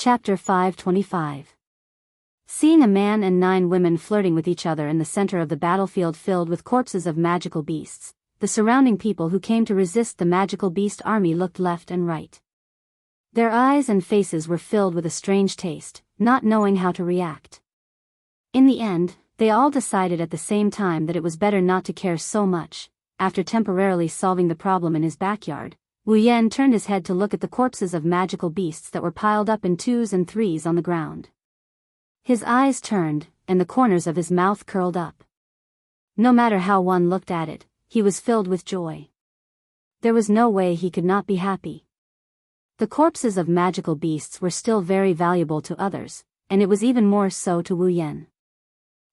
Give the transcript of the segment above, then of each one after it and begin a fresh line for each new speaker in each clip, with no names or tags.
Chapter 525. Seeing a man and 9 women flirting with each other in the center of the battlefield filled with corpses of magical beasts, the surrounding people who came to resist the magical beast army looked left and right. Their eyes and faces were filled with a strange taste, not knowing how to react. In the end, they all decided at the same time that it was better not to care so much. After temporarily solving the problem in his backyard, Wu Yan turned his head to look at the corpses of magical beasts that were piled up in 2s and 3s on the ground. His eyes turned, and the corners of his mouth curled up. No matter how one looked at it, he was filled with joy. There was no way he could not be happy. The corpses of magical beasts were still very valuable to others, and it was even more so to Wu Yan.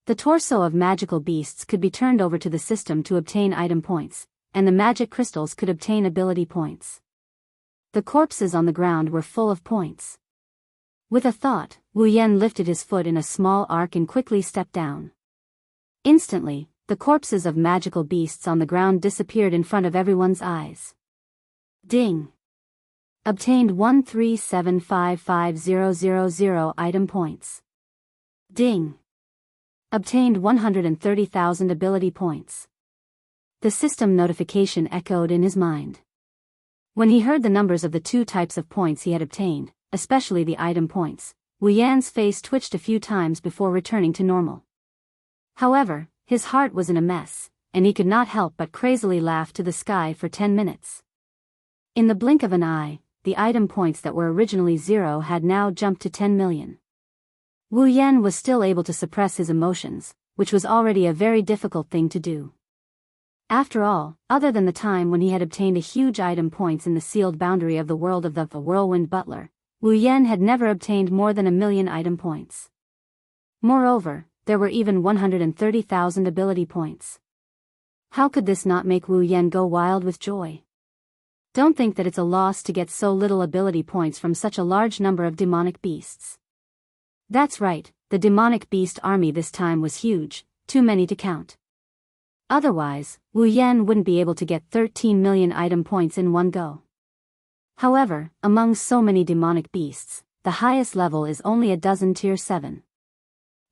The torso of magical beasts could be turned over to the system to obtain item points, and the magic crystals could obtain ability points. The corpses on the ground were full of points. With a thought, Wu Yan lifted his foot in a small arc and quickly stepped down. Instantly, the corpses of magical beasts on the ground disappeared in front of everyone's eyes. Ding! Obtained 13755,000 item points. Ding! Obtained 130,000 ability points. The system notification echoed in his mind. When he heard the numbers of the 2 types of points he had obtained, especially the item points, Wu Yan's face twitched a few times before returning to normal. However, his heart was in a mess, and he could not help but crazily laugh to the sky for 10 minutes. In the blink of an eye, the item points that were originally 0 had now jumped to 10 million. Wu Yan was still able to suppress his emotions, which was already a very difficult thing to do. After all, other than the time when he had obtained a huge item points in the sealed boundary of the world of the Whirlwind Butler, Wu Yan had never obtained more than 1 million item points. Moreover, there were even 130,000 ability points. How could this not make Wu Yan go wild with joy? Don't think that it's a loss to get so little ability points from such a large number of demonic beasts. That's right, the demonic beast army this time was huge, too many to count. Otherwise, Wu Yan wouldn't be able to get 13 million item points in one go. However, among so many demonic beasts, the highest level is only a dozen tier 7.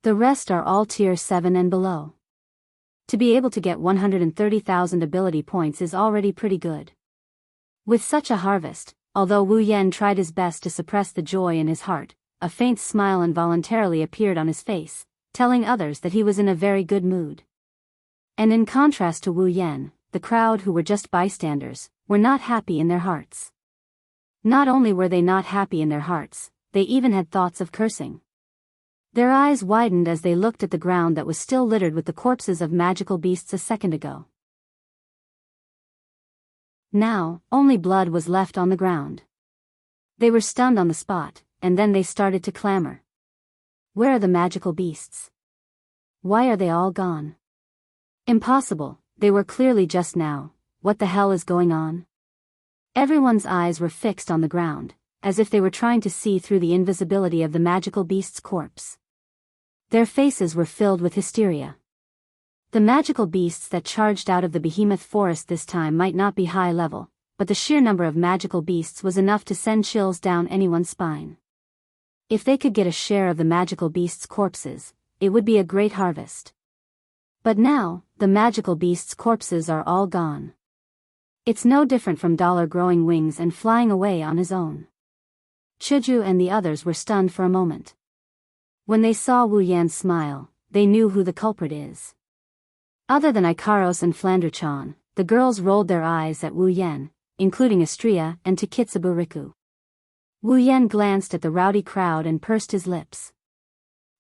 The rest are all tier 7 and below. To be able to get 130,000 ability points is already pretty good. With such a harvest, although Wu Yan tried his best to suppress the joy in his heart, a faint smile involuntarily appeared on his face, telling others that he was in a very good mood. And in contrast to Wu Yan, the crowd who were just bystanders, were not happy in their hearts. Not only were they not happy in their hearts, they even had thoughts of cursing. Their eyes widened as they looked at the ground that was still littered with the corpses of magical beasts a second ago. Now, only blood was left on the ground. They were stunned on the spot, and then they started to clamor. Where are the magical beasts? Why are they all gone? Impossible, they were clearly just now. What the hell is going on? Everyone's eyes were fixed on the ground, as if they were trying to see through the invisibility of the magical beast's corpse. Their faces were filled with hysteria. The magical beasts that charged out of the behemoth forest this time might not be high level, but the sheer number of magical beasts was enough to send chills down anyone's spine. If they could get a share of the magical beasts' corpses, it would be a great harvest. But now, the magical beasts' corpses are all gone. It's no different from Dollar growing wings and flying away on his own. Chuju and the others were stunned for a moment. When they saw Wu Yan's smile, they knew who the culprit is. Other than Ikaros and Flanderchan, the girls rolled their eyes at Wu Yan, including Astria and Takitsubu Riku. Wu Yan glanced at the rowdy crowd and pursed his lips.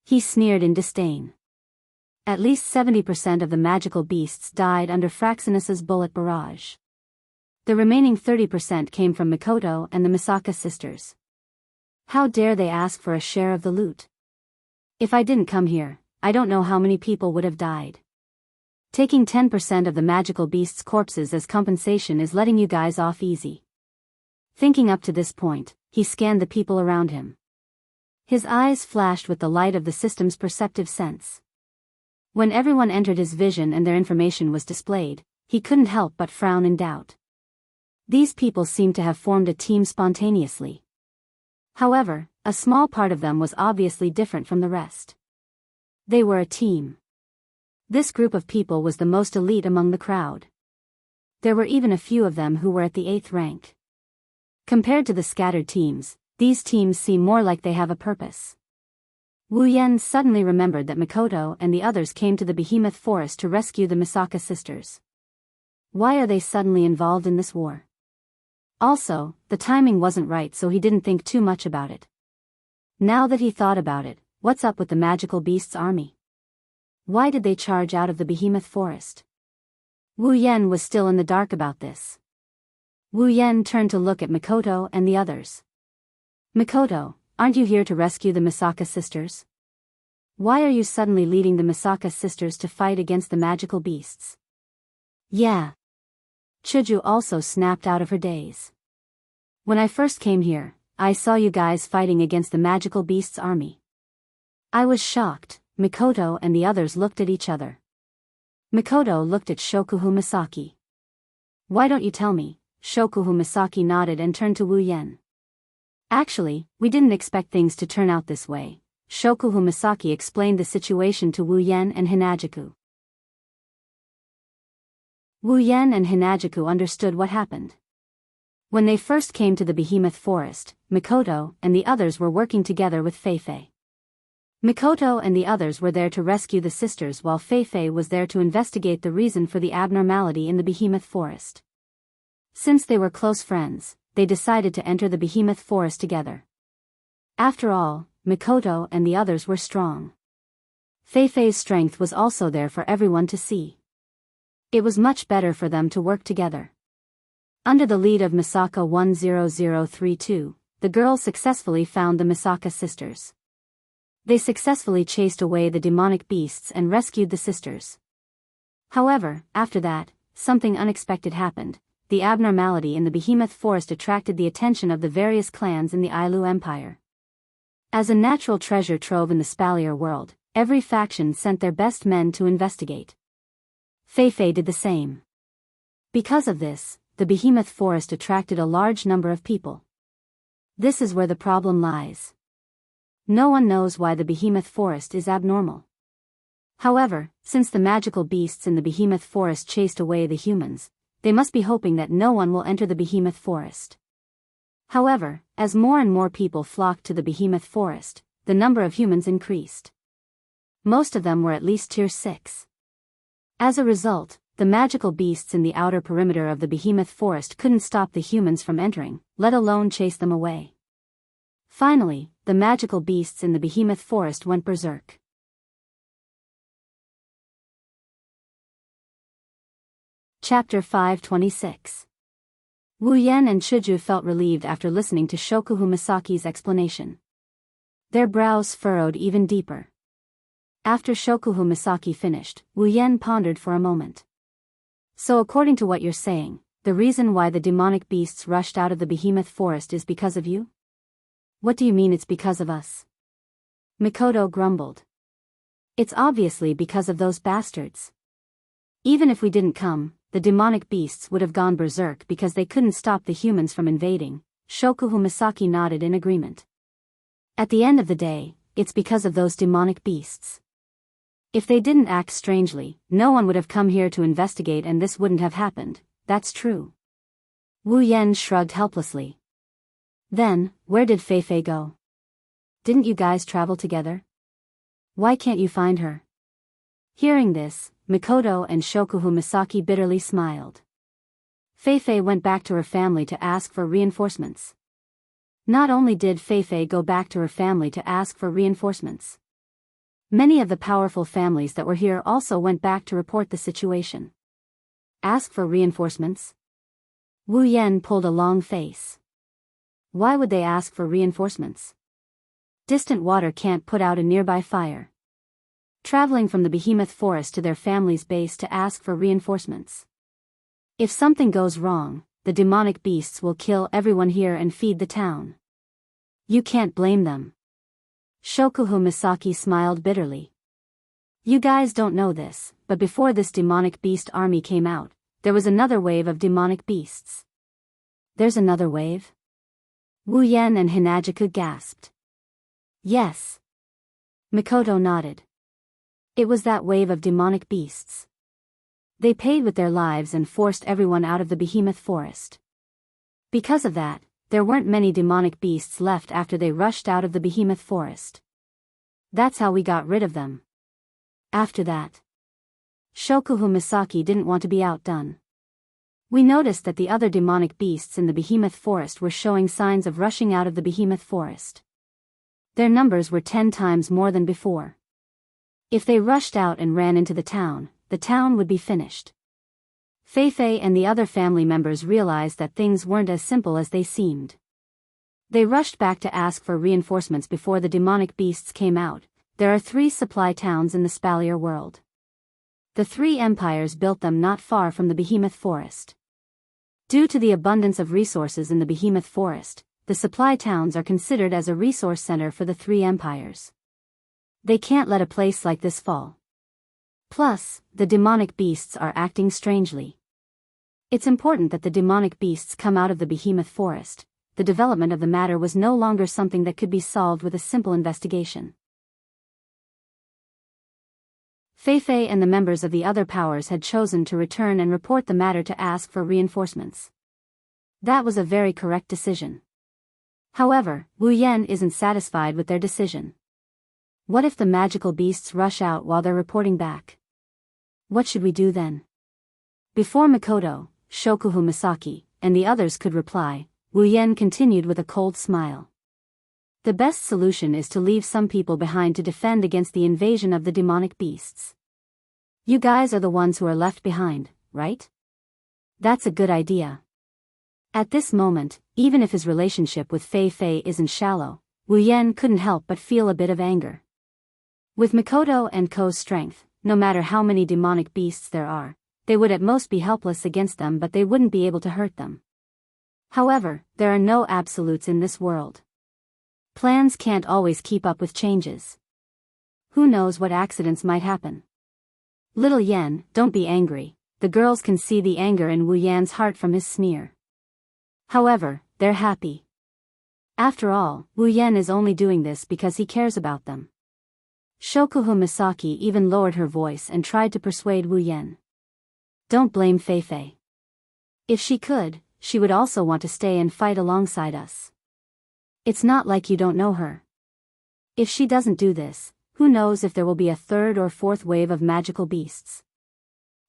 He sneered in disdain. At least 70% of the magical beasts died under Fraxinus's bullet barrage. The remaining 30% came from Mikoto and the Misaka sisters. How dare they ask for a share of the loot? If I didn't come here, I don't know how many people would have died. Taking 10% of the magical beasts' corpses as compensation is letting you guys off easy. Thinking up to this point, he scanned the people around him. His eyes flashed with the light of the system's perceptive sense. When everyone entered his vision and their information was displayed, he couldn't help but frown in doubt. These people seemed to have formed a team spontaneously. However, A small part of them was obviously different from the rest. They were a team. This group of people was the most elite among the crowd. There were even a few of them who were at the 8th rank. Compared to the scattered teams, these teams seem more like they have a purpose. Wu Yan suddenly remembered that Mikoto and the others came to the Behemoth Forest to rescue the Misaka sisters. Why are they suddenly involved in this war? Also, the timing wasn't right, so he didn't think too much about it. Now that he thought about it, what's up with the magical beast's army? Why did they charge out of the Behemoth Forest? Wu Yan was still in the dark about this. Wu Yan turned to look at Mikoto and the others. Mikoto, aren't you here to rescue the Misaka sisters? Why are you suddenly leading the Misaka sisters to fight against the magical beasts? Yeah. Chuju also snapped out of her daze. When I first came here, I saw you guys fighting against the magical beast's army. I was shocked. Mikoto and the others looked at each other. Mikoto looked at Shokuhu Misaki. Why don't you tell me? Shokuhu Misaki nodded and turned to Wu Yan. Actually, we didn't expect things to turn out this way. Shokuhu Misaki explained the situation to Wu Yan and Hinajuku. Wu Yan and Hinajuku understood what happened. When they first came to the Behemoth Forest, Mikoto and the others were working together with Feifei. Mikoto and the others were there to rescue the sisters while Feifei was there to investigate the reason for the abnormality in the Behemoth Forest. Since they were close friends, they decided to enter the Behemoth Forest together. After all, Mikoto and the others were strong. Feifei's strength was also there for everyone to see. It was much better for them to work together. Under the lead of Misaka 10032, the girls successfully found the Misaka sisters. They successfully chased away the demonic beasts and rescued the sisters. However, after that, something unexpected happened. The abnormality in the Behemoth Forest attracted the attention of the various clans in the Ailu Empire. As a natural treasure trove in the Spalier world, every faction sent their best men to investigate. Feifei did the same. Because of this, the Behemoth Forest attracted a large number of people. This is where the problem lies. No one knows why the Behemoth Forest is abnormal. However, since the magical beasts in the Behemoth Forest chased away the humans, they must be hoping that no one will enter the Behemoth Forest. However, as more and more people flocked to the Behemoth Forest, the number of humans increased. Most of them were at least tier 6. As a result, the magical beasts in the outer perimeter of the Behemoth Forest couldn't stop the humans from entering, let alone chase them away. Finally, the magical beasts in the Behemoth Forest went berserk. Chapter 526. Wu Yan and Chuju felt relieved after listening to Shokuhu Misaki's explanation. Their brows furrowed even deeper. After Shokuhu Misaki finished, Wu Yan pondered for a moment. So according to what you're saying, the reason why the demonic beasts rushed out of the Behemoth Forest is because of you? What do you mean it's because of us? Mikoto grumbled. It's obviously because of those bastards. Even if we didn't come, the demonic beasts would have gone berserk because they couldn't stop the humans from invading. Shokuhu Misaki nodded in agreement. At the end of the day, it's because of those demonic beasts. If they didn't act strangely, no one would have come here to investigate and this wouldn't have happened. That's true. Wu Yan shrugged helplessly. Then, where did Feifei go? Didn't you guys travel together? Why can't you find her? Hearing this, Mikoto and Shokuhu Misaki bitterly smiled. Feifei went back to her family to ask for reinforcements. Not only did Feifei go back to her family to ask for reinforcements. Many of the powerful families that were here also went back to report the situation. Ask for reinforcements? Wu Yan pulled a long face. Why would they ask for reinforcements? Distant water can't put out a nearby fire. Traveling from the Behemoth Forest to their family's base to ask for reinforcements. If something goes wrong, the demonic beasts will kill everyone here and feed the town. You can't blame them. Shokuhu Misaki smiled bitterly. You guys don't know this, but before this demonic beast army came out, there was another wave of demonic beasts. There's another wave? Wu Yan and Hinajuku gasped. Yes. Mikoto nodded. It was that wave of demonic beasts. They paid with their lives and forced everyone out of the behemoth forest. Because of that, there weren't many demonic beasts left after they rushed out of the behemoth forest. That's how we got rid of them. After that, Shokuhu Misaki didn't want to be outdone. We noticed that the other demonic beasts in the behemoth forest were showing signs of rushing out of the behemoth forest. Their numbers were 10 times more than before. If they rushed out and ran into the town would be finished. Feifei and the other family members realized that things weren't as simple as they seemed. They rushed back to ask for reinforcements before the demonic beasts came out. There are 3 supply towns in the Spalier world. The 3 empires built them not far from the behemoth forest. Due to the abundance of resources in the behemoth forest, the supply towns are considered as a resource center for the 3 empires. They can't let a place like this fall. Plus, the demonic beasts are acting strangely. It's important that the demonic beasts come out of the behemoth forest. The development of the matter was no longer something that could be solved with a simple investigation. Feifei and the members of the other powers had chosen to return and report the matter to ask for reinforcements. That was a very correct decision. However, Wu Yan isn't satisfied with their decision. What if the magical beasts rush out while they're reporting back? What should we do then? Before Mikoto, Shokuhu Misaki, and the others could reply, Wu Yan continued with a cold smile. The best solution is to leave some people behind to defend against the invasion of the demonic beasts. You guys are the ones who are left behind, right? That's a good idea. At this moment, even if his relationship with Feifei isn't shallow, Wu Yan couldn't help but feel a bit of anger. With Mikoto and Ko's strength, no matter how many demonic beasts there are, they would at most be helpless against them, but they wouldn't be able to hurt them. However, there are no absolutes in this world. Plans can't always keep up with changes. Who knows what accidents might happen? Little Yen, don't be angry. The girls can see the anger in Wu Yan's heart from his sneer. However, they're happy. After all, Wu Yan is only doing this because he cares about them. Shokuhu Misaki even lowered her voice and tried to persuade Wu Yan. Don't blame Feifei. If she could, she would also want to stay and fight alongside us. It's not like you don't know her. If she doesn't do this, who knows if there will be a 3rd or 4th wave of magical beasts.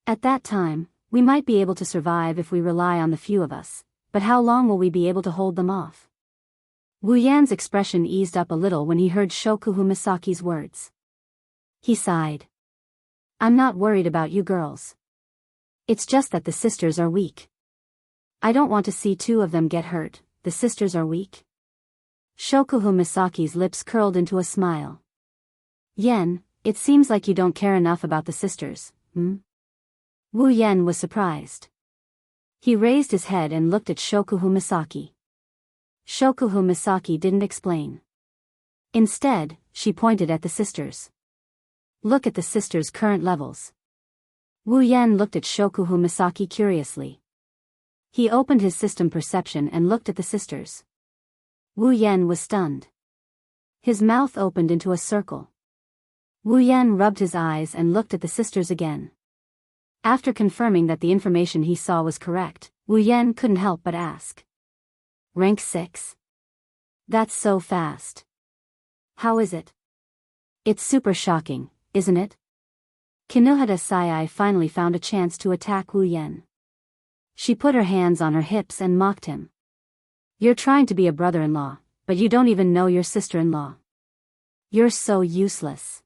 At that time, we might be able to survive if we rely on the few of us, but how long will we be able to hold them off? Wu Yan's expression eased up a little when he heard Shokuhu Misaki's words. He sighed. I'm not worried about you girls. It's just that the sisters are weak. I don't want to see 2 of them get hurt. The sisters are weak? Shokuhu Misaki's lips curled into a smile. Yen, it seems like you don't care enough about the sisters, Wu Yen was surprised. He raised his head and looked at Shokuhu Misaki. Shokuhu Misaki didn't explain. Instead, she pointed at the sisters. Look at the sisters' current levels. Wu Yen looked at Shokuhu Misaki curiously. He opened his system perception and looked at the sisters. Wu Yen was stunned. His mouth opened into a circle. Wu Yen rubbed his eyes and looked at the sisters again. After confirming that the information he saw was correct, Wu Yen couldn't help but ask. Rank 6? That's so fast. How is it? It's super shocking, isn't it? Kinohata Sai finally found a chance to attack Wu Yen. She put her hands on her hips and mocked him. You're trying to be a brother-in-law, but you don't even know your sister-in-law. You're so useless.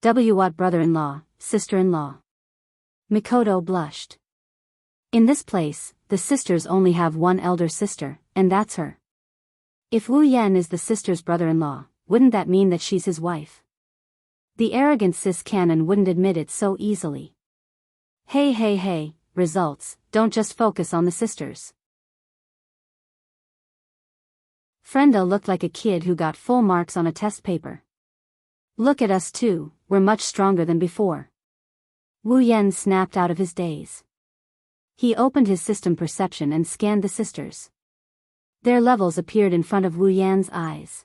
What brother-in-law, sister-in-law? Mikoto blushed. In this place, the sisters only have one elder sister, and that's her. If Wu Yan is the sister's brother-in-law, wouldn't that mean that she's his wife? The arrogant cis-canon wouldn't admit it so easily. Hey, results, don't just focus on the sisters. Frenda looked like a kid who got full marks on a test paper. Look at us too, we're much stronger than before. Wu Yan snapped out of his daze. He opened his system perception and scanned the sisters. Their levels appeared in front of Wu Yan's eyes.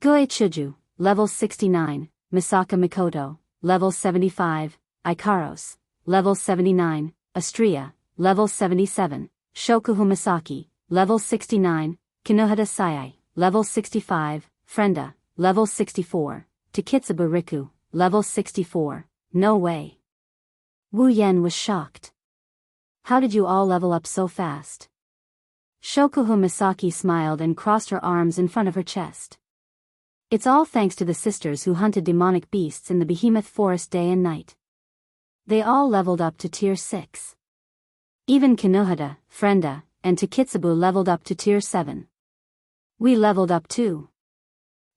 Goei Chuju, level 69, Misaka Mikoto, level 75, Ikaros, level 79, Astria, level 77, Shokuhu Misaki, level 69, Kinohada Sayai, level 65, Frenda, level 64, Takitsubu Riku, level 64, no way. Wu Yen was shocked. How did you all level up so fast? Shokuhu Misaki smiled and crossed her arms in front of her chest. It's all thanks to the sisters who hunted demonic beasts in the behemoth forest day and night. They all leveled up to tier 6. Even Kinohada, Frenda, and Takitsubu leveled up to tier 7. We leveled up too.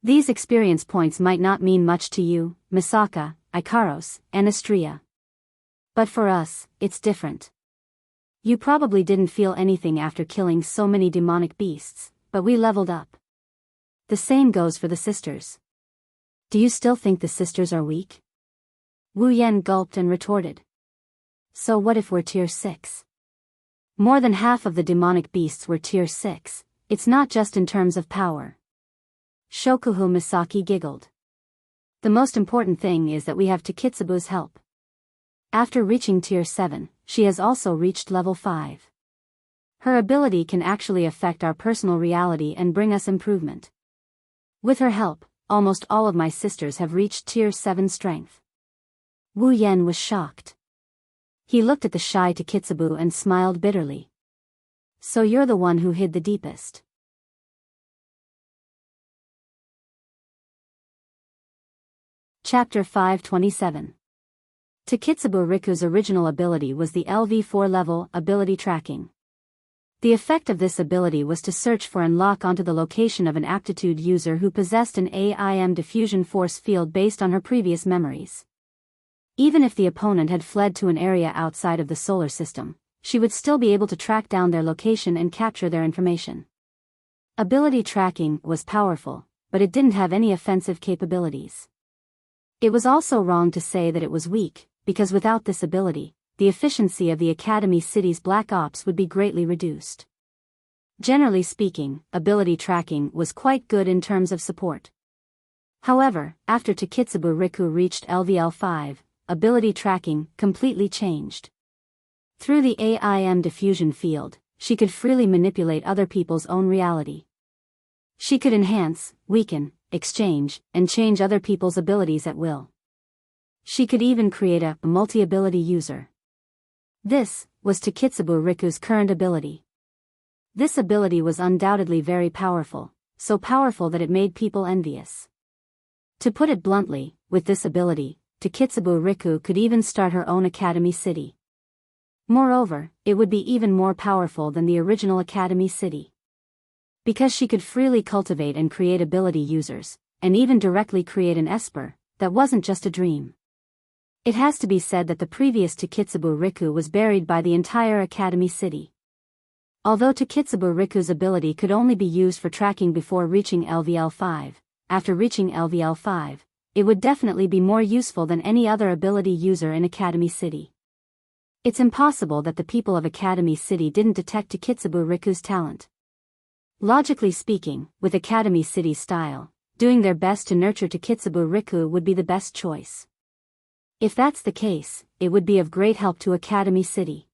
These experience points might not mean much to you, Misaka, Ikaros, and Astria. But for us, it's different. You probably didn't feel anything after killing so many demonic beasts, but we leveled up. The same goes for the sisters. Do you still think the sisters are weak? Wu Yen gulped and retorted. So what if we're tier 6? More than half of the demonic beasts were tier 6, it's not just in terms of power. Shokuhu Misaki giggled. The most important thing is that we have Takitsubu's help. After reaching tier 7, she has also reached level 5. Her ability can actually affect our personal reality and bring us improvement. With her help, almost all of my sisters have reached tier 7 strength. Wu Yen was shocked. He looked at the shy Takitsubu and smiled bitterly. So you're the one who hid the deepest. Chapter 527. Takitsubu Riku's original ability was the LV4 level ability tracking. The effect of this ability was to search for and lock onto the location of an aptitude user who possessed an AIM diffusion force field based on her previous memories. Even if the opponent had fled to an area outside of the solar system, she would still be able to track down their location and capture their information. Ability tracking was powerful, but it didn't have any offensive capabilities. It was also wrong to say that it was weak, because without this ability, the efficiency of the Academy City's Black Ops would be greatly reduced. Generally speaking, ability tracking was quite good in terms of support. However, after Takitsubu Riku reached LVL 5, ability tracking completely changed. Through the AIM diffusion field, she could freely manipulate other people's own reality. She could enhance, weaken, exchange, and change other people's abilities at will. She could even create a multi-ability user. This was Takitsubu Riku's current ability. This ability was undoubtedly very powerful, so powerful that it made people envious. To put it bluntly, with this ability, Takitsubu Riku could even start her own Academy City. Moreover, it would be even more powerful than the original Academy City. Because she could freely cultivate and create ability users, and even directly create an Esper, that wasn't just a dream. It has to be said that the previous Takitsubu Riku was buried by the entire Academy City. Although Takitsubu Riku's ability could only be used for tracking before reaching LVL 5, after reaching LVL 5, it would definitely be more useful than any other ability user in Academy City. It's impossible that the people of Academy City didn't detect Takitsubu Riku's talent. Logically speaking, with Academy City's style, doing their best to nurture Takitsubu Riku would be the best choice. If that's the case, it would be of great help to Academy City.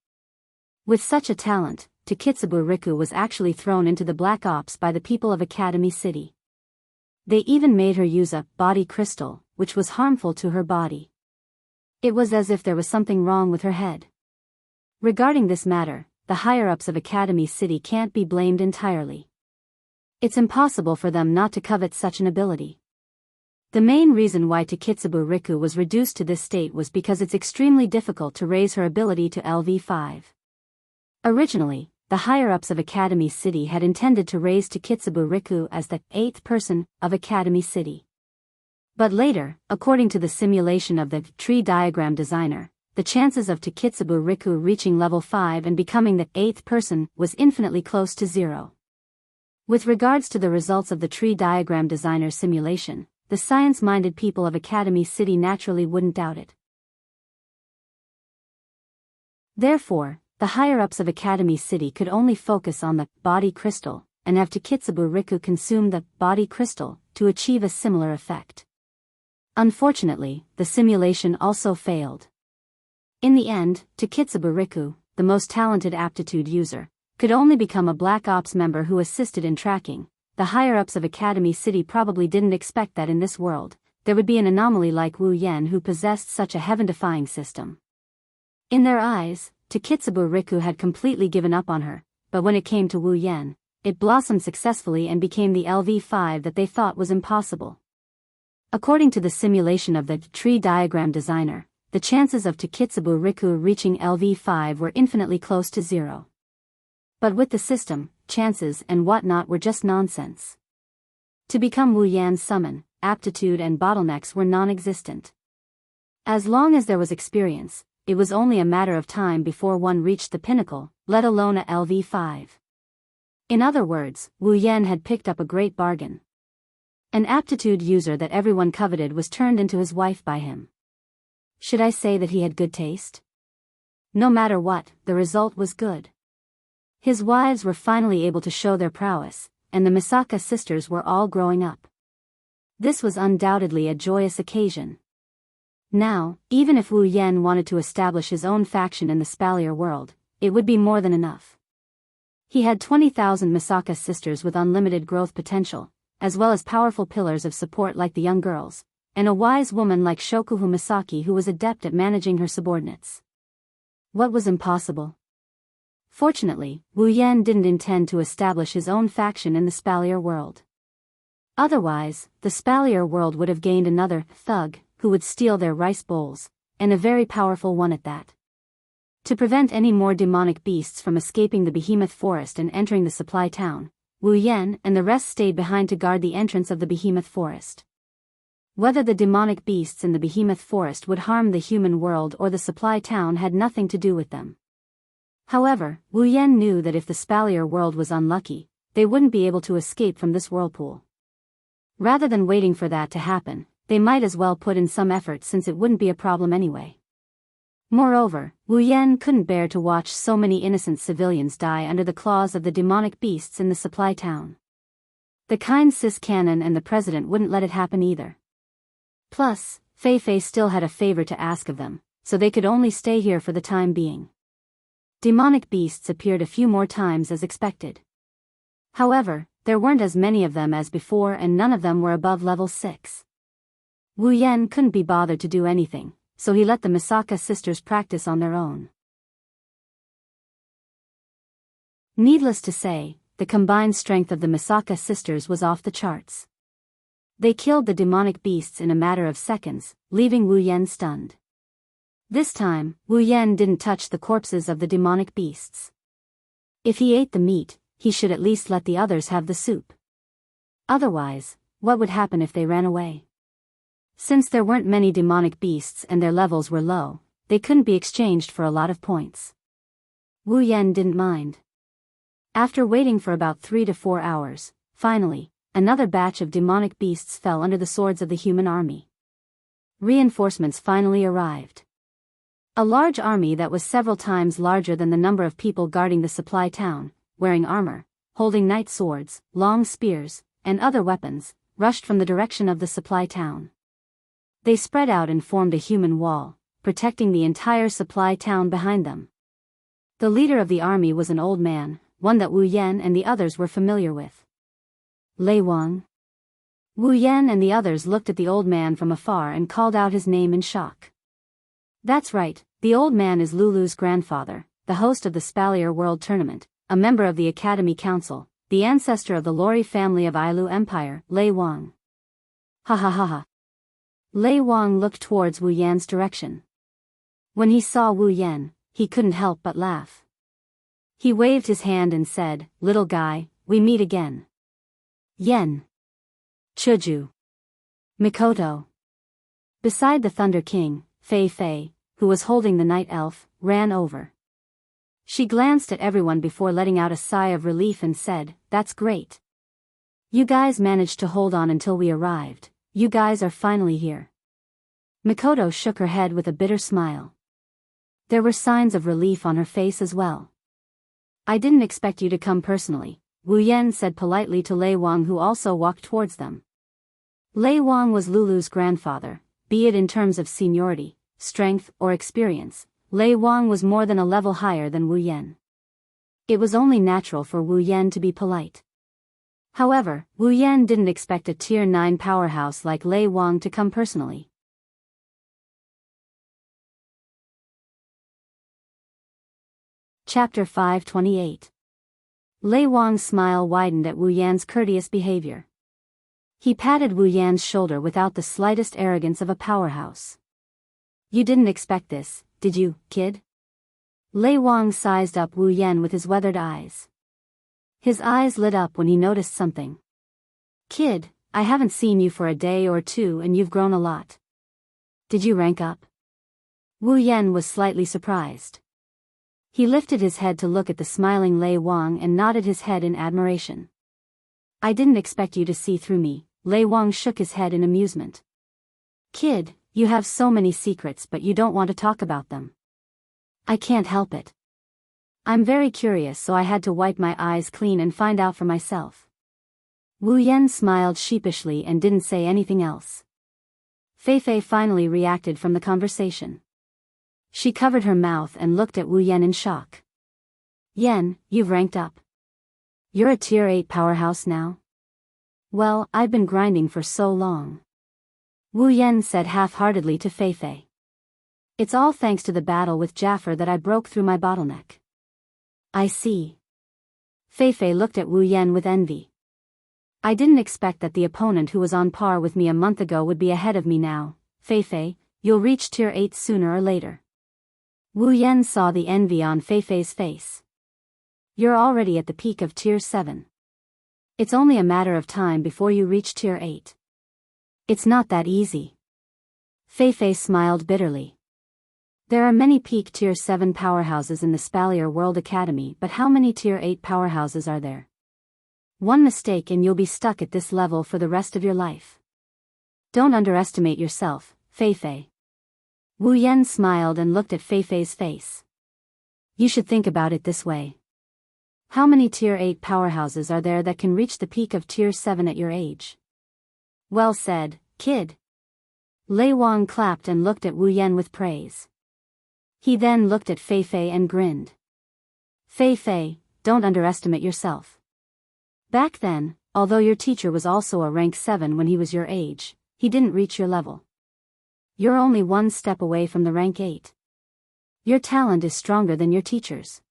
With such a talent, Takitsubu Riku was actually thrown into the Black Ops by the people of Academy City. They even made her use a body crystal, which was harmful to her body. It was as if there was something wrong with her head. Regarding this matter, the higher-ups of Academy City can't be blamed entirely. It's impossible for them not to covet such an ability. The main reason why Takitsubu Riku was reduced to this state was because it's extremely difficult to raise her ability to LV5. Originally, the higher-ups of Academy City had intended to raise Takitsubu Riku as the 8th person of Academy City. But later, according to the simulation of the tree diagram designer, the chances of Takitsubu Riku reaching level 5 and becoming the 8th person was infinitely close to 0. With regards to the results of the tree diagram designer simulation, the science-minded people of Academy City naturally wouldn't doubt it. Therefore, the higher-ups of Academy City could only focus on the body crystal and have Takitsubo Riku consume the body crystal to achieve a similar effect. Unfortunately, the simulation also failed. In the end, Takitsubo Riku, the most talented aptitude user, could only become a Black Ops member who assisted in tracking. The higher-ups of Academy City probably didn't expect that in this world, there would be an anomaly like Wu Yen who possessed such a heaven-defying system. In their eyes, Takitsubo Riku had completely given up on her, but when it came to Wu Yen, it blossomed successfully and became the LV5 that they thought was impossible. According to the simulation of the tree diagram designer, the chances of Takitsubo Riku reaching LV5 were infinitely close to zero. But with the system, chances and whatnot were just nonsense. To become Wu Yan's summon, aptitude and bottlenecks were non-existent. As long as there was experience, it was only a matter of time before one reached the pinnacle, let alone a LV5. In other words, Wu Yan had picked up a great bargain. An aptitude user that everyone coveted was turned into his wife by him. Should I say that he had good taste? No matter what, the result was good. His wives were finally able to show their prowess, and the Misaka sisters were all growing up. This was undoubtedly a joyous occasion. Now, even if Wu Yen wanted to establish his own faction in the Spalier world, it would be more than enough. He had 20,000 Misaka sisters with unlimited growth potential, as well as powerful pillars of support like the young girls, and a wise woman like Shokuhu Misaki who was adept at managing her subordinates. What was impossible? Fortunately, Wu Yen didn't intend to establish his own faction in the Spalier world. Otherwise, the Spalier world would have gained another thug who would steal their rice bowls, and a very powerful one at that. To prevent any more demonic beasts from escaping the behemoth forest and entering the supply town, Wu Yen and the rest stayed behind to guard the entrance of the behemoth forest. Whether the demonic beasts in the behemoth forest would harm the human world or the supply town had nothing to do with them. However, Wu Yen knew that if the Spalier world was unlucky, they wouldn't be able to escape from this whirlpool. Rather than waiting for that to happen, they might as well put in some effort since it wouldn't be a problem anyway. Moreover, Wu Yen couldn't bear to watch so many innocent civilians die under the claws of the demonic beasts in the supply town. The kind sis Canon and the president wouldn't let it happen either. Plus, Fei Fei still had a favor to ask of them, so they could only stay here for the time being. Demonic beasts appeared a few more times as expected. However, there weren't as many of them as before and none of them were above level 6. Wu Yen couldn't be bothered to do anything, so he let the Misaka sisters practice on their own. Needless to say, the combined strength of the Misaka sisters was off the charts. They killed the demonic beasts in a matter of seconds, leaving Wu Yen stunned. This time, Wu Yen didn't touch the corpses of the demonic beasts. If he ate the meat, he should at least let the others have the soup. Otherwise, what would happen if they ran away? Since there weren't many demonic beasts and their levels were low, they couldn't be exchanged for a lot of points. Wu Yen didn't mind. After waiting for about 3 to 4 hours, finally, another batch of demonic beasts fell under the swords of the human army. Reinforcements finally arrived. A large army that was several times larger than the number of people guarding the supply town, wearing armor, holding knight swords, long spears, and other weapons, rushed from the direction of the supply town. They spread out and formed a human wall, protecting the entire supply town behind them. The leader of the army was an old man, one that Wu Yen and the others were familiar with. Lei Wang. Wu Yen and the others looked at the old man from afar and called out his name in shock. That's right, the old man is Lulu's grandfather, the host of the Spalier World Tournament, a member of the Academy Council, the ancestor of the Lori family of Ailu Empire, Lei Wang. Ha ha ha ha. Lei Wang looked towards Wu Yan's direction. When he saw Wu Yan, he couldn't help but laugh. He waved his hand and said, "Little guy, we meet again." Yen. Chuju. Mikoto. Beside the Thunder King, Fei Fei, who was holding the night elf, ran over. She glanced at everyone before letting out a sigh of relief and said, "That's great. You guys managed to hold on until we arrived. You guys are finally here." Mikoto shook her head with a bitter smile. There were signs of relief on her face as well. "I didn't expect you to come personally. Wu Yan said politely to Lei Wang, who also walked towards them. Lei Wang was Lulu's grandfather, be it in terms of seniority, strength, or experience. Lei Wang was more than a level higher than Wu Yan. It was only natural for Wu Yan to be polite. However, Wu Yan didn't expect a Tier 9 powerhouse like Lei Wang to come personally. Chapter 528. Lei Wang's smile widened at Wu Yan's courteous behavior. He patted Wu Yan's shoulder without the slightest arrogance of a powerhouse. You didn't expect this, did you, kid? Lei Wang sized up Wu Yan with his weathered eyes. His eyes lit up when he noticed something. Kid, I haven't seen you for a day or two and you've grown a lot. Did you rank up? Wu Yan was slightly surprised. He lifted his head to look at the smiling Lei Wang and nodded his head in admiration. I didn't expect you to see through me. Lei Wang shook his head in amusement. Kid, you have so many secrets but you don't want to talk about them. I can't help it. I'm very curious, so I had to wipe my eyes clean and find out for myself. Wu Yan smiled sheepishly and didn't say anything else. Fei Fei finally reacted from the conversation. She covered her mouth and looked at Wu Yan in shock. Yan, you've ranked up. You're a Tier 8 powerhouse now? Well, I've been grinding for so long. Wu Yan said half-heartedly to Fei Fei. It's all thanks to the battle with Jaffer that I broke through my bottleneck. I see. Fei Fei looked at Wu Yan with envy. I didn't expect that the opponent who was on par with me a month ago would be ahead of me now. Fei Fei, you'll reach Tier 8 sooner or later. Wu Yan saw the envy on Fei Fei's face. You're already at the peak of Tier 7. It's only a matter of time before you reach Tier 8. It's not that easy. Fei Fei smiled bitterly. There are many peak Tier 7 powerhouses in the Spalier World Academy, but how many Tier 8 powerhouses are there? One mistake and you'll be stuck at this level for the rest of your life. Don't underestimate yourself, Fei Fei. Wu Yan smiled and looked at Fei Fei's face. You should think about it this way. How many Tier 8 powerhouses are there that can reach the peak of Tier 7 at your age? Well said, kid. Lei Wang clapped and looked at Wu Yan with praise. He then looked at Fei Fei and grinned. Fei Fei, don't underestimate yourself. Back then, although your teacher was also a rank 7 when he was your age, he didn't reach your level. You're only one step away from the rank 8. Your talent is stronger than your teacher's.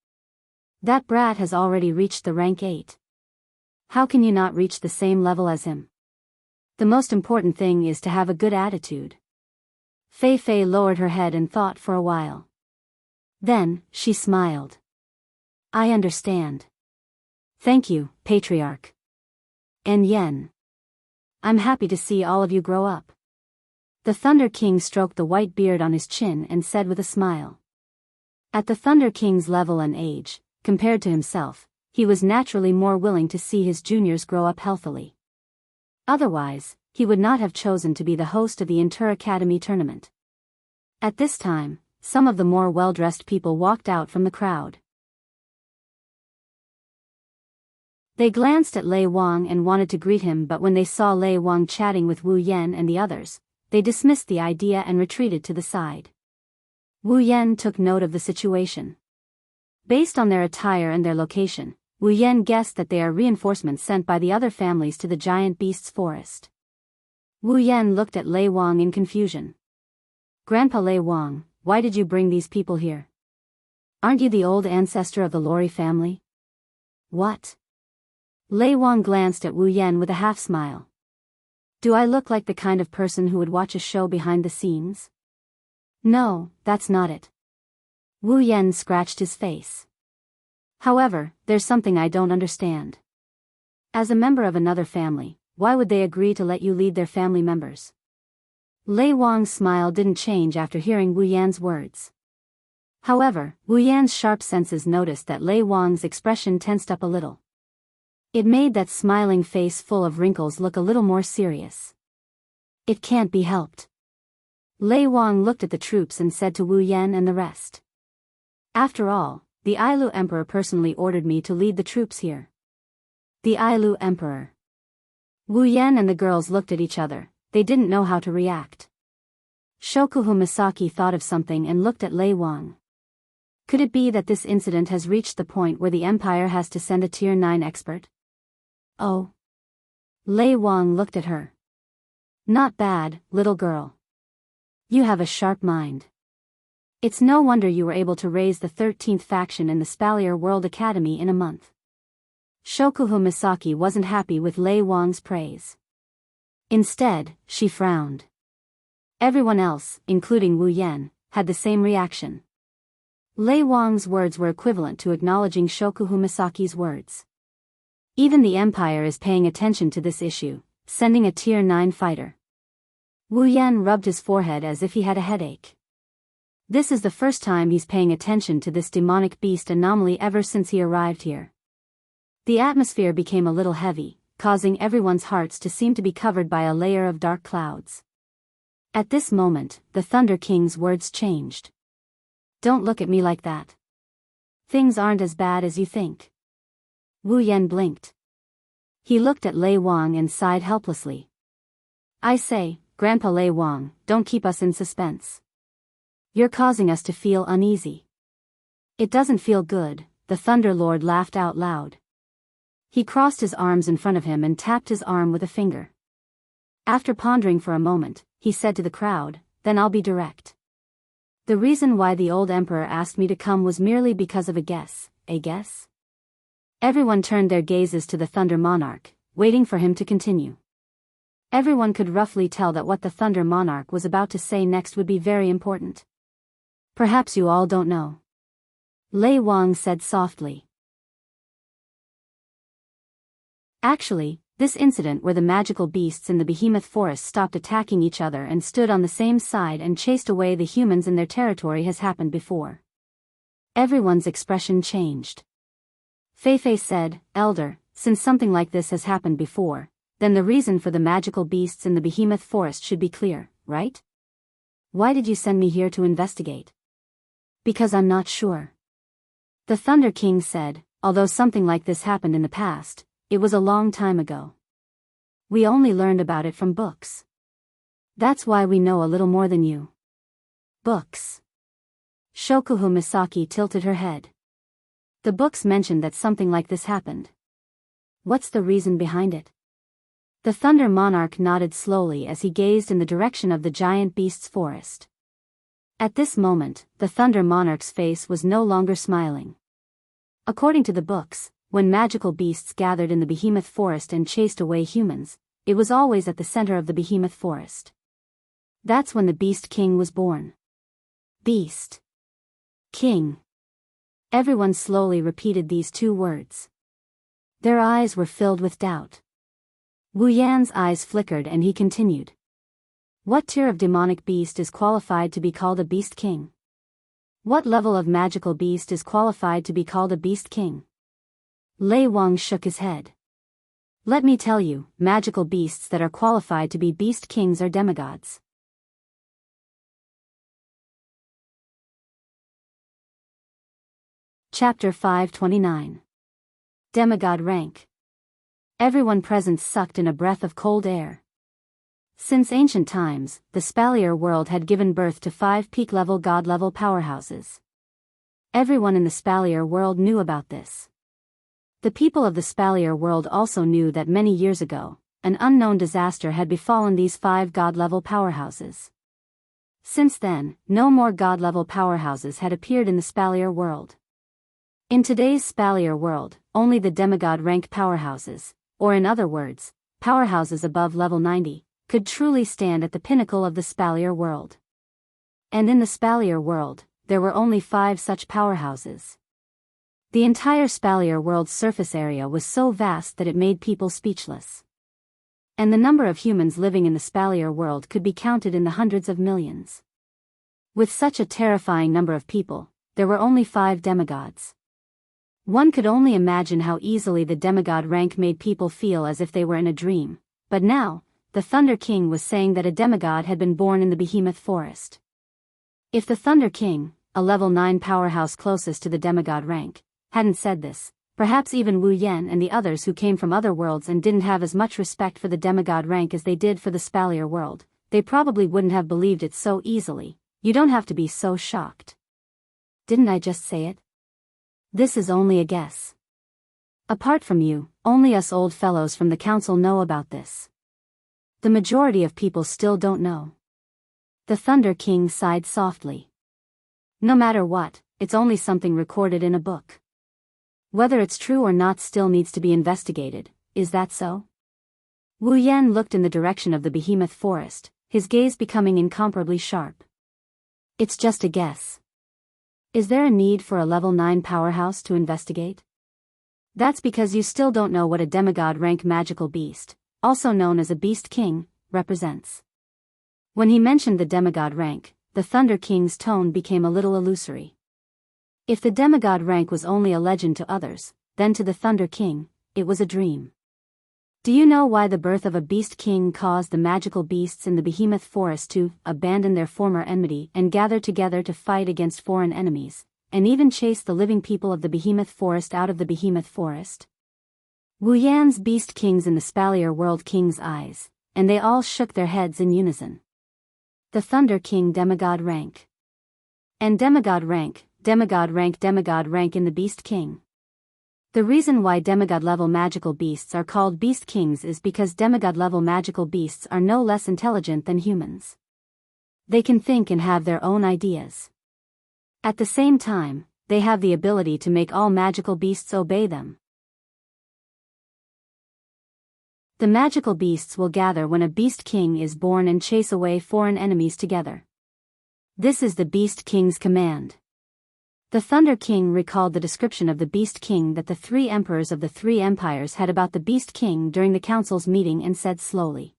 That brat has already reached the rank 8. How can you not reach the same level as him? The most important thing is to have a good attitude. Fei Fei lowered her head and thought for a while. Then, she smiled. I understand. Thank you, Patriarch. And Yen. I'm happy to see all of you grow up. The Thunder King stroked the white beard on his chin and said with a smile. At the Thunder King's level and age, compared to himself, he was naturally more willing to see his juniors grow up healthily. Otherwise, he would not have chosen to be the host of the Inter-Academy tournament. At this time, some of the more well-dressed people walked out from the crowd. They glanced at Lei Wang and wanted to greet him, but when they saw Lei Wang chatting with Wu Yan and the others, they dismissed the idea and retreated to the side. Wu Yan took note of the situation. Based on their attire and their location, Wu Yan guessed that they are reinforcements sent by the other families to the giant beast's forest. Wu Yan looked at Lei Wang in confusion. Grandpa Lei Wang, why did you bring these people here? Aren't you the old ancestor of the Lori family? What? Lei Wang glanced at Wu Yan with a half-smile. Do I look like the kind of person who would watch a show behind the scenes? No, that's not it. Wu Yan scratched his face. However, there's something I don't understand. As a member of another family, why would they agree to let you lead their family members? Lei Wang's smile didn't change after hearing Wu Yan's words. However, Wu Yan's sharp senses noticed that Lei Wang's expression tensed up a little. It made that smiling face full of wrinkles look a little more serious. It can't be helped. Lei Wang looked at the troops and said to Wu Yan and the rest. After all, the Ailu Emperor personally ordered me to lead the troops here. The Ailu Emperor. Wu Yan and the girls looked at each other. They didn't know how to react. Shokuhu Misaki thought of something and looked at Lei Wang. Could it be that this incident has reached the point where the Empire has to send a Tier 9 expert? Oh. Lei Wang looked at her. Not bad, little girl. You have a sharp mind. It's no wonder you were able to raise the 13th faction in the Spalier World Academy in a month. Shokuhu Misaki wasn't happy with Lei Wang's praise. Instead, she frowned. Everyone else, including Wu Yan, had the same reaction. Lei Wang's words were equivalent to acknowledging Shokuhu Misaki's words. Even the Empire is paying attention to this issue, sending a Tier 9 fighter. Wu Yan rubbed his forehead as if he had a headache. This is the first time he's paying attention to this demonic beast anomaly ever since he arrived here. The atmosphere became a little heavy, causing everyone's hearts to seem to be covered by a layer of dark clouds. At this moment, the Thunder King's words changed. Don't look at me like that. Things aren't as bad as you think. Wu Yan blinked. He looked at Lei Wang and sighed helplessly. I say, Grandpa Lei Wang, don't keep us in suspense. You're causing us to feel uneasy. It doesn't feel good, the Thunder Lord laughed out loud. He crossed his arms in front of him and tapped his arm with a finger. After pondering for a moment, he said to the crowd, then I'll be direct. The reason why the old emperor asked me to come was merely because of a guess, a guess? Everyone turned their gazes to the Thunder Monarch, waiting for him to continue. Everyone could roughly tell that what the Thunder Monarch was about to say next would be very important. Perhaps you all don't know. Lei Wang said softly. Actually, this incident where the magical beasts in the behemoth forest stopped attacking each other and stood on the same side and chased away the humans in their territory has happened before. Everyone's expression changed. Feifei said, Elder, since something like this has happened before, then the reason for the magical beasts in the behemoth forest should be clear, right? Why did you send me here to investigate? Because I'm not sure. The Thunder King said, although something like this happened in the past, it was a long time ago. We only learned about it from books. That's why we know a little more than you. Books. Shokuhu Misaki tilted her head. The books mentioned that something like this happened. What's the reason behind it? The Thunder Monarch nodded slowly as he gazed in the direction of the giant beast's forest. At this moment, the Thunder Monarch's face was no longer smiling. According to the books, when magical beasts gathered in the behemoth forest and chased away humans, it was always at the center of the behemoth forest. That's when the Beast King was born. Beast King. Everyone slowly repeated these two words. Their eyes were filled with doubt. Wu Yan's eyes flickered and he continued. What tier of demonic beast is qualified to be called a Beast King? What level of magical beast is qualified to be called a Beast King? Lei Wang shook his head. Let me tell you, magical beasts that are qualified to be Beast Kings are demigods. Chapter 529. Demigod Rank. Everyone present sucked in a breath of cold air. Since ancient times, the Spalier world had given birth to 5 peak-level god-level powerhouses. Everyone in the Spalier world knew about this. The people of the Spalier world also knew that many years ago, an unknown disaster had befallen these 5 god-level powerhouses. Since then, no more god-level powerhouses had appeared in the Spalier world. In today's Spalier world, only the demigod rank powerhouses, or in other words, powerhouses above level 90, could truly stand at the pinnacle of the Spalier world. And in the Spalier world, there were only 5 such powerhouses. The entire Spalier world's surface area was so vast that it made people speechless. And the number of humans living in the Spalier world could be counted in the hundreds of millions. With such a terrifying number of people, there were only 5 demigods. One could only imagine how easily the demigod rank made people feel as if they were in a dream, but now, the Thunder King was saying that a demigod had been born in the behemoth forest. If the Thunder King, a level 9 powerhouse closest to the demigod rank, hadn't said this, Perhaps even Wu Yan and the others who came from other worlds and didn't have as much respect for the demigod rank as they did for the Spalier world, they probably wouldn't have believed it so easily. You don't have to be so shocked. Didn't I just say it? This is only a guess. Apart from you, only us old fellows from the council know about this. The majority of people still don't know. The Thunder King sighed softly. No matter what, it's only something recorded in a book. Whether it's true or not still needs to be investigated, is that so? Wu Yan looked in the direction of the behemoth forest, his gaze becoming incomparably sharp. It's just a guess. Is there a need for a level 9 powerhouse to investigate? That's because you still don't know what a demigod rank magical beast, also known as a beast king, represents. When he mentioned the demigod rank, the Thunder King's tone became a little illusory. If the demigod rank was only a legend to others, then to the Thunder King, it was a dream. Do you know why the birth of a beast king caused the magical beasts in the behemoth forest to abandon their former enmity and gather together to fight against foreign enemies, and even chase the living people of the behemoth forest out of the behemoth forest? Wu Yan's beast kings in the Spalier world king's eyes, and they all shook their heads in unison. The Thunder King demigod rank. And demigod rank in the Beast King. The reason why demigod-level magical beasts are called Beast Kings is because demigod-level magical beasts are no less intelligent than humans. They can think and have their own ideas. At the same time, they have the ability to make all magical beasts obey them. The magical beasts will gather when a Beast King is born and chase away foreign enemies together. This is the Beast King's command. The Thunder King recalled the description of the Beast King that the 3 emperors of the 3 empires had about the Beast King during the council's meeting and said slowly.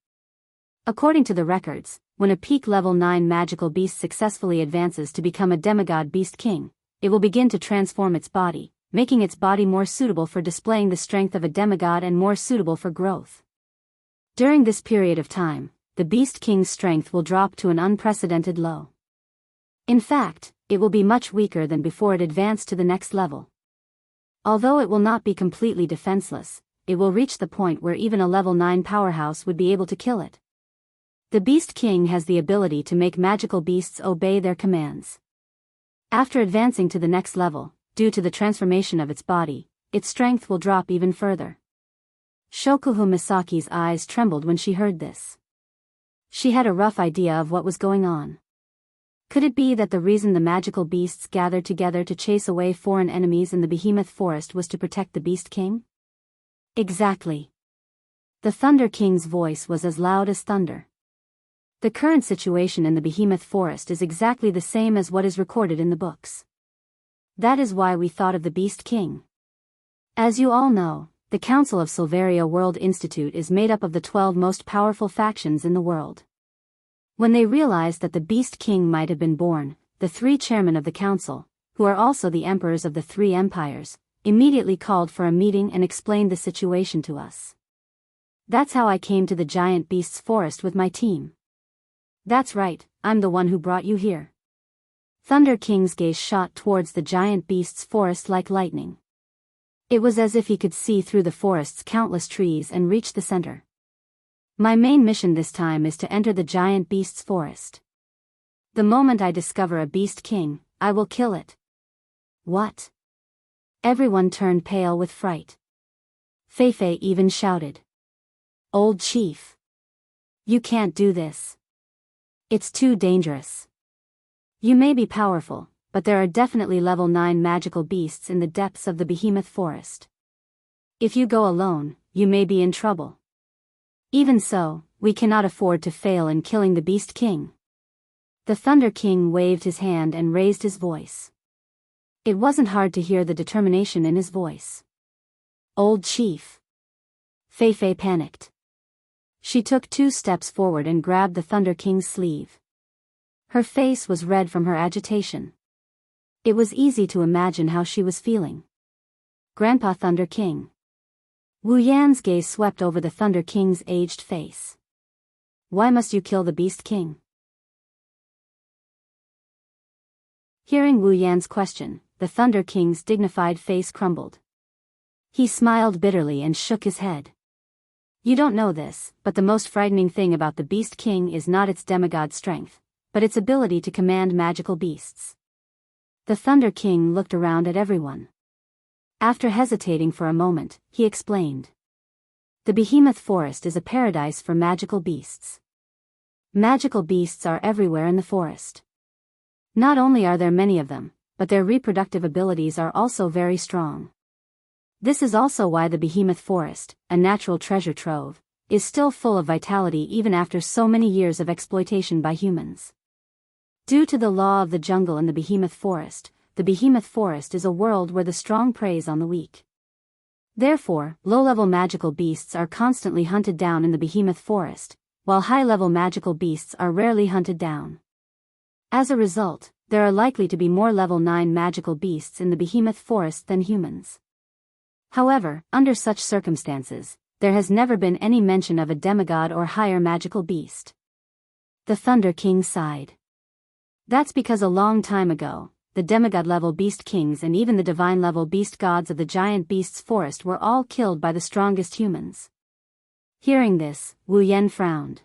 According to the records, when a peak level 9 magical beast successfully advances to become a demigod Beast King, it will begin to transform its body, making its body more suitable for displaying the strength of a demigod and more suitable for growth. During this period of time, the Beast King's strength will drop to an unprecedented low. In fact, it will be much weaker than before it advanced to the next level. Although it will not be completely defenseless, it will reach the point where even a level 9 powerhouse would be able to kill it. The Beast King has the ability to make magical beasts obey their commands. After advancing to the next level, due to the transformation of its body, its strength will drop even further. Shokuhu Misaki's eyes trembled when she heard this. She had a rough idea of what was going on. Could it be that the reason the magical beasts gathered together to chase away foreign enemies in the behemoth forest was to protect the Beast King? Exactly. The Thunder King's voice was as loud as thunder. The current situation in the behemoth forest is exactly the same as what is recorded in the books. That is why we thought of the Beast King. As you all know, the Council of Silveria World Institute is made up of the 12 most powerful factions in the world. When they realized that the Beast King might have been born, the 3 chairmen of the council, who are also the emperors of the 3 empires, immediately called for a meeting and explained the situation to us. That's how I came to the giant beast's forest with my team. That's right, I'm the one who brought you here. Thunder King's gaze shot towards the giant beast's forest like lightning. It was as if he could see through the forest's countless trees and reach the center. My main mission this time is to enter the giant beast's forest. The moment I discover a Beast King, I will kill it. What? Everyone turned pale with fright. Feifei even shouted. Old Chief. You can't do this. It's too dangerous. You may be powerful, but there are definitely level 9 magical beasts in the depths of the behemoth forest. If you go alone, you may be in trouble. Even so, we cannot afford to fail in killing the Beast King. The Thunder King waved his hand and raised his voice. It wasn't hard to hear the determination in his voice. Old Chief. Feifei panicked. She took 2 steps forward and grabbed the Thunder King's sleeve. Her face was red from her agitation. It was easy to imagine how she was feeling. Grandpa Thunder King. Wu Yan's gaze swept over the Thunder King's aged face. Why must you kill the Beast King? Hearing Wu Yan's question, the Thunder King's dignified face crumbled. He smiled bitterly and shook his head. You don't know this, but the most frightening thing about the Beast King is not its demigod strength, but its ability to command magical beasts. The Thunder King looked around at everyone. After hesitating for a moment, he explained. The Behemoth Forest is a paradise for magical beasts. Magical beasts are everywhere in the forest. Not only are there many of them, but their reproductive abilities are also very strong. This is also why the Behemoth Forest, a natural treasure trove, is still full of vitality even after so many years of exploitation by humans. Due to the law of the jungle in the Behemoth Forest is a world where the strong preys on the weak. Therefore, low-level magical beasts are constantly hunted down in the Behemoth Forest, while high-level magical beasts are rarely hunted down. As a result, there are likely to be more level 9 magical beasts in the Behemoth Forest than humans. However, under such circumstances, there has never been any mention of a demigod or higher magical beast. The Thunder King sighed. That's because a long time ago, the demigod-level beast kings and even the divine-level beast gods of the giant beasts forest were all killed by the strongest humans. Hearing this, Wu Yan frowned.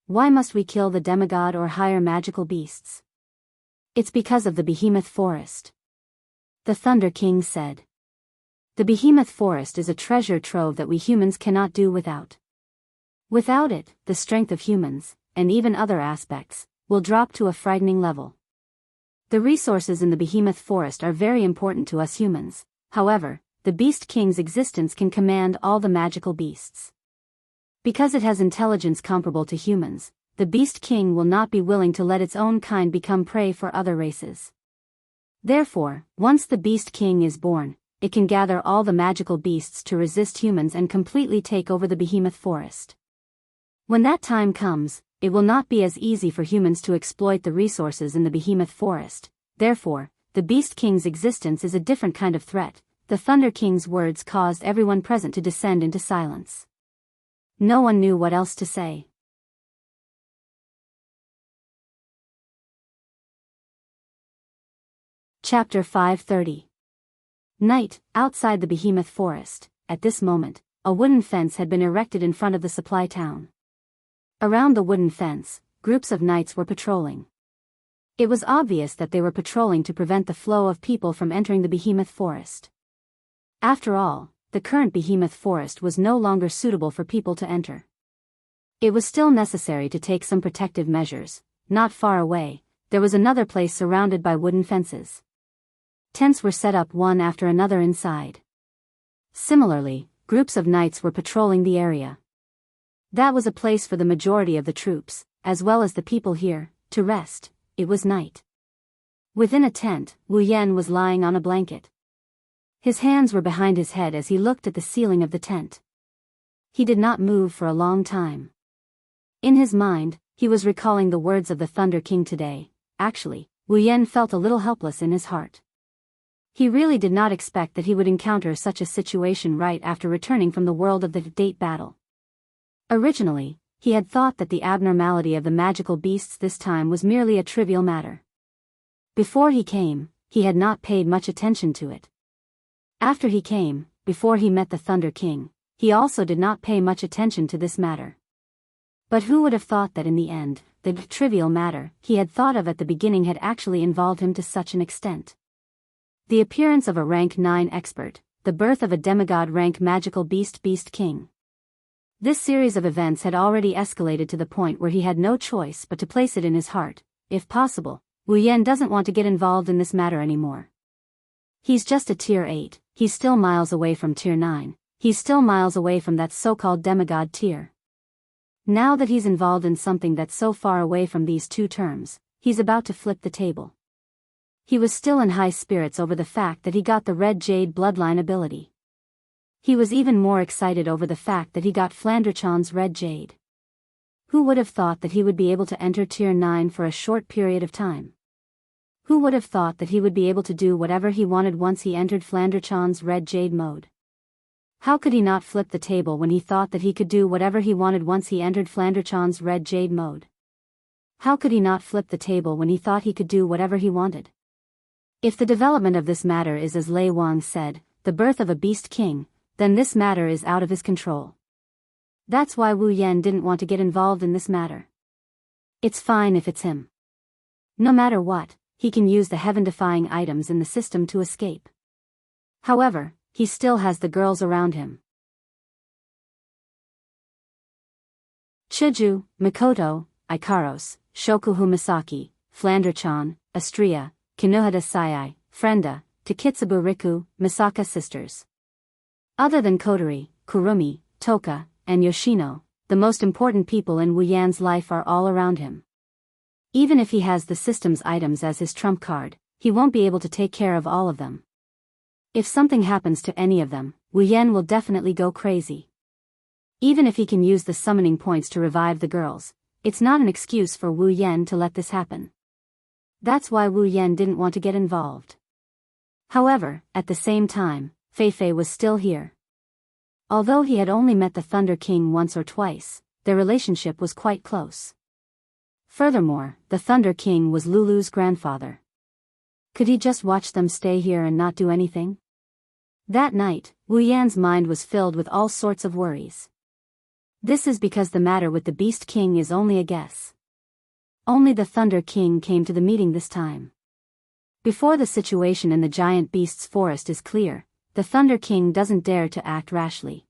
Why must we kill the demigod or higher magical beasts? It's because of the Behemoth Forest. The Thunder King said. The Behemoth Forest is a treasure trove that we humans cannot do without. Without it, the strength of humans, and even other aspects, will drop to a frightening level. The resources in the Behemoth Forest are very important to us humans, however, the Beast King's existence can command all the magical beasts. Because it has intelligence comparable to humans, the Beast King will not be willing to let its own kind become prey for other races. Therefore, once the Beast King is born, it can gather all the magical beasts to resist humans and completely take over the Behemoth Forest. When that time comes, it will not be as easy for humans to exploit the resources in the Behemoth Forest. Therefore, the Beast King's existence is a different kind of threat. The Thunder King's words caused everyone present to descend into silence. No one knew what else to say. Chapter 530. Night, outside the Behemoth Forest. At this moment, a wooden fence had been erected in front of the supply town. Around the wooden fence, groups of knights were patrolling. It was obvious that they were patrolling to prevent the flow of people from entering the Behemoth Forest. After all, the current Behemoth Forest was no longer suitable for people to enter. It was still necessary to take some protective measures. Not far away, there was another place surrounded by wooden fences. Tents were set up one after another inside. Similarly, groups of knights were patrolling the area. That was a place for the majority of the troops, as well as the people here, to rest. It was night. Within a tent, Wu Yan was lying on a blanket. His hands were behind his head as he looked at the ceiling of the tent. He did not move for a long time. In his mind, he was recalling the words of the Thunder King today. Actually, Wu Yan felt a little helpless in his heart. He really did not expect that he would encounter such a situation right after returning from the world of the date battle. Originally, he had thought that the abnormality of the magical beasts this time was merely a trivial matter. Before he came, he had not paid much attention to it. After he came, before he met the Thunder King, he also did not pay much attention to this matter. But who would have thought that in the end, the trivial matter he had thought of at the beginning had actually involved him to such an extent? The appearance of a rank 9 expert, the birth of a demigod rank magical beast King. This series of events had already escalated to the point where he had no choice but to place it in his heart. If possible, Wu Yan doesn't want to get involved in this matter anymore. He's just a tier 8, he's still miles away from tier 9, he's still miles away from that so-called demigod tier. Now that he's involved in something that's so far away from these two terms, he's about to flip the table. He was still in high spirits over the fact that he got the Red Jade bloodline ability. He was even more excited over the fact that he got Flanderchan's Red Jade. Who would have thought that he would be able to enter tier 9 for a short period of time? Who would have thought that he would be able to do whatever he wanted once he entered Flanderchan's Red Jade mode? How could he not flip the table when he thought that he could do whatever he wanted once he entered Flanderchan's Red Jade mode? How could he not flip the table when he thought he could do whatever he wanted? If the development of this matter is as Lei Wang said, the birth of a beast king, then this matter is out of his control. That's why Wu Yan didn't want to get involved in this matter. It's fine if it's him. No matter what, he can use the heaven-defying items in the system to escape. However, he still has the girls around him. Chuju, Mikoto, Ikaros, Shokuhu Misaki, Flandre-chan, Astria, Kinohada Sayai, Frenda, Takitsubu Riku, Misaka sisters. Other than Kotori, Kurumi, Toka, and Yoshino, the most important people in Wu Yan's life are all around him. Even if he has the system's items as his trump card, he won't be able to take care of all of them. If something happens to any of them, Wu Yan will definitely go crazy. Even if he can use the summoning points to revive the girls, it's not an excuse for Wu Yan to let this happen. That's why Wu Yan didn't want to get involved. However, at the same time, Fei Fei was still here. Although he had only met the Thunder King once or twice, their relationship was quite close. Furthermore, the Thunder King was Lulu's grandfather. Could he just watch them stay here and not do anything? That night, Wu Yan's mind was filled with all sorts of worries. This is because the matter with the Beast King is only a guess. Only the Thunder King came to the meeting this time. Before the situation in the giant beast's forest is clear, the Thunder King doesn't dare to act rashly.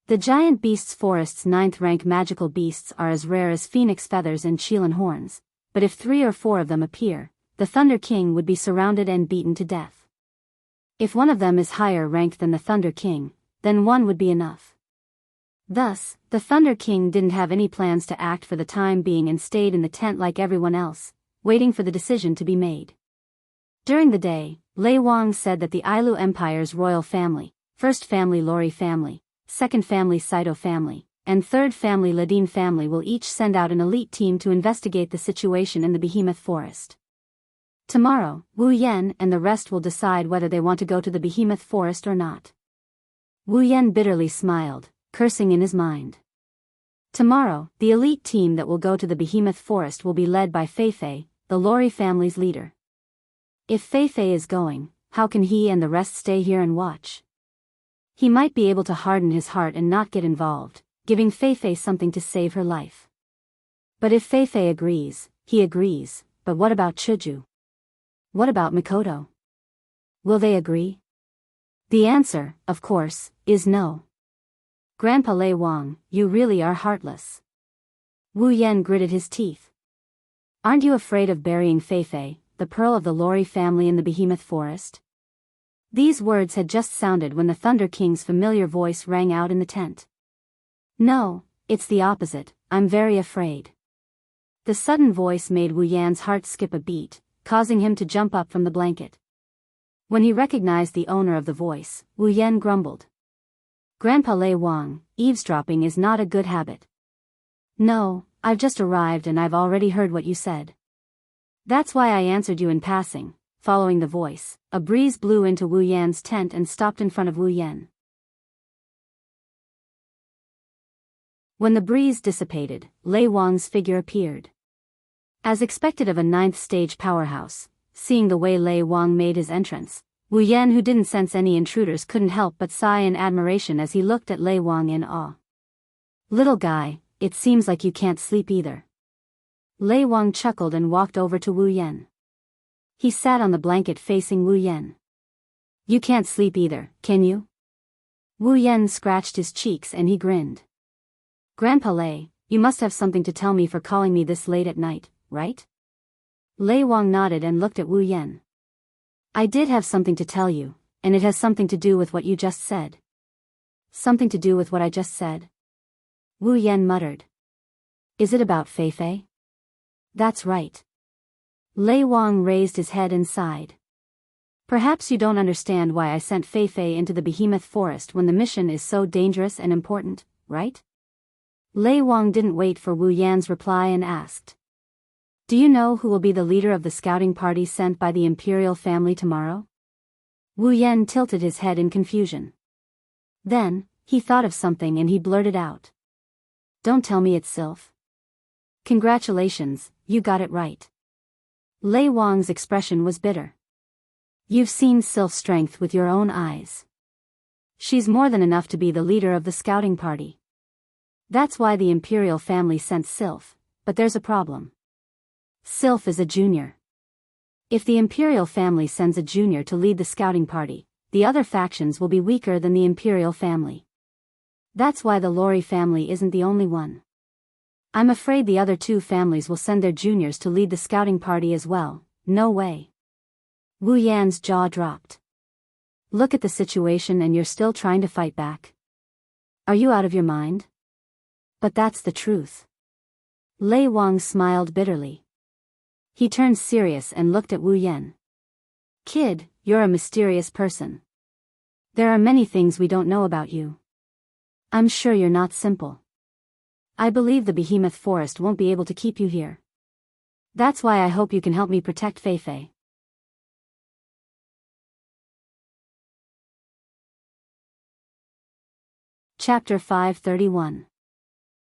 The giant beast's forest's 9th-rank magical beasts are as rare as phoenix feathers and Chilan horns, but if 3 or 4 of them appear, the Thunder King would be surrounded and beaten to death. If one of them is higher ranked than the Thunder King, then one would be enough. Thus, the Thunder King didn't have any plans to act for the time being and stayed in the tent like everyone else, waiting for the decision to be made. During the day, Lei Wang said that the Ailu Empire's royal family, first family Lori family, second family Saito family, and third family Ladin family will each send out an elite team to investigate the situation in the Behemoth Forest. Tomorrow, Wu Yan and the rest will decide whether they want to go to the Behemoth Forest or not. Wu Yan bitterly smiled, cursing in his mind. Tomorrow, the elite team that will go to the Behemoth Forest will be led by Fei Fei, the Lori family's leader. If Fei Fei is going, how can he and the rest stay here and watch? He might be able to harden his heart and not get involved, giving Fei Fei something to save her life. But if Fei Fei agrees, he agrees, but what about Chuju? What about Mikoto? Will they agree? The answer, of course, is no. Grandpa Lei Wang, you really are heartless. Wu Yan gritted his teeth. Aren't you afraid of burying Fei Fei, the pearl of the Lori family in the Behemoth Forest? These words had just sounded when the Thunder King's familiar voice rang out in the tent. No, it's the opposite, I'm very afraid. The sudden voice made Wu Yan's heart skip a beat, causing him to jump up from the blanket. When he recognized the owner of the voice, Wu Yan grumbled. Grandpa Lei Wang, eavesdropping is not a good habit. No, I've just arrived and I've already heard what you said. That's why I answered you in passing. Following the voice, a breeze blew into Wu Yan's tent and stopped in front of Wu Yan. When the breeze dissipated, Lei Wang's figure appeared. As expected of a 9th-stage powerhouse, seeing the way Lei Wang made his entrance, Wu Yan, who didn't sense any intruders, couldn't help but sigh in admiration as he looked at Lei Wang in awe. Little guy, it seems like you can't sleep either. Lei Wang chuckled and walked over to Wu Yan. He sat on the blanket facing Wu Yan. You can't sleep either, can you? Wu Yan scratched his cheeks and he grinned. Grandpa Lei, you must have something to tell me for calling me this late at night, right? Lei Wang nodded and looked at Wu Yan. I did have something to tell you, and it has something to do with what you just said. Something to do with what I just said? Wu Yan muttered. Is it about Fei Fei? That's right. Lei Wang raised his head and sighed. Perhaps you don't understand why I sent Fei Fei into the Behemoth Forest when the mission is so dangerous and important, right? Lei Wang didn't wait for Wu Yan's reply and asked. Do you know who will be the leader of the scouting party sent by the imperial family tomorrow? Wu Yan tilted his head in confusion. Then, he thought of something and he blurted out. Don't tell me it's Sylph. Congratulations, you got it right. Lei Wang's expression was bitter. You've seen Sylph's strength with your own eyes. She's more than enough to be the leader of the scouting party. That's why the imperial family sent Sylph, but there's a problem. Sylph is a junior. If the imperial family sends a junior to lead the scouting party, the other factions will be weaker than the imperial family. That's why the Lori family isn't the only one. I'm afraid the other two families will send their juniors to lead the scouting party as well. No way. Wu Yan's jaw dropped. Look at the situation and you're still trying to fight back. Are you out of your mind? But that's the truth. Lei Wang smiled bitterly. He turned serious and looked at Wu Yan. Kid, you're a mysterious person. There are many things we don't know about you. I'm sure you're not simple. I believe the behemoth forest won't be able to keep you here. That's why I hope you can help me protect Feifei. Chapter 531.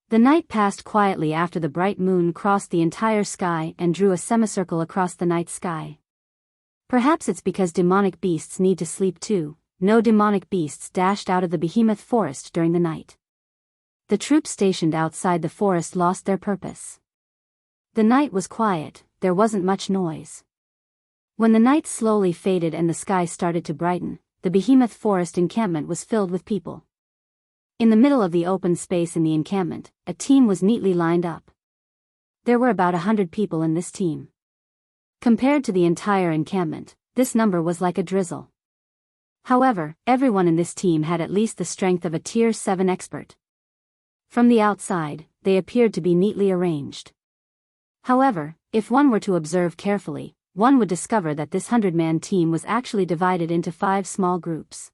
The night passed quietly after the bright moon crossed the entire sky and drew a semicircle across the night sky. Perhaps it's because demonic beasts need to sleep too. No demonic beasts dashed out of the behemoth forest during the night. The troops stationed outside the forest lost their purpose. The night was quiet, there wasn't much noise. When the night slowly faded and the sky started to brighten, the behemoth forest encampment was filled with people. In the middle of the open space in the encampment, a team was neatly lined up. There were about 100 people in this team. Compared to the entire encampment, this number was like a drizzle. However, everyone in this team had at least the strength of a Tier 7 expert. From the outside, they appeared to be neatly arranged. However, if one were to observe carefully, one would discover that this 100-man team was actually divided into 5 small groups.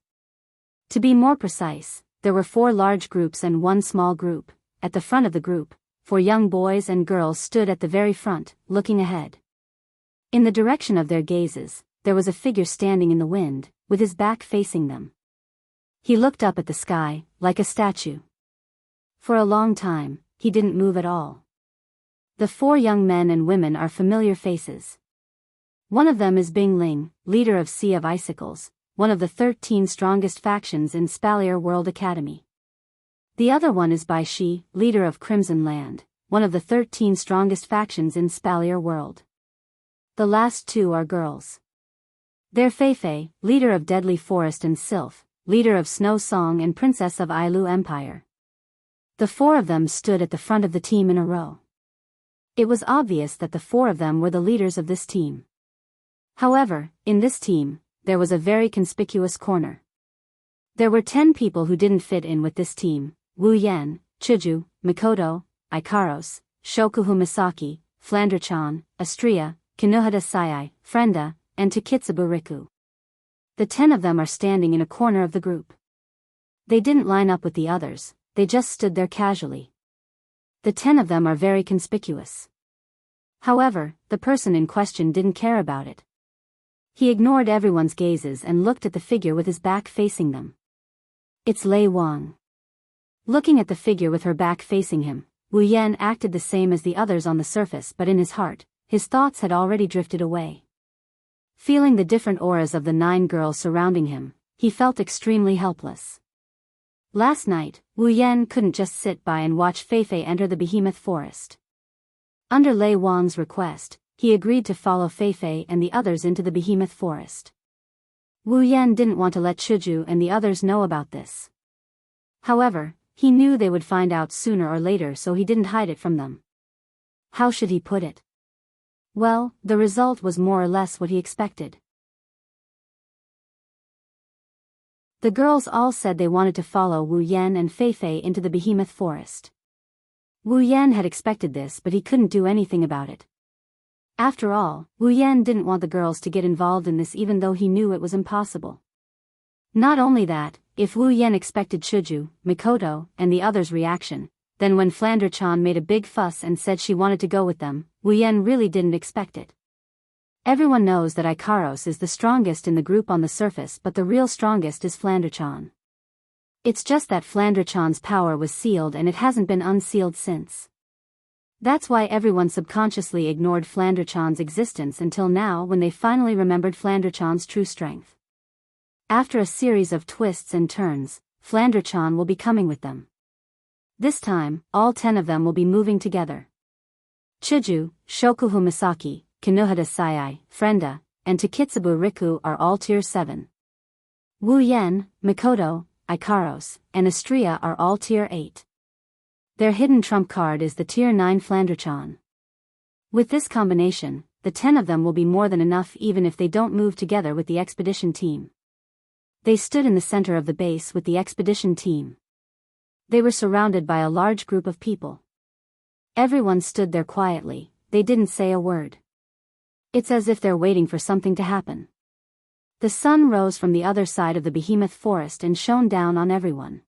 To be more precise, there were 4 large groups and 1 small group. At the front of the group, 4 young boys and girls stood at the very front, looking ahead. In the direction of their gazes, there was a figure standing in the wind, with his back facing them. He looked up at the sky, like a statue. For a long time, he didn't move at all. The 4 young men and women are familiar faces. One of them is Bing Ling, leader of Sea of Icicles, one of the 13 strongest factions in Spalier World Academy. The other one is Bai Shi, leader of Crimson Land, one of the 13 strongest factions in Spalier World. The last 2 are girls. They're Feifei, leader of Deadly Forest, and Sylph, leader of Snow Song and princess of Ailu Empire. The 4 of them stood at the front of the team in a row. It was obvious that the 4 of them were the leaders of this team. However, in this team, there was a very conspicuous corner. There were 10 people who didn't fit in with this team: Wu Yan, Chuju, Mikoto, Ikaros, Shokuhu Misaki, Flandre-chan, Astria, Kinohada Sayai, Frenda, and Takitsubu Riku. The 10 of them are standing in a corner of the group. They didn't line up with the others, they just stood there casually. The 10 of them are very conspicuous. However, the person in question didn't care about it. He ignored everyone's gazes and looked at the figure with his back facing them. It's Lei Wang. Looking at the figure with her back facing him, Wu Yan acted the same as the others on the surface, but in his heart, his thoughts had already drifted away. Feeling the different auras of the 9 girls surrounding him, he felt extremely helpless. Last night, Wu Yan couldn't just sit by and watch Feifei enter the behemoth forest. Under Lei Wang's request, he agreed to follow Feifei and the others into the behemoth forest. Wu Yan didn't want to let Chuju and the others know about this. However, he knew they would find out sooner or later, so he didn't hide it from them. How should he put it? Well, the result was more or less what he expected. The girls all said they wanted to follow Wu Yan and Feifei into the behemoth forest. Wu Yan had expected this, but he couldn't do anything about it. After all, Wu Yan didn't want the girls to get involved in this, even though he knew it was impossible. Not only that, if Wu Yan expected Chuju, Mikoto, and the others' reaction, then when Flandre-chan made a big fuss and said she wanted to go with them, Wu Yan really didn't expect it. Everyone knows that Ikaros is the strongest in the group on the surface, but the real strongest is Flandre-chan. It's just that Flandre-chan's power was sealed and it hasn't been unsealed since. That's why everyone subconsciously ignored Flandre-chan's existence until now, when they finally remembered Flandre-chan's true strength. After a series of twists and turns, Flandrachan will be coming with them. This time, all 10 of them will be moving together. Chuju, Shokuhu Misaki, Kinohada Sayai, Frenda, and Takitsubu Riku are all Tier 7. Wu Yen, Mikoto, Ikaros, and Astria are all Tier 8. Their hidden trump card is the Tier 9 Flandrachan. With this combination, the 10 of them will be more than enough even if they don't move together with the expedition team. They stood in the center of the base with the expedition team. They were surrounded by a large group of people. Everyone stood there quietly, they didn't say a word. It's as if they're waiting for something to happen. The sun rose from the other side of the behemoth forest and shone down on everyone.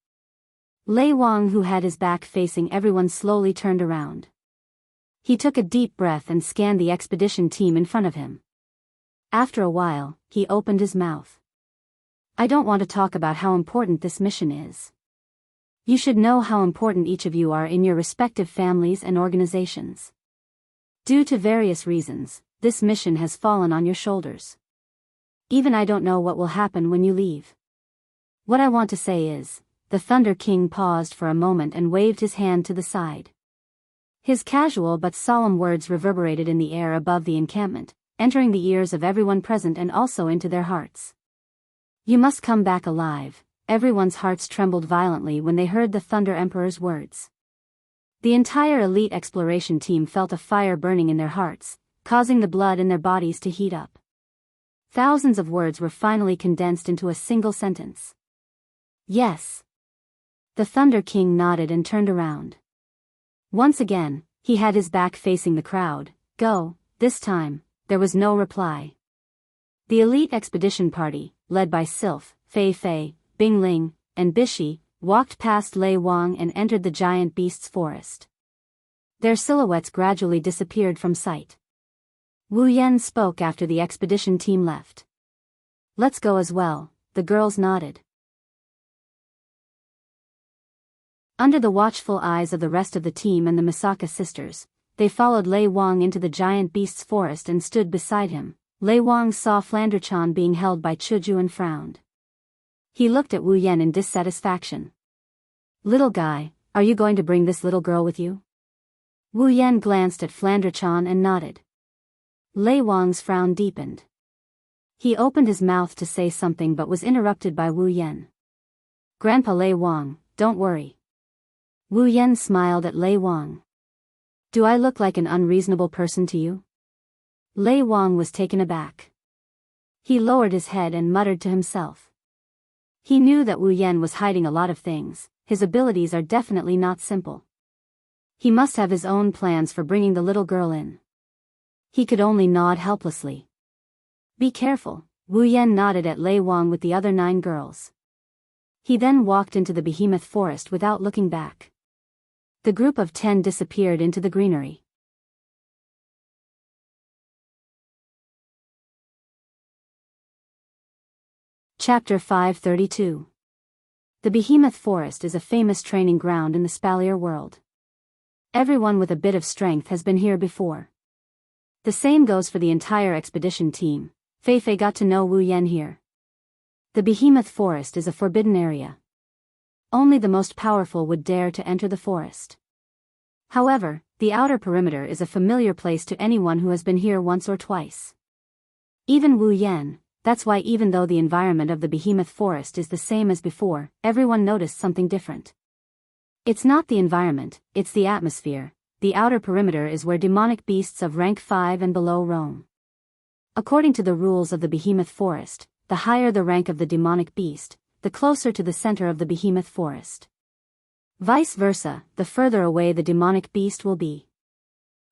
Lei Wang, who had his back facing everyone, slowly turned around. He took a deep breath and scanned the expedition team in front of him. After a while, he opened his mouth. I don't want to talk about how important this mission is. You should know how important each of you are in your respective families and organizations. Due to various reasons, this mission has fallen on your shoulders. Even I don't know what will happen when you leave. What I want to say is, the Thunder King paused for a moment and waved his hand to the side. His casual but solemn words reverberated in the air above the encampment, entering the ears of everyone present and also into their hearts. You must come back alive. Everyone's hearts trembled violently when they heard the Thunder Emperor's words. The entire elite exploration team felt a fire burning in their hearts, causing the blood in their bodies to heat up. Thousands of words were finally condensed into a single sentence. Yes. The Thunder King nodded and turned around. Once again, he had his back facing the crowd. Go. This time, there was no reply. The elite expedition party, led by Sylph, Fei Fei, Bing Ling, and Bishi, walked past Lei Wang and entered the giant beast's forest. Their silhouettes gradually disappeared from sight. Wu Yen spoke after the expedition team left. Let's go as well, the girls nodded. Under the watchful eyes of the rest of the team and the Misaka sisters, they followed Lei Wang into the giant beast's forest and stood beside him. Lei Wang saw Flandrachan being held by Chuju and frowned. He looked at Wu Yen in dissatisfaction. Little guy, are you going to bring this little girl with you? Wu Yen glanced at Flandrachan and nodded. Lei Wang's frown deepened. He opened his mouth to say something but was interrupted by Wu Yen. Grandpa Lei Wang, don't worry. Wu Yen smiled at Lei Wang. Do I look like an unreasonable person to you? Lei Wang was taken aback. He lowered his head and muttered to himself. He knew that Wu Yen was hiding a lot of things. His abilities are definitely not simple. He must have his own plans for bringing the little girl in. He could only nod helplessly. Be careful, Wu Yen nodded at Lei Wang with the other 9 girls. He then walked into the behemoth forest without looking back. The group of 10 disappeared into the greenery. Chapter 532. The Behemoth Forest is a famous training ground in the Spalier world. Everyone with a bit of strength has been here before. The same goes for the entire expedition team. Fei Fei got to know Wu Yen here. The Behemoth Forest is a forbidden area. Only the most powerful would dare to enter the forest. However, the outer perimeter is a familiar place to anyone who has been here once or twice. Even Wu Yen. That's why even though the environment of the Behemoth Forest is the same as before, everyone noticed something different. It's not the environment, it's the atmosphere. The outer perimeter is where demonic beasts of rank 5 and below roam. According to the rules of the Behemoth Forest, the higher the rank of the demonic beast, the closer to the center of the Behemoth Forest. Vice versa, the further away the demonic beast will be.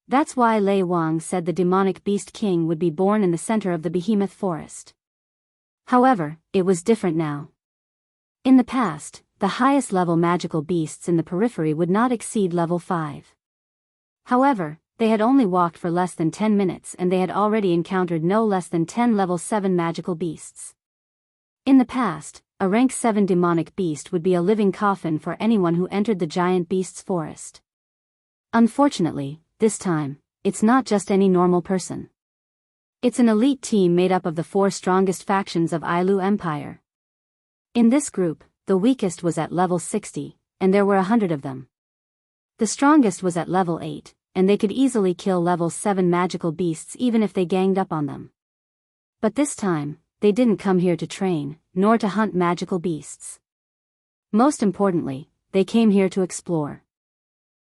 That's why Lei Wang said the demonic beast king would be born in the center of the Behemoth Forest. However, it was different now. In the past, the highest level magical beasts in the periphery would not exceed level 5. However, they had only walked for less than 10 minutes and they had already encountered no less than 10 level 7 magical beasts. In the past, a rank 7 demonic beast would be a living coffin for anyone who entered the giant beast's forest. Unfortunately, this time, it's not just any normal person. It's an elite team made up of the 4 strongest factions of Ailu Empire, In this group, the weakest was at level 60, and there were 100 of them. The strongest was at level 8, and they could easily kill level 7 magical beasts even if they ganged up on them. But this time, they didn't come here to train, nor to hunt magical beasts. Most importantly, they came here to explore.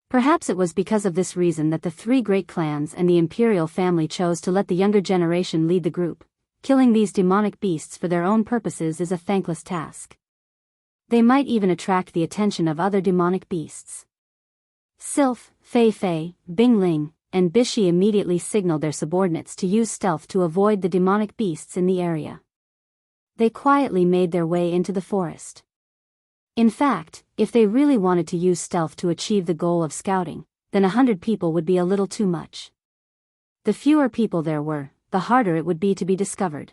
Perhaps it was because of this reason that the 3 great clans and the imperial family chose to let the younger generation lead the group. Killing these demonic beasts for their own purposes is a thankless task. They might even attract the attention of other demonic beasts. Sylph, Fei Fei, Bing Ling, and Bishi immediately signaled their subordinates to use stealth to avoid the demonic beasts in the area. They quietly made their way into the forest. In fact, if they really wanted to use stealth to achieve the goal of scouting, then 100 people would be a little too much. The fewer people there were, the harder it would be to be discovered.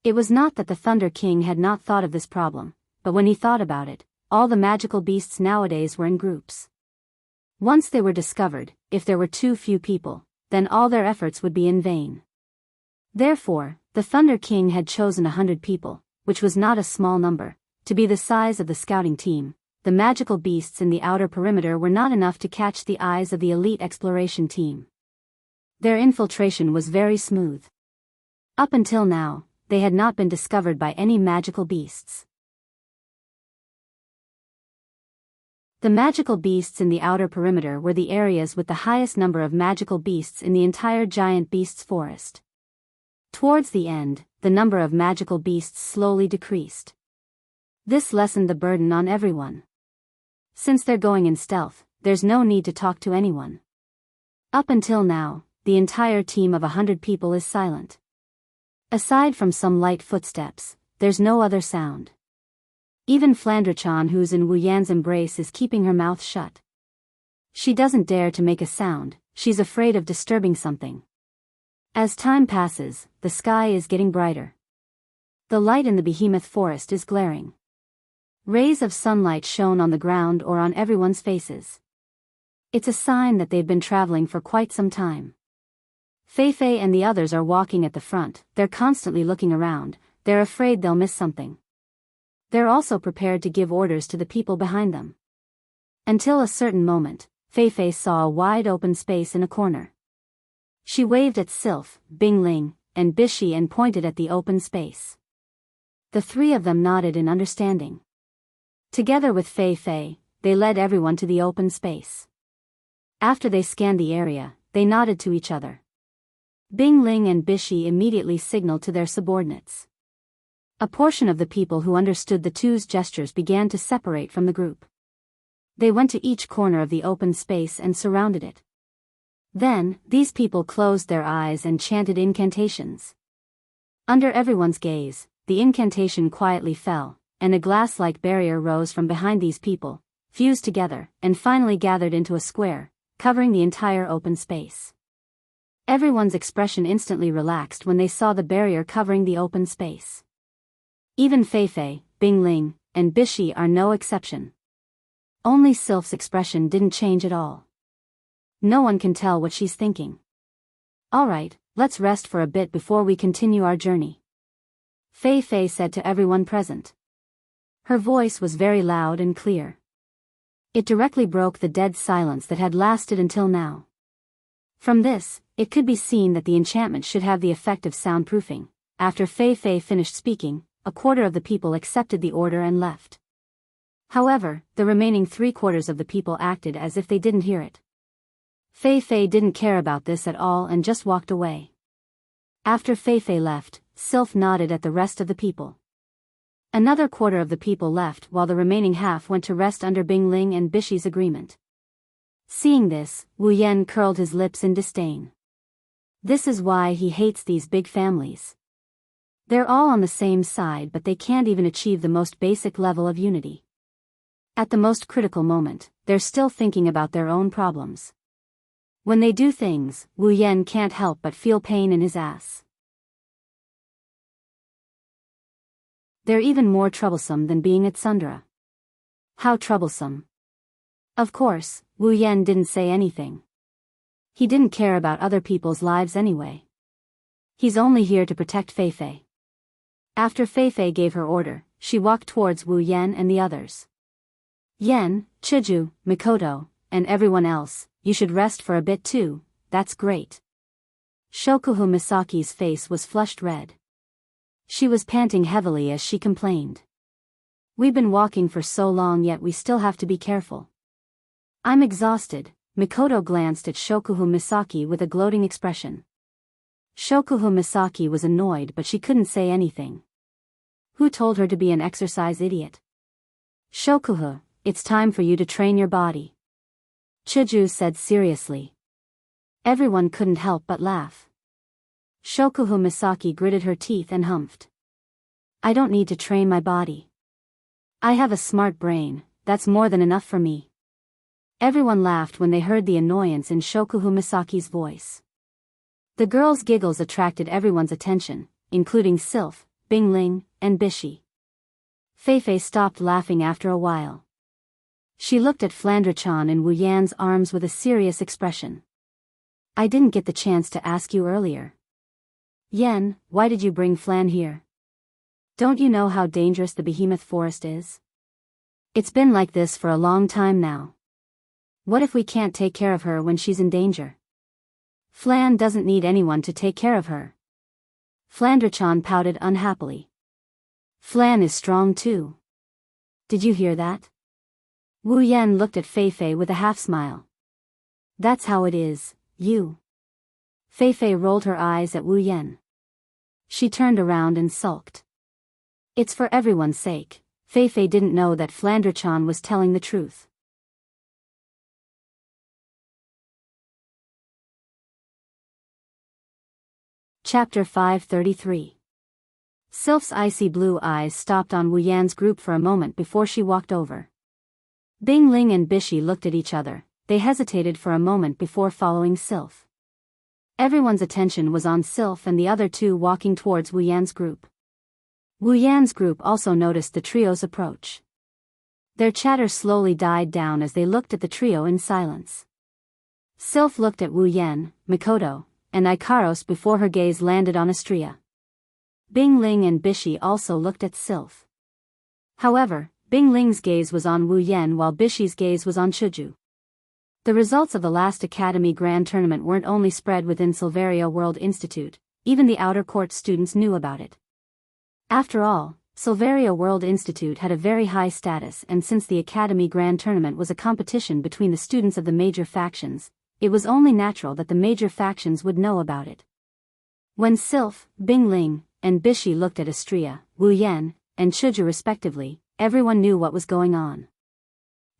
It was not that the Thunder King had not thought of this problem, but when he thought about it, all the magical beasts nowadays were in groups. Once they were discovered, if there were too few people, then all their efforts would be in vain. Therefore, the Thunder King had chosen 100 people, which was not a small number, to be the size of the scouting team. The magical beasts in the outer perimeter were not enough to catch the eyes of the elite exploration team. Their infiltration was very smooth. Up until now, they had not been discovered by any magical beasts. The magical beasts in the outer perimeter were the areas with the highest number of magical beasts in the entire giant beasts forest. Towards the end, the number of magical beasts slowly decreased. This lessened the burden on everyone. Since they're going in stealth, there's no need to talk to anyone. Up until now, the entire team of 100 people is silent. Aside from some light footsteps, there's no other sound. Even Flandrachan, who's in Wu Yan's embrace, is keeping her mouth shut. She doesn't dare to make a sound, she's afraid of disturbing something. As time passes, the sky is getting brighter. The light in the behemoth forest is glaring. Rays of sunlight shone on the ground or on everyone's faces. It's a sign that they've been traveling for quite some time. Fei Fei and the others are walking at the front, they're constantly looking around, they're afraid they'll miss something. They're also prepared to give orders to the people behind them. Until a certain moment, Fei Fei saw a wide open space in a corner. She waved at Sylph, Bing Ling, and Bishi and pointed at the open space. The 3 of them nodded in understanding. Together with Fei Fei, they led everyone to the open space. After they scanned the area, they nodded to each other. Bing Ling and Bishi immediately signaled to their subordinates. A portion of the people who understood the two's gestures began to separate from the group. They went to each corner of the open space and surrounded it. Then, these people closed their eyes and chanted incantations. Under everyone's gaze, the incantation quietly fell, and a glass-like barrier rose from behind these people, fused together, and finally gathered into a square, covering the entire open space. Everyone's expression instantly relaxed when they saw the barrier covering the open space. Even Fei Fei, Bing Ling, and Bishi are no exception. Only Sylph's expression didn't change at all. No one can tell what she's thinking. Alright, let's rest for a bit before we continue our journey, Fei Fei said to everyone present. Her voice was very loud and clear. It directly broke the dead silence that had lasted until now. From this, it could be seen that the enchantment should have the effect of soundproofing. After Fei Fei finished speaking, a quarter of the people accepted the order and left. However, the remaining 3/4 of the people acted as if they didn't hear it. Fei Fei didn't care about this at all and just walked away. After Fei Fei left, Sylph nodded at the rest of the people. Another quarter of the people left while the remaining half went to rest under Bing Ling and Bishi's agreement. Seeing this, Wu Yan curled his lips in disdain. This is why he hates these big families. They're all on the same side, but they can't even achieve the most basic level of unity. At the most critical moment, they're still thinking about their own problems. When they do things, Wu Yan can't help but feel pain in his ass. They're even more troublesome than being at Sundra. How troublesome? Of course, Wu Yan didn't say anything. He didn't care about other people's lives anyway. He's only here to protect Fei Fei. After Fei Fei gave her order, she walked towards Wu Yan and the others. Yen, Chuju, Mikoto, and everyone else, you should rest for a bit too, that's great. Shokuhu Misaki's face was flushed red. She was panting heavily as she complained. We've been walking for so long yet we still have to be careful. I'm exhausted. Mikoto glanced at Shokuhu Misaki with a gloating expression. Shokuhu Misaki was annoyed but she couldn't say anything. Who told her to be an exercise idiot? Shokuhu, it's time for you to train your body. Chuju said seriously. Everyone couldn't help but laugh. Shokuhu Misaki gritted her teeth and humphed. I don't need to train my body. I have a smart brain, that's more than enough for me. Everyone laughed when they heard the annoyance in Shokuhu Misaki's voice. The girls' giggles attracted everyone's attention, including Sylph, Bingling, and Bishi. Feifei stopped laughing after a while. She looked at Flandre-chan in Wu Yan's arms with a serious expression. I didn't get the chance to ask you earlier. Yen, why did you bring Flan here? Don't you know how dangerous the behemoth forest is? It's been like this for a long time now. What if we can't take care of her when she's in danger? Flan doesn't need anyone to take care of her. Flandre-chan pouted unhappily. Flan is strong too. Did you hear that? Wu Yan looked at Feifei with a half-smile. That's how it is, you. Feifei rolled her eyes at Wu Yan. She turned around and sulked. It's for everyone's sake. Feifei didn't know that Flandre-chan was telling the truth. Chapter 533. Sylph's icy blue eyes stopped on Wu Yan's group for a moment before she walked over. Bingling and Bishi looked at each other. They hesitated for a moment before following Sylph. Everyone's attention was on Sylph and the other two walking towards Wu Yan's group. Wu Yan's group also noticed the trio's approach. Their chatter slowly died down as they looked at the trio in silence. Sylph looked at Wu Yan, Mikoto, and Ikaros before her gaze landed on Astria. Bingling and Bishi also looked at Sylph. However, Bingling's gaze was on Wu Yan while Bishi's gaze was on Chuju. The results of the last Academy Grand Tournament weren't only spread within Silveria World Institute, even the outer court students knew about it. After all, Silveria World Institute had a very high status, and since the Academy Grand Tournament was a competition between the students of the major factions, it was only natural that the major factions would know about it. When Sylph, Bingling, and Bishi looked at Astria, Wu Yan, and Chuju respectively, everyone knew what was going on.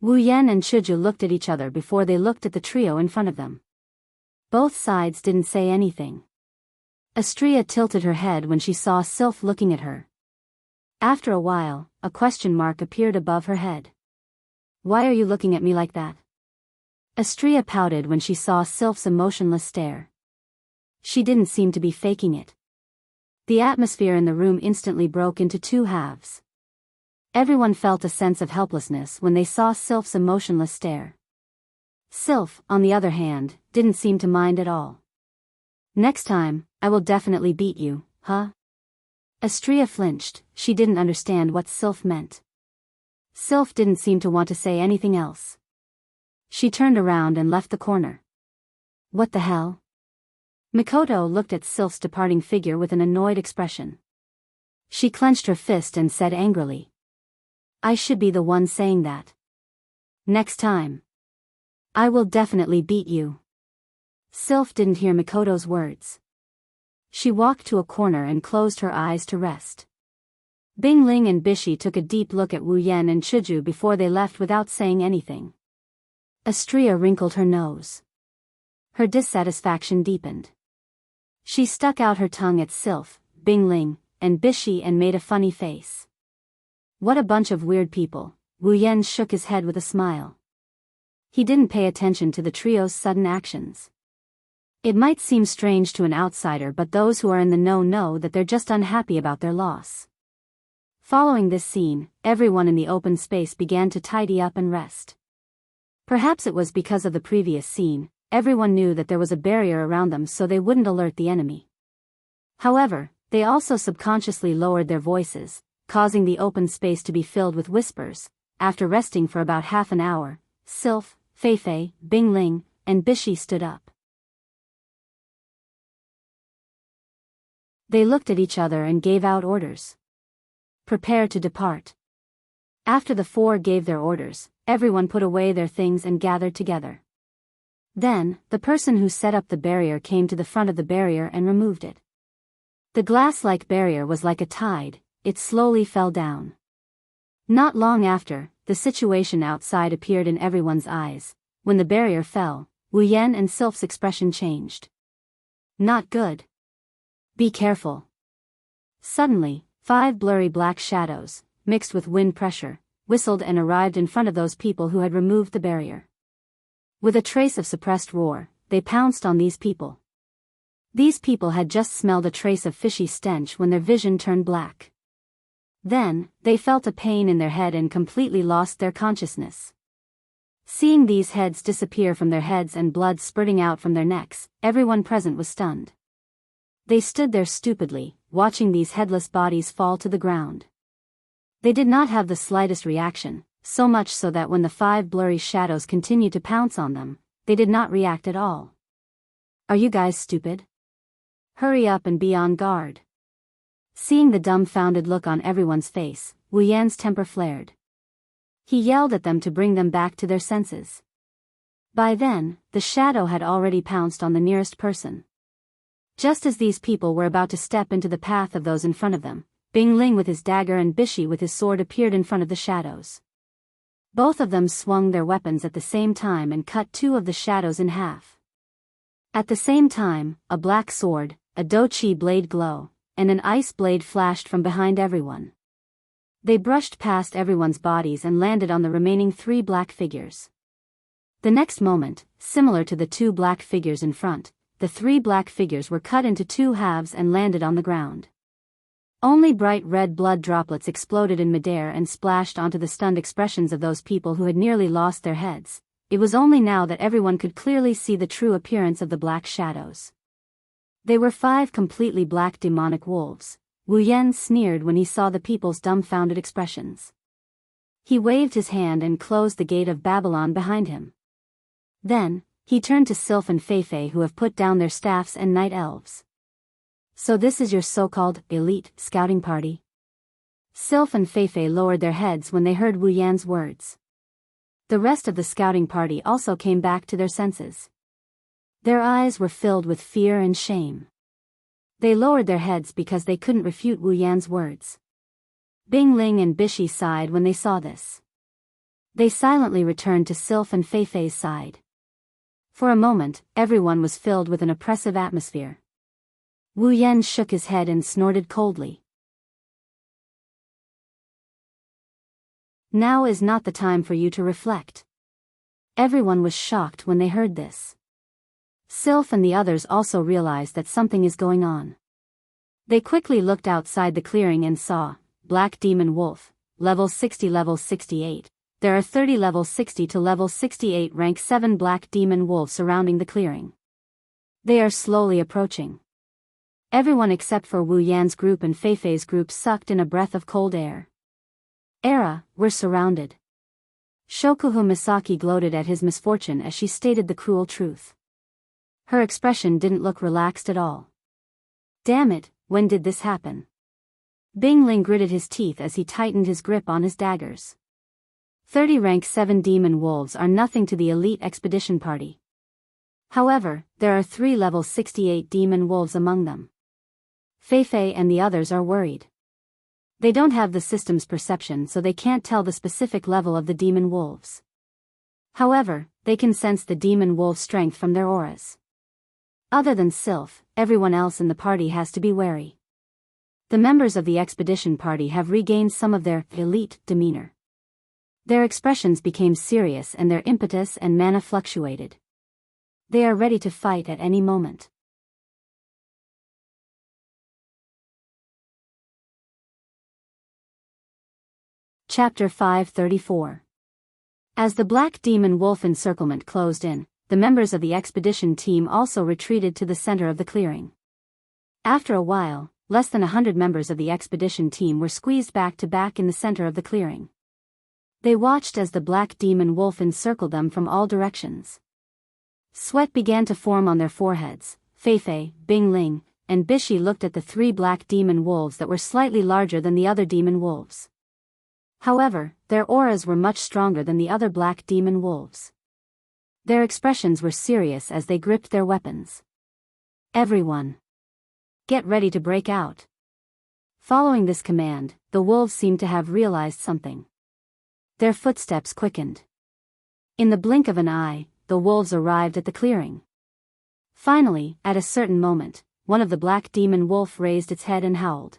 Wu Yan and Chuju looked at each other before they looked at the trio in front of them. Both sides didn't say anything. Astria tilted her head when she saw Sylph looking at her. After a while, a question mark appeared above her head. Why are you looking at me like that? Astria pouted when she saw Sylph's emotionless stare. She didn't seem to be faking it. The atmosphere in the room instantly broke into two halves. Everyone felt a sense of helplessness when they saw Sylph's emotionless stare. Sylph, on the other hand, didn't seem to mind at all. Next time, I will definitely beat you, huh? Astria flinched. She didn't understand what Sylph meant. Sylph didn't seem to want to say anything else. She turned around and left the corner. What the hell? Mikoto looked at Sylph's departing figure with an annoyed expression. She clenched her fist and said angrily. I should be the one saying that. Next time. I will definitely beat you. Sylph didn't hear Mikoto's words. She walked to a corner and closed her eyes to rest. Bingling and Bishi took a deep look at Wu Yan and Chuju before they left without saying anything. Astria wrinkled her nose. Her dissatisfaction deepened. She stuck out her tongue at Sylph, Bingling, and Bishi and made a funny face. What a bunch of weird people. Wu Yan shook his head with a smile. He didn't pay attention to the trio's sudden actions. It might seem strange to an outsider, but those who are in the know that they're just unhappy about their loss. Following this scene, everyone in the open space began to tidy up and rest. Perhaps it was because of the previous scene, everyone knew that there was a barrier around them so they wouldn't alert the enemy. However, they also subconsciously lowered their voices, causing the open space to be filled with whispers. After resting for about half an hour, Sylph, Feifei, Bingling, and Bishi stood up. They looked at each other and gave out orders. Prepare to depart. After the four gave their orders, everyone put away their things and gathered together. Then, the person who set up the barrier came to the front of the barrier and removed it. The glass-like barrier was like a tide, it slowly fell down. Not long after, the situation outside appeared in everyone's eyes. When the barrier fell, Wu Yan and Sylph's expression changed. Not good. Be careful. Suddenly, 5 blurry black shadows, mixed with wind pressure, whistled and arrived in front of those people who had removed the barrier. With a trace of suppressed roar, they pounced on these people. These people had just smelled a trace of fishy stench when their vision turned black. Then, they felt a pain in their head and completely lost their consciousness. Seeing these heads disappear from their heads and blood spurting out from their necks, everyone present was stunned. They stood there stupidly, watching these headless bodies fall to the ground. They did not have the slightest reaction, so much so that when the 5 blurry shadows continued to pounce on them, they did not react at all. Are you guys stupid? Hurry up and be on guard. Seeing the dumbfounded look on everyone's face, Wu Yan's temper flared. He yelled at them to bring them back to their senses. By then, the shadow had already pounced on the nearest person. Just as these people were about to step into the path of those in front of them, Bingling with his dagger and Bishi with his sword appeared in front of the shadows. Both of them swung their weapons at the same time and cut 2 of the shadows in half. At the same time, a black sword, a doqi blade glow, and an ice blade flashed from behind everyone. They brushed past everyone's bodies and landed on the remaining 3 black figures. The next moment, similar to the 2 black figures in front, the 3 black figures were cut into 2 halves and landed on the ground. Only bright red blood droplets exploded in midair and splashed onto the stunned expressions of those people who had nearly lost their heads. It was only now that everyone could clearly see the true appearance of the black shadows. They were 5 completely black demonic wolves. Wu Yan sneered when he saw the people's dumbfounded expressions. He waved his hand and closed the gate of Babylon behind him. Then, he turned to Sylph and Feifei who have put down their staffs and night elves. So this is your so-called elite scouting party? Sylph and Feifei lowered their heads when they heard Wu Yan's words. The rest of the scouting party also came back to their senses. Their eyes were filled with fear and shame. They lowered their heads because they couldn't refute Wu Yan's words. Bingling and Bishi sighed when they saw this. They silently returned to Sylph and Feifei's side. For a moment, everyone was filled with an oppressive atmosphere. Wu Yan shook his head and snorted coldly. Now is not the time for you to reflect. Everyone was shocked when they heard this. Sylph and the others also realized that something is going on. They quickly looked outside the clearing and saw, Black Demon Wolf, level 60 level 68. There are 30 level 60 to level 68 rank 7 Black Demon Wolves surrounding the clearing. They are slowly approaching. Everyone except for Wu Yan's group and Feifei's group sucked in a breath of cold air. We're surrounded. Shokuhu Misaki gloated at his misfortune as she stated the cruel truth. Her expression didn't look relaxed at all. Damn it, when did this happen? Bingling gritted his teeth as he tightened his grip on his daggers. 30 rank 7 demon wolves are nothing to the elite expedition party. However, there are 3 level 68 demon wolves among them. Feifei and the others are worried. They don't have the system's perception, so they can't tell the specific level of the demon wolves. However, they can sense the demon wolf strength from their auras. Other than Sylph, everyone else in the party has to be wary. The members of the expedition party have regained some of their elite demeanor. Their expressions became serious and their impetus and mana fluctuated. They are ready to fight at any moment. Chapter 534. As the Black Demon Wolf encirclement closed in, the members of the expedition team also retreated to the center of the clearing. After a while, less than 100 members of the expedition team were squeezed back to back in the center of the clearing. They watched as the black demon wolf encircled them from all directions. Sweat began to form on their foreheads. Feifei, Bingling, and Bishi looked at the 3 black demon wolves that were slightly larger than the other demon wolves. However, their auras were much stronger than the other black demon wolves. Their expressions were serious as they gripped their weapons. Everyone, get ready to break out. Following this command, the wolves seemed to have realized something. Their footsteps quickened. In the blink of an eye, the wolves arrived at the clearing. Finally, at a certain moment, one of the black demon wolf raised its head and howled.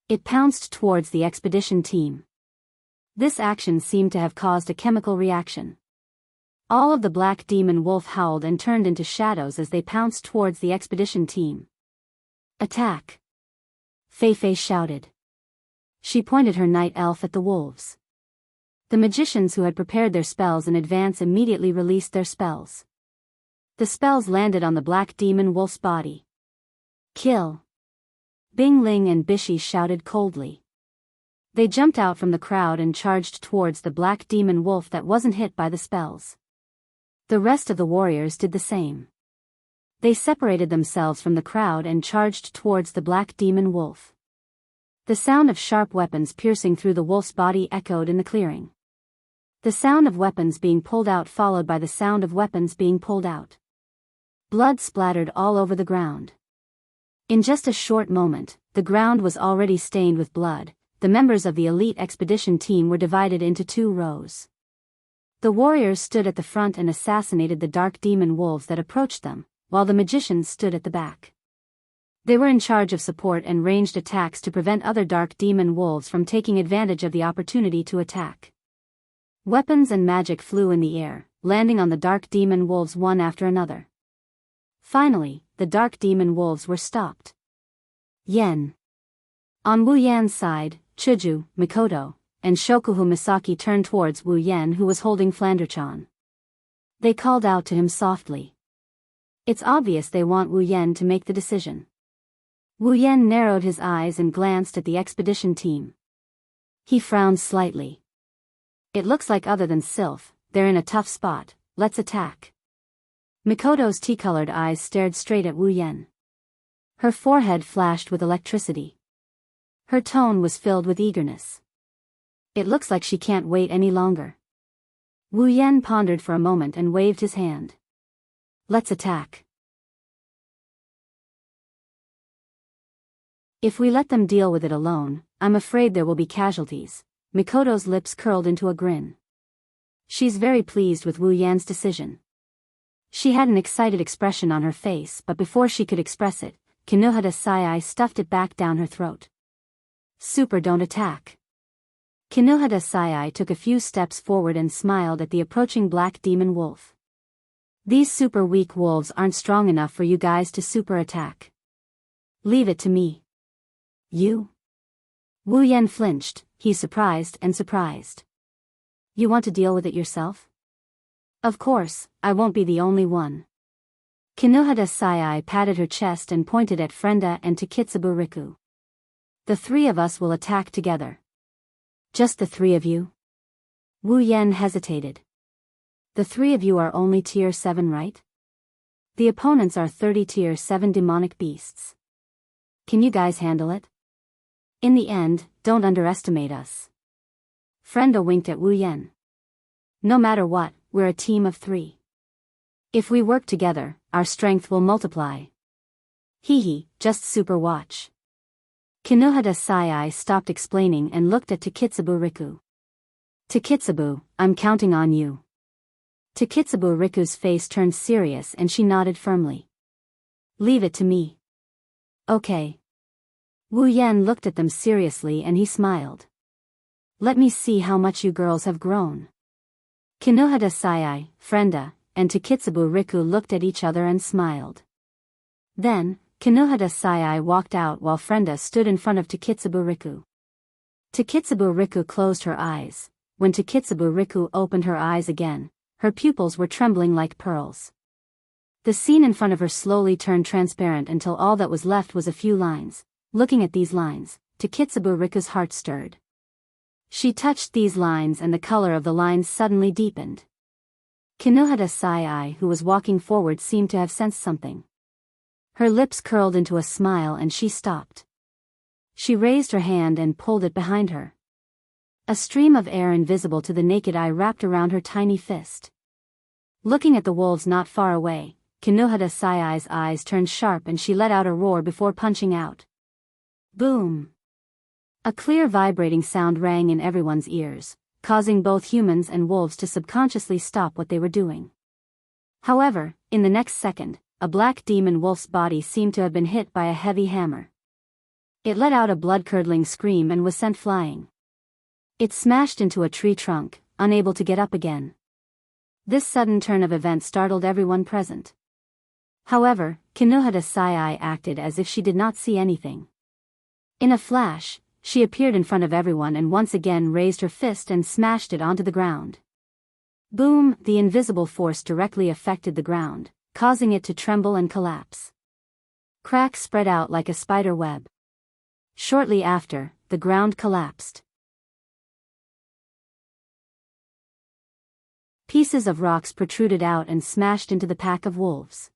It pounced towards the expedition team. This action seemed to have caused a chemical reaction. All of the black demon wolf howled and turned into shadows as they pounced towards the expedition team. Attack! Feifei shouted. She pointed her night elf at the wolves. The magicians who had prepared their spells in advance immediately released their spells. The spells landed on the black demon wolf's body. Kill! Bingling and Bishi shouted coldly. They jumped out from the crowd and charged towards the black demon wolf that wasn't hit by the spells. The rest of the warriors did the same. They separated themselves from the crowd and charged towards the black demon wolf. The sound of sharp weapons piercing through the wolf's body echoed in the clearing. The sound of weapons being pulled out followed by the sound of weapons being pulled out. Blood splattered all over the ground. In just a short moment, the ground was already stained with blood. The members of the elite expedition team were divided into 2 rows. The warriors stood at the front and assassinated the dark demon wolves that approached them, while the magicians stood at the back. They were in charge of support and ranged attacks to prevent other dark demon wolves from taking advantage of the opportunity to attack. Weapons and magic flew in the air, landing on the dark demon wolves one after another. Finally, the dark demon wolves were stopped. Yen. On Wu Yan's side, Chuju, Mikoto, and Shokuhu Misaki turned towards Wu Yan who was holding Flanderchan. They called out to him softly. It's obvious they want Wu Yan to make the decision. Wu Yan narrowed his eyes and glanced at the expedition team. He frowned slightly. It looks like other than Sylph, they're in a tough spot. Let's attack. Mikoto's tea-colored eyes stared straight at Wu Yan. Her forehead flashed with electricity. Her tone was filled with eagerness. It looks like she can't wait any longer. Wu Yan pondered for a moment and waved his hand. Let's attack. If we let them deal with it alone, I'm afraid there will be casualties. Mikoto's lips curled into a grin. She's very pleased with Wu Yan's decision. She had an excited expression on her face, but before she could express it, Kinohada Sai stuffed it back down her throat. Super, don't attack. Kinohada Sai took a few steps forward and smiled at the approaching black demon wolf. These super weak wolves aren't strong enough for you guys to super attack. Leave it to me. You? Wu Yan flinched. He's surprised and surprised. You want to deal with it yourself? Of course, I won't be the only one. Kinohada Sai patted her chest and pointed at Frenda and Takitsubu Riku. The 3 of us will attack together. Just the 3 of you? Wu Yan hesitated. The 3 of you are only tier 7, right? The opponents are 30 tier 7 demonic beasts. Can you guys handle it? In the end, don't underestimate us. Frenda winked at Wu Yan. No matter what, we're a team of 3. If we work together, our strength will multiply. Hee, just super watch. Kinohada Sai stopped explaining and looked at Takitsubu Riku. Takitsubu, I'm counting on you. Takitsubu Riku's face turned serious and she nodded firmly. Leave it to me. Okay. Wu Yan looked at them seriously and he smiled. Let me see how much you girls have grown. Kinohada Sai, Frenda, and Takitsubu Riku looked at each other and smiled. Then, Kinohada Sai walked out while Frenda stood in front of Takitsubu Riku. Takitsubu Riku closed her eyes. When Takitsubu Riku opened her eyes again, her pupils were trembling like pearls. The scene in front of her slowly turned transparent until all that was left was a few lines. Looking at these lines, Takitsubo Riku's heart stirred. She touched these lines and the color of the lines suddenly deepened. Kinohara Sai, who was walking forward, seemed to have sensed something. Her lips curled into a smile and she stopped. She raised her hand and pulled it behind her. A stream of air invisible to the naked eye wrapped around her tiny fist. Looking at the wolves not far away, Kinohara Sai's eyes turned sharp and she let out a roar before punching out. Boom! A clear vibrating sound rang in everyone's ears, causing both humans and wolves to subconsciously stop what they were doing. However, in the next second, a black demon wolf's body seemed to have been hit by a heavy hammer. It let out a blood-curdling scream and was sent flying. It smashed into a tree trunk, unable to get up again. This sudden turn of events startled everyone present. However, Kinohara Sai acted as if she did not see anything. In a flash, she appeared in front of everyone and once again raised her fist and smashed it onto the ground. Boom! The invisible force directly affected the ground, causing it to tremble and collapse. Cracks spread out like a spider web. Shortly after, the ground collapsed. Pieces of rocks protruded out and smashed into the pack of wolves.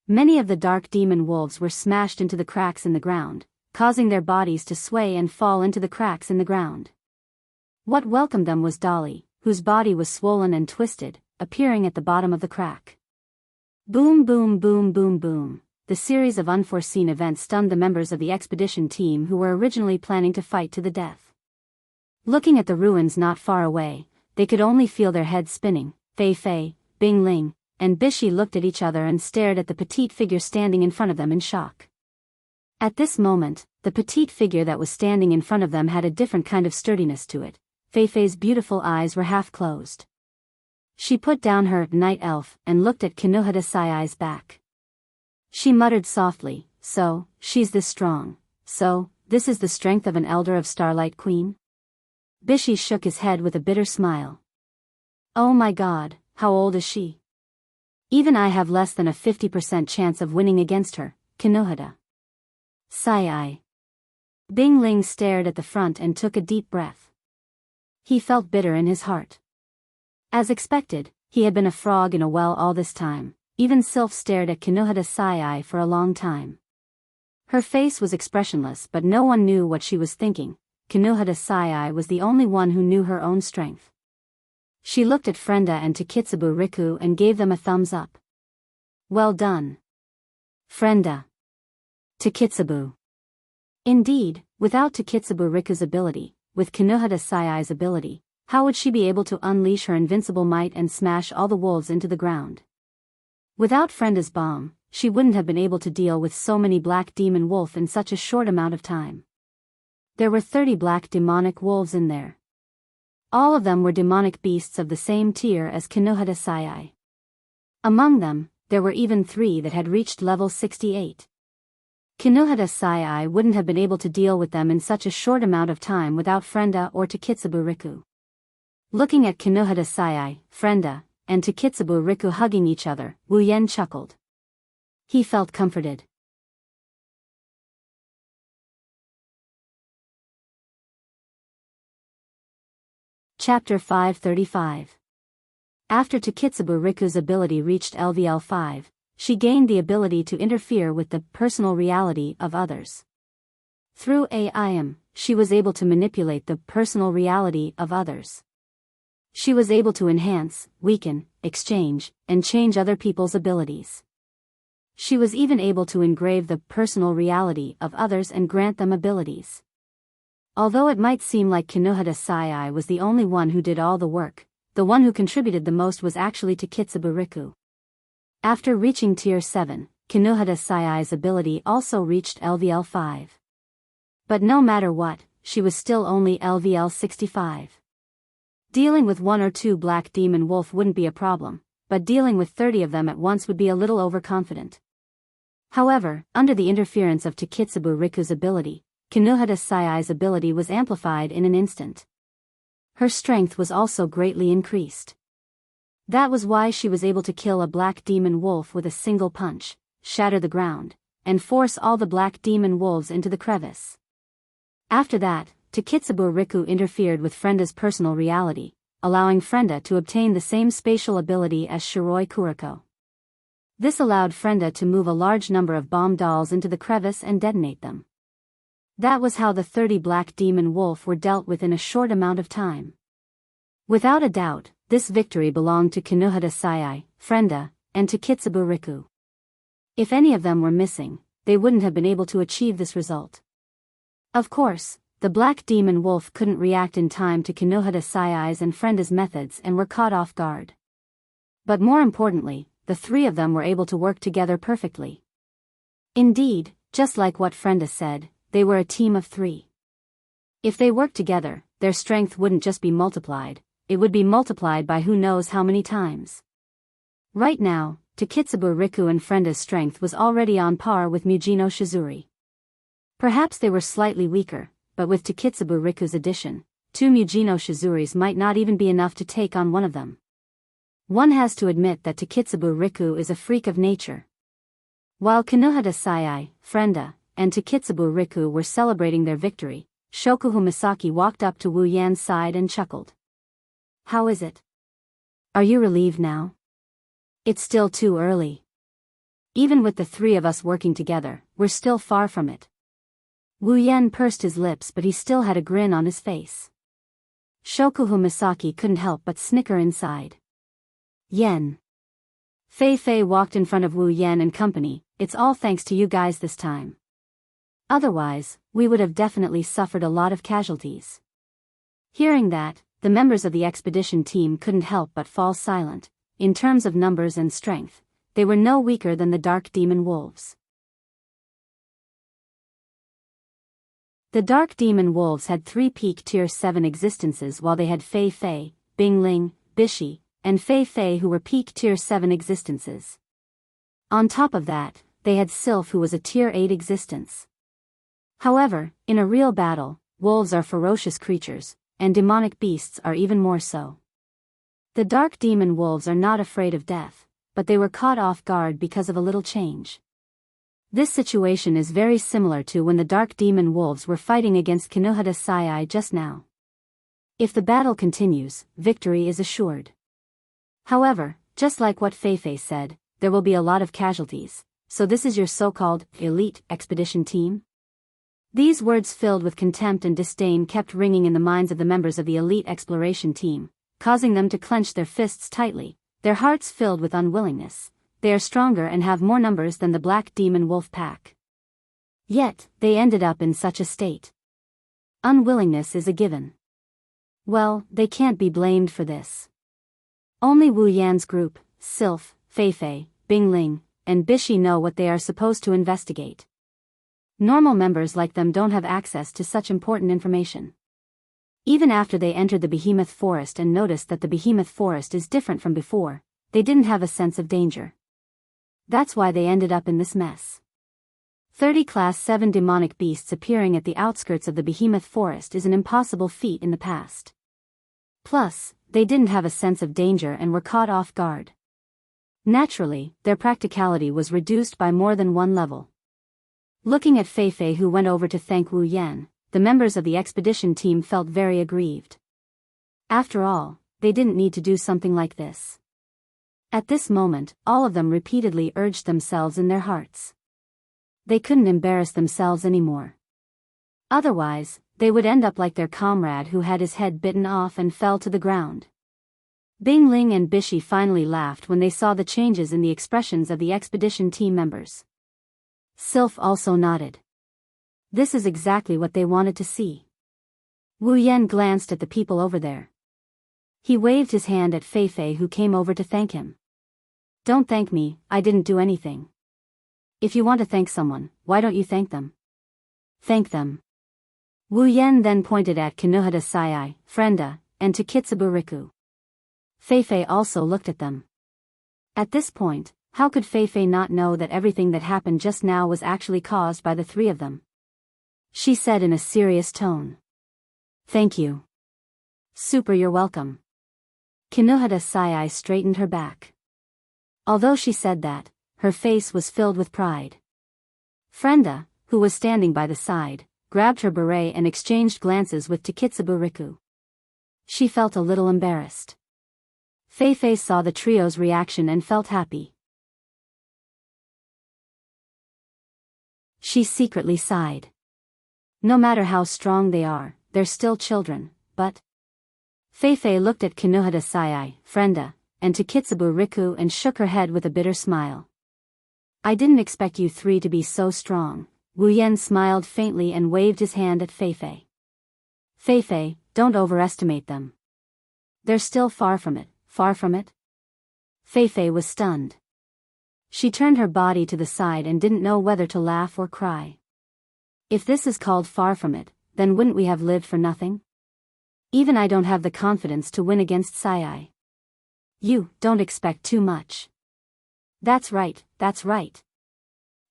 Many of the dark demon wolves were smashed into the cracks in the ground, causing their bodies to sway and fall into the cracks in the ground. What welcomed them was Dolly, whose body was swollen and twisted, appearing at the bottom of the crack. Boom boom boom boom boom. The series of unforeseen events stunned the members of the expedition team who were originally planning to fight to the death. Looking at the ruins not far away, they could only feel their heads spinning. Fei Fei, Bing Ling, and Bishi looked at each other and stared at the petite figure standing in front of them in shock. At this moment, the petite figure that was standing in front of them had a different kind of sturdiness to it. Fei Fei's beautiful eyes were half closed. She put down her night elf and looked at Kinohara Sai's back. She muttered softly, "So, she's this strong. So, this is the strength of an elder of Starlight Queen?" Bishi shook his head with a bitter smile. "Oh my god, how old is she? Even I have less than a 50% chance of winning against her, Kinohara Sai." Bing Ling stared at the front and took a deep breath. He felt bitter in his heart. As expected, he had been a frog in a well all this time. Even Sylph stared at Kinohara Sai for a long time. Her face was expressionless, but no one knew what she was thinking. Kinohara Sai was the only one who knew her own strength. She looked at Frenda and Takitsubo Riku and gave them a thumbs up. "Well done, Frenda. Takitsubo." Indeed, without Takitsubo Riku's ability, with Kinohara Sai's ability, how would she be able to unleash her invincible might and smash all the wolves into the ground? Without Frenda's bomb, she wouldn't have been able to deal with so many black demon wolf in such a short amount of time. There were 30 black demonic wolves in there. All of them were demonic beasts of the same tier as Kinohara Sai. Among them, there were even 3 that had reached level 68. Kinohara Sai wouldn't have been able to deal with them in such a short amount of time without Frenda or Takitsubo Riku. Looking at Kinohara Sai, Frenda, and Takitsubo Riku hugging each other, Wu Yen chuckled. He felt comforted. Chapter 535. After Takitsubo Riku's ability reached LVL 5, she gained the ability to interfere with the personal reality of others. Through AIM, she was able to manipulate the personal reality of others. She was able to enhance, weaken, exchange, and change other people's abilities. She was even able to engrave the personal reality of others and grant them abilities. Although it might seem like Kinohara Sai was the only one who did all the work, the one who contributed the most was actually Takitsubo Riku. After reaching Tier 7, Kinohara Sai's ability also reached LVL 5. But no matter what, she was still only LVL 65. Dealing with 1 or 2 black demon wolf wouldn't be a problem, but dealing with 30 of them at once would be a little overconfident. However, under the interference of Takitsubo Riku's ability, Kinohara Sai's ability was amplified in an instant. Her strength was also greatly increased. That was why she was able to kill a black demon wolf with a single punch, shatter the ground, and force all the black demon wolves into the crevice. After that, Takitsubo Riku interfered with Frenda's personal reality, allowing Frenda to obtain the same spatial ability as Shiroi Kuriko. This allowed Frenda to move a large number of bomb dolls into the crevice and detonate them. That was how the 30 black demon wolf were dealt with in a short amount of time. Without a doubt, this victory belonged to Kinohara Sayai, Frenda, and Takitsubo Riku. If any of them were missing, they wouldn't have been able to achieve this result. Of course, the black demon wolf couldn't react in time to Kinohara Sayai's and Frenda's methods and were caught off guard. But more importantly, the three of them were able to work together perfectly. Indeed, just like what Frenda said, they were a team of three. If they worked together, their strength wouldn't just be multiplied, it would be multiplied by who knows how many times. Right now, Takitsubo Riku and Frenda's strength was already on par with Mujino Shizuri. Perhaps they were slightly weaker, but with Takitsubo Riku's addition, 2 Mujino Shizuris might not even be enough to take on one of them. One has to admit that Takitsubo Riku is a freak of nature. While Kinohara Sayai, Frenda, and Takitsubo Riku were celebrating their victory, Shokuhu Misaki walked up to Wu Yan's side and chuckled. "How is it? Are you relieved now?" "It's still too early. Even with the three of us working together, we're still far from it." Wu Yan pursed his lips, but he still had a grin on his face. Shokuhu Misaki couldn't help but snicker inside. "Yen." Fei Fei walked in front of Wu Yan and company. "It's all thanks to you guys this time. Otherwise, we would have definitely suffered a lot of casualties." Hearing that, the members of the expedition team couldn't help but fall silent. In terms of numbers and strength, they were no weaker than the dark demon wolves. The dark demon wolves had 3 peak tier 7 existences, while they had Fei Fei, Bingling, Bishi, and Fei Fei who were peak tier 7 existences. On top of that, they had Sylph who was a tier 8 existence. However, in a real battle, wolves are ferocious creatures, and demonic beasts are even more so. The dark demon wolves are not afraid of death, but they were caught off guard because of a little change. This situation is very similar to when the dark demon wolves were fighting against Kinohara Sayai just now. If the battle continues, victory is assured. However, just like what Fei Fei said, there will be a lot of casualties, so this is your so-called elite expedition team? These words filled with contempt and disdain kept ringing in the minds of the members of the elite exploration team, causing them to clench their fists tightly, their hearts filled with unwillingness. They are stronger and have more numbers than the black demon wolf pack. Yet, they ended up in such a state. Unwillingness is a given. Well, they can't be blamed for this. Only Wu Yan's group, Sylph, Fei Fei, Bingling, and Bishi know what they are supposed to investigate. Normal members like them don't have access to such important information. Even after they entered the behemoth forest and noticed that the behemoth forest is different from before, they didn't have a sense of danger. That's why they ended up in this mess. 30 Class 7 demonic beasts appearing at the outskirts of the behemoth forest is an impossible feat in the past. Plus, they didn't have a sense of danger and were caught off guard. Naturally, their practicality was reduced by more than one level. Looking at Fei Fei, who went over to thank Wu Yan, the members of the expedition team felt very aggrieved. After all, they didn't need to do something like this. At this moment, all of them repeatedly urged themselves in their hearts. They couldn't embarrass themselves anymore. Otherwise, they would end up like their comrade who had his head bitten off and fell to the ground. Bingling and Bishi finally laughed when they saw the changes in the expressions of the expedition team members. Sylph also nodded. This is exactly what they wanted to see. Wu Yan glanced at the people over there. He waved his hand at Fei Fei, who came over to thank him. "Don't thank me, I didn't do anything. If you want to thank someone, why don't you thank them? Thank them." Wu Yan then pointed at Kinohara Sayai, Frenda, and Takitsubo Riku. Fei Fei also looked at them. At this point, how could Fei Fei not know that everything that happened just now was actually caused by the three of them? She said in a serious tone. "Thank you. Super, you're welcome." Kinohara Sayai straightened her back. Although she said that, her face was filled with pride. Frenda, who was standing by the side, grabbed her beret and exchanged glances with Takitsubo Riku. She felt a little embarrassed. Feifei saw the trio's reaction and felt happy. She secretly sighed. No matter how strong they are, they're still children, but... Feifei looked at Kinohada Sayai, Frenda, and Takitsubo Riku and shook her head with a bitter smile. I didn't expect you three to be so strong. Wu Yan smiled faintly and waved his hand at Feifei. Feifei, don't overestimate them. They're still far from it, far from it. Feifei was stunned. She turned her body to the side and didn't know whether to laugh or cry. If this is called far from it, then wouldn't we have lived for nothing? Even I don't have the confidence to win against Sayai. You don't expect too much. That's right, that's right.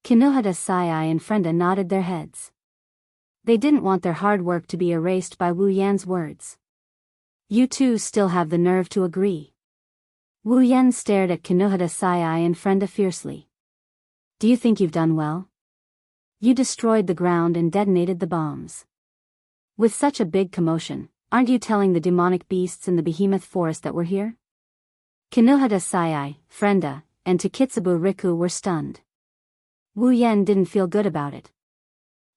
Kinohada Sayai and Frenda nodded their heads. They didn't want their hard work to be erased by Wu Yan's words. You two still have the nerve to agree. Wu Yan stared at Kinohada Sayai and Frenda fiercely. Do you think you've done well? You destroyed the ground and detonated the bombs. With such a big commotion, aren't you telling the demonic beasts in the behemoth forest that we're here? Kinohada Sayai, Frenda, and Takitsubo Riku were stunned. Wu Yan didn't feel good about it.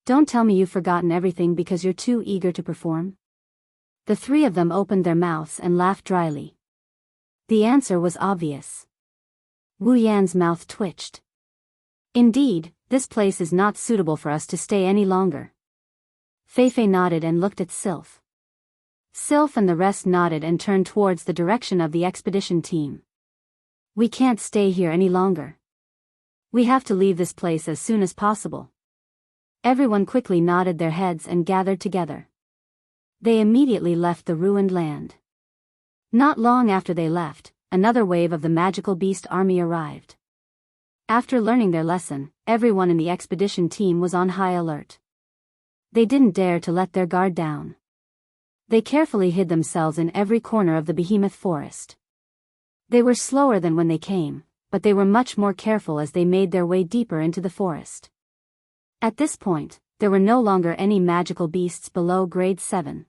Don't tell me you've forgotten everything because you're too eager to perform? The three of them opened their mouths and laughed dryly. The answer was obvious. Wu Yan's mouth twitched. Indeed, this place is not suitable for us to stay any longer. Feifei nodded and looked at Sylph. Sylph and the rest nodded and turned towards the direction of the expedition team. We can't stay here any longer. We have to leave this place as soon as possible. Everyone quickly nodded their heads and gathered together. They immediately left the ruined land. Not long after they left, another wave of the magical beast army arrived. After learning their lesson, everyone in the expedition team was on high alert. They didn't dare to let their guard down. They carefully hid themselves in every corner of the behemoth forest. They were slower than when they came, but they were much more careful as they made their way deeper into the forest. At this point, there were no longer any magical beasts below grade 7.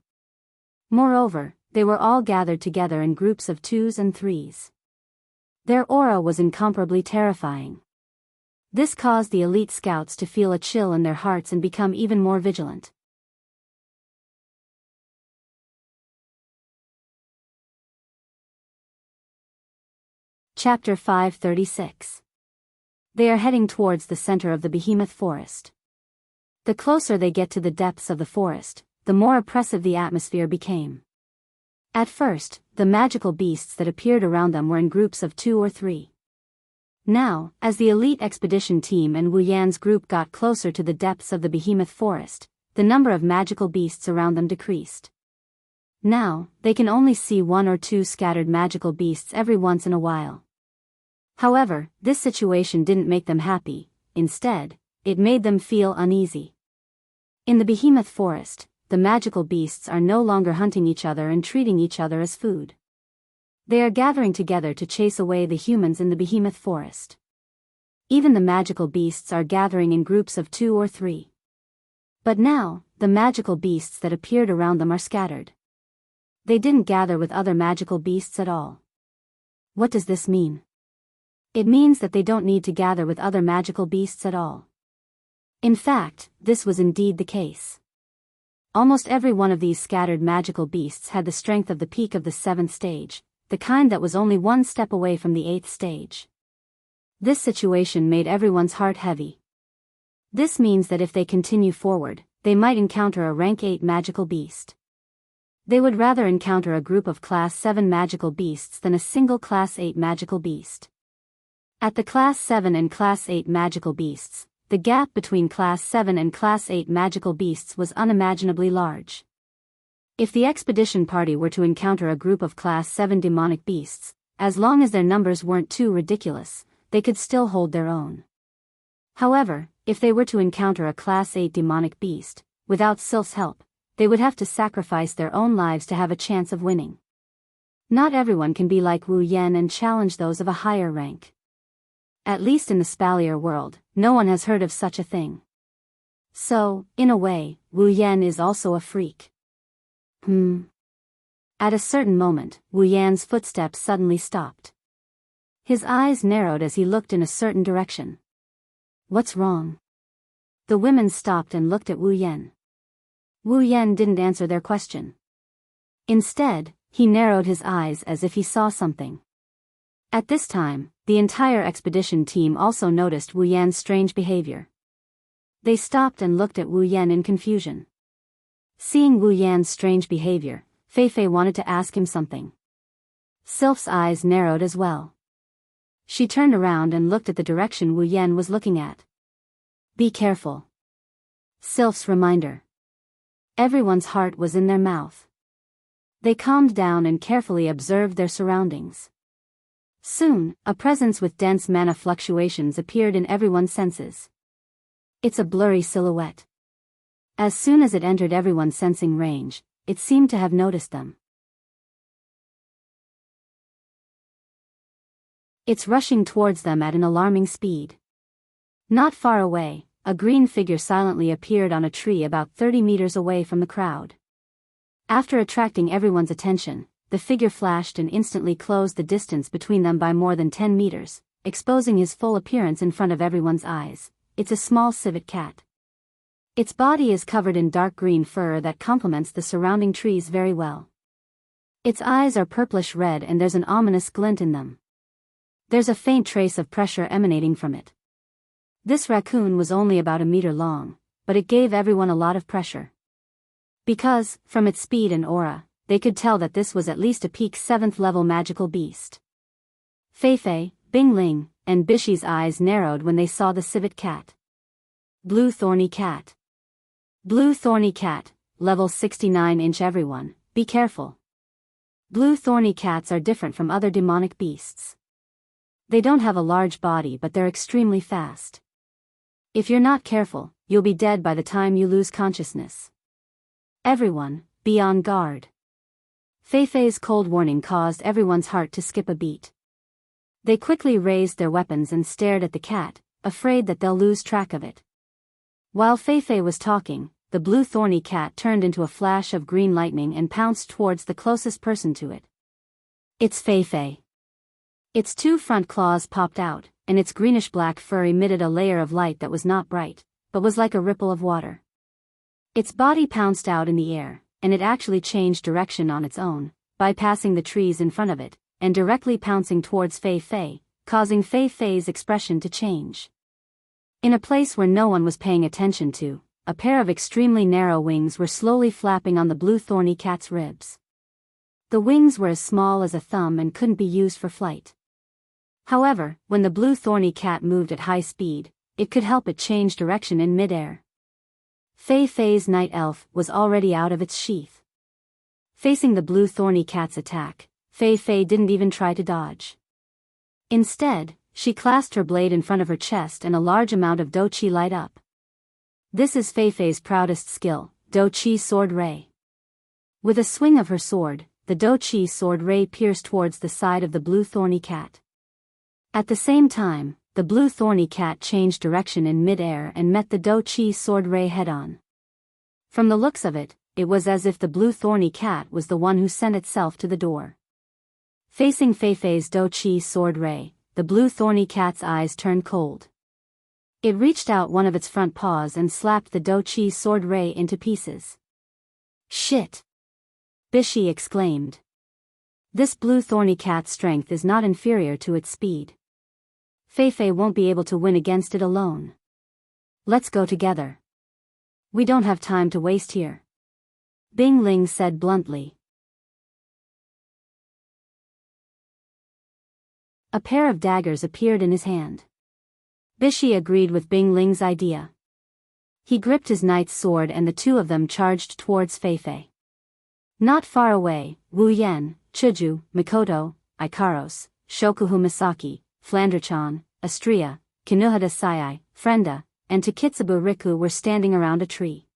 Moreover, they were all gathered together in groups of 2s and 3s. Their aura was incomparably terrifying. This caused the elite scouts to feel a chill in their hearts and become even more vigilant. Chapter 536. They are heading towards the center of the behemoth forest. The closer they get to the depths of the forest, the more oppressive the atmosphere became. At first, the magical beasts that appeared around them were in groups of 2 or 3. Now, as the elite expedition team and Wu Yan's group got closer to the depths of the behemoth forest, the number of magical beasts around them decreased. Now, they can only see 1 or 2 scattered magical beasts every once in a while. However, this situation didn't make them happy. Instead, it made them feel uneasy. In the behemoth forest, the magical beasts are no longer hunting each other and treating each other as food. They are gathering together to chase away the humans in the behemoth forest. Even the magical beasts are gathering in groups of 2 or 3. But now, the magical beasts that appeared around them are scattered. They didn't gather with other magical beasts at all. What does this mean? It means that they don't need to gather with other magical beasts at all. In fact, this was indeed the case. Almost every one of these scattered magical beasts had the strength of the peak of the 7th stage, the kind that was only 1 step away from the 8th stage. This situation made everyone's heart heavy. This means that if they continue forward, they might encounter a rank 8 magical beast. They would rather encounter a group of class 7 magical beasts than a single class 8 magical beast. At the class 7 and class 8 magical beasts, the gap between class 7 and class 8 magical beasts was unimaginably large. If the expedition party were to encounter a group of class 7 demonic beasts, as long as their numbers weren't too ridiculous, they could still hold their own. However, if they were to encounter a class 8 demonic beast, without Sylph's help, they would have to sacrifice their own lives to have a chance of winning. Not everyone can be like Wu Yan and challenge those of a higher rank. At least in the Spalier world, no one has heard of such a thing. So, in a way, Wu Yan is also a freak. At a certain moment, Wu Yan's footsteps suddenly stopped. His eyes narrowed as he looked in a certain direction. What's wrong? The women stopped and looked at Wu Yan. Wu Yan didn't answer their question. Instead, he narrowed his eyes as if he saw something. At this time, the entire expedition team also noticed Wu Yan's strange behavior. They stopped and looked at Wu Yan in confusion. Seeing Wu Yan's strange behavior, Fei Fei wanted to ask him something. Sylph's eyes narrowed as well. She turned around and looked at the direction Wu Yan was looking at. Be careful. Sylph's reminder. Everyone's heart was in their mouth. They calmed down and carefully observed their surroundings. Soon, a presence with dense mana fluctuations appeared in everyone's senses. It's a blurry silhouette. As soon as it entered everyone's sensing range, it seemed to have noticed them. It's rushing towards them at an alarming speed. Not far away, a green figure silently appeared on a tree about 30 meters away from the crowd. After attracting everyone's attention, the figure flashed and instantly closed the distance between them by more than 10 meters, exposing his full appearance in front of everyone's eyes. It's a small civet cat. Its body is covered in dark green fur that complements the surrounding trees very well. Its eyes are purplish red and there's an ominous glint in them. There's a faint trace of pressure emanating from it. This raccoon was only about a meter long, but it gave everyone a lot of pressure. Because, from its speed and aura, they could tell that this was at least a peak 7th level magical beast. Fei Fei, Bing Ling, and Bishi's eyes narrowed when they saw the civet cat. Blue thorny cat. Blue thorny cat, level 69-inch. Everyone, be careful. Blue thorny cats are different from other demonic beasts. They don't have a large body but they're extremely fast. If you're not careful, you'll be dead by the time you lose consciousness. Everyone, be on guard. Fei Fei's cold warning caused everyone's heart to skip a beat. They quickly raised their weapons and stared at the cat, afraid that they'll lose track of it. While Fei Fei was talking, the blue thorny cat turned into a flash of green lightning and pounced towards the closest person to it. It's Fei Fei. Its 2 front claws popped out, and its greenish-black fur emitted a layer of light that was not bright, but was like a ripple of water. Its body pounced out in the air, and it actually changed direction on its own, bypassing the trees in front of it, and directly pouncing towards Fei Fei, causing Fei Fei's expression to change. In a place where no one was paying attention to, a pair of extremely narrow wings were slowly flapping on the blue thorny cat's ribs. The wings were as small as a thumb and couldn't be used for flight. However, when the blue thorny cat moved at high speed, it could help it change direction in mid-air. Fei Fei's night elf was already out of its sheath. Facing the blue thorny cat's attack, Fei Fei didn't even try to dodge. Instead, she clasped her blade in front of her chest and a large amount of Do Chi light up. This is Fei Fei's proudest skill, Do Chi Sword Ray. With a swing of her sword, the Do Chi Sword Ray pierced towards the side of the blue thorny cat. At the same time, the blue thorny cat changed direction in mid-air and met the Do Chi Sword Ray head-on. From the looks of it, it was as if the blue thorny cat was the one who sent itself to the door. Facing Fei Fei's Do Chi Sword Ray, the blue thorny cat's eyes turned cold. It reached out one of its front paws and slapped the Do Chi Sword Ray into pieces. Shit! Bishi exclaimed. This blue thorny cat's strength is not inferior to its speed. Fei Fei won't be able to win against it alone. Let's go together. We don't have time to waste here. Bing Ling said bluntly. A pair of daggers appeared in his hand. Bishi agreed with Bing Ling's idea. He gripped his knight's sword and the two of them charged towards Fei Fei. Not far away, Wu Yan, Chuju, Mikoto, Ikaros, Shokuhu Misaki, Flanderchan, Astria, Kinuhada Sayai, Frenda, and Takitsubu Riku were standing around a tree.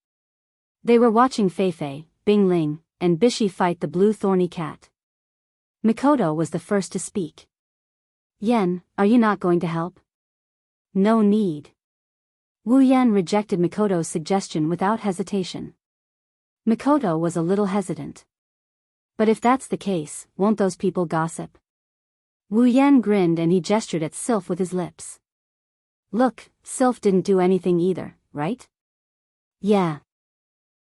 They were watching Fei Fei, Bing Ling, and Bishi fight the blue thorny cat. Mikoto was the first to speak. Yen, are you not going to help? No need. Wu Yan rejected Mikoto's suggestion without hesitation. Mikoto was a little hesitant. But if that's the case, won't those people gossip? Wu Yan grinned and he gestured at Sylph with his lips. Look, Sylph didn't do anything either, right? Yeah.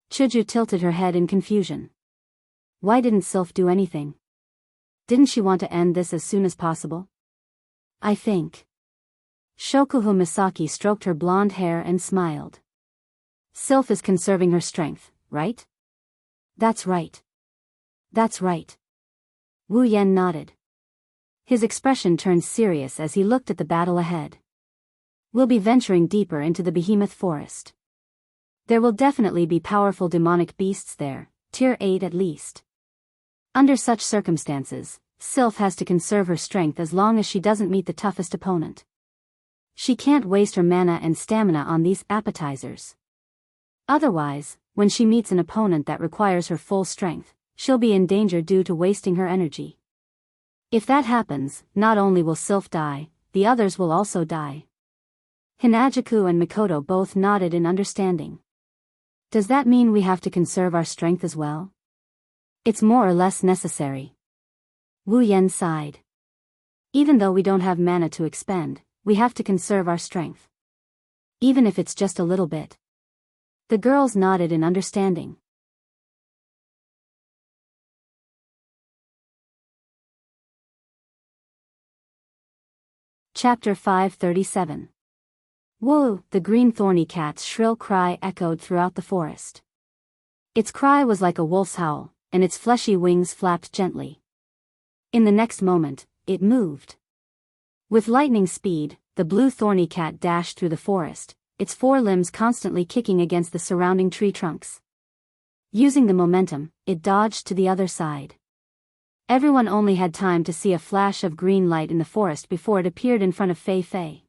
Chuju tilted her head in confusion. Why didn't Sylph do anything? Didn't she want to end this as soon as possible? I think. Shokuho Misaki stroked her blonde hair and smiled. Sylph is conserving her strength, right? That's right. That's right. Wu Yan nodded. His expression turned serious as he looked at the battle ahead. We'll be venturing deeper into the behemoth forest. There will definitely be powerful demonic beasts there, tier 8 at least. Under such circumstances, Sylph has to conserve her strength as long as she doesn't meet the toughest opponent. She can't waste her mana and stamina on these appetizers. Otherwise, when she meets an opponent that requires her full strength, she'll be in danger due to wasting her energy. If that happens, not only will Sylph die, the others will also die. Hinajaku and Mikoto both nodded in understanding. Does that mean we have to conserve our strength as well? It's more or less necessary. Wu Yan sighed. Even though we don't have mana to expend, we have to conserve our strength. Even if it's just a little bit. The girls nodded in understanding. Chapter 537. Whoa! The green thorny cat's shrill cry echoed throughout the forest. Its cry was like a wolf's howl, and its fleshy wings flapped gently. In the next moment, it moved. With lightning speed, the blue thorny cat dashed through the forest, its four limbs constantly kicking against the surrounding tree trunks. Using the momentum, it dodged to the other side. Everyone only had time to see a flash of green light in the forest before it appeared in front of Fei Fei.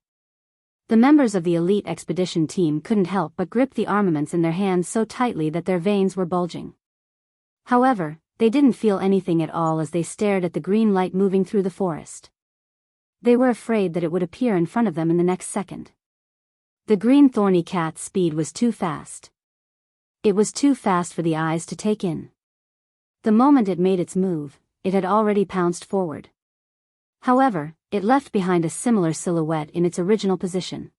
The members of the elite expedition team couldn't help but grip the armaments in their hands so tightly that their veins were bulging. However, they didn't feel anything at all as they stared at the green light moving through the forest. They were afraid that it would appear in front of them in the next second. The green thorny cat's speed was too fast. It was too fast for the eyes to take in. The moment it made its move, it had already pounced forward. However, it left behind a similar silhouette in its original position.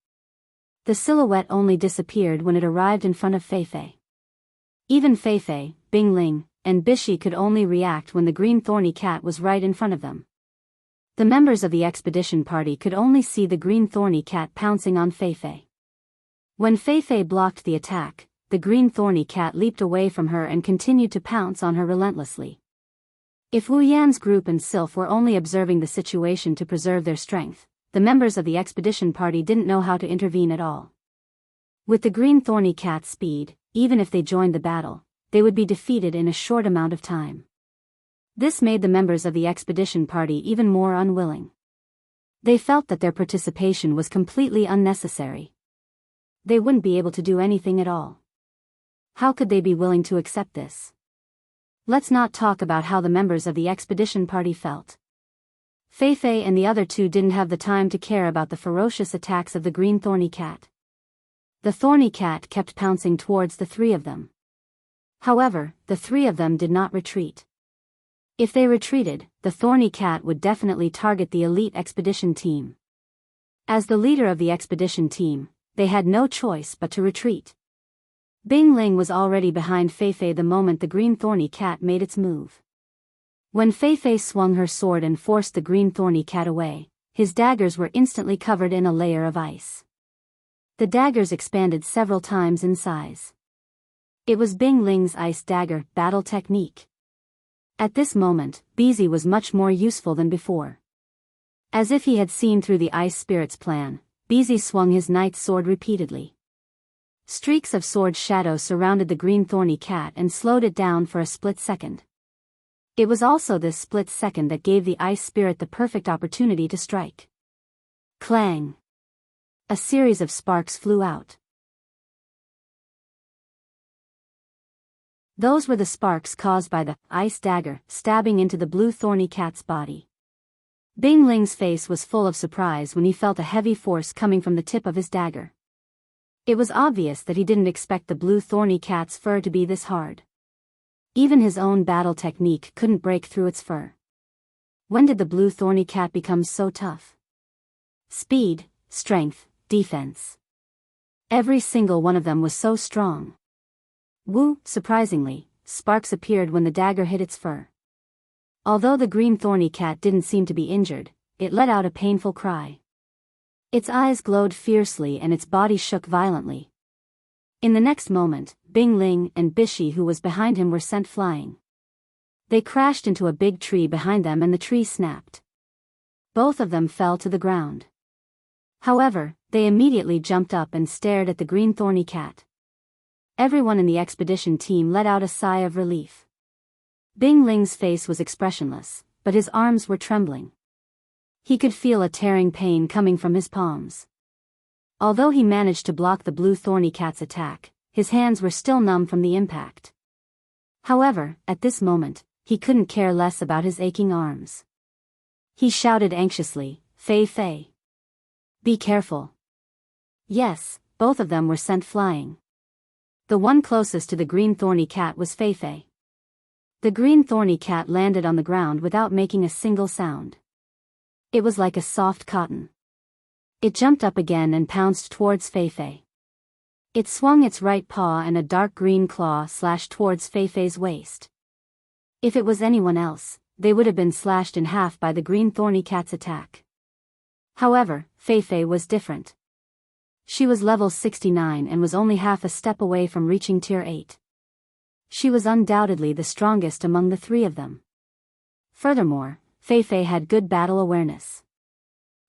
The silhouette only disappeared when it arrived in front of Fei Fei. Even Fei Fei, Bingling, and Bishi could only react when the green thorny cat was right in front of them. The members of the expedition party could only see the green thorny cat pouncing on Fei Fei. When Fei Fei blocked the attack, the green thorny cat leaped away from her and continued to pounce on her relentlessly. If Wu Yan's group and Sylph were only observing the situation to preserve their strength, the members of the expedition party didn't know how to intervene at all. With the green thorny cat's speed, even if they joined the battle, they would be defeated in a short amount of time. This made the members of the expedition party even more unwilling. They felt that their participation was completely unnecessary. They wouldn't be able to do anything at all. How could they be willing to accept this? Let's not talk about how the members of the expedition party felt. Fei Fei and the other two didn't have the time to care about the ferocious attacks of the green thorny cat. The thorny cat kept pouncing towards the three of them. However, the three of them did not retreat. If they retreated, the thorny cat would definitely target the elite expedition team. As the leader of the expedition team, they had no choice but to retreat. Bing Ling was already behind Fei Fei the moment the green thorny cat made its move. When Fei Fei swung her sword and forced the green thorny cat away, his daggers were instantly covered in a layer of ice. The daggers expanded several times in size. It was Bing Ling's ice dagger battle technique. At this moment, Bizi was much more useful than before. As if he had seen through the ice spirit's plan, Bizi swung his knight's sword repeatedly. Streaks of sword shadow surrounded the green thorny cat and slowed it down for a split second. It was also this split second that gave the ice spirit the perfect opportunity to strike. Clang! A series of sparks flew out. Those were the sparks caused by the ice dagger stabbing into the blue thorny cat's body. Bing Ling's face was full of surprise when he felt a heavy force coming from the tip of his dagger. It was obvious that he didn't expect the blue thorny cat's fur to be this hard. Even his own battle technique couldn't break through its fur. When did the blue thorny cat become so tough? Speed, strength, defense. Every single one of them was so strong. Surprisingly, sparks appeared when the dagger hit its fur. Although the green thorny cat didn't seem to be injured, it let out a painful cry. Its eyes glowed fiercely and its body shook violently. In the next moment, Bing Ling and Bishi, who was behind him, were sent flying. They crashed into a big tree behind them and the tree snapped. Both of them fell to the ground. However, they immediately jumped up and stared at the green thorny cat. Everyone in the expedition team let out a sigh of relief. Bing Ling's face was expressionless, but his arms were trembling. He could feel a tearing pain coming from his palms. Although he managed to block the blue thorny cat's attack, his hands were still numb from the impact. However, at this moment, he couldn't care less about his aching arms. He shouted anxiously, "Fei Fei! Be careful!" Yes, both of them were sent flying. The one closest to the green thorny cat was Fei Fei. The green thorny cat landed on the ground without making a single sound. It was like a soft cotton. It jumped up again and pounced towards Fei Fei. It swung its right paw and a dark green claw slashed towards Fei Fei's waist. If it was anyone else, they would have been slashed in half by the green thorny cat's attack. However, Fei Fei was different. She was level 69 and was only half a step away from reaching tier 8. She was undoubtedly the strongest among the three of them. Furthermore, Fei Fei had good battle awareness.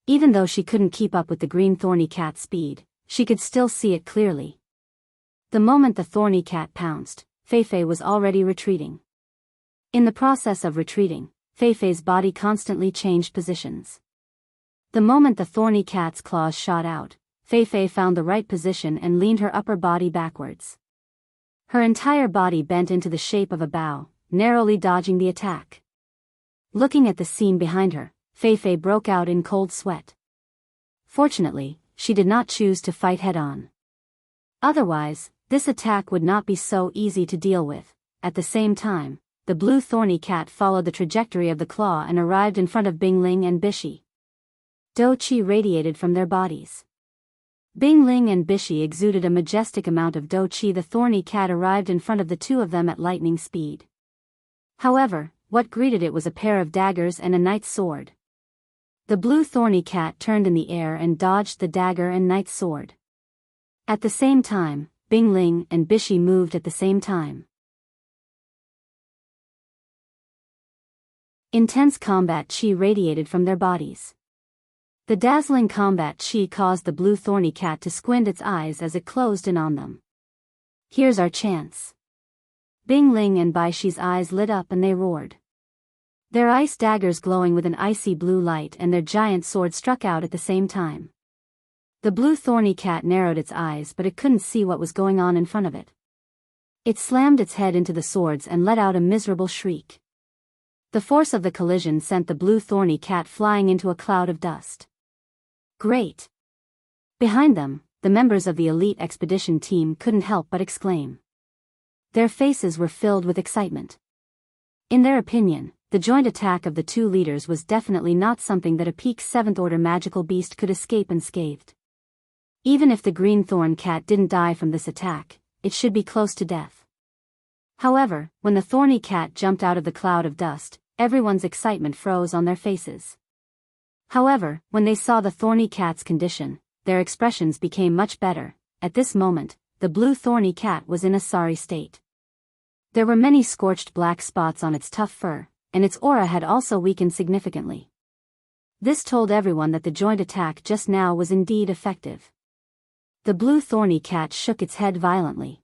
Even though she couldn't keep up with the green thorny cat's speed, she could still see it clearly. The moment the thorny cat pounced, Fei Fei was already retreating. In the process of retreating, Fei Fei's body constantly changed positions. The moment the thorny cat's claws shot out, Fei Fei found the right position and leaned her upper body backwards. Her entire body bent into the shape of a bow, narrowly dodging the attack. Looking at the scene behind her, Fei Fei broke out in cold sweat. Fortunately, she did not choose to fight head-on. Otherwise, this attack would not be so easy to deal with. At the same time, the blue thorny cat followed the trajectory of the claw and arrived in front of Bing Ling and Bishi. Do-chi radiated from their bodies. Bing Ling and Bishi exuded a majestic amount of do-chi. The thorny cat arrived in front of the two of them at lightning speed. However, what greeted it was a pair of daggers and a knight's sword. The blue thorny cat turned in the air and dodged the dagger and knight's sword. At the same time, Bing Ling and Bishi moved at the same time. Intense combat chi radiated from their bodies. The dazzling combat chi caused the blue thorny cat to squint its eyes as it closed in on them. "Here's our chance." Bing Ling and Bishi's eyes lit up and they roared. Their ice daggers glowing with an icy blue light and their giant swords struck out at the same time. The blue thorny cat narrowed its eyes, but it couldn't see what was going on in front of it. It slammed its head into the swords and let out a miserable shriek. The force of the collision sent the blue thorny cat flying into a cloud of dust. "Great!" Behind them, the members of the elite expedition team couldn't help but exclaim. Their faces were filled with excitement. In their opinion, the joint attack of the two leaders was definitely not something that a peak 7th order magical beast could escape unscathed. Even if the green thorn cat didn't die from this attack, it should be close to death. However, when the thorny cat jumped out of the cloud of dust, everyone's excitement froze on their faces. However, when they saw the thorny cat's condition, their expressions became much better. At this moment, the blue thorny cat was in a sorry state. There were many scorched black spots on its tough fur, and its aura had also weakened significantly. This told everyone that the joint attack just now was indeed effective. The blue thorny cat shook its head violently.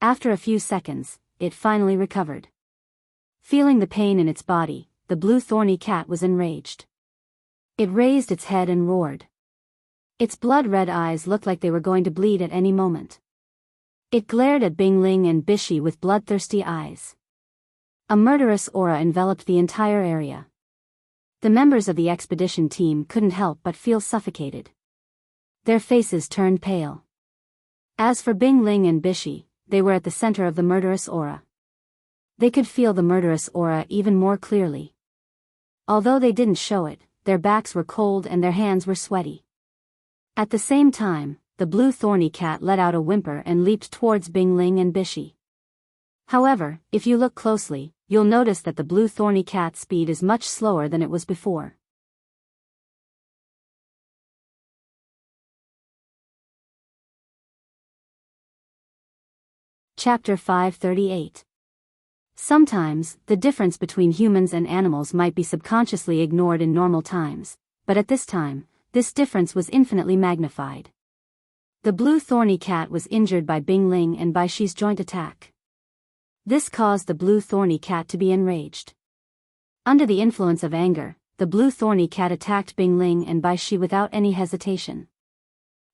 After a few seconds, it finally recovered. Feeling the pain in its body, the blue thorny cat was enraged. It raised its head and roared. Its blood-red eyes looked like they were going to bleed at any moment. It glared at Bing Ling and Bishi with bloodthirsty eyes. A murderous aura enveloped the entire area. The members of the expedition team couldn't help but feel suffocated. Their faces turned pale. As for Bing Ling and Bishi, they were at the center of the murderous aura. They could feel the murderous aura even more clearly. Although they didn't show it, their backs were cold and their hands were sweaty. At the same time, the blue thorny cat let out a whimper and leaped towards Bing Ling and Bishi. However, if you look closely, you'll notice that the blue thorny cat's speed is much slower than it was before. Chapter 538. Sometimes, the difference between humans and animals might be subconsciously ignored in normal times, but at this time, this difference was infinitely magnified. The blue thorny cat was injured by Bing Ling and Bishi's joint attack. This caused the blue thorny cat to be enraged. Under the influence of anger, the blue thorny cat attacked Bing Ling and Bishi without any hesitation.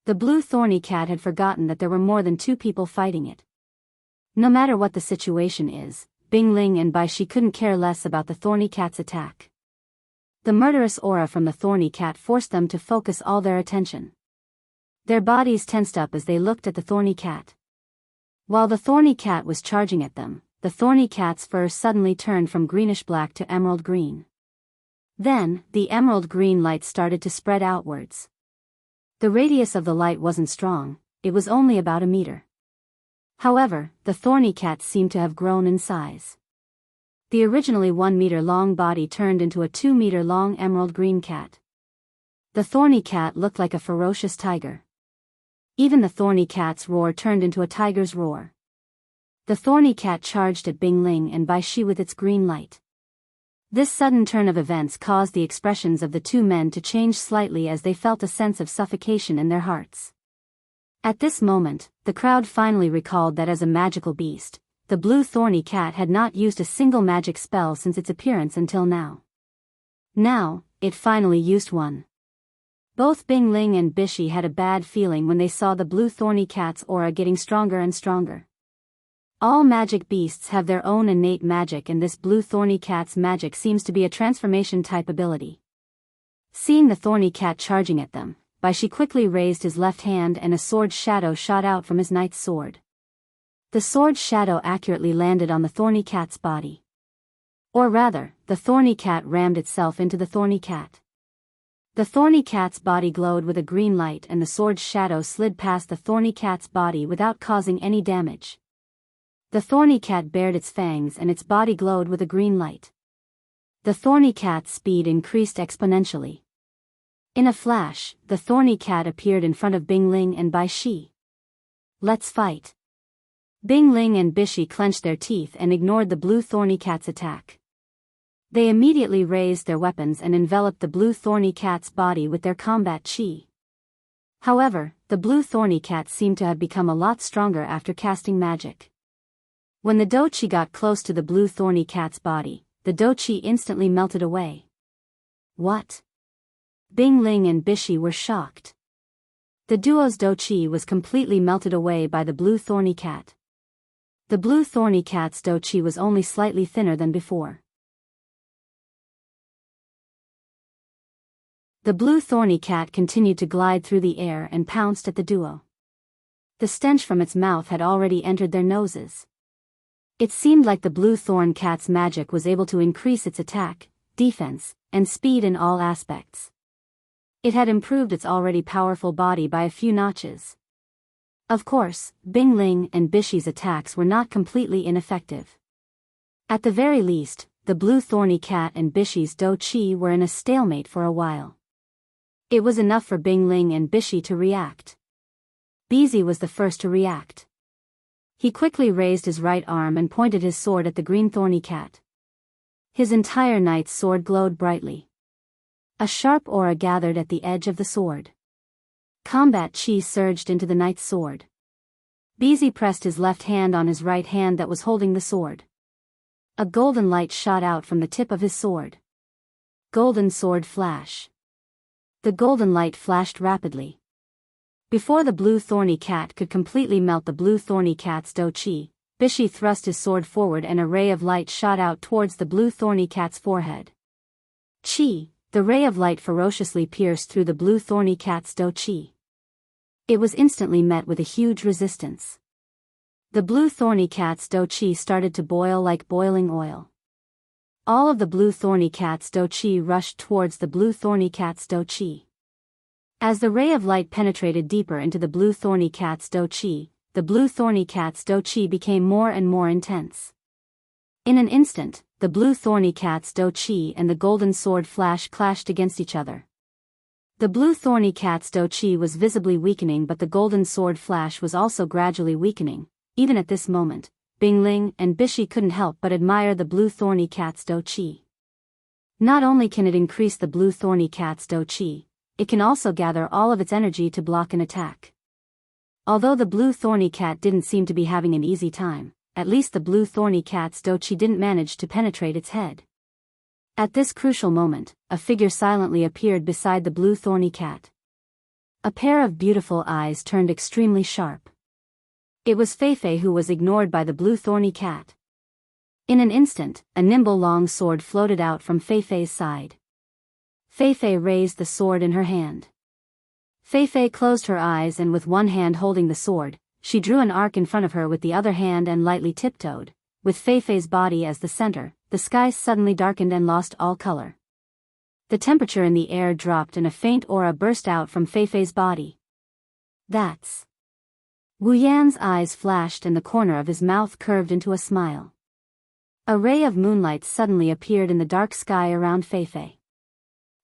The blue thorny cat had forgotten that there were more than two people fighting it. No matter what the situation is, Bing Ling and Bishi couldn't care less about the thorny cat's attack. The murderous aura from the thorny cat forced them to focus all their attention. Their bodies tensed up as they looked at the thorny cat. While the thorny cat was charging at them, the thorny cat's fur suddenly turned from greenish-black to emerald green. Then, the emerald green light started to spread outwards. The radius of the light wasn't strong, it was only about a meter. However, the thorny cat seemed to have grown in size. The originally 1 meter long body turned into a 2 meter long emerald green cat. The thorny cat looked like a ferocious tiger. Even the thorny cat's roar turned into a tiger's roar. The thorny cat charged at Bing Ling and Bishi with its green light. This sudden turn of events caused the expressions of the two men to change slightly as they felt a sense of suffocation in their hearts. At this moment, the crowd finally recalled that as a magical beast, the blue thorny cat had not used a single magic spell since its appearance until now. Now, it finally used one. Both Bing Ling and Bishi had a bad feeling when they saw the blue thorny cat's aura getting stronger and stronger. All magic beasts have their own innate magic, and this blue thorny cat's magic seems to be a transformation type ability. Seeing the thorny cat charging at them, Bishi quickly raised his left hand and a sword shadow shot out from his knight's sword. The sword shadow accurately landed on the thorny cat's body. Or rather, the thorny cat rammed itself into the thorny cat. The thorny cat's body glowed with a green light and the sword's shadow slid past the thorny cat's body without causing any damage. The thorny cat bared its fangs and its body glowed with a green light. The thorny cat's speed increased exponentially. In a flash, the thorny cat appeared in front of Bing Ling and Bishi. "Let's fight." Bing Ling and Bishi clenched their teeth and ignored the blue thorny cat's attack. They immediately raised their weapons and enveloped the blue thorny cat's body with their combat chi. However, the blue thorny cat seemed to have become a lot stronger after casting magic. When the do chi got close to the blue thorny cat's body, the do chi instantly melted away. What? Bing Ling and Bishi were shocked. The duo's do chi was completely melted away by the blue thorny cat. The blue thorny cat's do chi was only slightly thinner than before. The blue thorny cat continued to glide through the air and pounced at the duo. The stench from its mouth had already entered their noses. It seemed like the blue thorn cat's magic was able to increase its attack, defense, and speed in all aspects. It had improved its already powerful body by a few notches. Of course, Bing Ling and Bishi's attacks were not completely ineffective. At the very least, the blue thorny cat and Bishi's do chi were in a stalemate for a while. It was enough for Bing Ling and Bishi to react. Bizi was the first to react. He quickly raised his right arm and pointed his sword at the green thorny cat. His entire knight's sword glowed brightly. A sharp aura gathered at the edge of the sword. Combat chi surged into the knight's sword. Bizi pressed his left hand on his right hand that was holding the sword. A golden light shot out from the tip of his sword. Golden sword flash. The golden light flashed rapidly. Before the blue thorny cat could completely melt the blue thorny cat's do chi, Bishi thrust his sword forward and a ray of light shot out towards the blue thorny cat's forehead. Chi, the ray of light ferociously pierced through the blue thorny cat's do chi. It was instantly met with a huge resistance. The blue thorny cat's dough started to boil like boiling oil. All of the blue thorny cat's dough rushed towards the blue thorny cat's dough. As the ray of light penetrated deeper into the blue thorny cat's dough, the blue thorny cat's dough became more and more intense. In an instant, the blue thorny cat's dough and the golden sword flash clashed against each other. The blue thorny cat's dough was visibly weakening, but the golden sword flash was also gradually weakening. Even at this moment, Bing Ling and Bishi couldn't help but admire the blue thorny cat's dough. Not only can it increase the blue thorny cat's dough, it can also gather all of its energy to block an attack. Although the blue thorny cat didn't seem to be having an easy time, at least the blue thorny cat's dough didn't manage to penetrate its head. At this crucial moment, a figure silently appeared beside the blue thorny cat. A pair of beautiful eyes turned extremely sharp. It was Feifei, who was ignored by the blue thorny cat. In an instant, a nimble long sword floated out from Feifei's side. Feifei raised the sword in her hand. Feifei closed her eyes and with one hand holding the sword, she drew an arc in front of her with the other hand and lightly tiptoed. With Feifei's body as the center, the sky suddenly darkened and lost all color. The temperature in the air dropped and a faint aura burst out from Feifei's body. That's... Wu Yan's eyes flashed and the corner of his mouth curved into a smile. A ray of moonlight suddenly appeared in the dark sky around Feifei.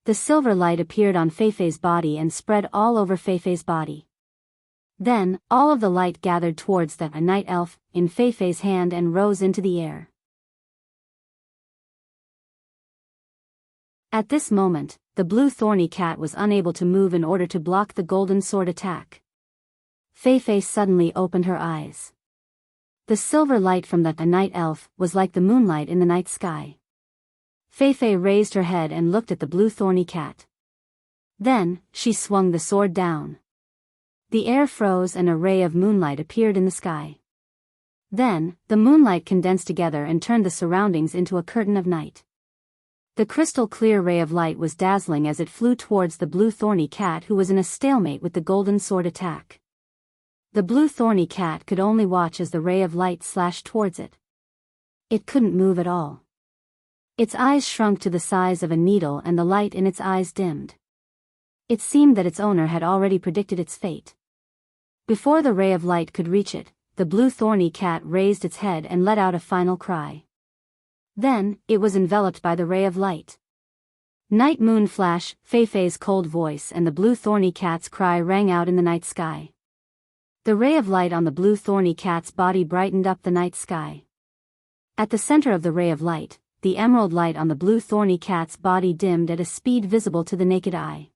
The silver light appeared on Feifei's body and spread all over Feifei's body. Then, all of the light gathered towards a night elf in Feifei's hand and rose into the air. At this moment, the blue thorny cat was unable to move in order to block the golden sword attack. Feifei suddenly opened her eyes. The silver light from the night elf was like the moonlight in the night sky. Feifei raised her head and looked at the blue thorny cat. Then, she swung the sword down. The air froze and a ray of moonlight appeared in the sky. Then, the moonlight condensed together and turned the surroundings into a curtain of night. The crystal clear ray of light was dazzling as it flew towards the blue thorny cat, who was in a stalemate with the golden sword attack. The blue thorny cat could only watch as the ray of light slashed towards it. It couldn't move at all. Its eyes shrunk to the size of a needle and the light in its eyes dimmed. It seemed that its owner had already predicted its fate. Before the ray of light could reach it, the blue thorny cat raised its head and let out a final cry. Then, it was enveloped by the ray of light. Night moon flash, Feifei's cold voice and the blue thorny cat's cry rang out in the night sky. The ray of light on the blue thorny cat's body brightened up the night sky. At the center of the ray of light, the emerald light on the blue thorny cat's body dimmed at a speed visible to the naked eye.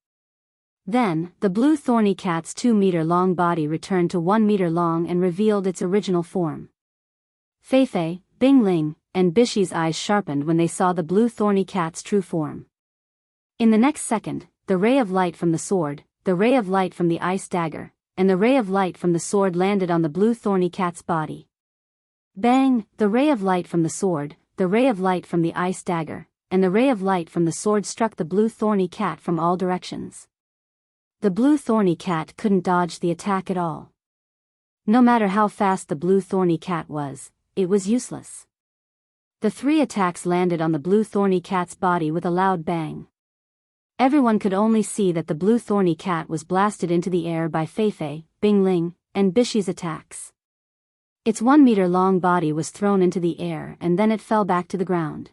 Then, the blue thorny cat's 2-meter-long body returned to 1 meter long and revealed its original form. Feifei, Bing Ling, and Bishi's eyes sharpened when they saw the blue thorny cat's true form. In the next second, the ray of light from the sword, the ray of light from the ice dagger, and the ray of light from the sword landed on the blue thorny cat's body. Bang! The ray of light from the sword, the ray of light from the ice dagger, and the ray of light from the sword struck the blue thorny cat from all directions. The blue thorny cat couldn't dodge the attack at all. No matter how fast the blue thorny cat was, it was useless. The 3 attacks landed on the blue thorny cat's body with a loud bang. Everyone could only see that the blue thorny cat was blasted into the air by Feifei, Bing Ling, and Bishi's attacks. Its 1-meter-long body was thrown into the air and then it fell back to the ground.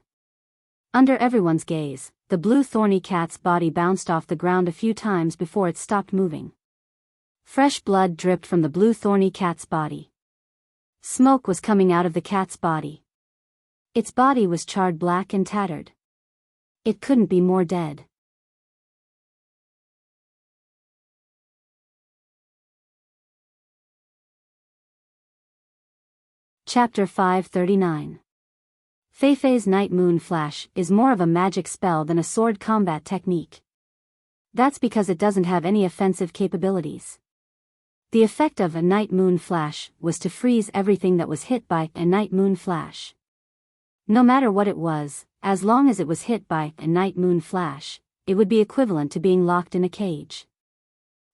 Under everyone's gaze, the blue thorny cat's body bounced off the ground a few times before it stopped moving. Fresh blood dripped from the blue thorny cat's body. Smoke was coming out of the cat's body. Its body was charred black and tattered. It couldn't be more dead. Chapter 539. Feifei's Night Moon Flash is more of a magic spell than a sword combat technique. That's because it doesn't have any offensive capabilities. The effect of a Night Moon Flash was to freeze everything that was hit by a Night Moon Flash. No matter what it was, as long as it was hit by a Night Moon Flash, it would be equivalent to being locked in a cage.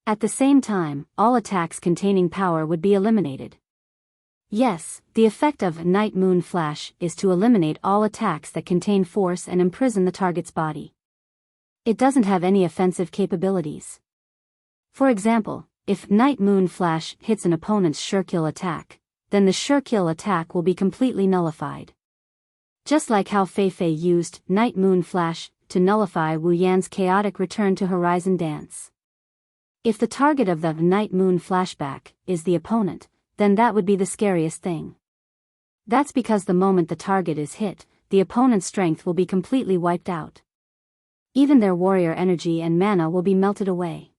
At the same time, all attacks containing power would be eliminated. Yes, the effect of Night Moon Flash is to eliminate all attacks that contain force and imprison the target's body. It doesn't have any offensive capabilities. For example, if Night Moon Flash hits an opponent's sure-kill attack, then the sure-kill attack will be completely nullified. Just like how Fei Fei used Night Moon Flash to nullify Wu Yan's chaotic return to Horizon Dance. If the target of the Night Moon Flashback is the opponent, then that would be the scariest thing. That's because the moment the target is hit, the opponent's strength will be completely wiped out. Even their warrior energy and mana will be melted away.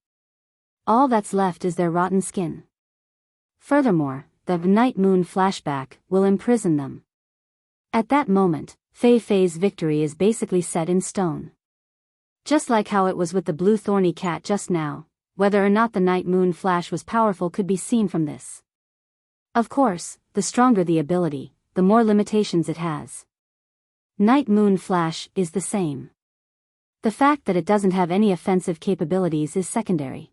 All that's left is their rotten skin. Furthermore, the Night Moon Flashback will imprison them. At that moment, Fei Fei's victory is basically set in stone. Just like how it was with the blue thorny cat just now, whether or not the Night Moon Flash was powerful could be seen from this. Of course, the stronger the ability, the more limitations it has. Night Moon Flash is the same. The fact that it doesn't have any offensive capabilities is secondary.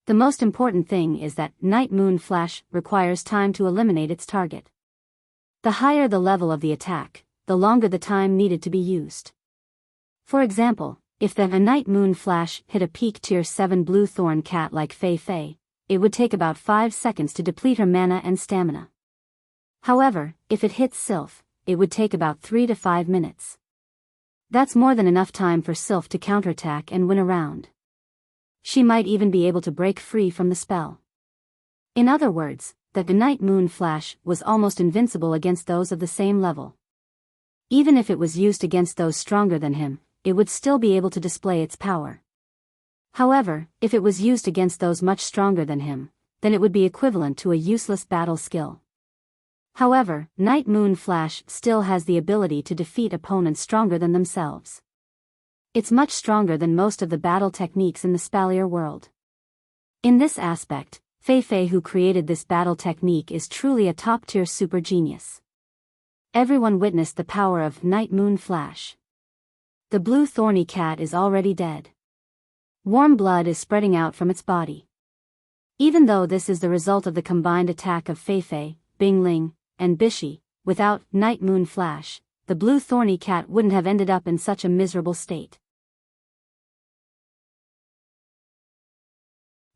The most important thing is that Night Moon Flash requires time to eliminate its target. The higher the level of the attack, the longer the time needed to be used. For example, if the Night Moon Flash hit a peak tier 7 blue thorn cat like Fei Fei, it would take about 5 seconds to deplete her mana and stamina. However, if it hits Sylph, it would take about 3 to 5 minutes. That's more than enough time for Sylph to counterattack and win a round. She might even be able to break free from the spell. In other words, the Night Moon Flash was almost invincible against those of the same level. Even if it was used against those stronger than him, it would still be able to display its power. However, if it was used against those much stronger than him, then it would be equivalent to a useless battle skill. However, Night Moon Flash still has the ability to defeat opponents stronger than themselves. It's much stronger than most of the battle techniques in the Spalier world. In this aspect, Fei Fei, who created this battle technique, is truly a top-tier super genius. Everyone witnessed the power of Night Moon Flash. The blue thorny cat is already dead. Warm blood is spreading out from its body. Even though this is the result of the combined attack of Fei Fei, Bingling, and Bishi, without Night Moon Flash, the blue thorny cat wouldn't have ended up in such a miserable state.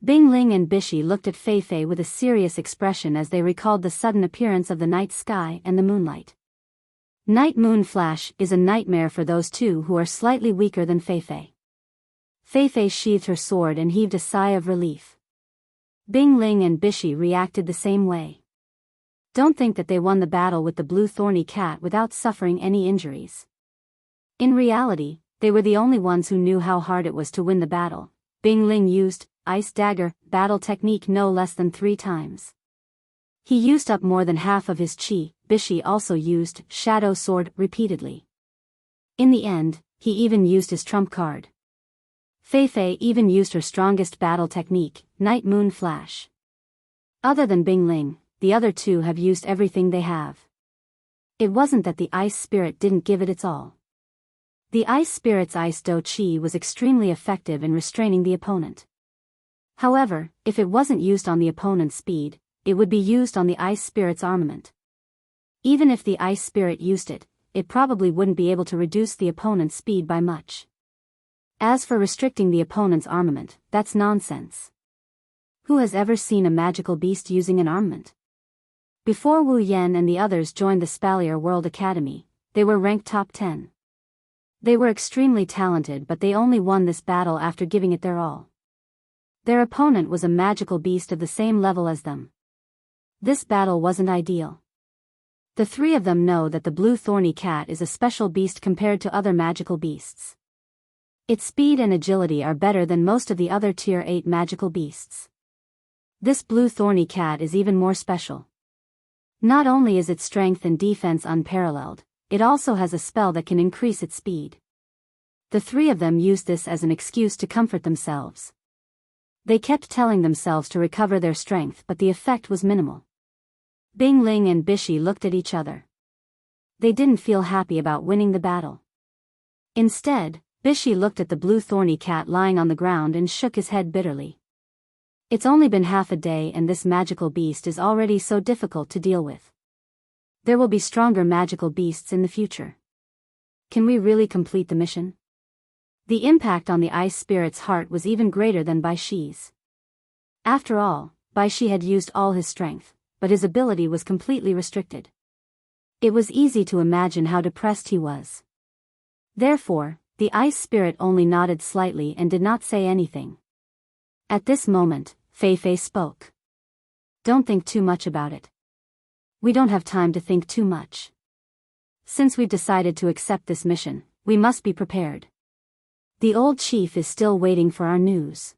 Bingling and Bishi looked at Fei Fei with a serious expression as they recalled the sudden appearance of the night sky and the moonlight. Night Moon Flash is a nightmare for those two who are slightly weaker than Fei Fei. Fei Fei sheathed her sword and heaved a sigh of relief. Bingling and Bishi reacted the same way. Don't think that they won the battle with the blue thorny cat without suffering any injuries. In reality, they were the only ones who knew how hard it was to win the battle. Bingling used Ice Dagger battle technique no less than 3 times. He used up more than half of his chi. Bishi also used Shadow Sword repeatedly. In the end, he even used his trump card. Fei Fei even used her strongest battle technique, Night Moon Flash. Other than Bingling, the other two have used everything they have. It wasn't that the Ice Spirit didn't give it its all. The Ice Spirit's Ice Do Chi was extremely effective in restraining the opponent. However, if it wasn't used on the opponent's speed, it would be used on the Ice Spirit's armament. Even if the Ice Spirit used it, it probably wouldn't be able to reduce the opponent's speed by much. As for restricting the opponent's armament, that's nonsense. Who has ever seen a magical beast using an armament? Before Wu Yan and the others joined the Spalier World Academy, they were ranked top 10. They were extremely talented, but they only won this battle after giving it their all. Their opponent was a magical beast of the same level as them. This battle wasn't ideal. The 3 of them know that the blue thorny cat is a special beast compared to other magical beasts. Its speed and agility are better than most of the other tier 8 magical beasts. This blue thorny cat is even more special. Not only is its strength and defense unparalleled, it also has a spell that can increase its speed. The 3 of them used this as an excuse to comfort themselves. They kept telling themselves to recover their strength, but the effect was minimal. Bingling and Bishi looked at each other. They didn't feel happy about winning the battle. Instead, Bishi looked at the blue thorny cat lying on the ground and shook his head bitterly. It's only been half a day and this magical beast is already so difficult to deal with. There will be stronger magical beasts in the future. Can we really complete the mission? The impact on the ice spirit's heart was even greater than Bai Shi's. After all, Bai Shi had used all his strength, but his ability was completely restricted. It was easy to imagine how depressed he was. Therefore, the ice spirit only nodded slightly and did not say anything. At this moment, Fei Fei spoke. Don't think too much about it. We don't have time to think too much. Since we've decided to accept this mission, we must be prepared. The old chief is still waiting for our news.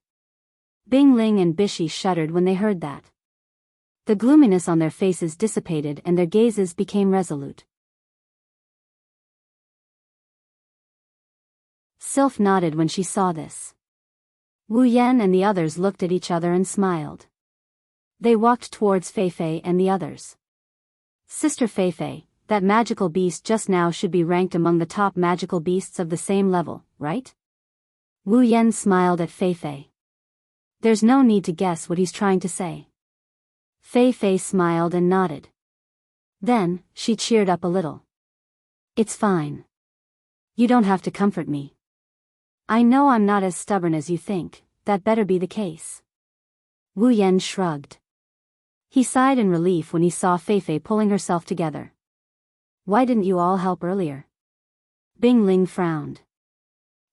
Bing Ling and Bishi shuddered when they heard that. The gloominess on their faces dissipated and their gazes became resolute. Sylph nodded when she saw this. Wu Yan and the others looked at each other and smiled. They walked towards Fei Fei and the others. Sister Fei Fei, that magical beast just now should be ranked among the top magical beasts of the same level, right? Wu Yan smiled at Fei Fei. There's no need to guess what he's trying to say. Fei Fei smiled and nodded. Then, she cheered up a little. It's fine. You don't have to comfort me. I know I'm not as stubborn as you think, that better be the case. Wu Yan shrugged. He sighed in relief when he saw Fei Fei pulling herself together. Why didn't you all help earlier? Bing Ling frowned.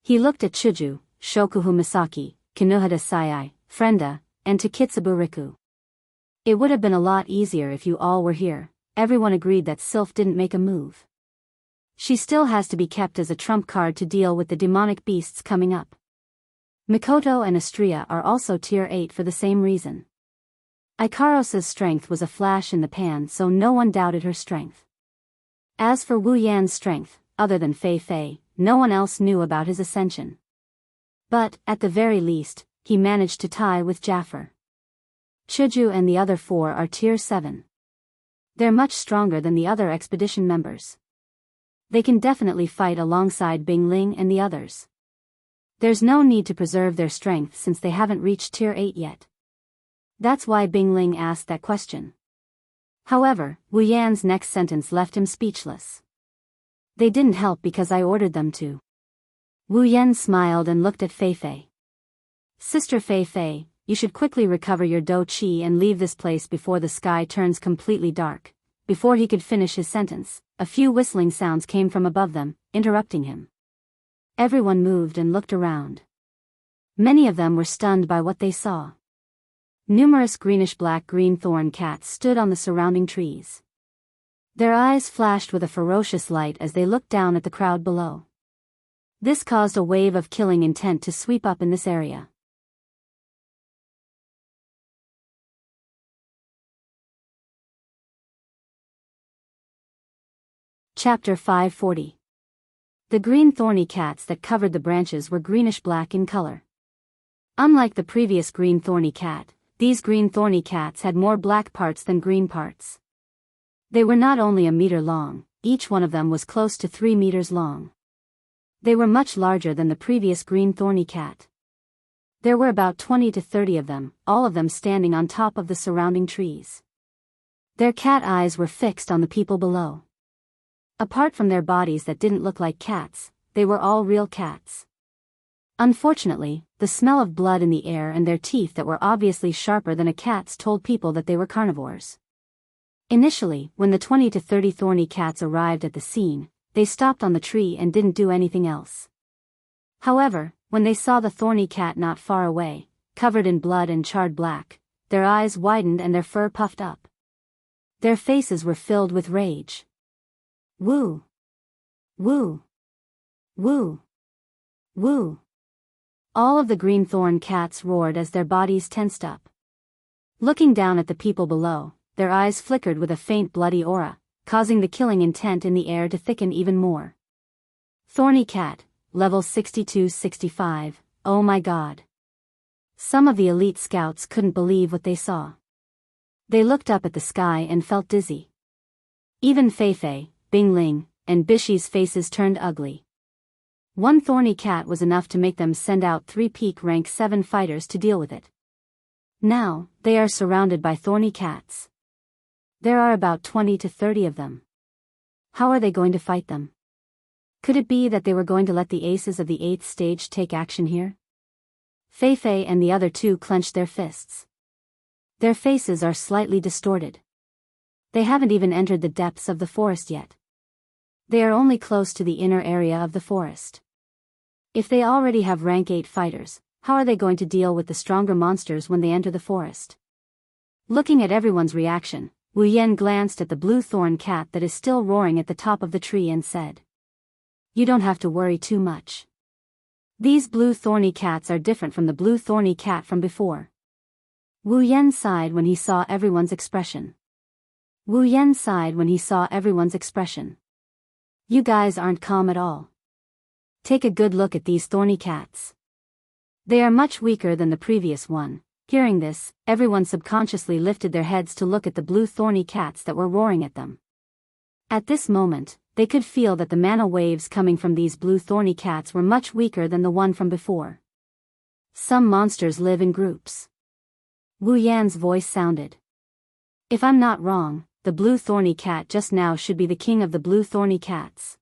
He looked at Chuju, Shokuhu Misaki, Kinohada Sayai, Frenda, and Takitsubu Riku. It would have been a lot easier if you all were here. Everyone agreed that Sylph didn't make a move. She still has to be kept as a trump card to deal with the demonic beasts coming up. Mikoto and Astria are also tier 8 for the same reason. Ikarosa's strength was a flash in the pan, so no one doubted her strength. As for Wu Yan's strength, other than Fei Fei, no one else knew about his ascension. But, at the very least, he managed to tie with Jaffer. Chuju and the other 4 are tier 7. They're much stronger than the other expedition members. They can definitely fight alongside Bing Ling and the others. There's no need to preserve their strength since they haven't reached tier 8 yet. That's why Bing Ling asked that question. However, Wu Yan's next sentence left him speechless. They didn't help because I ordered them to. Wu Yan smiled and looked at Fei Fei. Sister Fei Fei, you should quickly recover your Do Chi and leave this place before the sky turns completely dark. Before he could finish his sentence, a few whistling sounds came from above them, interrupting him. Everyone moved and looked around. Many of them were stunned by what they saw. Numerous greenish-black green thorn cats stood on the surrounding trees. Their eyes flashed with a ferocious light as they looked down at the crowd below. This caused a wave of killing intent to sweep up in this area. Chapter 540. The green thorny cats that covered the branches were greenish-black in color. Unlike the previous green thorny cat, these green thorny cats had more black parts than green parts. They were not only a meter long, each one of them was close to 3 meters long. They were much larger than the previous green thorny cat. There were about 20 to 30 of them, all of them standing on top of the surrounding trees. Their cat eyes were fixed on the people below. Apart from their bodies that didn't look like cats, they were all real cats. Unfortunately, the smell of blood in the air and their teeth that were obviously sharper than a cat's told people that they were carnivores. Initially, when the 20 to 30 thorny cats arrived at the scene, they stopped on the tree and didn't do anything else. However, when they saw the thorny cat not far away, covered in blood and charred black, their eyes widened and their fur puffed up. Their faces were filled with rage. Woo! Woo! Woo! Woo! All of the green thorn cats roared as their bodies tensed up. Looking down at the people below, their eyes flickered with a faint bloody aura, causing the killing intent in the air to thicken even more. Thorny cat, level 62-65, oh my god. Some of the elite scouts couldn't believe what they saw. They looked up at the sky and felt dizzy. Even Fei Fei, Bing Ling, and Bishi's faces turned ugly. One thorny cat was enough to make them send out 3 peak rank 7 fighters to deal with it. Now, they are surrounded by thorny cats. There are about 20 to 30 of them. How are they going to fight them? Could it be that they were going to let the aces of the 8th stage take action here? Fei and the other two clenched their fists. Their faces are slightly distorted. They haven't even entered the depths of the forest yet. They are only close to the inner area of the forest. If they already have rank 8 fighters, how are they going to deal with the stronger monsters when they enter the forest? Looking at everyone's reaction, Wu Yan glanced at the blue thorn cat that is still roaring at the top of the tree and said, "You don't have to worry too much. These blue thorny cats are different from the blue thorny cat from before." Wu Yan sighed when he saw everyone's expression. Wu Yan sighed when he saw everyone's expression. You guys aren't calm at all. Take a good look at these thorny cats. They are much weaker than the previous one. Hearing this, everyone subconsciously lifted their heads to look at the blue thorny cats that were roaring at them. At this moment, they could feel that the mana waves coming from these blue thorny cats were much weaker than the one from before. Some monsters live in groups. Wu Yan's voice sounded. If I'm not wrong, the blue thorny cat just now should be the king of the blue thorny cats.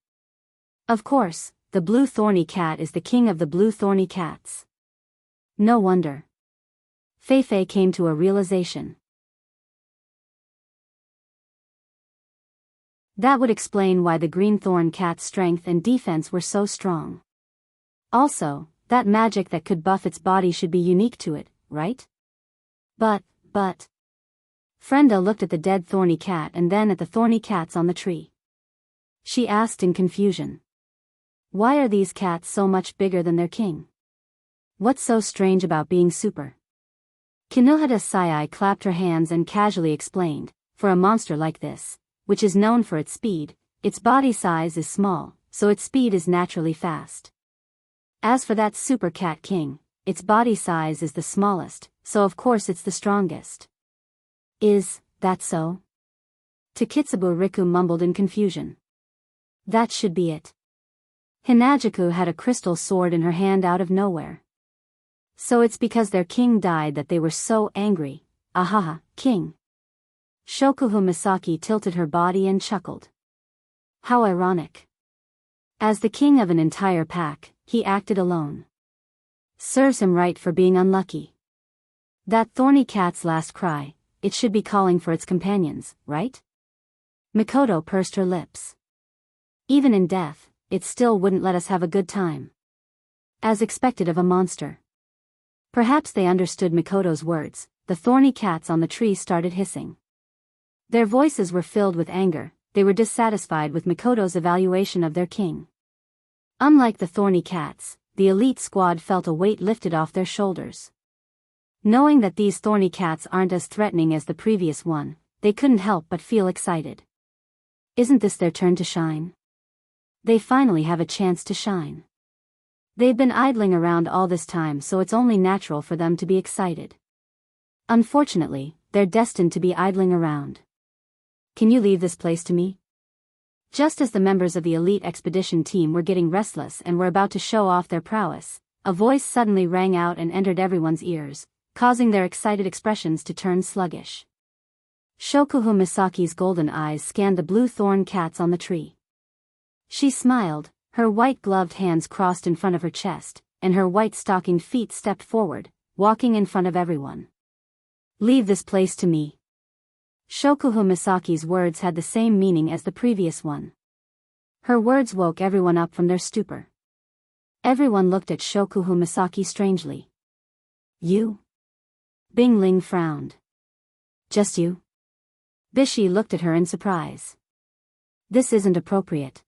Of course, the blue thorny cat is the king of the blue thorny cats. No wonder. Fei came to a realization. That would explain why the green thorn cat's strength and defense were so strong. Also, that magic that could buff its body should be unique to it, right? But. Frenda looked at the dead thorny cat and then at the thorny cats on the tree. She asked in confusion. Why are these cats so much bigger than their king? What's so strange about being super? Kinohata Sai clapped her hands and casually explained, for a monster like this, which is known for its speed, its body size is small, so its speed is naturally fast. As for that super cat king, its body size is the smallest, so of course it's the strongest. Is that so? Takitsubo Riku mumbled in confusion. That should be it. Hinajuku had a crystal sword in her hand out of nowhere. So it's because their king died that they were so angry. Ahaha, king. Shokuhu Misaki tilted her body and chuckled. How ironic. As the king of an entire pack, he acted alone. Serves him right for being unlucky. That thorny cat's last cry, it should be calling for its companions, right? Mikoto pursed her lips. Even in death, it still wouldn't let us have a good time. As expected of a monster. Perhaps they understood Mikoto's words. The thorny cats on the tree started hissing. Their voices were filled with anger. They were dissatisfied with Mikoto's evaluation of their king. Unlike the thorny cats, the elite squad felt a weight lifted off their shoulders. Knowing that these thorny cats aren't as threatening as the previous one, they couldn't help but feel excited. Isn't this their turn to shine? They finally have a chance to shine. They've been idling around all this time, so it's only natural for them to be excited. Unfortunately, they're destined to be idling around. Can you leave this place to me? Just as the members of the elite expedition team were getting restless and were about to show off their prowess, a voice suddenly rang out and entered everyone's ears, causing their excited expressions to turn sluggish. Shokuhu Misaki's golden eyes scanned the blue thorn cats on the tree. She smiled, her white-gloved hands crossed in front of her chest, and her white-stockinged feet stepped forward, walking in front of everyone. Leave this place to me. Shokuhu Misaki's words had the same meaning as the previous one. Her words woke everyone up from their stupor. Everyone looked at Shokuhu Misaki strangely. You? Bing Ling frowned. Just you? Bishi looked at her in surprise. This isn't appropriate.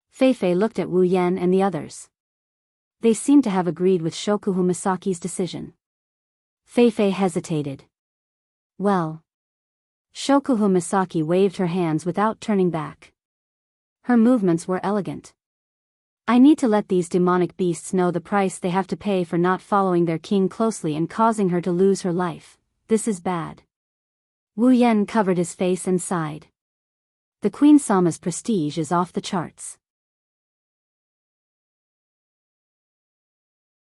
Fei looked at Wu Yan and the others. They seemed to have agreed with Shokuhu Misaki's decision. Fei hesitated. Well. Shokuhu Misaki waved her hands without turning back. Her movements were elegant. I need to let these demonic beasts know the price they have to pay for not following their king closely and causing her to lose her life. This is bad. Wu Yan covered his face and sighed. The Queen Sama's prestige is off the charts.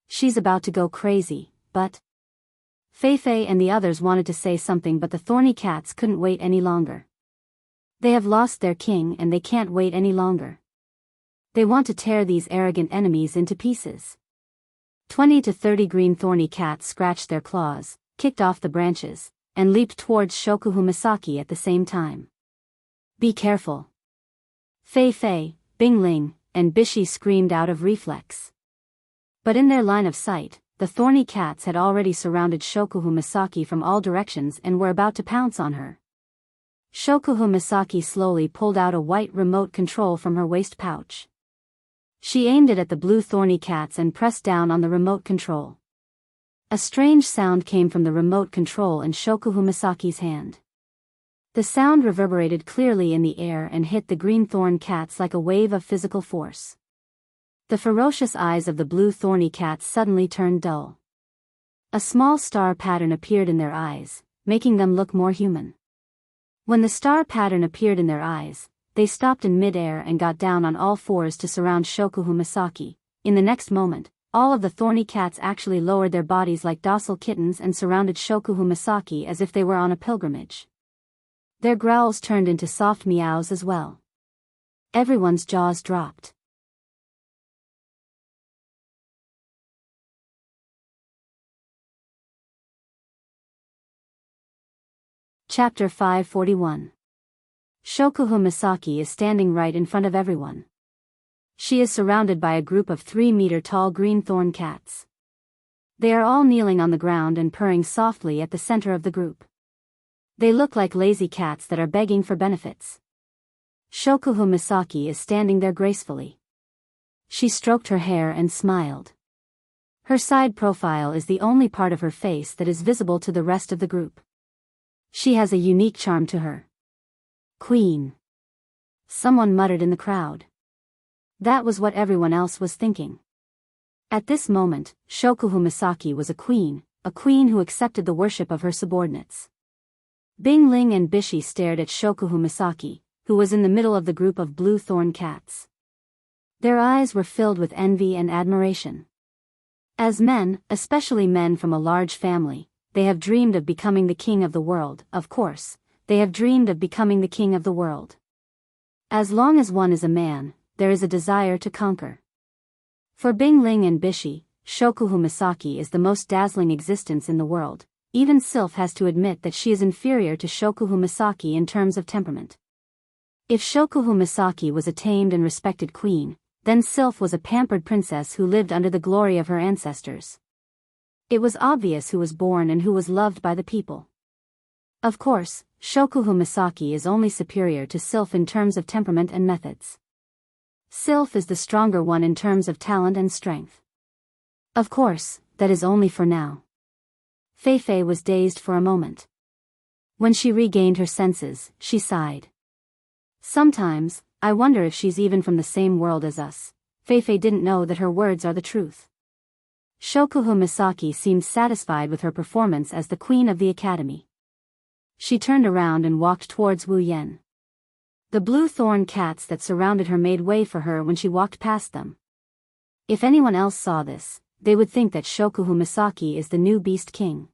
She's about to go crazy, but... Fei Fei and the others wanted to say something, but the thorny cats couldn't wait any longer. They have lost their king and they can't wait any longer. They want to tear these arrogant enemies into pieces. 20 to 30 green thorny cats scratched their claws, kicked off the branches, and leaped towards Shokuhu Misaki at the same time. Be careful. Fei Fei, Bing Ling, and Bishi screamed out of reflex. But in their line of sight, the thorny cats had already surrounded Shokuhu Misaki from all directions and were about to pounce on her. Shokuhu Misaki slowly pulled out a white remote control from her waist pouch. She aimed it at the blue thorny cats and pressed down on the remote control. A strange sound came from the remote control in Shokuhu Misaki's hand. The sound reverberated clearly in the air and hit the green thorn cats like a wave of physical force. The ferocious eyes of the blue thorny cats suddenly turned dull. A small star pattern appeared in their eyes, making them look more human. When the star pattern appeared in their eyes, they stopped in mid-air and got down on all fours to surround Shokuhu Misaki. In the next moment, all of the thorny cats actually lowered their bodies like docile kittens and surrounded Shokuhu Misaki as if they were on a pilgrimage. Their growls turned into soft meows as well. Everyone's jaws dropped. Chapter 541. Shokuhu Misaki is standing right in front of everyone. She is surrounded by a group of 3-meter-tall green thorn cats. They are all kneeling on the ground and purring softly at the center of the group. They look like lazy cats that are begging for benefits. Shokuhu Misaki is standing there gracefully. She stroked her hair and smiled. Her side profile is the only part of her face that is visible to the rest of the group. She has a unique charm to her. Queen. Someone muttered in the crowd. That was what everyone else was thinking. At this moment, Shokuhu Misaki was a queen who accepted the worship of her subordinates. Bing Ling and Bishi stared at Shokuhu Misaki, who was in the middle of the group of blue thorn cats. Their eyes were filled with envy and admiration. As men, especially men from a large family, they have dreamed of becoming the king of the world. Of course, they have dreamed of becoming the king of the world. As long as one is a man, there is a desire to conquer. For Bing Ling and Bishi, Shokuhu Misaki is the most dazzling existence in the world. Even Sylph has to admit that she is inferior to Shokuhu Misaki in terms of temperament. If Shokuhu Misaki was a tamed and respected queen, then Sylph was a pampered princess who lived under the glory of her ancestors. It was obvious who was born and who was loved by the people. Of course, Shokuhu Misaki is only superior to Sylph in terms of temperament and methods. Sylph is the stronger one in terms of talent and strength. Of course, that is only for now. Fei Fei was dazed for a moment. When she regained her senses, she sighed. Sometimes, I wonder if she's even from the same world as us. Fei Fei didn't know that her words are the truth. Shokuhu Misaki seemed satisfied with her performance as the queen of the academy. She turned around and walked towards Wu Yan. The blue thorn cats that surrounded her made way for her when she walked past them. If anyone else saw this, they would think that Shokuhu Misaki is the new beast king.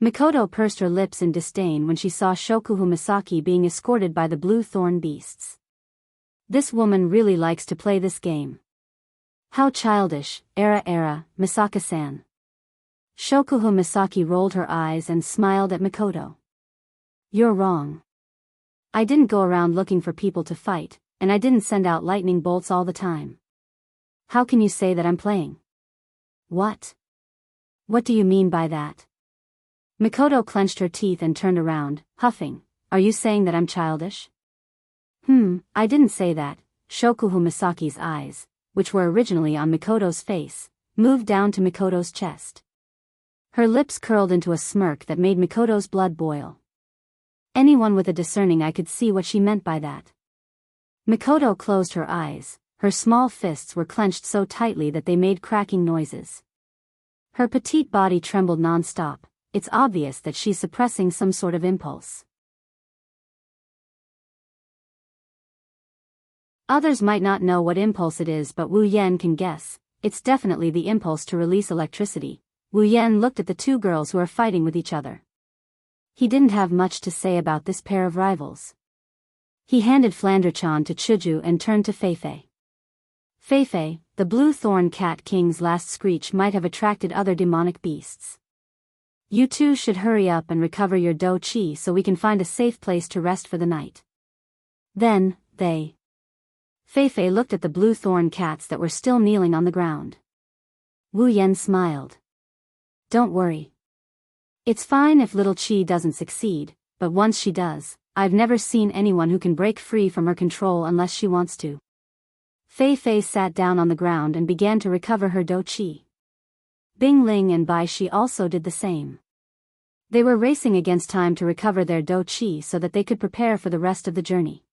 Mikoto pursed her lips in disdain when she saw Shokuhu Misaki being escorted by the blue thorn beasts. This woman really likes to play this game. How childish, Misaka-san. Shokuhu Misaki rolled her eyes and smiled at Mikoto. You're wrong. I didn't go around looking for people to fight, and I didn't send out lightning bolts all the time. How can you say that I'm playing? What? What do you mean by that? Mikoto clenched her teeth and turned around, huffing. Are you saying that I'm childish? I didn't say that. Shokuhu Misaki's eyes, which were originally on Mikoto's face, moved down to Mikoto's chest. Her lips curled into a smirk that made Mikoto's blood boil. Anyone with a discerning eye could see what she meant by that. Mikoto closed her eyes. Her small fists were clenched so tightly that they made cracking noises. Her petite body trembled non-stop. It's obvious that she's suppressing some sort of impulse. Others might not know what impulse it is, but Wu Yan can guess. It's definitely the impulse to release electricity. Wu Yan looked at the two girls who are fighting with each other. He didn't have much to say about this pair of rivals. He handed Flanderchan to Chuju and turned to Feifei. Feifei, the blue thorn cat king's last screech might have attracted other demonic beasts. You two should hurry up and recover your do chi so we can find a safe place to rest for the night. Then, Feifei looked at the blue thorn cats that were still kneeling on the ground. Wu Yan smiled. Don't worry. It's fine if little Chi doesn't succeed, but once she does, I've never seen anyone who can break free from her control unless she wants to. Feifei sat down on the ground and began to recover her do chi. Bing Ling and Bai Shi also did the same. They were racing against time to recover their do chi so that they could prepare for the rest of the journey.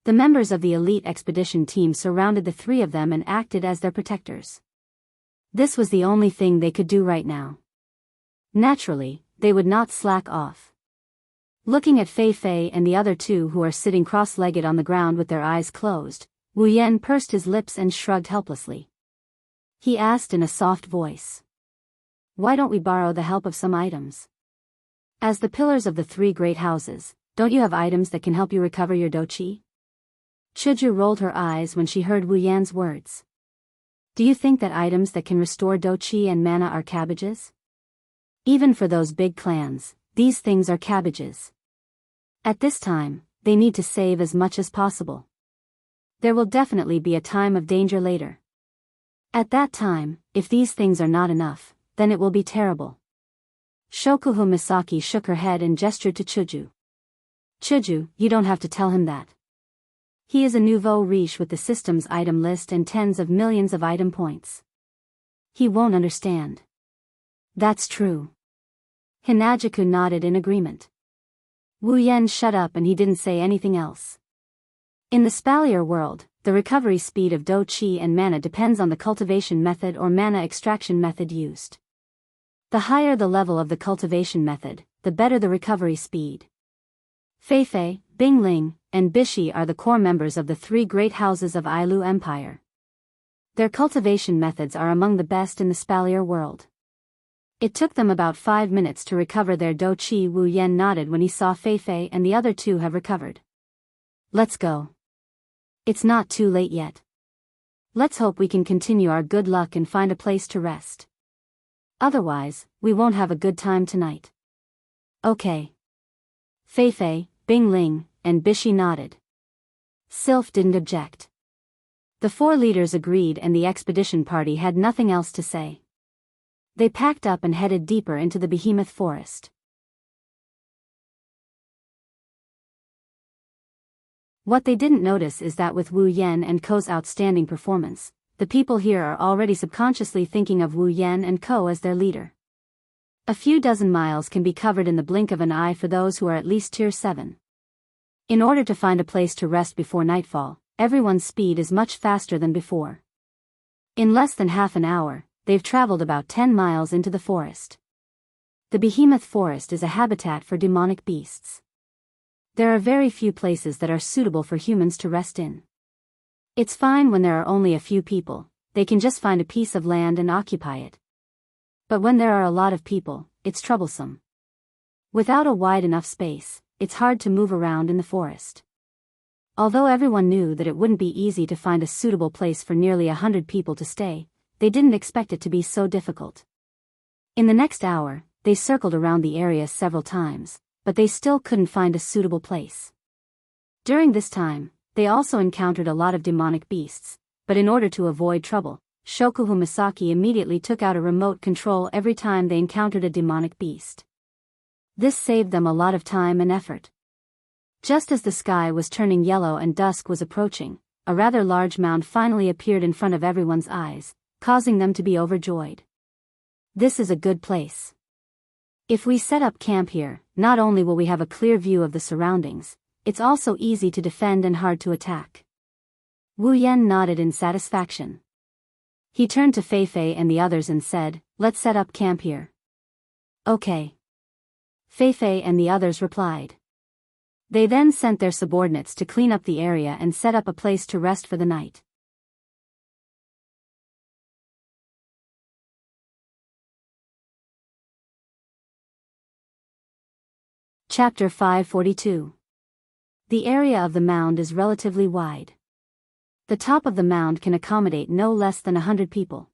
The members of the elite expedition team surrounded the three of them and acted as their protectors. This was the only thing they could do right now. Naturally, they would not slack off. Looking at Feifei and the other two who are sitting cross-legged on the ground with their eyes closed, Wu Yan pursed his lips and shrugged helplessly. He asked in a soft voice. Why don't we borrow the help of some items? As the pillars of the three great houses, don't you have items that can help you recover your do chi? Chuju rolled her eyes when she heard Wu Yan's words. Do you think that items that can restore do chi and mana are cabbages? Even for those big clans, these things are cabbages. At this time, they need to save as much as possible. There will definitely be a time of danger later. At that time, if these things are not enough, then it will be terrible. Shokuhu Misaki shook her head and gestured to Chuju. Chuju, you don't have to tell him that. He is a nouveau riche with the system's item list and tens of millions of item points. He won't understand. That's true. Hinajaku nodded in agreement. Wu Yan shut up and he didn't say anything else. In the Spalier world, the recovery speed of do chi and mana depends on the cultivation method or mana extraction method used. The higher the level of the cultivation method, the better the recovery speed. Feifei, Bing Ling, and Bishi are the core members of the three great houses of Ailu Empire. Their cultivation methods are among the best in the Spalier world. It took them about 5 minutes to recover their do chi. Wu Yan nodded when he saw Feifei and the other two have recovered. Let's go. It's not too late yet. Let's hope we can continue our good luck and find a place to rest. Otherwise, we won't have a good time tonight. Okay. Feifei, Bing Ling, and Bishi nodded. Sylph didn't object. The four leaders agreed and the expedition party had nothing else to say. They packed up and headed deeper into the behemoth forest. What they didn't notice is that with Wu Yan and Ko's outstanding performance, the people here are already subconsciously thinking of Wu Yan and Ko as their leader. A few dozen miles can be covered in the blink of an eye for those who are at least tier 7. In order to find a place to rest before nightfall, everyone's speed is much faster than before. In less than half an hour, they've traveled about 10 miles into the forest. The behemoth forest is a habitat for demonic beasts. There are very few places that are suitable for humans to rest in. It's fine when there are only a few people, they can just find a piece of land and occupy it. But when there are a lot of people, it's troublesome. Without a wide enough space, it's hard to move around in the forest. Although everyone knew that it wouldn't be easy to find a suitable place for nearly 100 people to stay, they didn't expect it to be so difficult. In the next hour, they circled around the area several times, but they still couldn't find a suitable place. During this time, they also encountered a lot of demonic beasts, but in order to avoid trouble, Shokuhu Misaki immediately took out a remote control every time they encountered a demonic beast. This saved them a lot of time and effort. Just as the sky was turning yellow and dusk was approaching, a rather large mound finally appeared in front of everyone's eyes, causing them to be overjoyed. This is a good place. If we set up camp here, not only will we have a clear view of the surroundings, it's also easy to defend and hard to attack. Wu Yan nodded in satisfaction. He turned to Feifei and the others and said, "Let's set up camp here." Okay. Feifei and the others replied. They then sent their subordinates to clean up the area and set up a place to rest for the night. Chapter 542. The area of the mound is relatively wide. The top of the mound can accommodate no less than 100 people.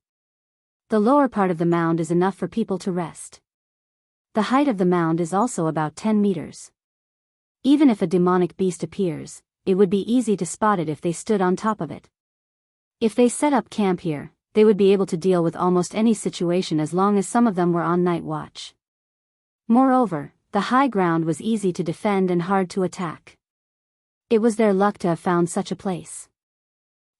The lower part of the mound is enough for people to rest. The height of the mound is also about 10 meters. Even if a demonic beast appears, it would be easy to spot it if they stood on top of it. If they set up camp here, they would be able to deal with almost any situation as long as some of them were on night watch. Moreover, the high ground was easy to defend and hard to attack. It was their luck to have found such a place.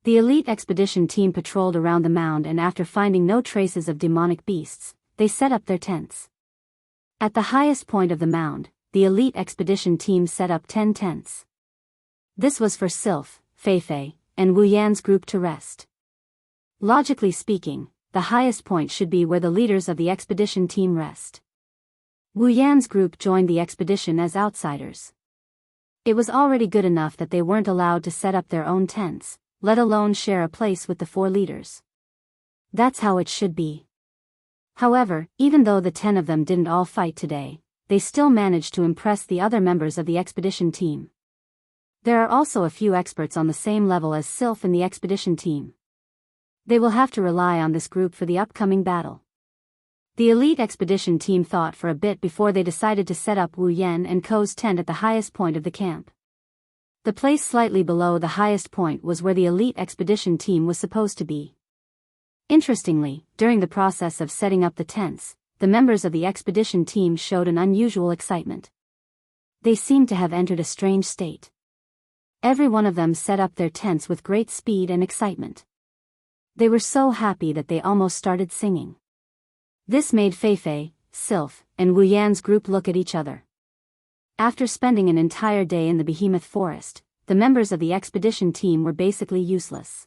The elite expedition team patrolled around the mound, and after finding no traces of demonic beasts, they set up their tents. At the highest point of the mound, the elite expedition team set up 10 tents. This was for Sylph, Feifei, and Wu Yan's group to rest. Logically speaking, the highest point should be where the leaders of the expedition team rest. Wu Yan's group joined the expedition as outsiders. It was already good enough that they weren't allowed to set up their own tents, let alone share a place with the 4 leaders. That's how it should be. However, even though the 10 of them didn't all fight today, they still managed to impress the other members of the expedition team. There are also a few experts on the same level as Sylph in the expedition team. They will have to rely on this group for the upcoming battle. The elite expedition team thought for a bit before they decided to set up Wu Yan and Ko's tent at the highest point of the camp. The place slightly below the highest point was where the elite expedition team was supposed to be. Interestingly, during the process of setting up the tents, the members of the expedition team showed an unusual excitement. They seemed to have entered a strange state. Every one of them set up their tents with great speed and excitement. They were so happy that they almost started singing. This made Feifei, Sylph, and Wu Yan's group look at each other. After spending an entire day in the behemoth forest, the members of the expedition team were basically useless.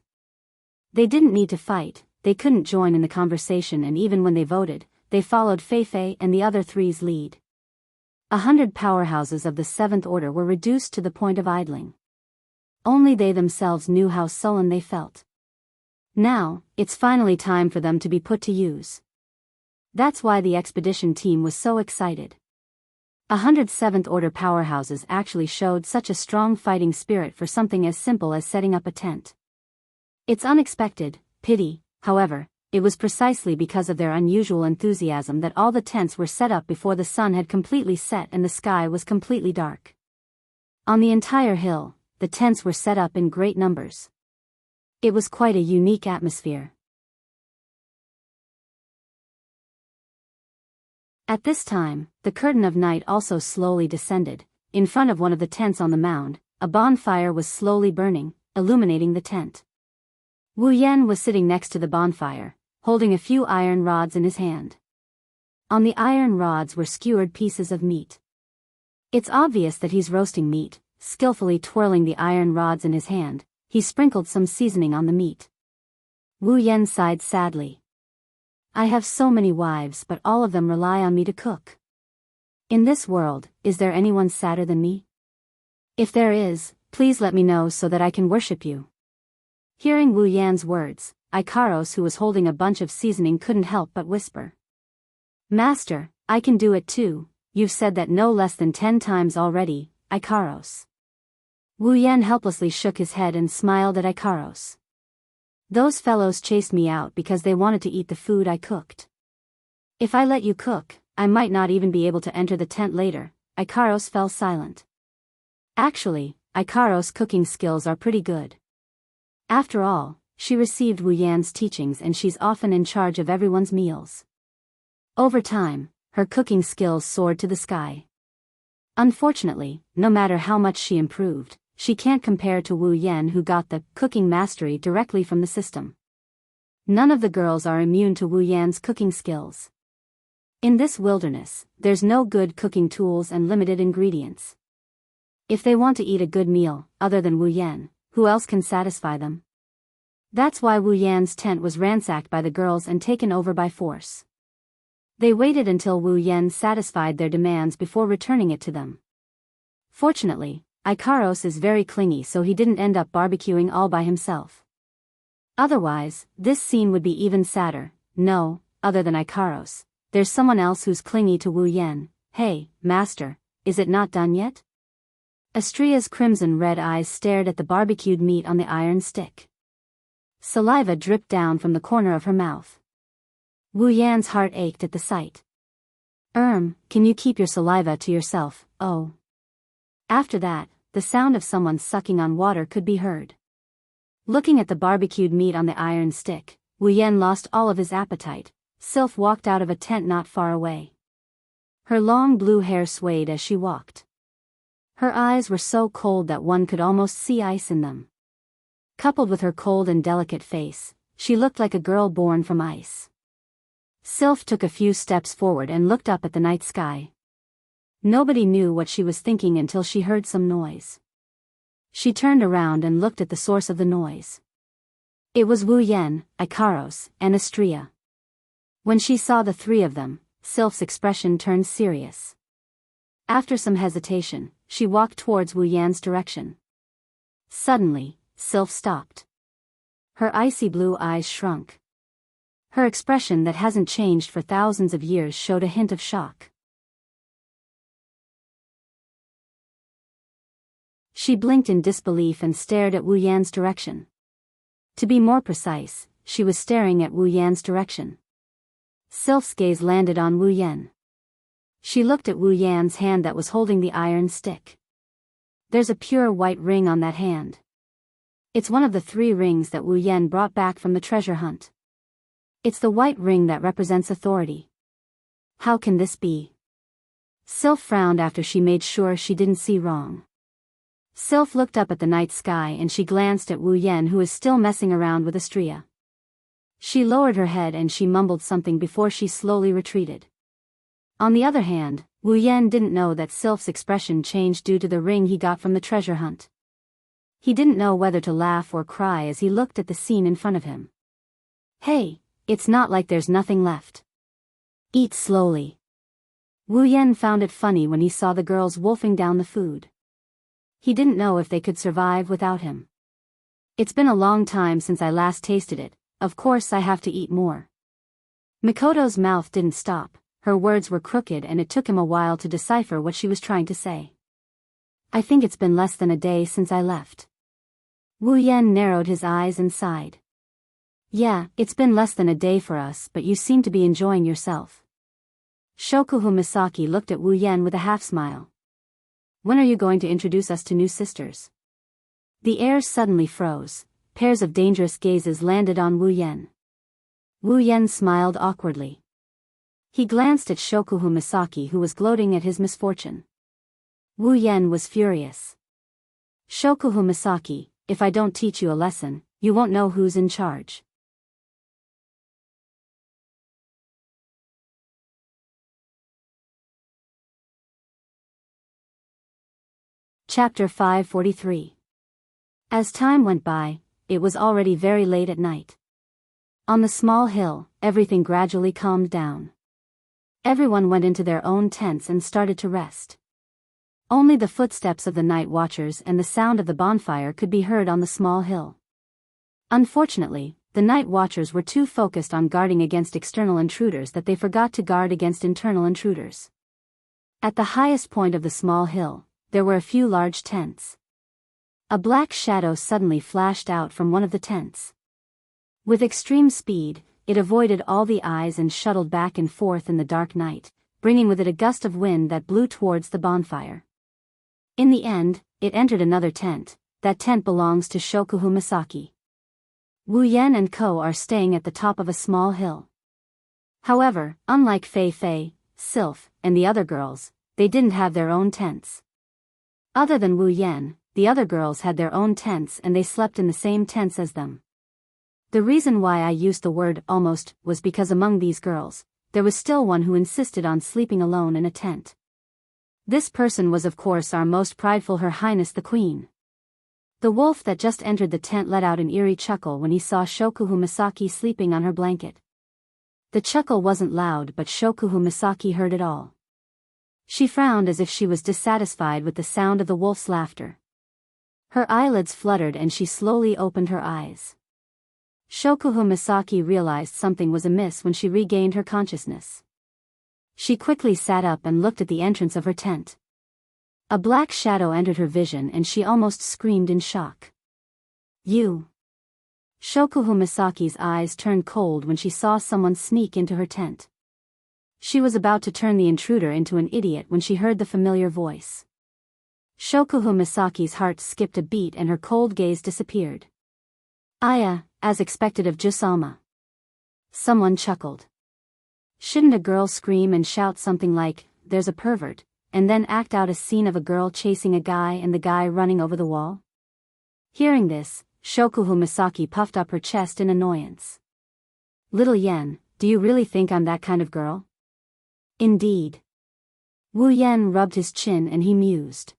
They didn't need to fight, they couldn't join in the conversation, and even when they voted, they followed Feifei and the other 3's lead. 100 powerhouses of the 7th order were reduced to the point of idling. Only they themselves knew how sullen they felt. Now, it's finally time for them to be put to use. That's why the expedition team was so excited. 100 7th order powerhouses actually showed such a strong fighting spirit for something as simple as setting up a tent. It's unexpected, pity, however, it was precisely because of their unusual enthusiasm that all the tents were set up before the sun had completely set and the sky was completely dark. On the entire hill, the tents were set up in great numbers. It was quite a unique atmosphere. At this time, the curtain of night also slowly descended. In front of one of the tents on the mound, a bonfire was slowly burning, illuminating the tent. Wu Yan was sitting next to the bonfire, holding a few iron rods in his hand. On the iron rods were skewered pieces of meat. It's obvious that he's roasting meat. Skillfully twirling the iron rods in his hand, he sprinkled some seasoning on the meat. Wu Yan sighed sadly. I have so many wives, but all of them rely on me to cook. In this world, is there anyone sadder than me? If there is, please let me know so that I can worship you. Hearing Wu Yan's words, Ikaros, who was holding a bunch of seasoning, couldn't help but whisper. Master, I can do it too. You've said that no less than 10 times already, Ikaros. Wu Yan helplessly shook his head and smiled at Ikaros. Those fellows chased me out because they wanted to eat the food I cooked. If I let you cook, I might not even be able to enter the tent later. Ikaros fell silent. Actually, Ikaros' cooking skills are pretty good. After all, she received Wu Yan's teachings and she's often in charge of everyone's meals. Over time, her cooking skills soared to the sky. Unfortunately, no matter how much she improved, she can't compare to Wu Yan, who got the cooking mastery directly from the system. None of the girls are immune to Wu Yan's cooking skills. In this wilderness, there's no good cooking tools and limited ingredients. If they want to eat a good meal, other than Wu Yan, who else can satisfy them? That's why Wu Yan's tent was ransacked by the girls and taken over by force. They waited until Wu Yan satisfied their demands before returning it to them. Fortunately, Ikaros is very clingy, so he didn't end up barbecuing all by himself. Otherwise, this scene would be even sadder. No, other than Ikaros, there's someone else who's clingy to Wu Yan. Hey, master, is it not done yet? Astria's crimson-red eyes stared at the barbecued meat on the iron stick. Saliva dripped down from the corner of her mouth. Wu Yan's heart ached at the sight. Can you keep your saliva to yourself, oh? After that, the sound of someone sucking on water could be heard. Looking at the barbecued meat on the iron stick, Wu Yan lost all of his appetite. Sylph walked out of a tent not far away. Her long blue hair swayed as she walked. Her eyes were so cold that one could almost see ice in them. Coupled with her cold and delicate face, she looked like a girl born from ice. Sylph took a few steps forward and looked up at the night sky. Nobody knew what she was thinking until she heard some noise. She turned around and looked at the source of the noise. It was Wu Yan, Ikaros, and Astria. When she saw the three of them, Sylph's expression turned serious. After some hesitation, she walked towards Wu Yan's direction. Suddenly, Sylph stopped. Her icy blue eyes shrunk. Her expression that hasn't changed for thousands of years showed a hint of shock. She blinked in disbelief and stared at Wu Yan's direction. To be more precise, she was staring at Wu Yan's direction. Sylph's gaze landed on Wu Yan. She looked at Wu Yan's hand that was holding the iron stick. There's a pure white ring on that hand. It's one of the 3 rings that Wu Yan brought back from the treasure hunt. It's the white ring that represents authority. How can this be? Sylph frowned after she made sure she didn't see wrong. Sylph looked up at the night sky and she glanced at Wu Yan, who was still messing around with Astria. She lowered her head and she mumbled something before she slowly retreated. On the other hand, Wu Yan didn't know that Sylph's expression changed due to the ring he got from the treasure hunt. He didn't know whether to laugh or cry as he looked at the scene in front of him. Hey, it's not like there's nothing left. Eat slowly. Wu Yan found it funny when he saw the girls wolfing down the food. He didn't know if they could survive without him. It's been a long time since I last tasted it, of course I have to eat more. Mikoto's mouth didn't stop, her words were crooked and it took him a while to decipher what she was trying to say. I think it's been less than a day since I left. Wu Yan narrowed his eyes and sighed. Yeah, it's been less than a day for us, but you seem to be enjoying yourself. Shokuhu Misaki looked at Wu Yan with a half-smile. When are you going to introduce us to new sisters? The air suddenly froze. Pairs of dangerous gazes landed on Wu Yan. Wu Yan smiled awkwardly. He glanced at Shokuhu Misaki, who was gloating at his misfortune. Wu Yan was furious. Shokuhu Misaki, if I don't teach you a lesson, you won't know who's in charge. Chapter 543. As time went by, it was already very late at night. On the small hill, everything gradually calmed down. Everyone went into their own tents and started to rest. Only the footsteps of the night watchers and the sound of the bonfire could be heard on the small hill. Unfortunately, the night watchers were too focused on guarding against external intruders that they forgot to guard against internal intruders. At the highest point of the small hill, there were a few large tents. A black shadow suddenly flashed out from one of the tents. With extreme speed, it avoided all the eyes and shuttled back and forth in the dark night, bringing with it a gust of wind that blew towards the bonfire. In the end, it entered another tent. That tent belongs to Shokuhu Misaki. Wu Yan and Co. are staying at the top of a small hill. However, unlike Fei Fei, Sylph, and the other girls, they didn't have their own tents. Other than Wu Yan, the other girls had their own tents and they slept in the same tents as them. The reason why I used the word almost was because among these girls, there was still one who insisted on sleeping alone in a tent. This person was of course our most prideful Her Highness the Queen. The wolf that just entered the tent let out an eerie chuckle when he saw Shokuhu Misaki sleeping on her blanket. The chuckle wasn't loud, but Shokuhu Misaki heard it all. She frowned as if she was dissatisfied with the sound of the wolf's laughter. Her eyelids fluttered and she slowly opened her eyes. Shokuhu Misaki realized something was amiss when she regained her consciousness. She quickly sat up and looked at the entrance of her tent. A black shadow entered her vision and she almost screamed in shock. You! Shokuhu Misaki's eyes turned cold when she saw someone sneak into her tent. She was about to turn the intruder into an idiot when she heard the familiar voice. Shokuhu Misaki's heart skipped a beat and her cold gaze disappeared. Aya, as expected of Jusama. Someone chuckled. Shouldn't a girl scream and shout something like, "There's a pervert," and then act out a scene of a girl chasing a guy and the guy running over the wall? Hearing this, Shokuhu Misaki puffed up her chest in annoyance. Little Yen, do you really think I'm that kind of girl? Indeed. Wu Yen rubbed his chin and he mused.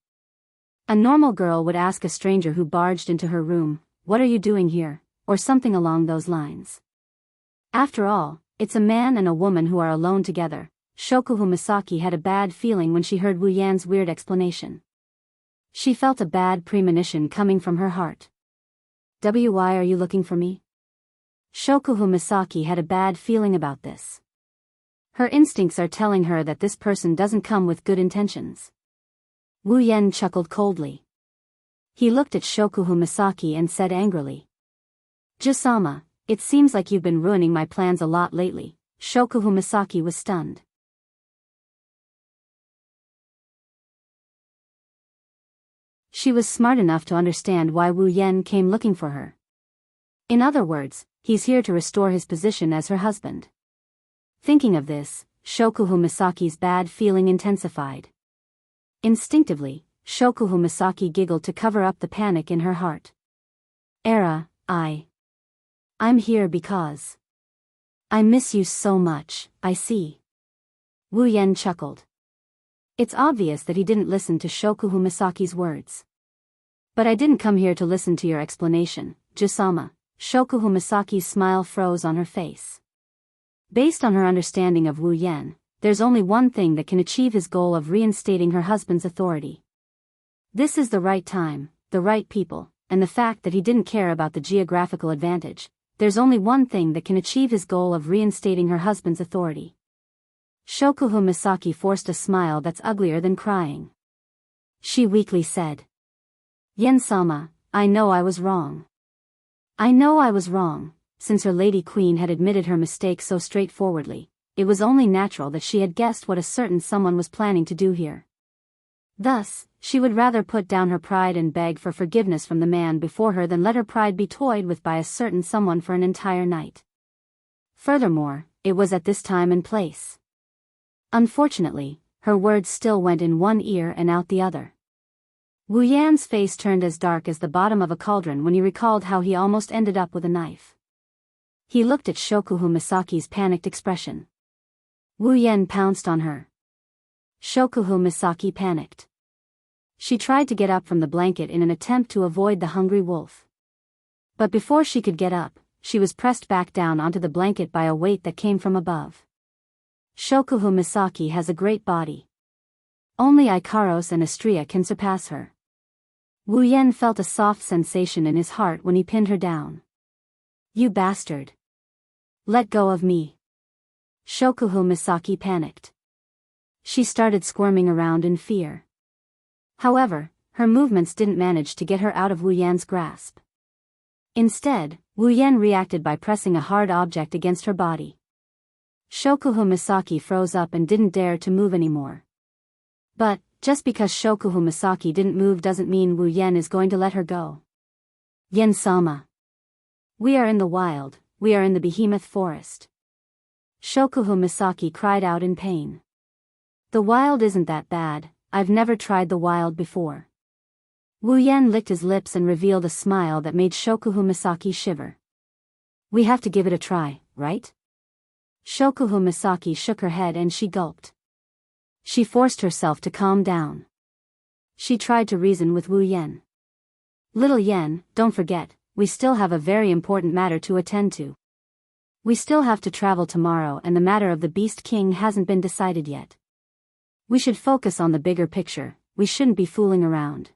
A normal girl would ask a stranger who barged into her room, "What are you doing here?" or something along those lines. After all, it's a man and a woman who are alone together. Shokuhu Misaki had a bad feeling when she heard Wu Yan's weird explanation. She felt a bad premonition coming from her heart. Why are you looking for me? Shokuhu Misaki had a bad feeling about this. Her instincts are telling her that this person doesn't come with good intentions. Wu Yan chuckled coldly. He looked at Shokuhu Misaki and said angrily, "Jusama, it seems like you've been ruining my plans a lot lately." Shokuhu Misaki was stunned. She was smart enough to understand why Wu Yan came looking for her. In other words, he's here to restore his position as her husband. Thinking of this, Shokuhu Misaki's bad feeling intensified. Instinctively, Shokuhu Misaki giggled to cover up the panic in her heart. I'm here because I miss you so much, I see. Wu Yan chuckled. It's obvious that he didn't listen to Shokuhu Misaki's words. But I didn't come here to listen to your explanation, Jusama. Shokuhu Misaki's smile froze on her face. Based on her understanding of Wu Yan, there's only one thing that can achieve his goal of reinstating her husband's authority. This is the right time, the right people, and the fact that he didn't care about the geographical advantage. There's only one thing that can achieve his goal of reinstating her husband's authority. Shokuhu Misaki forced a smile that's uglier than crying. She weakly said, "Yen-sama, I know I was wrong. I know I was wrong." Since her lady queen had admitted her mistake so straightforwardly, it was only natural that she had guessed what a certain someone was planning to do here. Thus, she would rather put down her pride and beg for forgiveness from the man before her than let her pride be toyed with by a certain someone for an entire night. Furthermore, it was at this time and place. Unfortunately, her words still went in one ear and out the other. Wu Yan's face turned as dark as the bottom of a cauldron when he recalled how he almost ended up with a knife. He looked at Shokuhu Misaki's panicked expression. Wu Yan pounced on her. Shokuhu Misaki panicked. She tried to get up from the blanket in an attempt to avoid the hungry wolf. But before she could get up, she was pressed back down onto the blanket by a weight that came from above. Shokuhu Misaki has a great body. Only Ikaros and Astria can surpass her. Wu Yan felt a soft sensation in his heart when he pinned her down. "You bastard! Let go of me!" Shokuhu Misaki panicked. She started squirming around in fear. However, her movements didn't manage to get her out of Wu Yan's grasp. Instead, Wu Yan reacted by pressing a hard object against her body. Shokuhu Misaki froze up and didn't dare to move anymore. But, just because Shokuhu Misaki didn't move doesn't mean Wu Yan is going to let her go. "Yen-sama. We are in the wild, we are in the behemoth forest." Shokuhu Misaki cried out in pain. "The wild isn't that bad, I've never tried the wild before." Wu Yan licked his lips and revealed a smile that made Shokuhu Misaki shiver. "We have to give it a try, right?" Shokuhu Misaki shook her head and she gulped. She forced herself to calm down. She tried to reason with Wu Yan. "Little Yen, don't forget, we still have a very important matter to attend to. We still have to travel tomorrow and the matter of the Beast King hasn't been decided yet. We should focus on the bigger picture, we shouldn't be fooling around."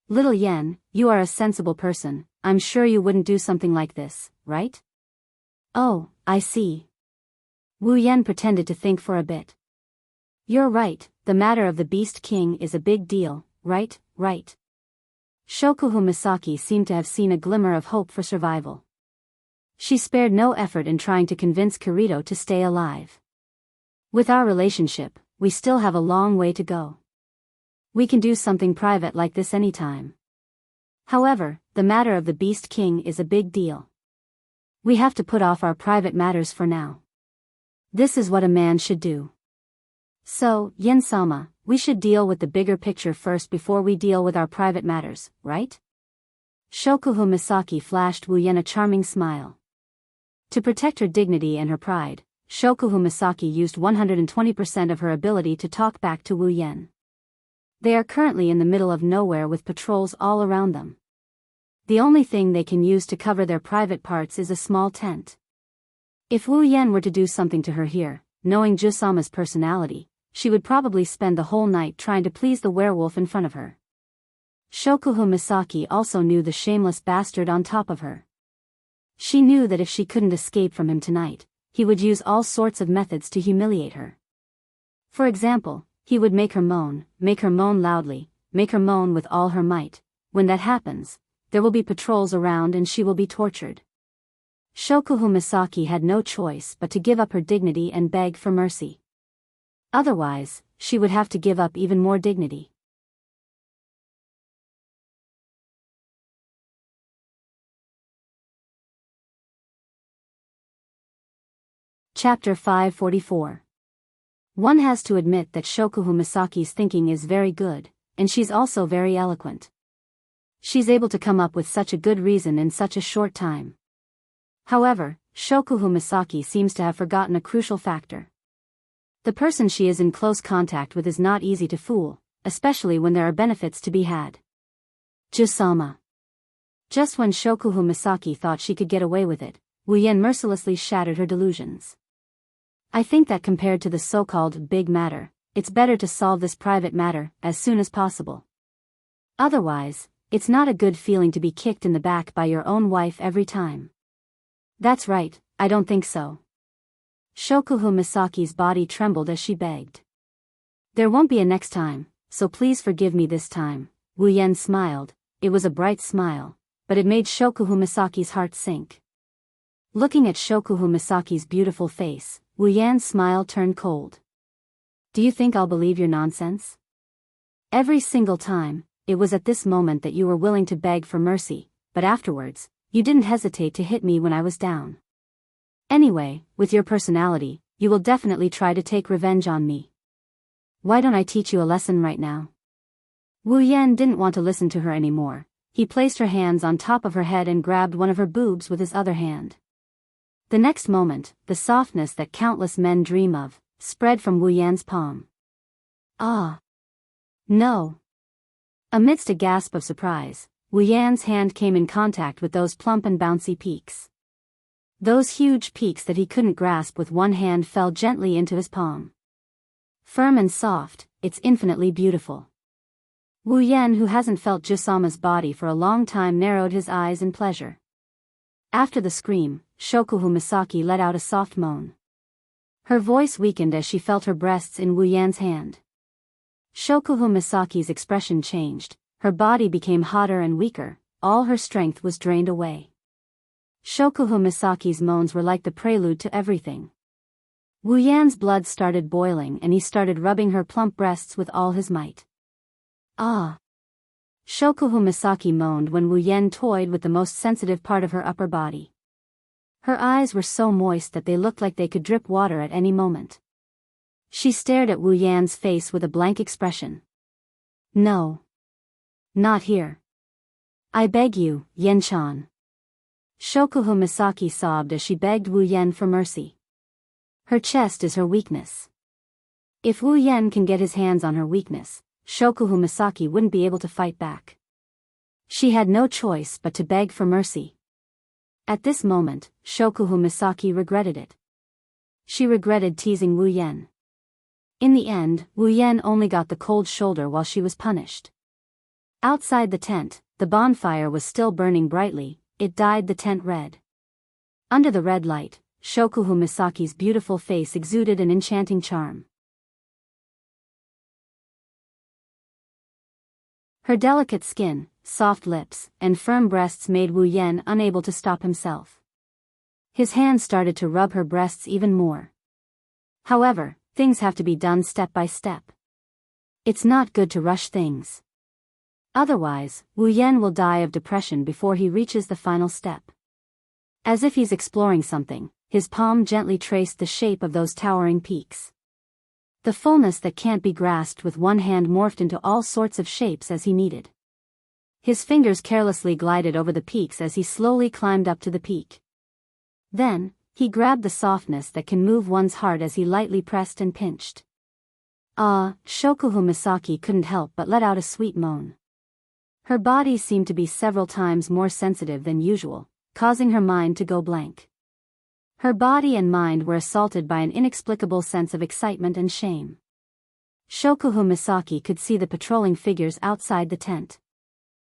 "Little Yen, you are a sensible person, I'm sure you wouldn't do something like this, right?" "Oh, I see. Wu Yan pretended to think for a bit. You're right, the matter of the Beast King is a big deal, right? Shokuhu Misaki seemed to have seen a glimmer of hope for survival. She spared no effort in trying to convince Kirito to stay alive. With our relationship, we still have a long way to go. We can do something private like this anytime. However, the matter of the Beast King is a big deal. We have to put off our private matters for now. This is what a man should do. So, Yen-sama, we should deal with the bigger picture first before we deal with our private matters, right? Shokuhu Misaki flashed Wu Yen a charming smile. To protect her dignity and her pride, Shokuhu Misaki used 120% of her ability to talk back to Wu Yen. They are currently in the middle of nowhere with patrols all around them. The only thing they can use to cover their private parts is a small tent. If Wu Yen were to do something to her here, knowing Jusama's personality, she would probably spend the whole night trying to please the werewolf in front of her. Shokuhu Misaki also knew the shameless bastard on top of her. She knew that if she couldn't escape from him tonight, he would use all sorts of methods to humiliate her. For example, he would make her moan loudly, make her moan with all her might. When that happens, there will be patrols around and she will be tortured. Shokuhu Misaki had no choice but to give up her dignity and beg for mercy. Otherwise, she would have to give up even more dignity. Chapter 544. One has to admit that Shokuhu Misaki's thinking is very good, and she's also very eloquent. She's able to come up with such a good reason in such a short time. However, Shokuhu Misaki seems to have forgotten a crucial factor. The person she is in close contact with is not easy to fool, especially when there are benefits to be had. Jusama. Just when Shokuhu Misaki thought she could get away with it, Wu Yen mercilessly shattered her delusions. I think that compared to the so-called big matter, it's better to solve this private matter as soon as possible. Otherwise, it's not a good feeling to be kicked in the back by your own wife every time. That's right, I don't think so. Shokuhu Misaki's body trembled as she begged. There won't be a next time, so please forgive me this time. Wu Yen smiled. It was a bright smile, but it made Shokuhu Misaki's heart sink. Looking at Shokuhu Misaki's beautiful face, Wu Yan's smile turned cold. Do you think I'll believe your nonsense? Every single time, it was at this moment that you were willing to beg for mercy, but afterwards, you didn't hesitate to hit me when I was down. Anyway, with your personality, you will definitely try to take revenge on me. Why don't I teach you a lesson right now? Wu Yan didn't want to listen to her anymore. He placed her hands on top of her head and grabbed one of her boobs with his other hand. The next moment, the softness that countless men dream of, spread from Wu Yan's palm. Ah! No! Amidst a gasp of surprise, Wu Yan's hand came in contact with those plump and bouncy peaks. Those huge peaks that he couldn't grasp with one hand fell gently into his palm. Firm and soft, it's infinitely beautiful. Wu Yan, who hasn't felt Jusama's body for a long time, narrowed his eyes in pleasure. After the scream, Shokuhu Misaki let out a soft moan. Her voice weakened as she felt her breasts in Wu Yan's hand. Shokuhu Misaki's expression changed, her body became hotter and weaker, all her strength was drained away. Shokuhu Misaki's moans were like the prelude to everything. Wu Yan's blood started boiling and he started rubbing her plump breasts with all his might. Ah! Shokuhu Misaki moaned when Wu Yan toyed with the most sensitive part of her upper body. Her eyes were so moist that they looked like they could drip water at any moment. She stared at Wu Yan's face with a blank expression. No. Not here. I beg you, Yen-chan. Shokuhu Misaki sobbed as she begged Wu Yan for mercy. Her chest is her weakness. If Wu Yan can get his hands on her weakness, Shokuhu Misaki wouldn't be able to fight back. She had no choice but to beg for mercy. At this moment, Shokuhu Misaki regretted it. She regretted teasing Wu Yan. In the end, Wu Yan only got the cold shoulder while she was punished. Outside the tent, the bonfire was still burning brightly. It dyed the tent red. Under the red light, Shokuhu Misaki's beautiful face exuded an enchanting charm. Her delicate skin, soft lips, and firm breasts made Wu Yan unable to stop himself. His hand started to rub her breasts even more. However, things have to be done step by step. It's not good to rush things. Otherwise, Wu Yan will die of depression before he reaches the final step. As if he's exploring something, his palm gently traced the shape of those towering peaks. The fullness that can't be grasped with one hand morphed into all sorts of shapes as he needed. His fingers carelessly glided over the peaks as he slowly climbed up to the peak. Then, he grabbed the softness that can move one's heart as he lightly pressed and pinched. Shokuhu Misaki couldn't help but let out a sweet moan. Her body seemed to be several times more sensitive than usual, causing her mind to go blank. Her body and mind were assaulted by an inexplicable sense of excitement and shame. Shokuhu Misaki could see the patrolling figures outside the tent.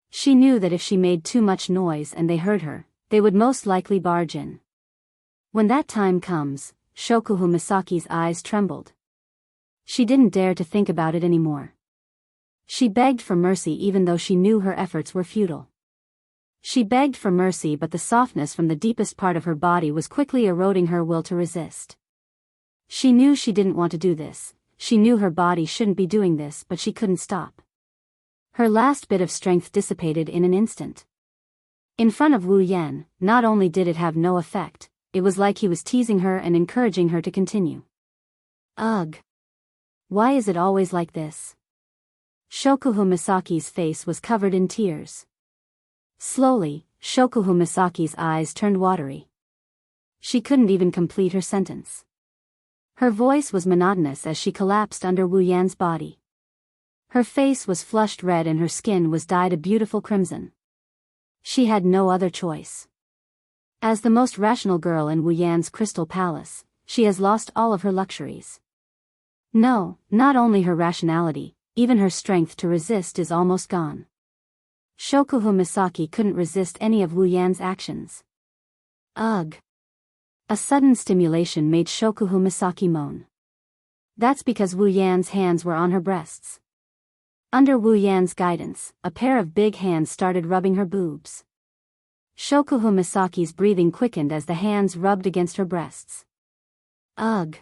She knew that if she made too much noise and they heard her, they would most likely barge in. When that time comes, Shokuhu Misaki's eyes trembled. She didn't dare to think about it anymore. She begged for mercy even though she knew her efforts were futile. She begged for mercy, but the softness from the deepest part of her body was quickly eroding her will to resist. She knew she didn't want to do this, she knew her body shouldn't be doing this, but she couldn't stop. Her last bit of strength dissipated in an instant. In front of Wu Yan, not only did it have no effect, it was like he was teasing her and encouraging her to continue. Ugh! Why is it always like this? Shokuhu Misaki's face was covered in tears. Slowly, Shokuhu Misaki's eyes turned watery. She couldn't even complete her sentence. Her voice was monotonous as she collapsed under Wu Yan's body. Her face was flushed red and her skin was dyed a beautiful crimson. She had no other choice. As the most rational girl in Wu Yan's crystal palace, she has lost all of her luxuries. No, not only her rationality, even her strength to resist is almost gone. Shokuhu Misaki couldn't resist any of Wu Yan's actions. Ugh! A sudden stimulation made Shokuhu Misaki moan. That's because Wu Yan's hands were on her breasts. Under Wu Yan's guidance, a pair of big hands started rubbing her boobs. Shokuhu Misaki's breathing quickened as the hands rubbed against her breasts. Ugh!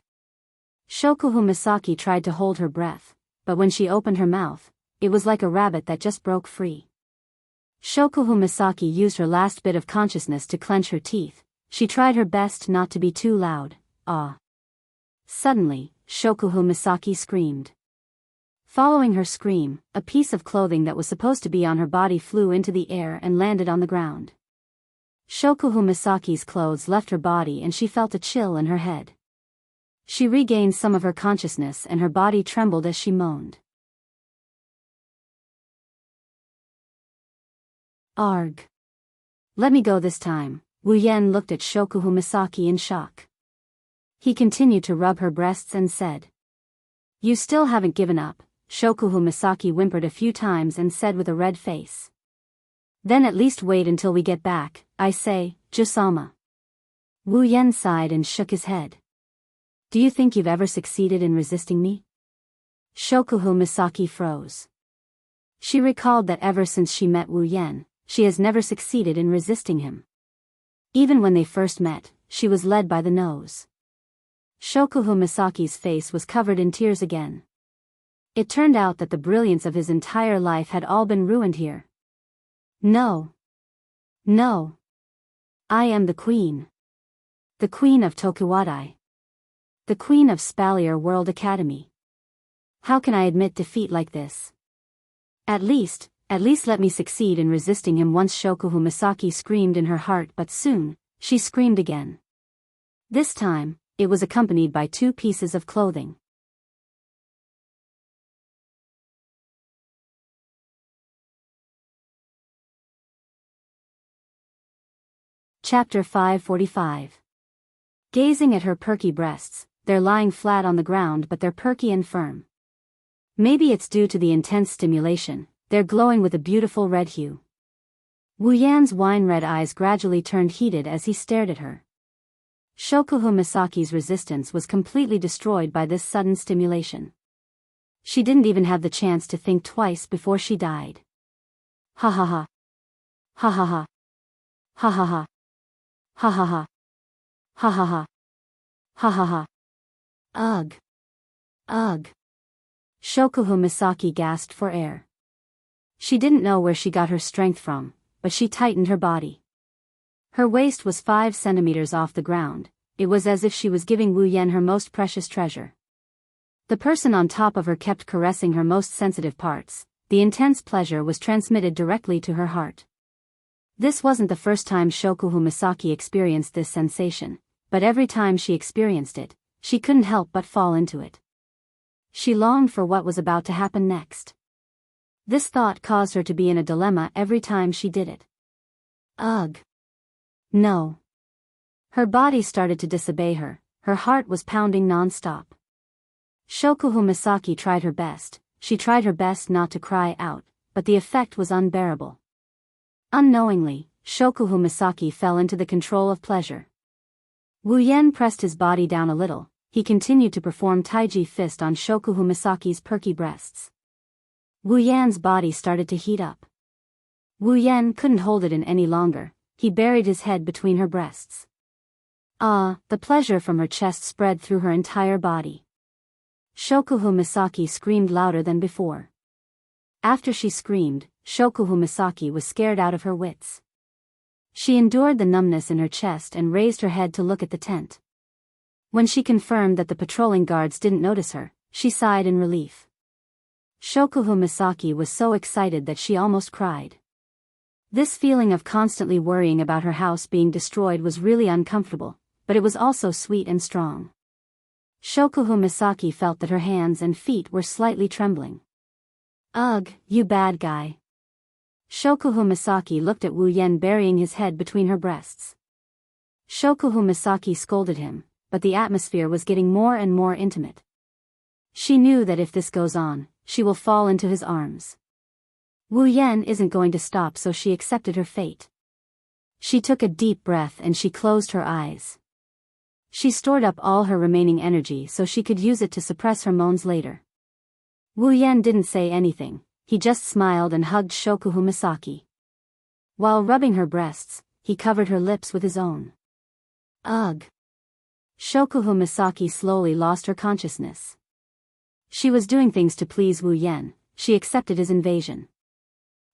Shokuhu Misaki tried to hold her breath, but when she opened her mouth, it was like a rabbit that just broke free. Shokuhu Misaki used her last bit of consciousness to clench her teeth. She tried her best not to be too loud. Suddenly, Shokuhu Misaki screamed. Following her scream, a piece of clothing that was supposed to be on her body flew into the air and landed on the ground. Shokuhu Misaki's clothes left her body and she felt a chill in her head. She regained some of her consciousness and her body trembled as she moaned. Arg! Let me go this time. Wu Yan looked at Shokuhu Misaki in shock. He continued to rub her breasts and said, "You still haven't given up." Shokuhu Misaki whimpered a few times and said with a red face. "Then at least wait until we get back, I say, Jusama." Wu Yan sighed and shook his head. "Do you think you've ever succeeded in resisting me?" Shokuhu Misaki froze. She recalled that ever since she met Wu Yan, she has never succeeded in resisting him. Even when they first met, she was led by the nose. Shokuhu Misaki's face was covered in tears again. It turned out that the brilliance of his entire life had all been ruined here. No. No. I am the queen. The queen of Tokuwadai. The queen of Spalier World Academy. How can I admit defeat like this? At least let me succeed in resisting him once. Shokuhu Misaki screamed in her heart, but soon, she screamed again. This time, it was accompanied by 2 pieces of clothing. Chapter 545. Gazing at her perky breasts, they're lying flat on the ground but they're perky and firm. Maybe it's due to the intense stimulation, they're glowing with a beautiful red hue. Wu Yan's wine-red eyes gradually turned heated as he stared at her. Shokuhu Misaki's resistance was completely destroyed by this sudden stimulation. She didn't even have the chance to think twice before she died. Ha ha ha. Ha ha ha. Ha ha ha. Ha ha ha. Ha ha ha. Ha ha ha. Ugh. Ugh. Shokuhu Misaki gasped for air. She didn't know where she got her strength from, but she tightened her body. Her waist was 5 centimeters off the ground. It was as if she was giving Wu Yan her most precious treasure. The person on top of her kept caressing her most sensitive parts. The intense pleasure was transmitted directly to her heart. This wasn't the first time Shokuhu Misaki experienced this sensation, but every time she experienced it, she couldn't help but fall into it. She longed for what was about to happen next. This thought caused her to be in a dilemma every time she did it. Ugh. No. Her body started to disobey her, her heart was pounding non-stop. Shokuhu Misaki tried her best, she tried her best not to cry out, but the effect was unbearable. Unknowingly, Shokuhu Misaki fell into the control of pleasure. Wu Yan pressed his body down a little, he continued to perform Taiji fist on Shokuhu Misaki's perky breasts. Wu Yan's body started to heat up. Wu Yan couldn't hold it in any longer, he buried his head between her breasts. The pleasure from her chest spread through her entire body. Shokuhu Misaki screamed louder than before. After she screamed, Shokuhu Misaki was scared out of her wits. She endured the numbness in her chest and raised her head to look at the tent. When she confirmed that the patrolling guards didn't notice her, she sighed in relief. Shokuhu Misaki was so excited that she almost cried. This feeling of constantly worrying about her house being destroyed was really uncomfortable, but it was also sweet and strong. Shokuhu Misaki felt that her hands and feet were slightly trembling. Ugh, you bad guy. Shokuhu Misaki looked at Wu Yan burying his head between her breasts. Shokuhu Misaki scolded him, but the atmosphere was getting more and more intimate. She knew that if this goes on, she will fall into his arms. Wu Yan isn't going to stop, so she accepted her fate. She took a deep breath and she closed her eyes. She stored up all her remaining energy so she could use it to suppress her moans later. Wu Yan didn't say anything, he just smiled and hugged Shokuhu Misaki. While rubbing her breasts, he covered her lips with his own. Ugh. Shokuhu Misaki slowly lost her consciousness. She was doing things to please Wu Yan, she accepted his invasion.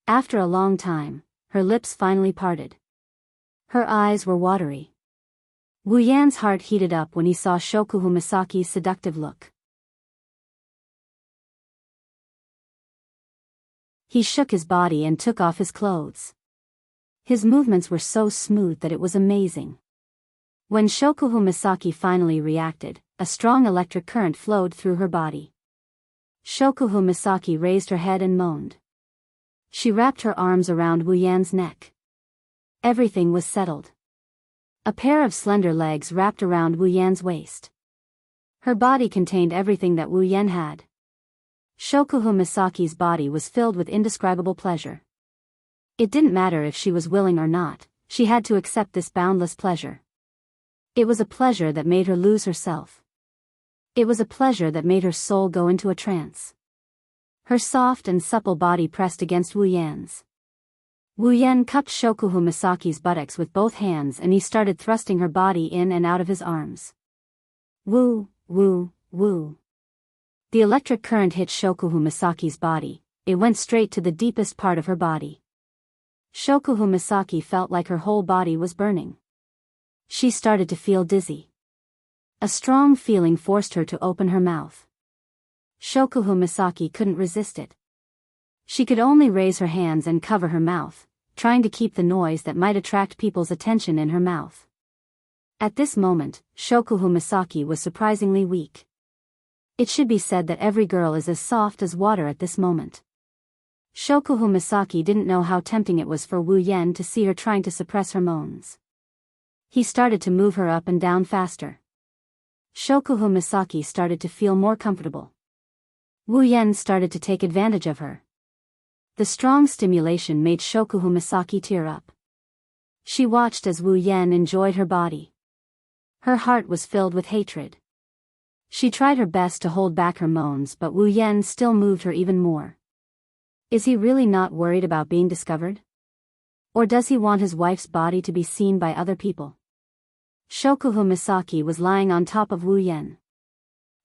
After a long time, her lips finally parted. Her eyes were watery. Wu Yan's heart heated up when he saw Shokuhu Misaki's seductive look. He shook his body and took off his clothes. His movements were so smooth that it was amazing. When Shokuhu Misaki finally reacted, a strong electric current flowed through her body. Shokuhu Misaki raised her head and moaned. She wrapped her arms around Wu Yan's neck. Everything was settled. A pair of slender legs wrapped around Wu Yan's waist. Her body contained everything that Wu Yan had. Shokuhu Misaki's body was filled with indescribable pleasure. It didn't matter if she was willing or not, she had to accept this boundless pleasure. It was a pleasure that made her lose herself. It was a pleasure that made her soul go into a trance. Her soft and supple body pressed against Wu Yan's. Wu Yan cupped Shokuhu Misaki's buttocks with both hands and he started thrusting her body in and out of his arms. Woo, woo, woo. The electric current hit Shokuhu Misaki's body, it went straight to the deepest part of her body. Shokuhu Misaki felt like her whole body was burning. She started to feel dizzy. A strong feeling forced her to open her mouth. Shokuhu Misaki couldn't resist it. She could only raise her hands and cover her mouth, trying to keep the noise that might attract people's attention in her mouth. At this moment, Shokuhu Misaki was surprisingly weak. It should be said that every girl is as soft as water at this moment. Shokuhu Misaki didn't know how tempting it was for Wu Yan to see her trying to suppress her moans. He started to move her up and down faster. Shokuhu Misaki started to feel more comfortable. Wu Yan started to take advantage of her. The strong stimulation made Shokuhu Misaki tear up. She watched as Wu Yan enjoyed her body. Her heart was filled with hatred. She tried her best to hold back her moans, but Wu Yan still moved her even more. Is he really not worried about being discovered? Or does he want his wife's body to be seen by other people? Shokuhu Misaki was lying on top of Wu Yan.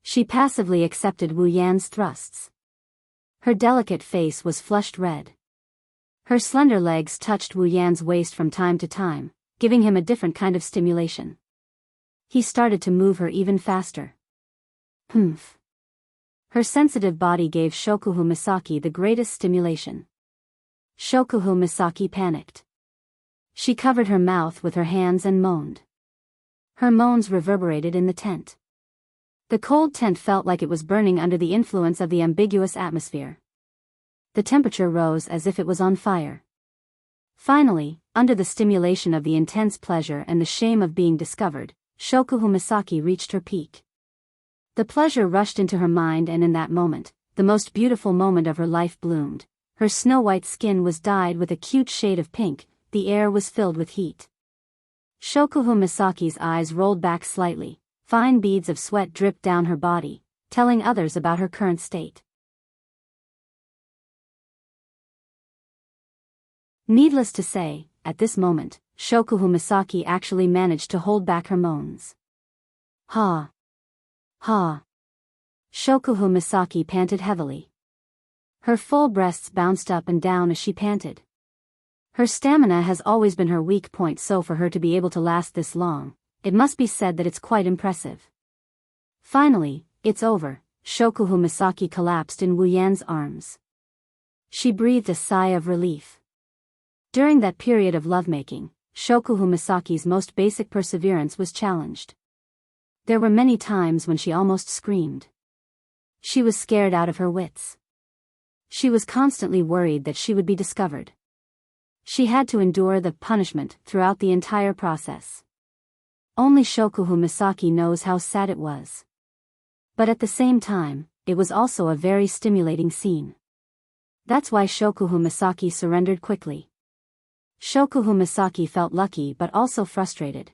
She passively accepted Wu Yan's thrusts. Her delicate face was flushed red. Her slender legs touched Wu Yan's waist from time to time, giving him a different kind of stimulation. He started to move her even faster. Humph. Her sensitive body gave Shokuhu Misaki the greatest stimulation. Shokuhu Misaki panicked. She covered her mouth with her hands and moaned. Her moans reverberated in the tent. The cold tent felt like it was burning under the influence of the ambiguous atmosphere. The temperature rose as if it was on fire. Finally, under the stimulation of the intense pleasure and the shame of being discovered, Shokuhu Misaki reached her peak. The pleasure rushed into her mind, and in that moment, the most beautiful moment of her life bloomed. Her snow-white skin was dyed with a cute shade of pink, the air was filled with heat. Shokuhu Misaki's eyes rolled back slightly, fine beads of sweat dripped down her body, telling others about her current state. Needless to say, at this moment, Shokuhu Misaki actually managed to hold back her moans. Ha! Ha! Shokuhu Misaki panted heavily. Her full breasts bounced up and down as she panted. Her stamina has always been her weak point, so for her to be able to last this long, it must be said that it's quite impressive. Finally, it's over. Shokuhu Misaki collapsed in Wu Yan's arms. She breathed a sigh of relief. During that period of lovemaking, Shokuhu Misaki's most basic perseverance was challenged. There were many times when she almost screamed. She was scared out of her wits. She was constantly worried that she would be discovered. She had to endure the punishment throughout the entire process. Only Shokuhu Misaki knows how sad it was. But at the same time, it was also a very stimulating scene. That's why Shokuhu Misaki surrendered quickly. Shokuhu Misaki felt lucky but also frustrated.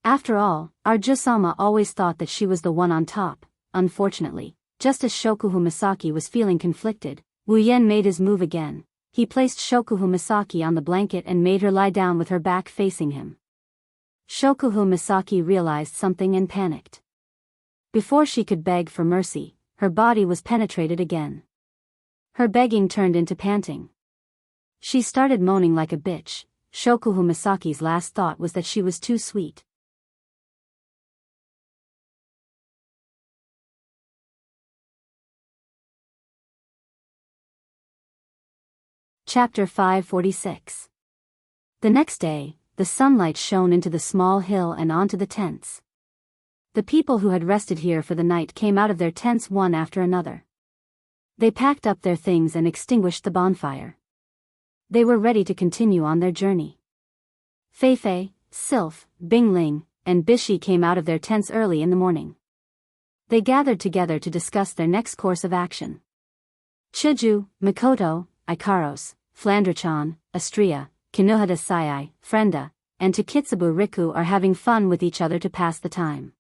After all, Arjun-sama always thought that she was the one on top. Unfortunately, just as Shokuhu Misaki was feeling conflicted, Wu Yan made his move again. He placed Shokuhu Misaki on the blanket and made her lie down with her back facing him. Shokuhu Misaki realized something and panicked. Before she could beg for mercy, her body was penetrated again. Her begging turned into panting. She started moaning like a bitch. Shokuhu Misaki's last thought was that she was too sweet. Chapter 546. The next day, the sunlight shone into the small hill and onto the tents. The people who had rested here for the night came out of their tents one after another. They packed up their things and extinguished the bonfire. They were ready to continue on their journey. Fei-Fei, Sylph, Bing-Ling, and Bishi came out of their tents early in the morning. They gathered together to discuss their next course of action. Chuju, Mikoto, Ikaros, Flanderchan, Astria, Kinohada Sayai, Frenda, and Takitsubu Riku are having fun with each other to pass the time.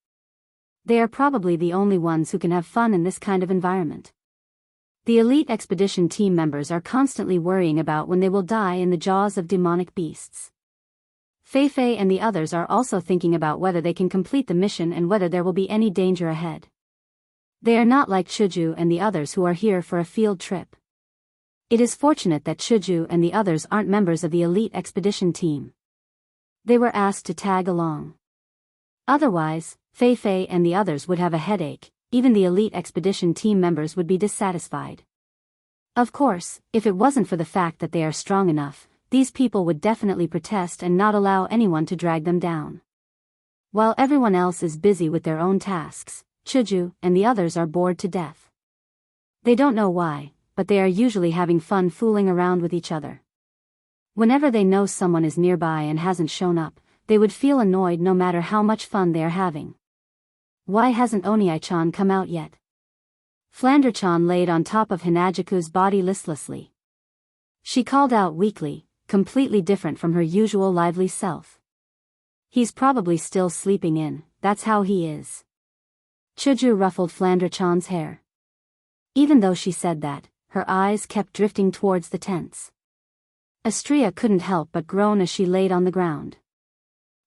They are probably the only ones who can have fun in this kind of environment. The elite expedition team members are constantly worrying about when they will die in the jaws of demonic beasts. Fei-Fei and the others are also thinking about whether they can complete the mission and whether there will be any danger ahead. They are not like Chuju and the others who are here for a field trip. It is fortunate that Chuju and the others aren't members of the elite expedition team. They were asked to tag along. Otherwise, Fei-Fei and the others would have a headache. Even the elite expedition team members would be dissatisfied. Of course, if it wasn't for the fact that they are strong enough, these people would definitely protest and not allow anyone to drag them down. While everyone else is busy with their own tasks, Chuju and the others are bored to death. They don't know why, but they are usually having fun fooling around with each other. Whenever they know someone is nearby and hasn't shown up, they would feel annoyed no matter how much fun they are having. Why hasn't Oniai-chan come out yet? Flanderchan laid on top of Hinajiku's body listlessly. She called out weakly, completely different from her usual lively self. He's probably still sleeping in, that's how he is. Chuju ruffled Flandrachan's hair. Even though she said that, her eyes kept drifting towards the tents. Astria couldn't help but groan as she laid on the ground.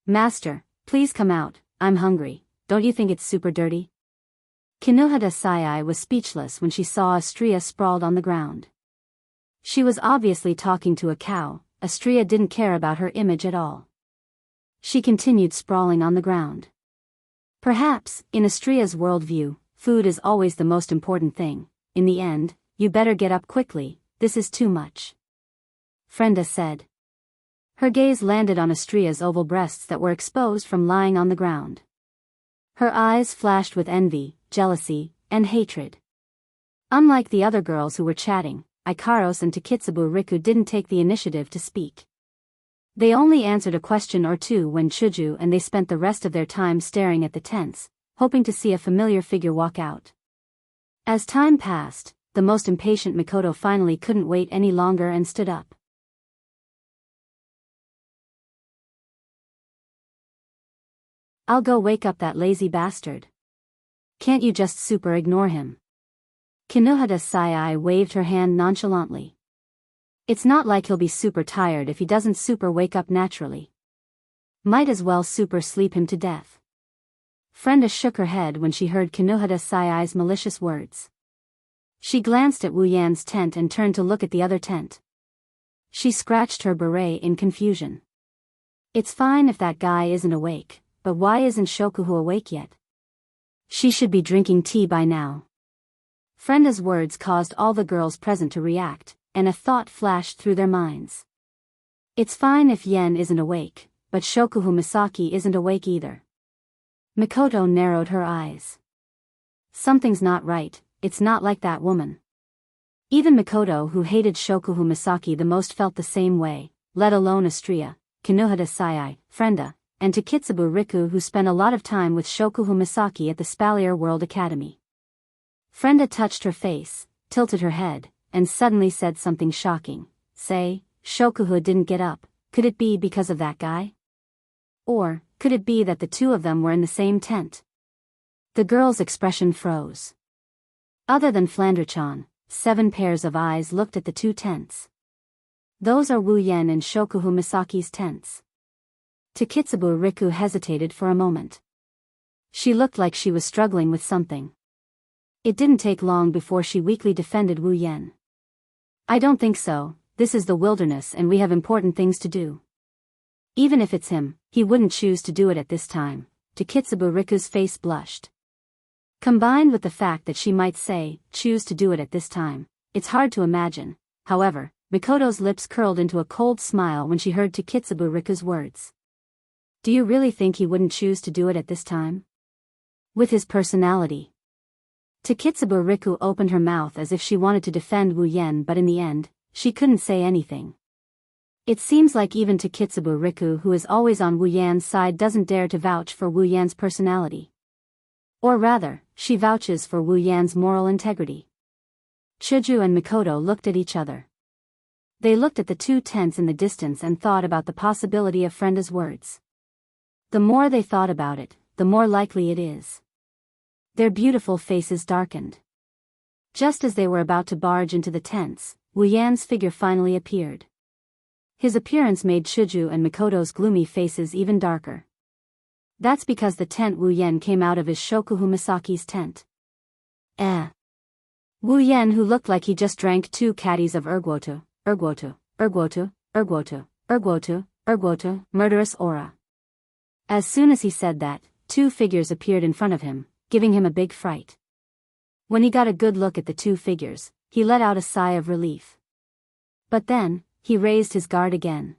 Master, please come out, I'm hungry, don't you think it's super dirty? Kinuhada Sai was speechless when she saw Astria sprawled on the ground. She was obviously talking to a cow. Astria didn't care about her image at all. She continued sprawling on the ground. Perhaps, in Astria's worldview, food is always the most important thing. In the end, you better get up quickly, this is too much. Frenda said. Her gaze landed on Astria's oval breasts that were exposed from lying on the ground. Her eyes flashed with envy, jealousy, and hatred. Unlike the other girls who were chatting, Ikaros and Takitsubu Riku didn't take the initiative to speak. They only answered a question or two when Chuju and they spent the rest of their time staring at the tents, hoping to see a familiar figure walk out. As time passed, the most impatient Mikoto finally couldn't wait any longer and stood up. I'll go wake up that lazy bastard. Can't you just super ignore him? Kinuhada Sai waved her hand nonchalantly. It's not like he'll be super tired if he doesn't super wake up naturally. Might as well super sleep him to death. Frenda shook her head when she heard Kinuhada Sai's malicious words. She glanced at Wu Yan's tent and turned to look at the other tent. She scratched her beret in confusion. It's fine if that guy isn't awake, but why isn't Shokuhu awake yet? She should be drinking tea by now. Frenda's words caused all the girls present to react, and a thought flashed through their minds. It's fine if Yen isn't awake, but Shokuhu Misaki isn't awake either. Mikoto narrowed her eyes. Something's not right, it's not like that woman. Even Mikoto, who hated Shokuhu Misaki the most, felt the same way, let alone Astria, Kinuhada Sai, Frenda, and Takitsubu Riku, who spent a lot of time with Shokuhu Misaki at the Spalier World Academy. Frenda touched her face, tilted her head, and suddenly said something shocking. Say, Shokuhu didn't get up, could it be because of that guy? Or, could it be that the two of them were in the same tent? The girl's expression froze. Other than Flandrachan, 7 pairs of eyes looked at the 2 tents. Those are Wu Yen and Shokuhu Misaki's tents. Takitsubu Riku hesitated for a moment. She looked like she was struggling with something. It didn't take long before she weakly defended Wu Yen. I don't think so, this is the wilderness and we have important things to do. Even if it's him, he wouldn't choose to do it at this time. Takitsubu Riku's face blushed. Combined with the fact that she might say, choose to do it at this time, it's hard to imagine. However, Mikoto's lips curled into a cold smile when she heard Takitsubu Riku's words. Do you really think he wouldn't choose to do it at this time? With his personality. Takitsubu Riku opened her mouth as if she wanted to defend Wu Yen, but in the end, she couldn't say anything. It seems like even Takitsubu Riku, who is always on Wu Yan's side, doesn't dare to vouch for Wu Yan's personality. Or rather, she vouches for Wu Yan's moral integrity. Chuju and Mikoto looked at each other. They looked at the 2 tents in the distance and thought about the possibility of Frenda's words. The more they thought about it, the more likely it is. Their beautiful faces darkened. Just as they were about to barge into the tents, Wu Yan's figure finally appeared. His appearance made Chuju and Mikoto's gloomy faces even darker. That's because the tent Wu Yen came out of is Shokuhu Misaki's tent. Wu Yen, who looked like he just drank 2 caddies of ergotu, murderous aura. As soon as he said that, 2 figures appeared in front of him, giving him a big fright. When he got a good look at the 2 figures, he let out a sigh of relief. But then, he raised his guard again.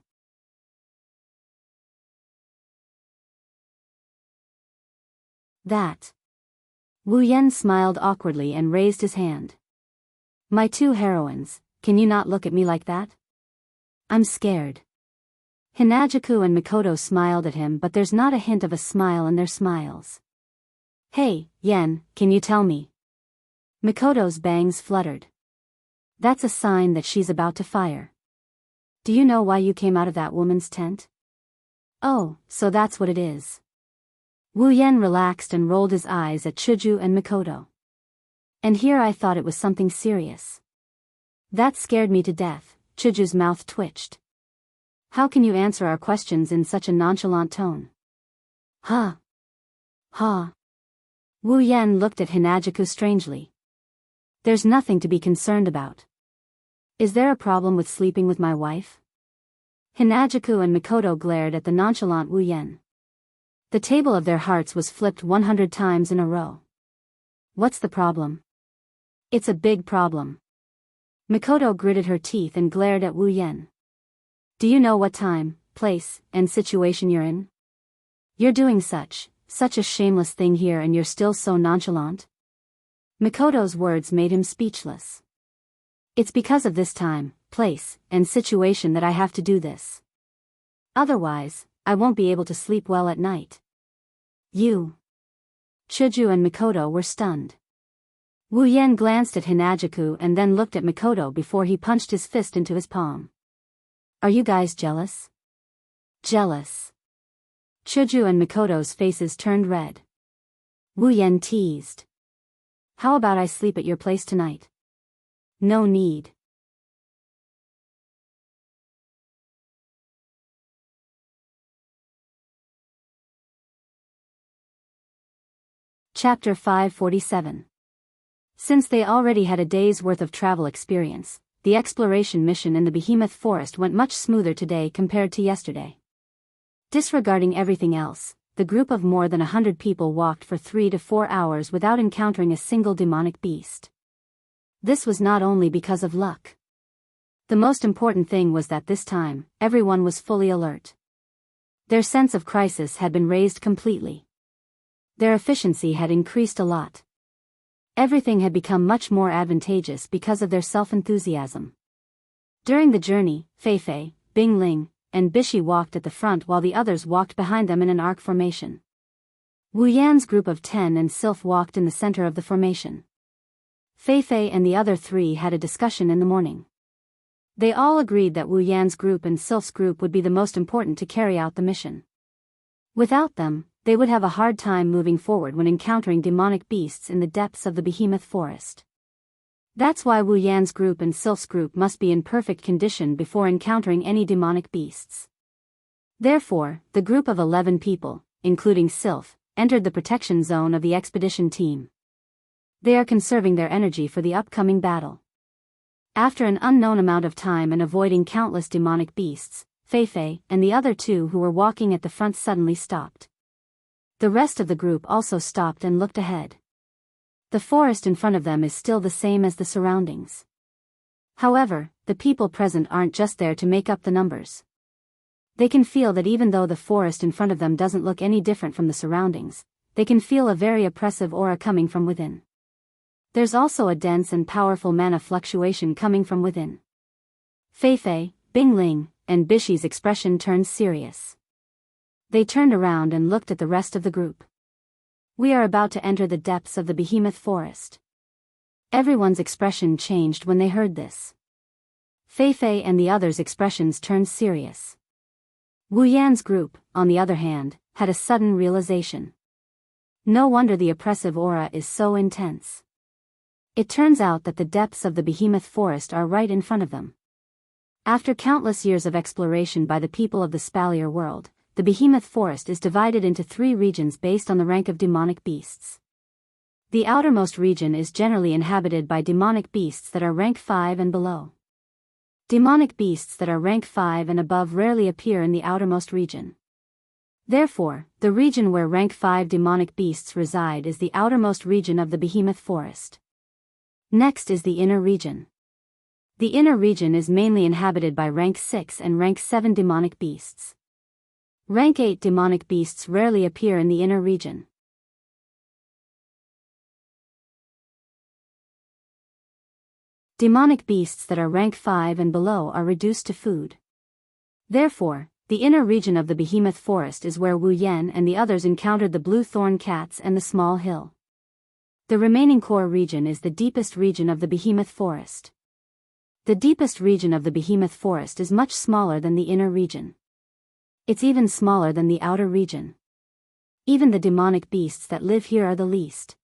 That. Wu Yen smiled awkwardly and raised his hand. My 2 heroines, can you not look at me like that? I'm scared. Hinajuku and Mikoto smiled at him, but there's not a hint of a smile in their smiles. Hey, Yen, can you tell me? Mikoto's bangs fluttered. That's a sign that she's about to fire. Do you know why you came out of that woman's tent? Oh, so that's what it is. Wu Yan relaxed and rolled his eyes at Chuju and Mikoto. And here I thought it was something serious. That scared me to death. Chuju's mouth twitched. How can you answer our questions in such a nonchalant tone? Huh? Huh? Wu Yan looked at Hinagiku strangely. There's nothing to be concerned about. Is there a problem with sleeping with my wife? Hinagiku and Mikoto glared at the nonchalant Wu Yan. The table of their hearts was flipped 100 times in a row. What's the problem? It's a big problem. Mikoto gritted her teeth and glared at Wu Yan. Do you know what time, place, and situation you're in? You're doing such a shameless thing here and you're still so nonchalant? Mikoto's words made him speechless. It's because of this time, place, and situation that I have to do this. Otherwise, I won't be able to sleep well at night. You. Chuju and Mikoto were stunned. Wu Yan glanced at Hinagiku and then looked at Mikoto before he punched his fist into his palm. Are you guys jealous? Jealous. Chuju and Mikoto's faces turned red. Wu Yan teased. How about I sleep at your place tonight? No need. Chapter 547. Since they already had a day's worth of travel experience, the exploration mission in the Behemoth Forest went much smoother today compared to yesterday. Disregarding everything else, the group of more than 100 people walked for 3 to 4 hours without encountering a single demonic beast. This was not only because of luck. The most important thing was that this time, everyone was fully alert. Their sense of crisis had been raised completely. Their efficiency had increased a lot. Everything had become much more advantageous because of their self-enthusiasm. During the journey, Feifei, Bingling, and Bishi walked at the front while the others walked behind them in an arc formation. Wu Yan's group of 10 and Sylph walked in the center of the formation. Feifei and the other 3 had a discussion in the morning. They all agreed that Wu Yan's group and Sylph's group would be the most important to carry out the mission. Without them, they would have a hard time moving forward when encountering demonic beasts in the depths of the Behemoth Forest. That's why Wu Yan's group and Sylph's group must be in perfect condition before encountering any demonic beasts. Therefore, the group of 11 people, including Sylph, entered the protection zone of the expedition team. They are conserving their energy for the upcoming battle. After an unknown amount of time and avoiding countless demonic beasts, Feifei and the other 2 who were walking at the front suddenly stopped. The rest of the group also stopped and looked ahead. The forest in front of them is still the same as the surroundings. However, the people present aren't just there to make up the numbers. They can feel that even though the forest in front of them doesn't look any different from the surroundings, they can feel a very oppressive aura coming from within. There's also a dense and powerful mana fluctuation coming from within. Feifei, Bingling, and Bishi's expression turned serious. They turned around and looked at the rest of the group. We are about to enter the depths of the Behemoth Forest. Everyone's expression changed when they heard this. Feifei and the others' expressions turned serious. Wu Yan's group, on the other hand, had a sudden realization. No wonder the oppressive aura is so intense. It turns out that the depths of the Behemoth Forest are right in front of them. After countless years of exploration by the people of the Spalier world, the Behemoth Forest is divided into 3 regions based on the rank of demonic beasts. The outermost region is generally inhabited by demonic beasts that are rank 5 and below. Demonic beasts that are rank 5 and above rarely appear in the outermost region. Therefore, the region where rank 5 demonic beasts reside is the outermost region of the Behemoth Forest. Next is the inner region. The inner region is mainly inhabited by rank 6 and rank 7 demonic beasts. Rank 8 demonic beasts rarely appear in the inner region. Demonic beasts that are rank 5 and below are reduced to food. Therefore, the inner region of the Behemoth Forest is where Wu Yan and the others encountered the blue thorn cats and the small hill. The remaining core region is the deepest region of the Behemoth Forest. The deepest region of the Behemoth Forest is much smaller than the inner region. It's even smaller than the outer region. Even the demonic beasts that live here are the least.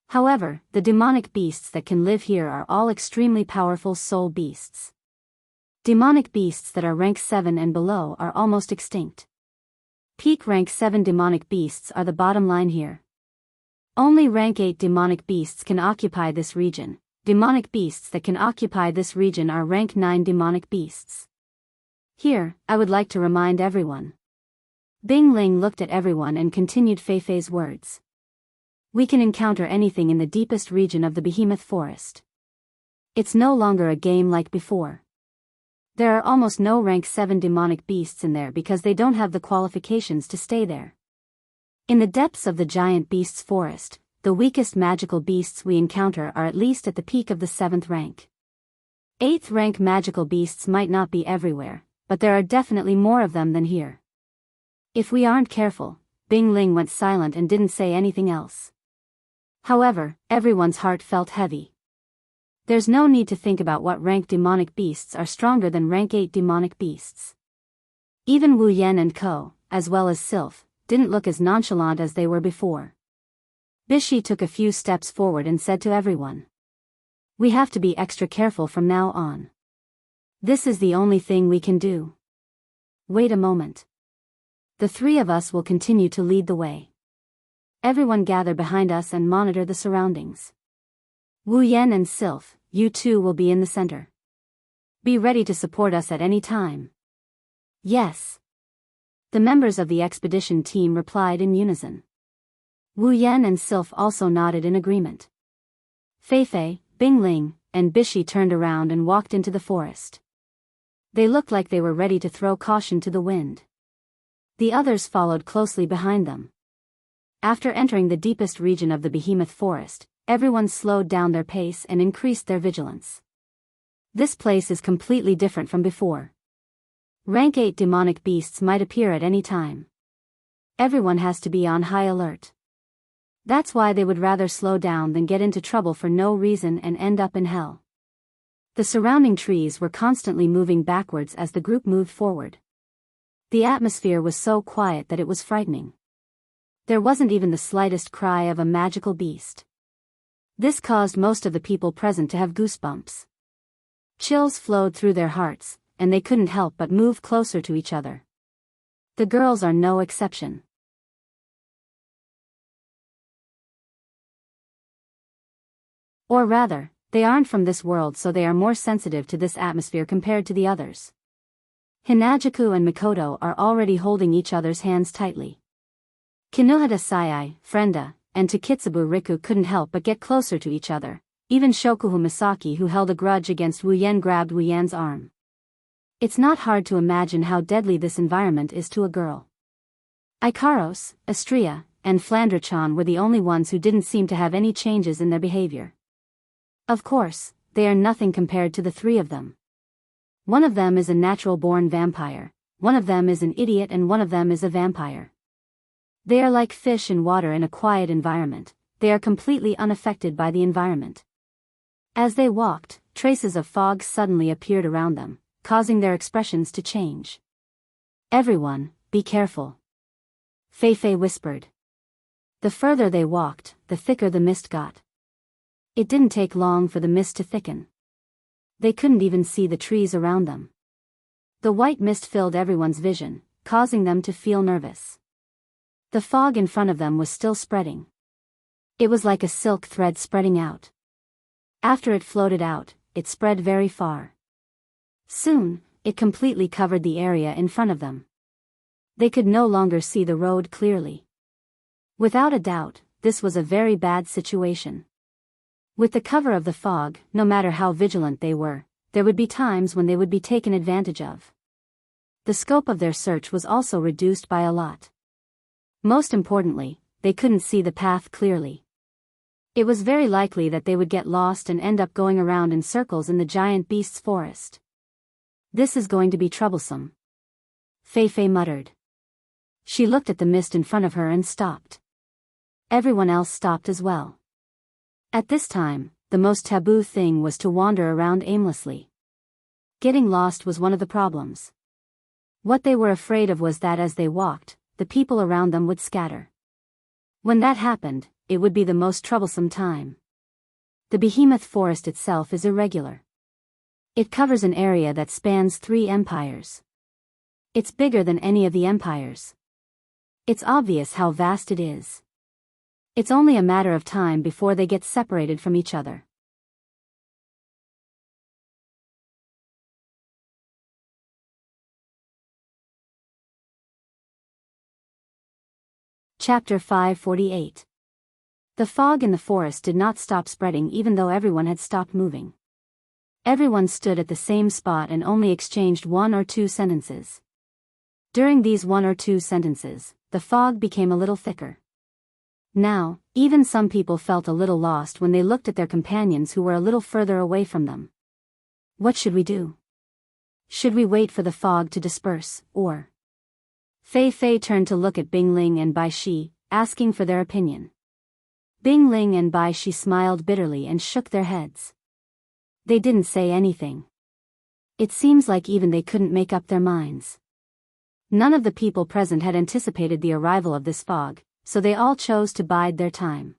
However, the demonic beasts that can live here are all extremely powerful soul beasts. Demonic beasts that are rank 7 and below are almost extinct. Peak rank 7 demonic beasts are the bottom line here. Only rank 8 demonic beasts can occupy this region. Demonic beasts that can occupy this region are rank 9 demonic beasts. Here, I would like to remind everyone. Bing Ling looked at everyone and continued Feifei's words. We can encounter anything in the deepest region of the behemoth forest. It's no longer a game like before. There are almost no rank 7 demonic beasts in there because they don't have the qualifications to stay there. In the depths of the giant beasts forest, the weakest magical beasts we encounter are at least at the peak of the 7th rank. 8th rank magical beasts might not be everywhere, but there are definitely more of them than here. If we aren't careful, Bing Ling went silent and didn't say anything else. However, everyone's heart felt heavy. There's no need to think about what rank demonic beasts are stronger than rank 8 demonic beasts. Even Wu Yan and Ko, as well as Sylph, didn't look as nonchalant as they were before. Bishi took a few steps forward and said to everyone. We have to be extra careful from now on. This is the only thing we can do. Wait a moment. The three of us will continue to lead the way. Everyone gather behind us and monitor the surroundings. Wu Yan and Sylph, you two will be in the center. Be ready to support us at any time. Yes. The members of the expedition team replied in unison. Wu Yan and Sylph also nodded in agreement. Feifei, Bing Ling, and Bishi turned around and walked into the forest. They looked like they were ready to throw caution to the wind. The others followed closely behind them. After entering the deepest region of the behemoth forest, everyone slowed down their pace and increased their vigilance. This place is completely different from before. Rank 8 demonic beasts might appear at any time. Everyone has to be on high alert. That's why they would rather slow down than get into trouble for no reason and end up in hell. The surrounding trees were constantly moving backwards as the group moved forward. The atmosphere was so quiet that it was frightening. There wasn't even the slightest cry of a magical beast. This caused most of the people present to have goosebumps. Chills flowed through their hearts, and they couldn't help but move closer to each other. The girls are no exception. Or rather, they aren't from this world, so they are more sensitive to this atmosphere compared to the others. Hinajuku and Mikoto are already holding each other's hands tightly. Kinohata Sayai, Frenda, and Takitsubu Riku couldn't help but get closer to each other. Even Shokuhu Misaki, who held a grudge against Wu Yan, grabbed Wu Yan's arm. It's not hard to imagine how deadly this environment is to a girl. Ikaros, Astria, and Flandra-chan were the only ones who didn't seem to have any changes in their behavior. Of course, they are nothing compared to the three of them. One of them is a natural-born vampire, one of them is an idiot, and one of them is a vampire. They are like fish in water in a quiet environment. They are completely unaffected by the environment. As they walked, traces of fog suddenly appeared around them, causing their expressions to change. Everyone, be careful. Feifei whispered. The further they walked, the thicker the mist got. It didn't take long for the mist to thicken. They couldn't even see the trees around them. The white mist filled everyone's vision, causing them to feel nervous. The fog in front of them was still spreading. It was like a silk thread spreading out. After it floated out, it spread very far. Soon, it completely covered the area in front of them. They could no longer see the road clearly. Without a doubt, this was a very bad situation. With the cover of the fog, no matter how vigilant they were, there would be times when they would be taken advantage of. The scope of their search was also reduced by a lot. Most importantly, they couldn't see the path clearly. It was very likely that they would get lost and end up going around in circles in the giant beast's forest. This is going to be troublesome. Feifei muttered. She looked at the mist in front of her and stopped. Everyone else stopped as well. At this time, the most taboo thing was to wander around aimlessly. Getting lost was one of the problems. What they were afraid of was that as they walked, the people around them would scatter. When that happened, it would be the most troublesome time. The behemoth forest itself is irregular. It covers an area that spans 3 empires. It's bigger than any of the empires. It's obvious how vast it is. It's only a matter of time before they get separated from each other. Chapter 548. The fog in the forest did not stop spreading even though everyone had stopped moving. Everyone stood at the same spot and only exchanged 1 or 2 sentences. During these 1 or 2 sentences, the fog became a little thicker. Now, even some people felt a little lost when they looked at their companions who were a little further away from them. What should we do? Should we wait for the fog to disperse, or? Fei Fei turned to look at Bing Ling and Bai Shi, asking for their opinion. Bing Ling and Bai Shi smiled bitterly and shook their heads. They didn't say anything. It seems like even they couldn't make up their minds. None of the people present had anticipated the arrival of this fog, so they all chose to bide their time.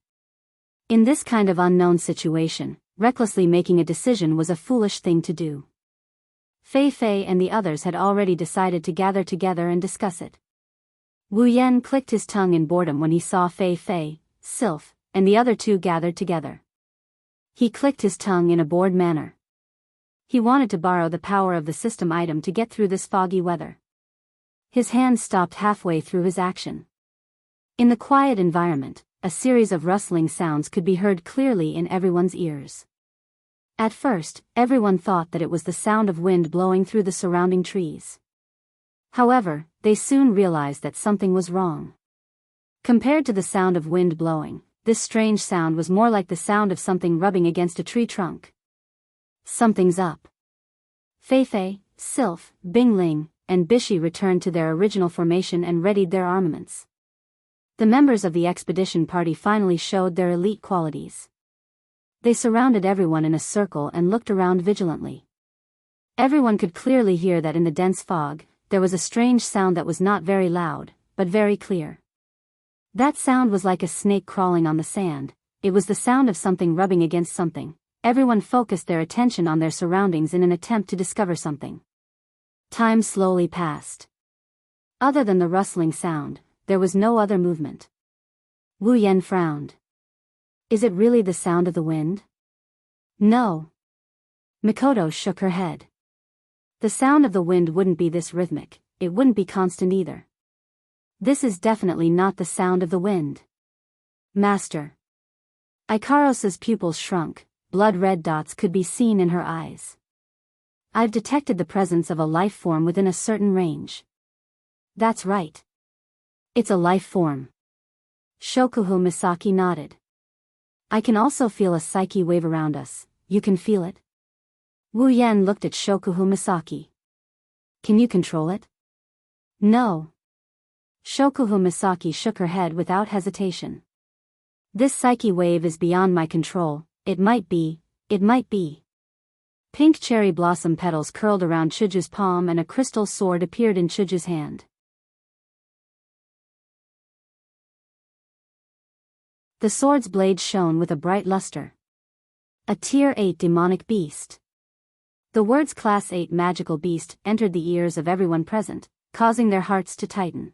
In this kind of unknown situation, recklessly making a decision was a foolish thing to do. Fei Fei and the others had already decided to gather together and discuss it. Wu Yan clicked his tongue in boredom when he saw Fei Fei, Sylph, and the other 2 gathered together. He clicked his tongue in a bored manner. He wanted to borrow the power of the system item to get through this foggy weather. His hand stopped halfway through his action. In the quiet environment, a series of rustling sounds could be heard clearly in everyone's ears. At first, everyone thought that it was the sound of wind blowing through the surrounding trees. However, they soon realized that something was wrong. Compared to the sound of wind blowing, this strange sound was more like the sound of something rubbing against a tree trunk. Something's up. Fei Fei, Sylph, Bing Ling, and Bishi returned to their original formation and readied their armaments. The members of the expedition party finally showed their elite qualities. They surrounded everyone in a circle and looked around vigilantly. Everyone could clearly hear that in the dense fog, there was a strange sound that was not very loud, but very clear. That sound was like a snake crawling on the sand. It was the sound of something rubbing against something. Everyone focused their attention on their surroundings in an attempt to discover something. Time slowly passed. Other than the rustling sound, there was no other movement. Wu Yan frowned. Is it really the sound of the wind? No. Mikoto shook her head. The sound of the wind wouldn't be this rhythmic, it wouldn't be constant either. This is definitely not the sound of the wind. Master. Ikaros's pupils shrunk, blood-red dots could be seen in her eyes. I've detected the presence of a life form within a certain range. That's right. It's a life form. Shokuhu Misaki nodded. I can also feel a psyche wave around us. You can feel it? Wu Yan looked at Shokuhu Misaki. Can you control it? No. Shokuhu Misaki shook her head without hesitation. This psyche wave is beyond my control. It might be. Pink cherry blossom petals curled around Chuju's palm and a crystal sword appeared in Chuju's hand. The sword's blade shone with a bright luster. A Tier 8 demonic beast. The words Class 8 magical beast entered the ears of everyone present, causing their hearts to tighten.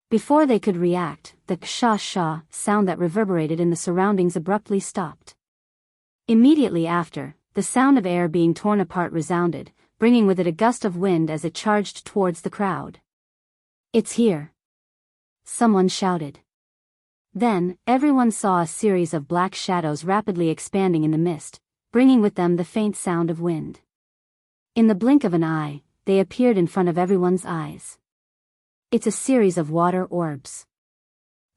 Before they could react, the sha-sha sound that reverberated in the surroundings abruptly stopped. Immediately after, the sound of air being torn apart resounded, bringing with it a gust of wind as it charged towards the crowd. It's here. Someone shouted. Then, everyone saw a series of black shadows rapidly expanding in the mist, bringing with them the faint sound of wind. In the blink of an eye, they appeared in front of everyone's eyes. It's a series of water orbs.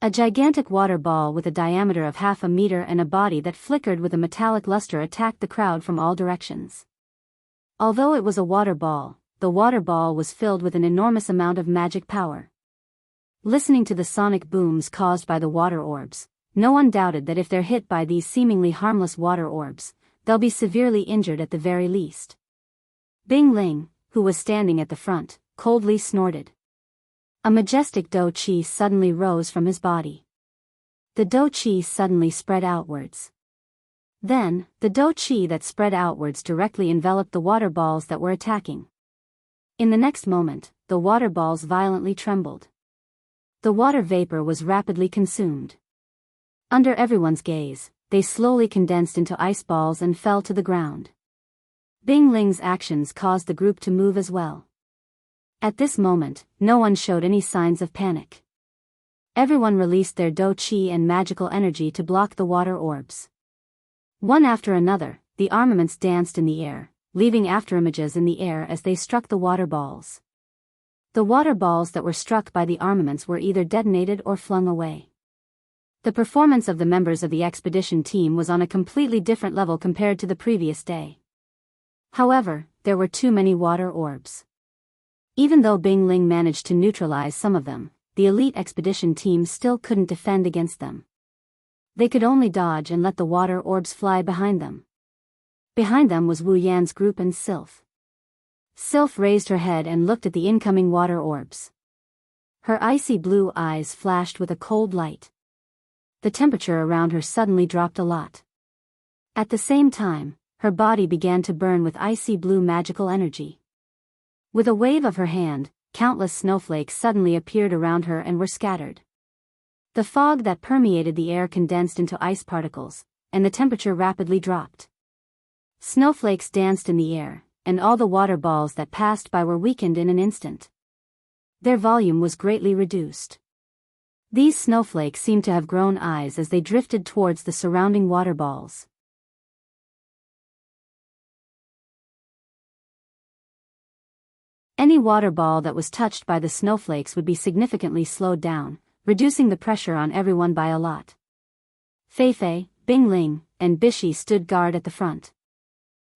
A gigantic water ball with a diameter of 1/2 meter and a body that flickered with a metallic luster attacked the crowd from all directions. Although it was a water ball, the water ball was filled with an enormous amount of magic power. Listening to the sonic booms caused by the water orbs, no one doubted that if they're hit by these seemingly harmless water orbs, they'll be severely injured at the very least. Bing Ling, who was standing at the front, coldly snorted. A majestic Do-Chi suddenly rose from his body. The Do-Chi suddenly spread outwards. Then, the Do-Chi that spread outwards directly enveloped the water balls that were attacking. In the next moment, the water balls violently trembled. The water vapor was rapidly consumed. Under everyone's gaze, they slowly condensed into ice balls and fell to the ground. Bing Ling's actions caused the group to move as well. At this moment, no one showed any signs of panic. Everyone released their Do-Chi and magical energy to block the water orbs. One after another, the armaments danced in the air, leaving afterimages in the air as they struck the water balls. The water balls that were struck by the armaments were either detonated or flung away. The performance of the members of the expedition team was on a completely different level compared to the previous day. However, there were too many water orbs. Even though Bing Ling managed to neutralize some of them, the elite expedition team still couldn't defend against them. They could only dodge and let the water orbs fly behind them. Behind them was Wu Yan's group and Sylph. Sylph raised her head and looked at the incoming water orbs. Her icy blue eyes flashed with a cold light. The temperature around her suddenly dropped a lot. At the same time, her body began to burn with icy blue magical energy. With a wave of her hand, countless snowflakes suddenly appeared around her and were scattered. The fog that permeated the air condensed into ice particles, and the temperature rapidly dropped. Snowflakes danced in the air, and all the water balls that passed by were weakened in an instant. Their volume was greatly reduced. These snowflakes seemed to have grown eyes as they drifted towards the surrounding water balls. Any water ball that was touched by the snowflakes would be significantly slowed down, reducing the pressure on everyone by a lot. Fei-Fei, Bing Ling, and Bishi stood guard at the front.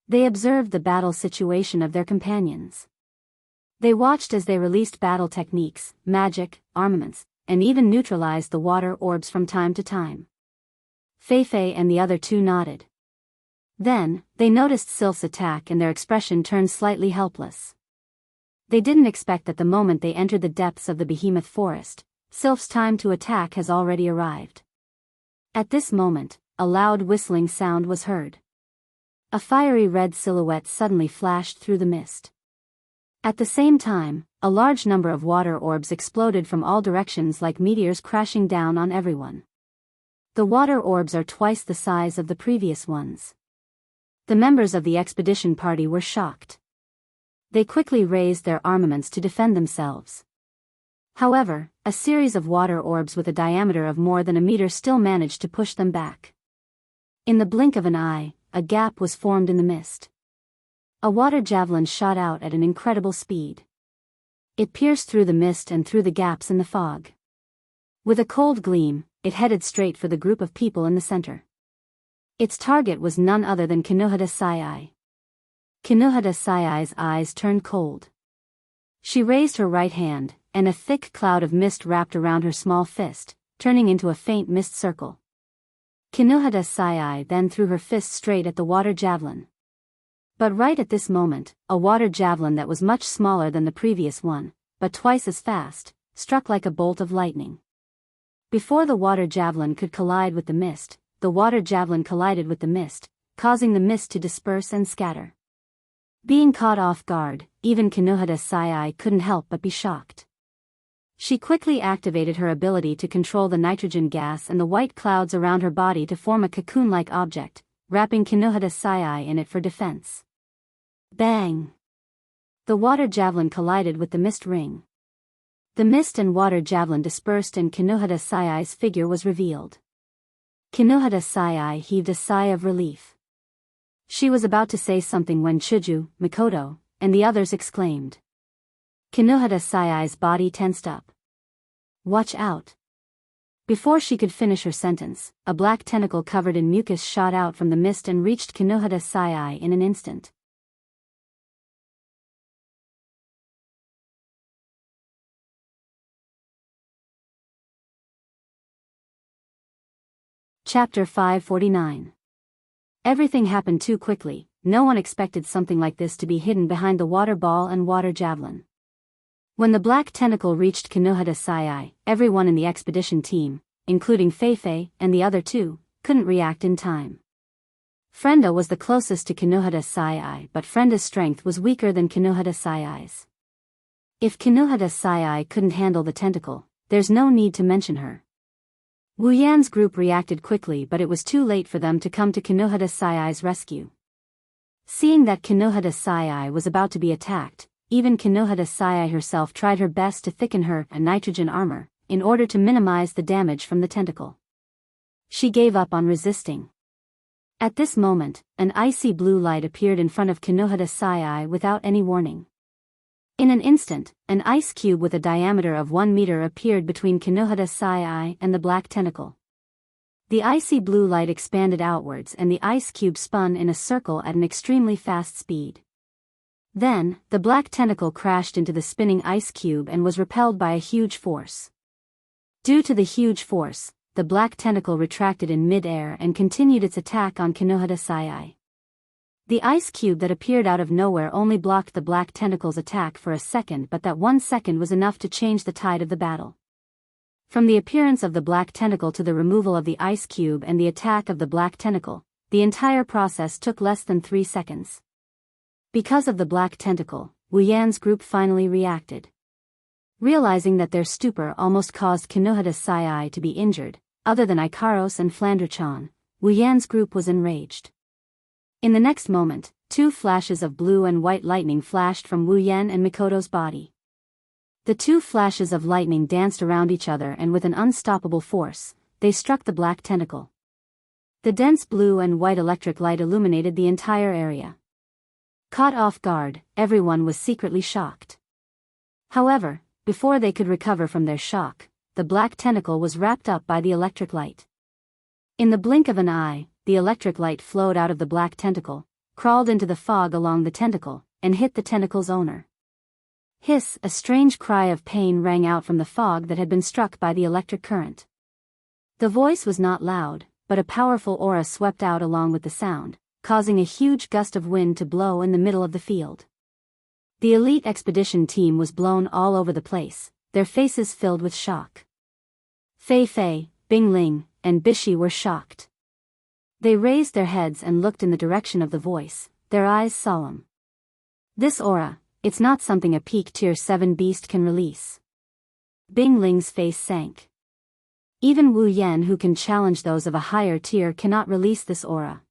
They observed the battle situation of their companions. They watched as they released battle techniques, magic, armaments, and even neutralized the water orbs from time to time. Fei-Fei and the other two nodded. Then, they noticed Sylph's attack and their expression turned slightly helpless. They didn't expect that the moment they entered the depths of the behemoth forest, Sylph's time to attack has already arrived. At this moment, a loud whistling sound was heard. A fiery red silhouette suddenly flashed through the mist. At the same time, a large number of water orbs exploded from all directions like meteors crashing down on everyone. The water orbs are twice the size of the previous ones. The members of the expedition party were shocked. They quickly raised their armaments to defend themselves. However, a series of water orbs with a diameter of more than a meter still managed to push them back. In the blink of an eye, a gap was formed in the mist. A water javelin shot out at an incredible speed. It pierced through the mist and through the gaps in the fog. With a cold gleam, it headed straight for the group of people in the center. Its target was none other than Kinohada Sai. Kinohada Sai's eyes turned cold. She raised her right hand, and a thick cloud of mist wrapped around her small fist, turning into a faint mist circle. Kinohada Sai then threw her fist straight at the water javelin. But right at this moment, a water javelin that was much smaller than the previous one, but twice as fast, struck like a bolt of lightning. Before the water javelin could collide with the mist, the water javelin collided with the mist, causing the mist to disperse and scatter. Being caught off guard, even Kinohada Sai couldn't help but be shocked. She quickly activated her ability to control the nitrogen gas and the white clouds around her body to form a cocoon-like object, wrapping Kinohada Sai in it for defense. Bang! The water javelin collided with the mist ring. The mist and water javelin dispersed and Kinohada Sai's figure was revealed. Kinohada Sai heaved a sigh of relief. She was about to say something when Chuju, Mikoto, and the others exclaimed. Kinohada Sai's body tensed up. Watch out! Before she could finish her sentence, a black tentacle covered in mucus shot out from the mist and reached Kinohada Sai in an instant. Chapter 549. Everything happened too quickly. No one expected something like this to be hidden behind the water ball and water javelin. When the black tentacle reached Konohata Sai, everyone in the expedition team, including Fei and the other two, couldn't react in time. Frenda was the closest to Konohata Sai, but Frenda's strength was weaker than Konohata Sai's. If Konohata Sai couldn't handle the tentacle, there's no need to mention her. Wu Yan's group reacted quickly, but it was too late for them to come to Konohata Sai's rescue. Seeing that Konohata Sai was about to be attacked, even Konohata Sai herself tried her best to thicken her nitrogen armor, in order to minimize the damage from the tentacle. She gave up on resisting. At this moment, an icy blue light appeared in front of Konohata Sai without any warning. In an instant, an ice cube with a diameter of 1 meter appeared between Konohata Sai and the black tentacle. The icy blue light expanded outwards and the ice cube spun in a circle at an extremely fast speed. Then, the black tentacle crashed into the spinning ice cube and was repelled by a huge force. Due to the huge force, the black tentacle retracted in mid-air and continued its attack on Konohata Sai. The ice cube that appeared out of nowhere only blocked the black tentacle's attack for a second, but that 1 second was enough to change the tide of the battle. From the appearance of the black tentacle to the removal of the ice cube and the attack of the black tentacle, the entire process took less than 3 seconds. Because of the black tentacle, Wu Yan's group finally reacted. Realizing that their stupor almost caused Konohata Sai to be injured, other than Ikaros and Flandre-chan, Wu Yan's group was enraged. In the next moment, 2 flashes of blue and white lightning flashed from Wu Yan and Mikoto's body. The 2 flashes of lightning danced around each other and with an unstoppable force, they struck the black tentacle. The dense blue and white electric light illuminated the entire area. Caught off guard, everyone was secretly shocked. However, before they could recover from their shock, the black tentacle was wrapped up by the electric light. In the blink of an eye, the electric light flowed out of the black tentacle, crawled into the fog along the tentacle, and hit the tentacle's owner. Hiss! A strange cry of pain rang out from the fog that had been struck by the electric current. The voice was not loud, but a powerful aura swept out along with the sound, causing a huge gust of wind to blow in the middle of the field. The elite expedition team was blown all over the place, their faces filled with shock. Fei, Bing Ling, and Bishi were shocked. They raised their heads and looked in the direction of the voice, their eyes solemn. This aura, it's not something a peak tier 7 beast can release. Bing Ling's face sank. Even Wu Yan, who can challenge those of a higher tier, cannot release this aura.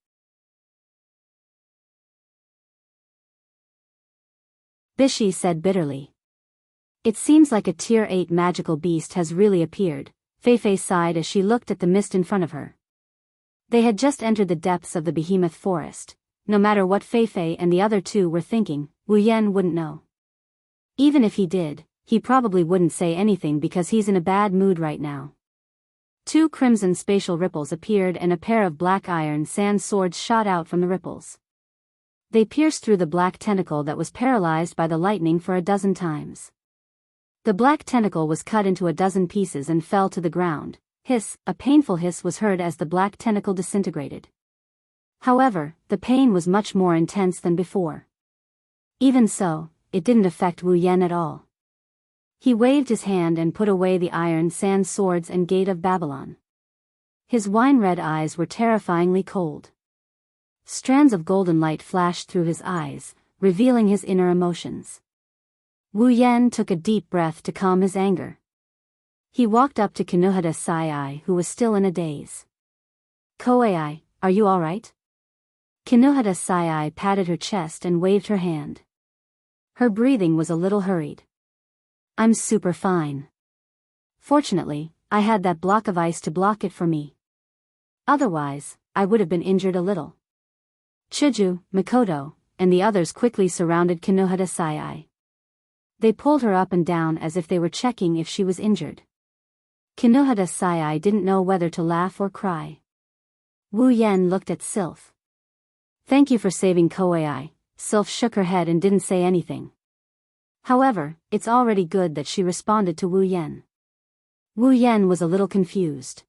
Bishi said bitterly. It seems like a tier 8 magical beast has really appeared. Fei sighed as she looked at the mist in front of her. They had just entered the depths of the behemoth forest. No matter what Fei and the other 2 were thinking, Wu Yan wouldn't know. Even if he did, he probably wouldn't say anything because he's in a bad mood right now. 2 crimson spatial ripples appeared and a pair of black iron sand swords shot out from the ripples. They pierced through the black tentacle that was paralyzed by the lightning for 12 times. The black tentacle was cut into 12 pieces and fell to the ground. Hiss! A painful hiss was heard as the black tentacle disintegrated. However, the pain was much more intense than before. Even so, it didn't affect Wu Yan at all. He waved his hand and put away the iron sand swords and Gate of Babylon. His wine-red eyes were terrifyingly cold. Strands of golden light flashed through his eyes, revealing his inner emotions. Wu Yan took a deep breath to calm his anger. He walked up to Konohata Sai, who was still in a daze. Koei, are you alright? Konohata Sai patted her chest and waved her hand. Her breathing was a little hurried. I'm super fine. Fortunately, I had that block of ice to block it for me. Otherwise, I would have been injured a little. Chuju, Mikoto, and the others quickly surrounded Konohata Sai. They pulled her up and down as if they were checking if she was injured. Konohata Sai didn't know whether to laugh or cry. Wu Yan looked at Sylph. Thank you for saving Koei. Sylph shook her head and didn't say anything. However, it's already good that she responded to Wu Yan. Wu Yan was a little confused.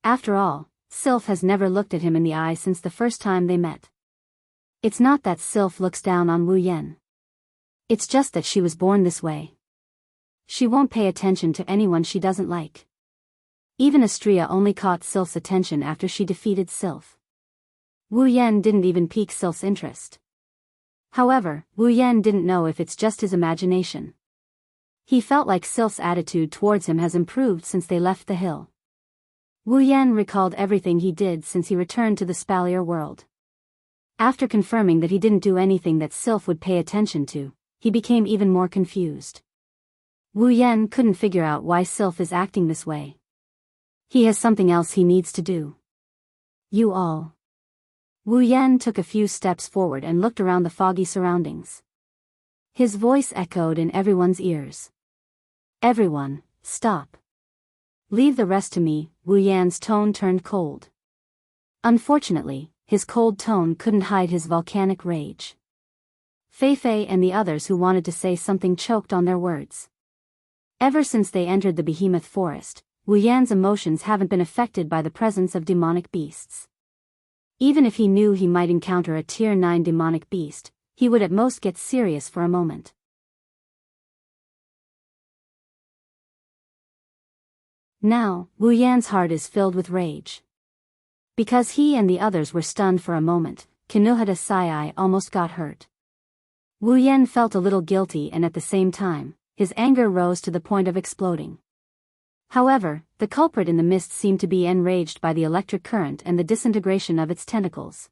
After all, Sylph has never looked at him in the eye since the first time they met. It's not that Sylph looks down on Wu Yan. It's just that she was born this way. She won't pay attention to anyone she doesn't like. Even Astrea only caught Sylph's attention after she defeated Sylph. Wu Yan didn't even pique Sylph's interest. However, Wu Yan didn't know if it's just his imagination. He felt like Sylph's attitude towards him has improved since they left the hill. Wu Yan recalled everything he did since he returned to the Spalier world. After confirming that he didn't do anything that Sylph would pay attention to, he became even more confused. Wu Yan couldn't figure out why Sylph is acting this way. He has something else he needs to do. You all. Wu Yan took a few steps forward and looked around the foggy surroundings. His voice echoed in everyone's ears. Everyone, stop. Leave the rest to me. Wu Yan's tone turned cold. Unfortunately, his cold tone couldn't hide his volcanic rage. Fei Fei and the others who wanted to say something choked on their words. Ever since they entered the behemoth forest, Wu Yan's emotions haven't been affected by the presence of demonic beasts. Even if he knew he might encounter a Tier 9 demonic beast, he would at most get serious for a moment. Now, Wu Yan's heart is filled with rage. Because he and the others were stunned for a moment, Kinuhata Sai almost got hurt. Wu Yan felt a little guilty and at the same time, his anger rose to the point of exploding. However, the culprit in the mist seemed to be enraged by the electric current and the disintegration of its tentacles.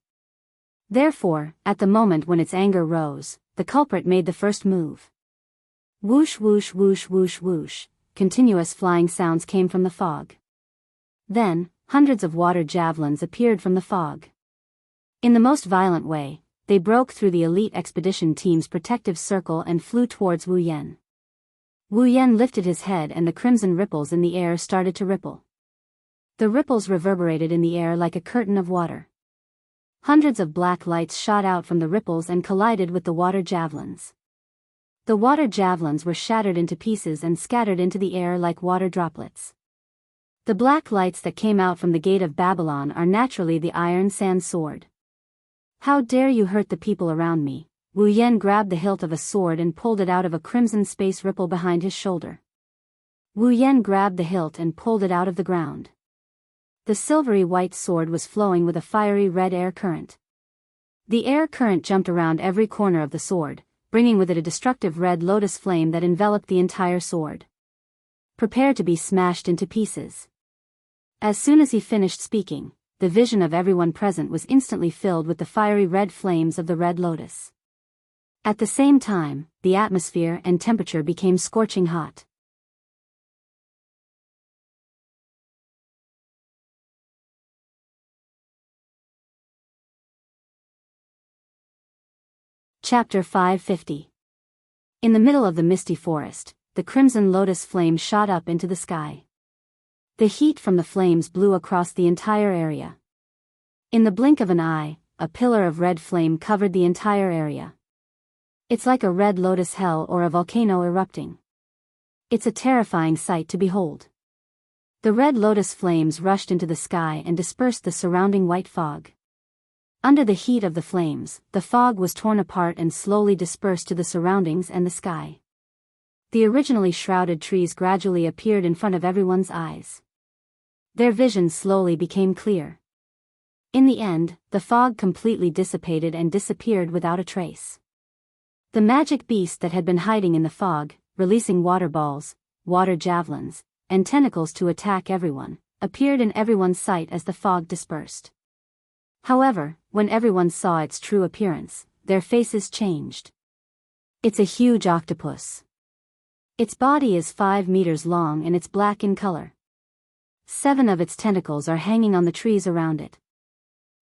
Therefore, at the moment when its anger rose, the culprit made the first move. Whoosh whoosh whoosh whoosh whoosh, continuous flying sounds came from the fog. Then, hundreds of water javelins appeared from the fog. In the most violent way, they broke through the elite expedition team's protective circle and flew towards Wu Yan. Wu Yan lifted his head and the crimson ripples in the air started to ripple. The ripples reverberated in the air like a curtain of water. Hundreds of black lights shot out from the ripples and collided with the water javelins. The water javelins were shattered into pieces and scattered into the air like water droplets. The black lights that came out from the gate of Babylon are naturally the iron sand sword. How dare you hurt the people around me? Wu Yan grabbed the hilt of a sword and pulled it out of a crimson space ripple behind his shoulder. Wu Yan grabbed the hilt and pulled it out of the ground. The silvery white sword was flowing with a fiery red air current. The air current jumped around every corner of the sword, bringing with it a destructive red lotus flame that enveloped the entire sword. Prepare to be smashed into pieces. As soon as he finished speaking, the vision of everyone present was instantly filled with the fiery red flames of the red lotus. At the same time, the atmosphere and temperature became scorching hot. Chapter 550. In the middle of the misty forest, the crimson lotus flame shot up into the sky. The heat from the flames blew across the entire area. In the blink of an eye, a pillar of red flame covered the entire area. It's like a red lotus hell or a volcano erupting. It's a terrifying sight to behold. The red lotus flames rushed into the sky and dispersed the surrounding white fog. Under the heat of the flames, the fog was torn apart and slowly dispersed to the surroundings and the sky. The originally shrouded trees gradually appeared in front of everyone's eyes. Their vision slowly became clear. In the end, the fog completely dissipated and disappeared without a trace. The magic beast that had been hiding in the fog, releasing water balls, water javelins, and tentacles to attack everyone, appeared in everyone's sight as the fog dispersed. However, when everyone saw its true appearance, their faces changed. It's a huge octopus. Its body is 5 meters long and it's black in color. 7 of its tentacles are hanging on the trees around it.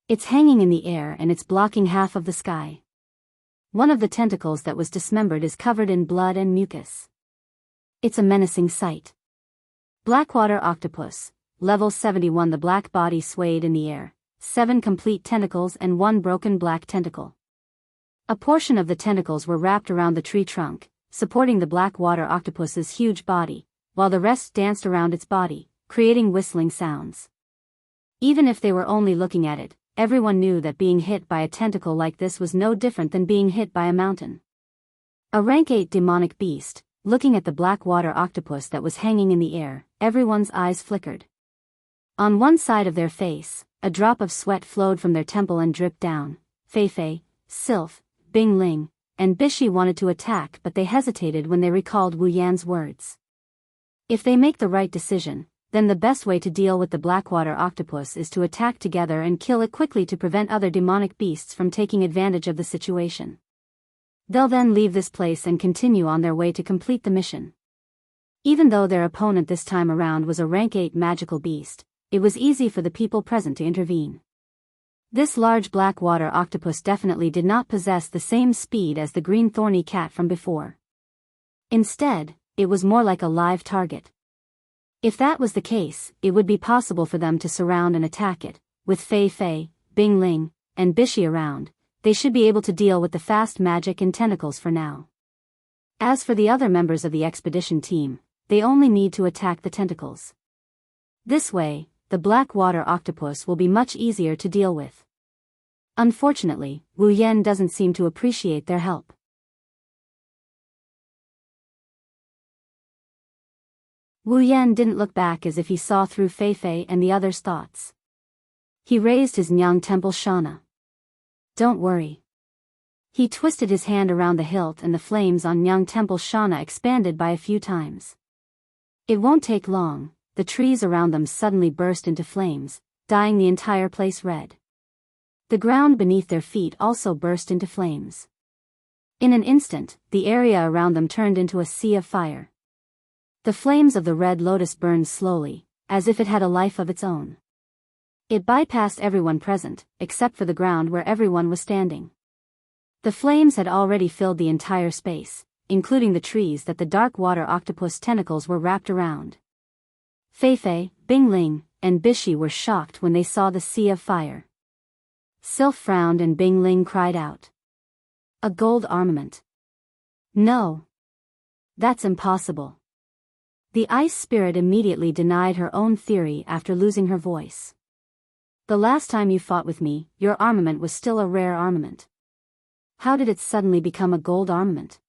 It's hanging in the air and it's blocking half of the sky. One of the tentacles that was dismembered is covered in blood and mucus. It's a menacing sight. Blackwater octopus, level 71. The black body swayed in the air, 7 complete tentacles and 1 broken black tentacle. A portion of the tentacles were wrapped around the tree trunk, supporting the blackwater octopus's huge body, while the rest danced around its body, creating whistling sounds. Even if they were only looking at it, everyone knew that being hit by a tentacle like this was no different than being hit by a mountain. A rank 8 demonic beast, looking at the black water octopus that was hanging in the air, everyone's eyes flickered. On one side of their face, a drop of sweat flowed from their temple and dripped down. Fei, Sylph, Bing Ling, and Bishi wanted to attack, but they hesitated when they recalled Wu Yan's words. If they make the right decision, then the best way to deal with the blackwater octopus is to attack together and kill it quickly to prevent other demonic beasts from taking advantage of the situation. They'll then leave this place and continue on their way to complete the mission. Even though their opponent this time around was a rank 8 magical beast, it was easy for the people present to intervene. This large black water octopus definitely did not possess the same speed as the green thorny cat from before. Instead, it was more like a live target. If that was the case, it would be possible for them to surround and attack it. With Fei, Bing Ling, and Bishi around, they should be able to deal with the fast magic and tentacles for now. As for the other members of the expedition team, they only need to attack the tentacles. This way, the black water octopus will be much easier to deal with. Unfortunately, Wu Yan doesn't seem to appreciate their help. Wu Yan didn't look back as if he saw through Fei and the others' thoughts. He raised his Nyang Temple Shana. Don't worry. He twisted his hand around the hilt and the flames on Nyang Temple Shana expanded by a few times. It won't take long. The trees around them suddenly burst into flames, dyeing the entire place red. The ground beneath their feet also burst into flames. In an instant, the area around them turned into a sea of fire. The flames of the red lotus burned slowly, as if it had a life of its own. It bypassed everyone present, except for the ground where everyone was standing. The flames had already filled the entire space, including the trees that the dark water octopus tentacles were wrapped around. Fei, Bing Ling, and Bishi were shocked when they saw the sea of fire. Sylph frowned and Bing Ling cried out. A gold armament. No. That's impossible. The ice spirit immediately denied her own theory after losing her voice. The last time you fought with me, your armament was still a rare armament. How did it suddenly become a gold armament?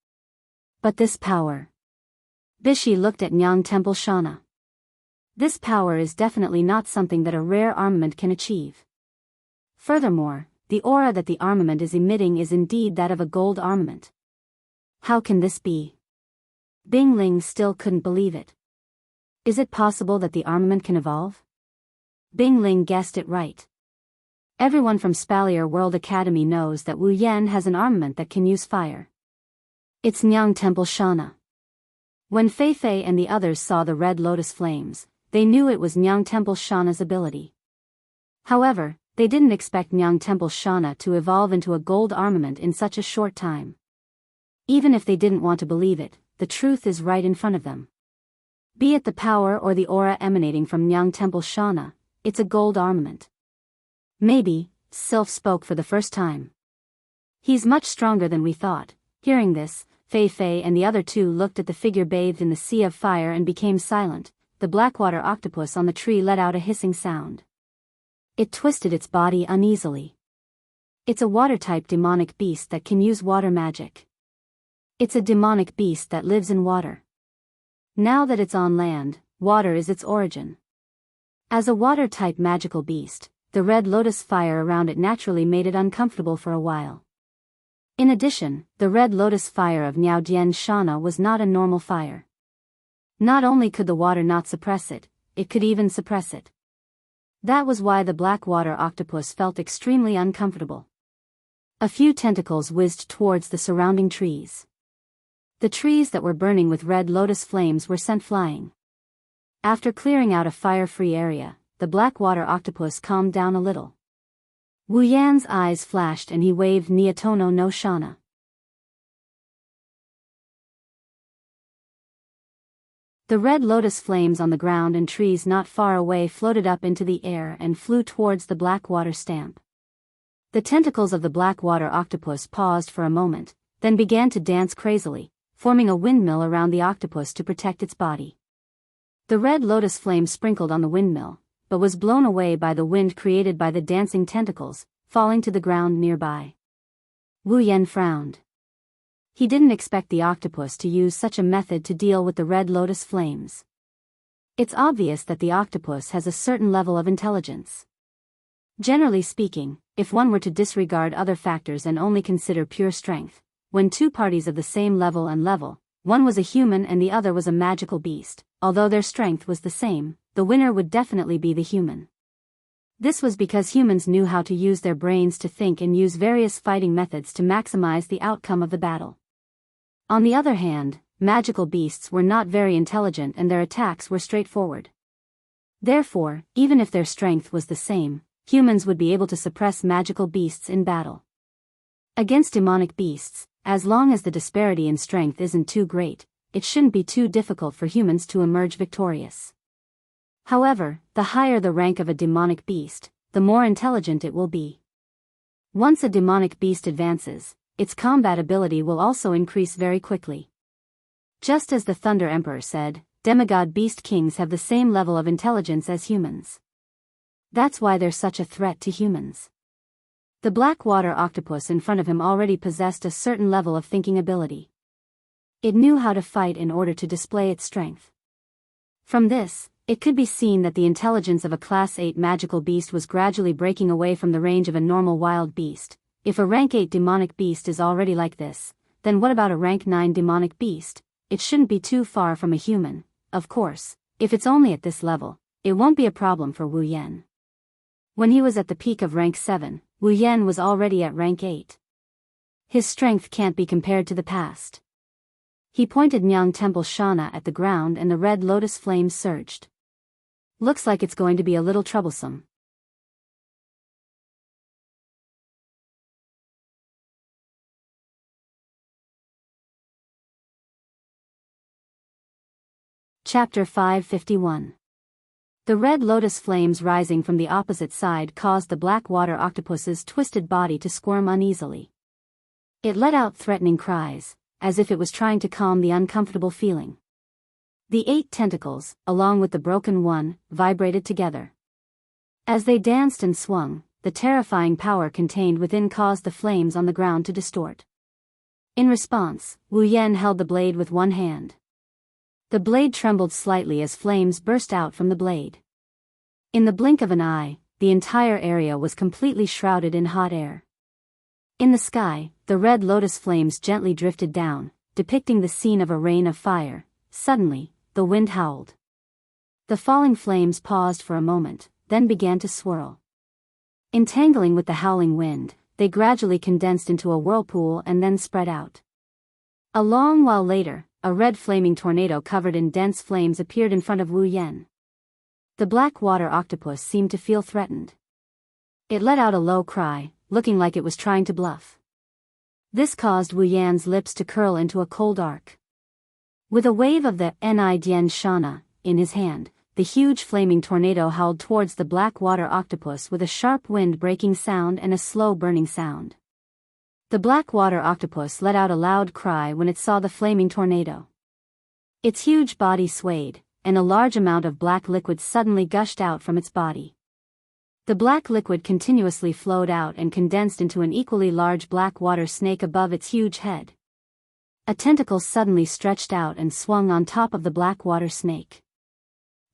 But this power. Bishi looked at Nyang Temple Shana. This power is definitely not something that a rare armament can achieve. Furthermore, the aura that the armament is emitting is indeed that of a gold armament. How can this be? Bing Ling still couldn't believe it. Is it possible that the armament can evolve? Bing Ling guessed it right. Everyone from Spalier World Academy knows that Wu Yan has an armament that can use fire. It's Nyang Temple Shana. When Fei and the others saw the red lotus flames, they knew it was Nyang Temple Shana's ability. However, they didn't expect Nyang Temple Shana to evolve into a gold armament in such a short time. Even if they didn't want to believe it, the truth is right in front of them. Be it the power or the aura emanating from Nyang Temple Shana, it's a gold armament. Maybe, Sylph spoke for the first time. He's much stronger than we thought. Hearing this, Fei and the other two looked at the figure bathed in the sea of fire and became silent. The blackwater octopus on the tree let out a hissing sound. It twisted its body uneasily. It's a water-type demonic beast that can use water magic. It's a demonic beast that lives in water. Now that it's on land, water is its origin. As a water-type magical beast, the red lotus fire around it naturally made it uncomfortable for a while. In addition, the red lotus fire of Niao Dian Shana was not a normal fire. Not only could the water not suppress it, it could even suppress it. That was why the blackwater octopus felt extremely uncomfortable. A few tentacles whizzed towards the surrounding trees. The trees that were burning with red lotus flames were sent flying. After clearing out a fire-free area, the blackwater octopus calmed down a little. Wu Yan's eyes flashed and he waved Niatono no Shana. The red lotus flames on the ground and trees not far away floated up into the air and flew towards the blackwater stamp. The tentacles of the blackwater octopus paused for a moment, then began to dance crazily, forming a windmill around the octopus to protect its body. The red lotus flame sprinkled on the windmill, but was blown away by the wind created by the dancing tentacles, falling to the ground nearby. Wu Yan frowned. He didn't expect the octopus to use such a method to deal with the red lotus flames. It's obvious that the octopus has a certain level of intelligence. Generally speaking, if one were to disregard other factors and only consider pure strength, when two parties of the same level, one was a human and the other was a magical beast, although their strength was the same, the winner would definitely be the human. This was because humans knew how to use their brains to think and use various fighting methods to maximize the outcome of the battle. On the other hand, magical beasts were not very intelligent and their attacks were straightforward. Therefore, even if their strength was the same, humans would be able to suppress magical beasts in battle. Against demonic beasts, as long as the disparity in strength isn't too great, it shouldn't be too difficult for humans to emerge victorious. However, the higher the rank of a demonic beast, the more intelligent it will be. Once a demonic beast advances, its combat ability will also increase very quickly. Just as the Thunder Emperor said, demigod beast kings have the same level of intelligence as humans. That's why they're such a threat to humans. The black water octopus in front of him already possessed a certain level of thinking ability. It knew how to fight in order to display its strength. From this, it could be seen that the intelligence of a Class 8 magical beast was gradually breaking away from the range of a normal wild beast. If a rank 8 demonic beast is already like this, then what about a rank 9 demonic beast? It shouldn't be too far from a human. Of course, if it's only at this level, it won't be a problem for Wu Yan. When he was at the peak of rank 7, Wu Yan was already at rank 8. His strength can't be compared to the past. He pointed Nyang Temple Shana at the ground and the red lotus flames surged. Looks like it's going to be a little troublesome. Chapter 551. The red lotus flames rising from the opposite side caused the black water octopus's twisted body to squirm uneasily. It let out threatening cries, as if it was trying to calm the uncomfortable feeling. The 8 tentacles, along with the broken one, vibrated together. As they danced and swung, the terrifying power contained within caused the flames on the ground to distort. In response, Wu Yan held the blade with one hand. The blade trembled slightly as flames burst out from the blade. In the blink of an eye, the entire area was completely shrouded in hot air. In the sky, the red lotus flames gently drifted down, depicting the scene of a rain of fire. Suddenly, the wind howled. The falling flames paused for a moment, then began to swirl. Entangling with the howling wind, they gradually condensed into a whirlpool and then spread out. A long while later, a red flaming tornado covered in dense flames appeared in front of Wu Yan. The black water octopus seemed to feel threatened. It let out a low cry, looking like it was trying to bluff. This caused Wu Yan's lips to curl into a cold arc. With a wave of the Enrich Shana in his hand, the huge flaming tornado howled towards the black water octopus with a sharp wind-breaking sound and a slow burning sound. The black water octopus let out a loud cry when it saw the flaming tornado. Its huge body swayed, and a large amount of black liquid suddenly gushed out from its body. The black liquid continuously flowed out and condensed into an equally large black water snake above its huge head. A tentacle suddenly stretched out and swung on top of the black water snake.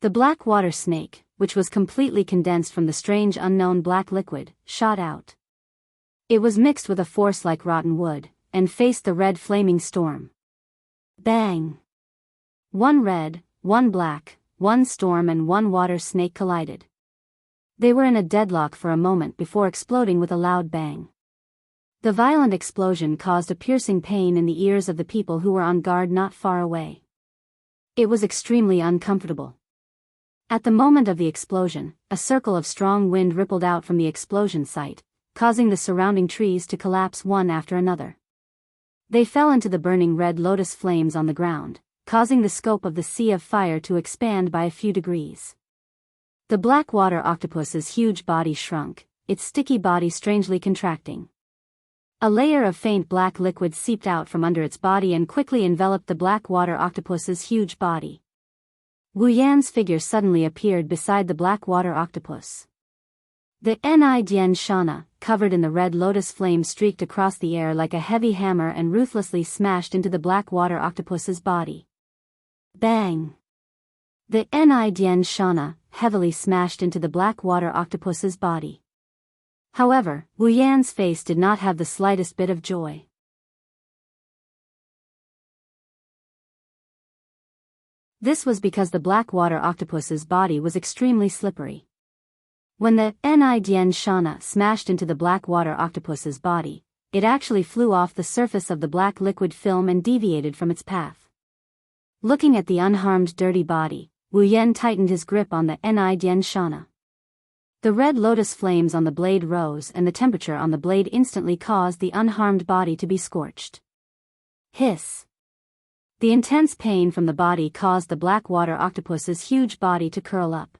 The black water snake, which was completely condensed from the strange unknown black liquid, shot out. It was mixed with a force like rotten wood, and faced the red flaming storm. Bang! One red, one black, one storm and one water snake collided. They were in a deadlock for a moment before exploding with a loud bang. The violent explosion caused a piercing pain in the ears of the people who were on guard not far away. It was extremely uncomfortable. At the moment of the explosion, a circle of strong wind rippled out from the explosion site, causing the surrounding trees to collapse one after another. They fell into the burning red lotus flames on the ground, causing the scope of the sea of fire to expand by a few degrees. The black water octopus's huge body shrunk, its sticky body strangely contracting. A layer of faint black liquid seeped out from under its body and quickly enveloped the black water octopus's huge body. Wu Yan's figure suddenly appeared beside the black water octopus. The Enrich Shana, covered in the red lotus flame streaked across the air like a heavy hammer and ruthlessly smashed into the black water octopus's body. Bang! The Enrich heavily smashed into the black water octopus's body. However, Wu Yan's face did not have the slightest bit of joy. This was because the black water octopus's body was extremely slippery. When the Enrich smashed into the black water octopus's body, it actually flew off the surface of the black liquid film and deviated from its path. Looking at the unharmed dirty body, Wu Yan tightened his grip on the Enrich. The red lotus flames on the blade rose and the temperature on the blade instantly caused the unharmed body to be scorched. Hiss! The intense pain from the body caused the black water octopus's huge body to curl up.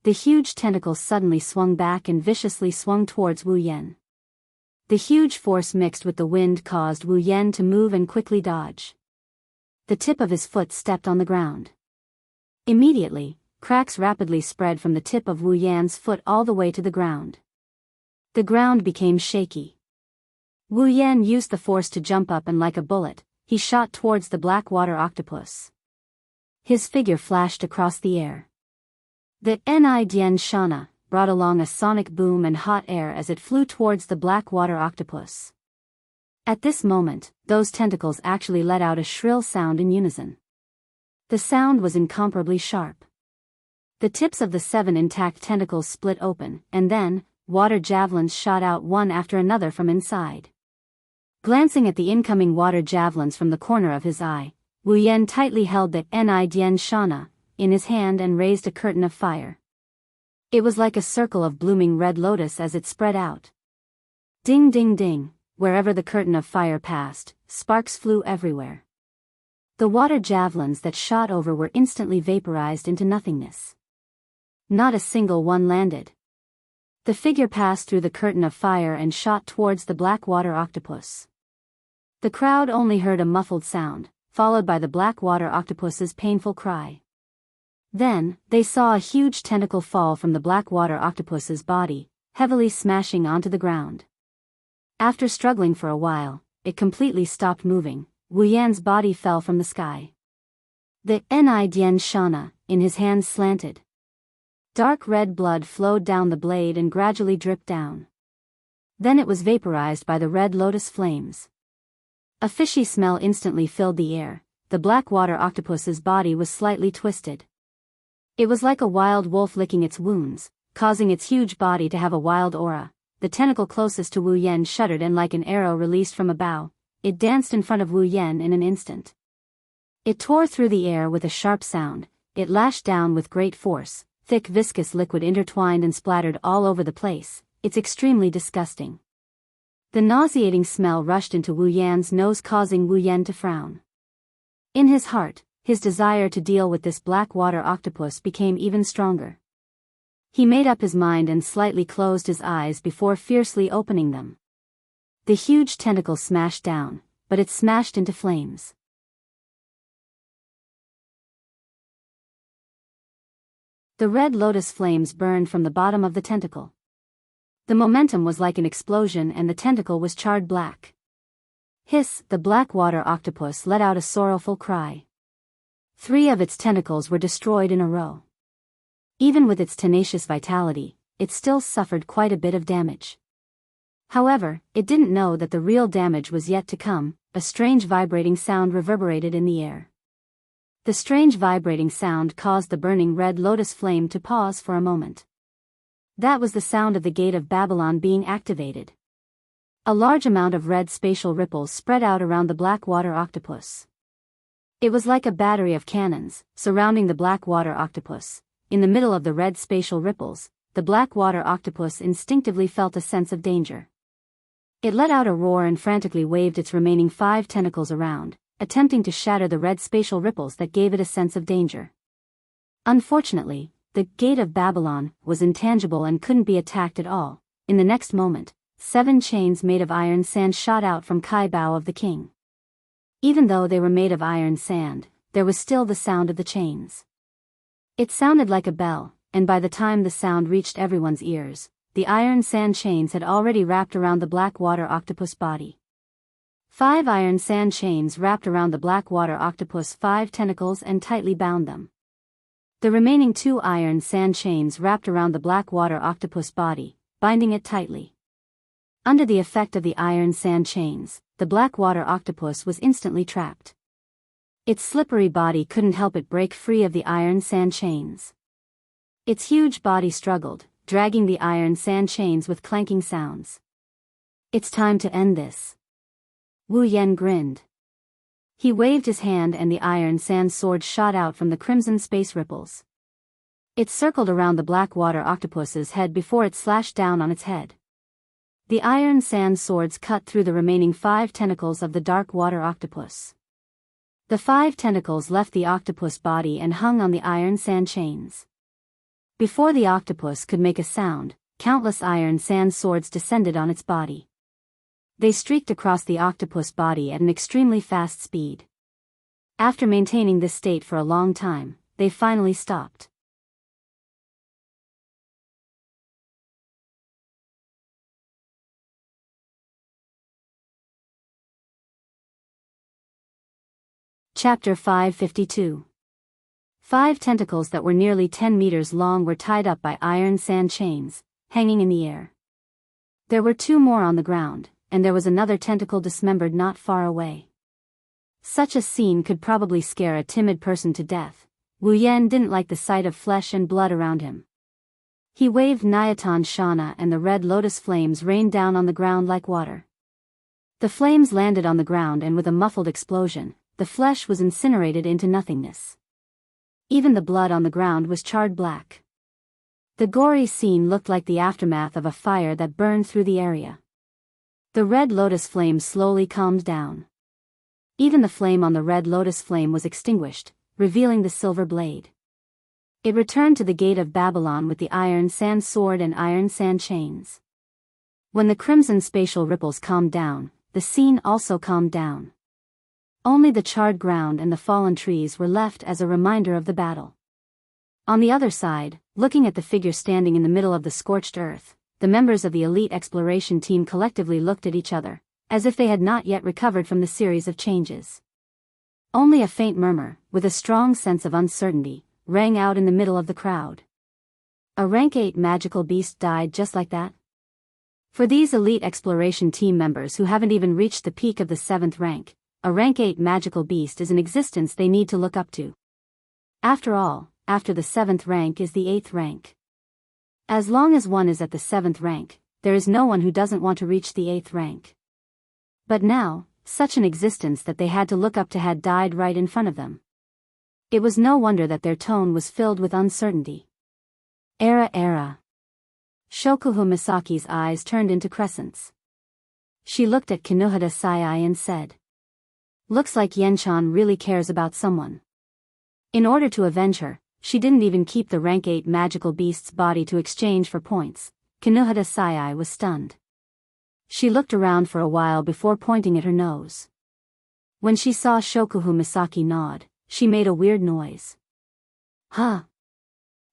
The huge tentacles suddenly swung back and viciously swung towards Wu Yan. The huge force mixed with the wind caused Wu Yan to move and quickly dodge. The tip of his foot stepped on the ground. Immediately, cracks rapidly spread from the tip of Wu Yan's foot all the way to the ground. The ground became shaky. Wu Yan used the force to jump up and like a bullet, he shot towards the black water octopus. His figure flashed across the air. The Enrich brought along a sonic boom and hot air as it flew towards the black water octopus. At this moment, those tentacles actually let out a shrill sound in unison. The sound was incomparably sharp. The tips of the 7 intact tentacles split open, and then, water javelins shot out one after another from inside. Glancing at the incoming water javelins from the corner of his eye, Wu Yan tightly held the Enrich in his hand and raised a curtain of fire. It was like a circle of blooming red lotus as it spread out. Ding ding ding, wherever the curtain of fire passed, sparks flew everywhere. The water javelins that shot over were instantly vaporized into nothingness. Not a single one landed. The figure passed through the curtain of fire and shot towards the black water octopus. The crowd only heard a muffled sound, followed by the black water octopus's painful cry. Then, they saw a huge tentacle fall from the black water octopus's body, heavily smashing onto the ground. After struggling for a while, it completely stopped moving. Wu Yan's body fell from the sky. The Enrich in his hands slanted. Dark red blood flowed down the blade and gradually dripped down. Then it was vaporized by the red lotus flames. A fishy smell instantly filled the air. The black water octopus's body was slightly twisted. It was like a wild wolf licking its wounds, causing its huge body to have a wild aura. The tentacle closest to Wu Yan shuddered and like an arrow released from a bow, it danced in front of Wu Yan in an instant. It tore through the air with a sharp sound, it lashed down with great force, thick viscous liquid intertwined and splattered all over the place. It's extremely disgusting. The nauseating smell rushed into Wu Yan's nose, causing Wu Yan to frown. In his heart, his desire to deal with this black water octopus became even stronger. He made up his mind and slightly closed his eyes before fiercely opening them. The huge tentacle smashed down, but it smashed into flames. The red lotus flames burned from the bottom of the tentacle. The momentum was like an explosion and the tentacle was charred black. Hiss! The black water octopus let out a sorrowful cry. 3 of its tentacles were destroyed in a row. Even with its tenacious vitality, it still suffered quite a bit of damage. However, it didn't know that the real damage was yet to come. A strange vibrating sound reverberated in the air. The strange vibrating sound caused the burning red lotus flame to pause for a moment. That was the sound of the gate of Babylon being activated. A large amount of red spatial ripples spread out around the black water octopus. It was like a battery of cannons, surrounding the black water octopus. In the middle of the red spatial ripples, the black water octopus instinctively felt a sense of danger. It let out a roar and frantically waved its remaining 5 tentacles around, attempting to shatter the red spatial ripples that gave it a sense of danger. Unfortunately, the gate of Babylon was intangible and couldn't be attacked at all. In the next moment, 7 chains made of iron sand shot out from Kai Bao of the king. Even though they were made of iron sand, there was still the sound of the chains. It sounded like a bell, and by the time the sound reached everyone's ears, the iron sand chains had already wrapped around the black water octopus body. 5 iron sand chains wrapped around the black water octopus 5 tentacles and tightly bound them. The remaining 2 iron sand chains wrapped around the black water octopus body, binding it tightly. Under the effect of the iron sand chains, the black water octopus was instantly trapped. Its slippery body couldn't help it break free of the iron sand chains. Its huge body struggled, dragging the iron sand chains with clanking sounds. It's time to end this. Wu Yen grinned. He waved his hand and the iron sand sword shot out from the crimson space ripples. It circled around the black water octopus's head before it slashed down on its head. The iron sand swords cut through the remaining 5 tentacles of the dark water octopus. The 5 tentacles left the octopus body and hung on the iron sand chains. Before the octopus could make a sound, countless iron sand swords descended on its body. They streaked across the octopus body at an extremely fast speed. After maintaining this state for a long time, they finally stopped. Chapter 552. 5 tentacles that were nearly 10 meters long were tied up by iron sand chains, hanging in the air. There were 2 more on the ground, and there was another tentacle dismembered not far away. Such a scene could probably scare a timid person to death. Wu Yen didn't like the sight of flesh and blood around him. He waved Nyatan Shana and the red lotus flames rained down on the ground like water. The flames landed on the ground and with a muffled explosion, the flesh was incinerated into nothingness. Even the blood on the ground was charred black. The gory scene looked like the aftermath of a fire that burned through the area. The red lotus flame slowly calmed down. Even the flame on the red lotus flame was extinguished, revealing the silver blade. It returned to the gate of Babylon with the iron sand sword and iron sand chains. When the crimson spatial ripples calmed down, the scene also calmed down. Only the charred ground and the fallen trees were left as a reminder of the battle. On the other side, looking at the figure standing in the middle of the scorched earth, the members of the elite exploration team collectively looked at each other, as if they had not yet recovered from the series of changes. Only a faint murmur, with a strong sense of uncertainty, rang out in the middle of the crowd. A rank 8 magical beast died just like that? For these elite exploration team members who haven't even reached the peak of the 7th rank, a rank 8 magical beast is an existence they need to look up to. After all, after the 7th rank is the 8th rank. As long as one is at the 7th rank, there is no one who doesn't want to reach the 8th rank. But now, such an existence that they had to look up to had died right in front of them. It was no wonder that their tone was filled with uncertainty. Era. Shokuhu Misaki's eyes turned into crescents. She looked at Kinohada Sayai and said, "Looks like Yenchan really cares about someone." In order to avenge her, she didn't even keep the rank 8 magical beast's body to exchange for points. Kinohada Sayai was stunned. She looked around for a while before pointing at her nose. When she saw Shokuhu Misaki nod, she made a weird noise. Huh?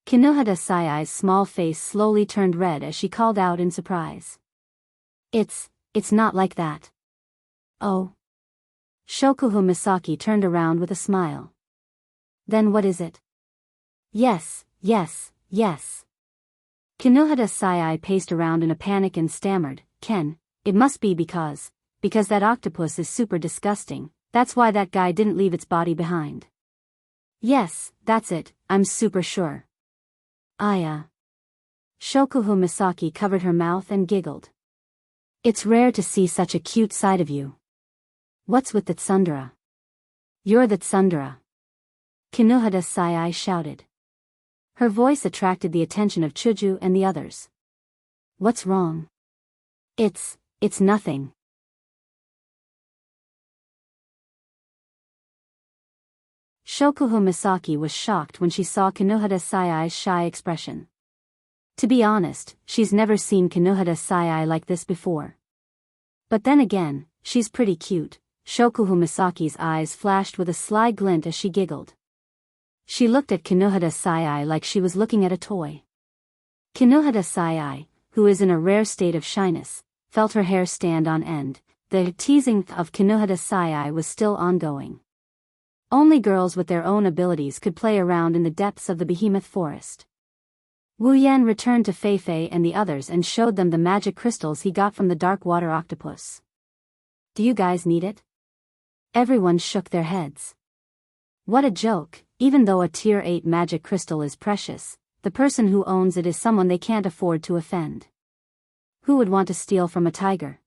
Kinohada Sayai's small face slowly turned red as she called out in surprise. It's not like that. Oh. Shokuhu Misaki turned around with a smile. Then what is it? Yes. Kinohada Sayai paced around in a panic and stammered, Ken, it must be because that octopus is super disgusting, that's why that guy didn't leave its body behind. Yes, that's it, I'm super sure. Aya. Shokuhu Misaki covered her mouth and giggled. It's rare to see such a cute side of you. What's with the tsundere? You're the tsundere. Kinohada Sayai shouted. Her voice attracted the attention of Chuju and the others. What's wrong? It's nothing. Shokuhu Misaki was shocked when she saw Kinohada Sayai's shy expression. To be honest, she's never seen Kinohada Sayai like this before. But then again, she's pretty cute. Shokuhu Misaki's eyes flashed with a sly glint as she giggled. She looked at Kinohada Sayai like she was looking at a toy. Kinohada Sayai, who is in a rare state of shyness, felt her hair stand on end. The teasing of Kinohada Sai was still ongoing. Only girls with their own abilities could play around in the depths of the behemoth forest. Wu Yan returned to Fei Fei and the others and showed them the magic crystals he got from the dark water octopus. Do you guys need it? Everyone shook their heads. What a joke, even though a tier 8 magic crystal is precious, the person who owns it is someone they can't afford to offend. Who would want to steal from a tiger?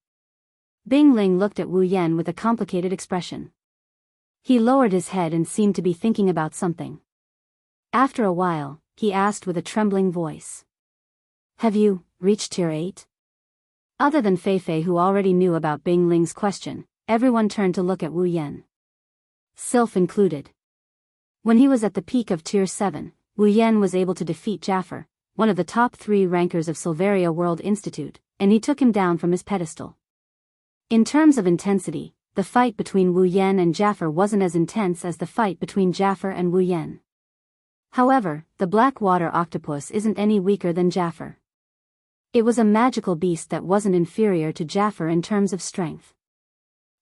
Bing Ling looked at Wu Yan with a complicated expression. He lowered his head and seemed to be thinking about something. After a while, he asked with a trembling voice. Have you reached tier 8? Other than Fei Fei, who already knew about Bing Ling's question, everyone turned to look at Wu Yan. Sylph included. When he was at the peak of tier 7, Wu Yan was able to defeat Jaffer, one of the top 3 rankers of Silveria World Institute, and he took him down from his pedestal. In terms of intensity, the fight between Wu Yan and Jaffer wasn't as intense as the fight between Jaffer and Wu Yan. However, the black water octopus isn't any weaker than Jaffer. It was a magical beast that wasn't inferior to Jaffer in terms of strength.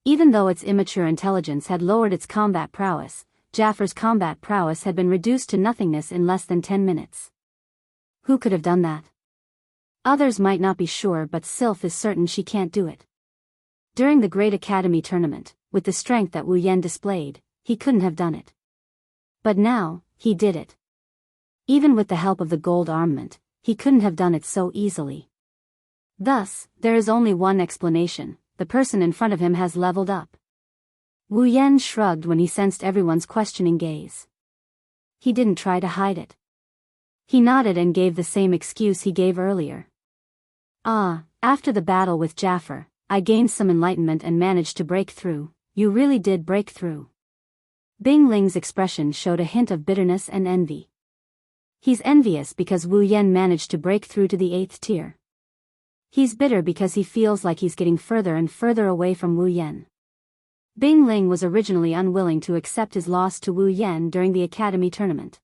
Even though its immature intelligence had lowered its combat prowess, Jaffer's combat prowess had been reduced to nothingness in less than 10 minutes. Who could have done that? Others might not be sure, but Sylph is certain she can't do it. During the Great Academy tournament, with the strength that Wu Yan displayed, he couldn't have done it. But now, he did it. Even with the help of the gold armament, he couldn't have done it so easily. Thus, there is only one explanation: the person in front of him has leveled up. Wu Yan shrugged when he sensed everyone's questioning gaze. He didn't try to hide it. He nodded and gave the same excuse he gave earlier. After the battle with Jaffer, I gained some enlightenment and managed to break through. You really did break through. Bing Ling's expression showed a hint of bitterness and envy. He's envious because Wu Yan managed to break through to the 8th tier. He's bitter because he feels like he's getting further and further away from Wu Yan. Bing Ling was originally unwilling to accept his loss to Wu Yan during the Academy tournament.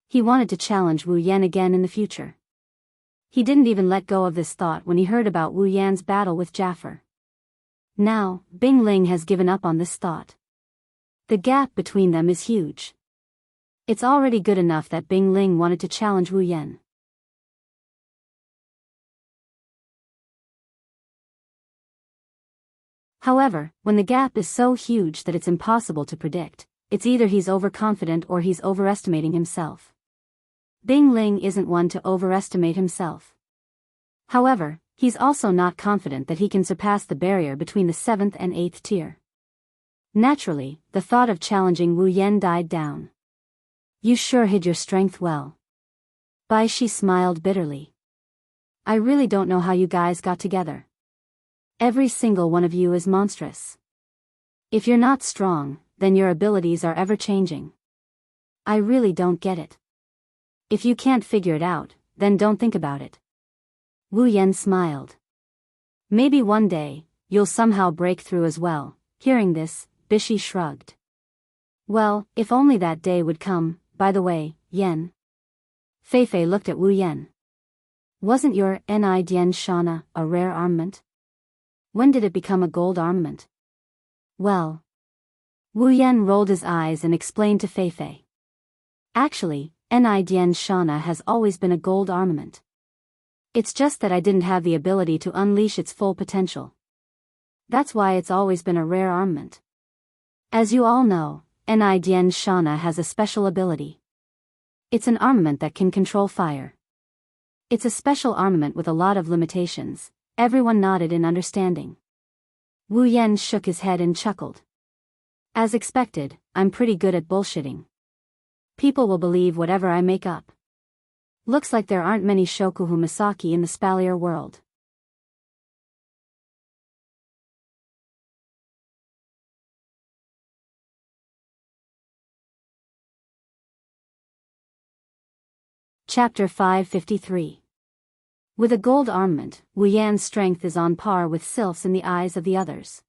He wanted to challenge Wu Yan again in the future. He didn't even let go of this thought when he heard about Wu Yan's battle with Jaffer. Now, Bing Ling has given up on this thought. The gap between them is huge. It's already good enough that Bing Ling wanted to challenge Wu Yan. However, when the gap is so huge that it's impossible to predict, it's either he's overconfident or he's overestimating himself. Bing Ling isn't one to overestimate himself. However, he's also not confident that he can surpass the barrier between the 7th and 8th tier. Naturally, the thought of challenging Wu Yan died down. You sure hid your strength well. Bai Shi smiled bitterly. I really don't know how you guys got together. Every single one of you is monstrous. If you're not strong, then your abilities are ever-changing. I really don't get it. If you can't figure it out, then don't think about it. Wu Yan smiled. Maybe one day, you'll somehow break through as well. Hearing this, Bishi shrugged. Well, if only that day would come. By the way, Yan. Fei Fei looked at Wu Yan. Wasn't your Nidian Shana a rare armament? When did it become a gold armament? Well. Wu Yan rolled his eyes and explained to Fei Fei. Actually, Nidian Shana has always been a gold armament. It's just that I didn't have the ability to unleash its full potential. That's why it's always been a rare armament. As you all know, Nidian Shana has a special ability. It's an armament that can control fire. It's a special armament with a lot of limitations. Everyone nodded in understanding. Wu Yan shook his head and chuckled. As expected, I'm pretty good at bullshitting. People will believe whatever I make up. Looks like there aren't many Shokuhu Misaki in the Spalier world. Chapter 553. With a gold armament, Wu Yan's strength is on par with Sylph's in the eyes of the others.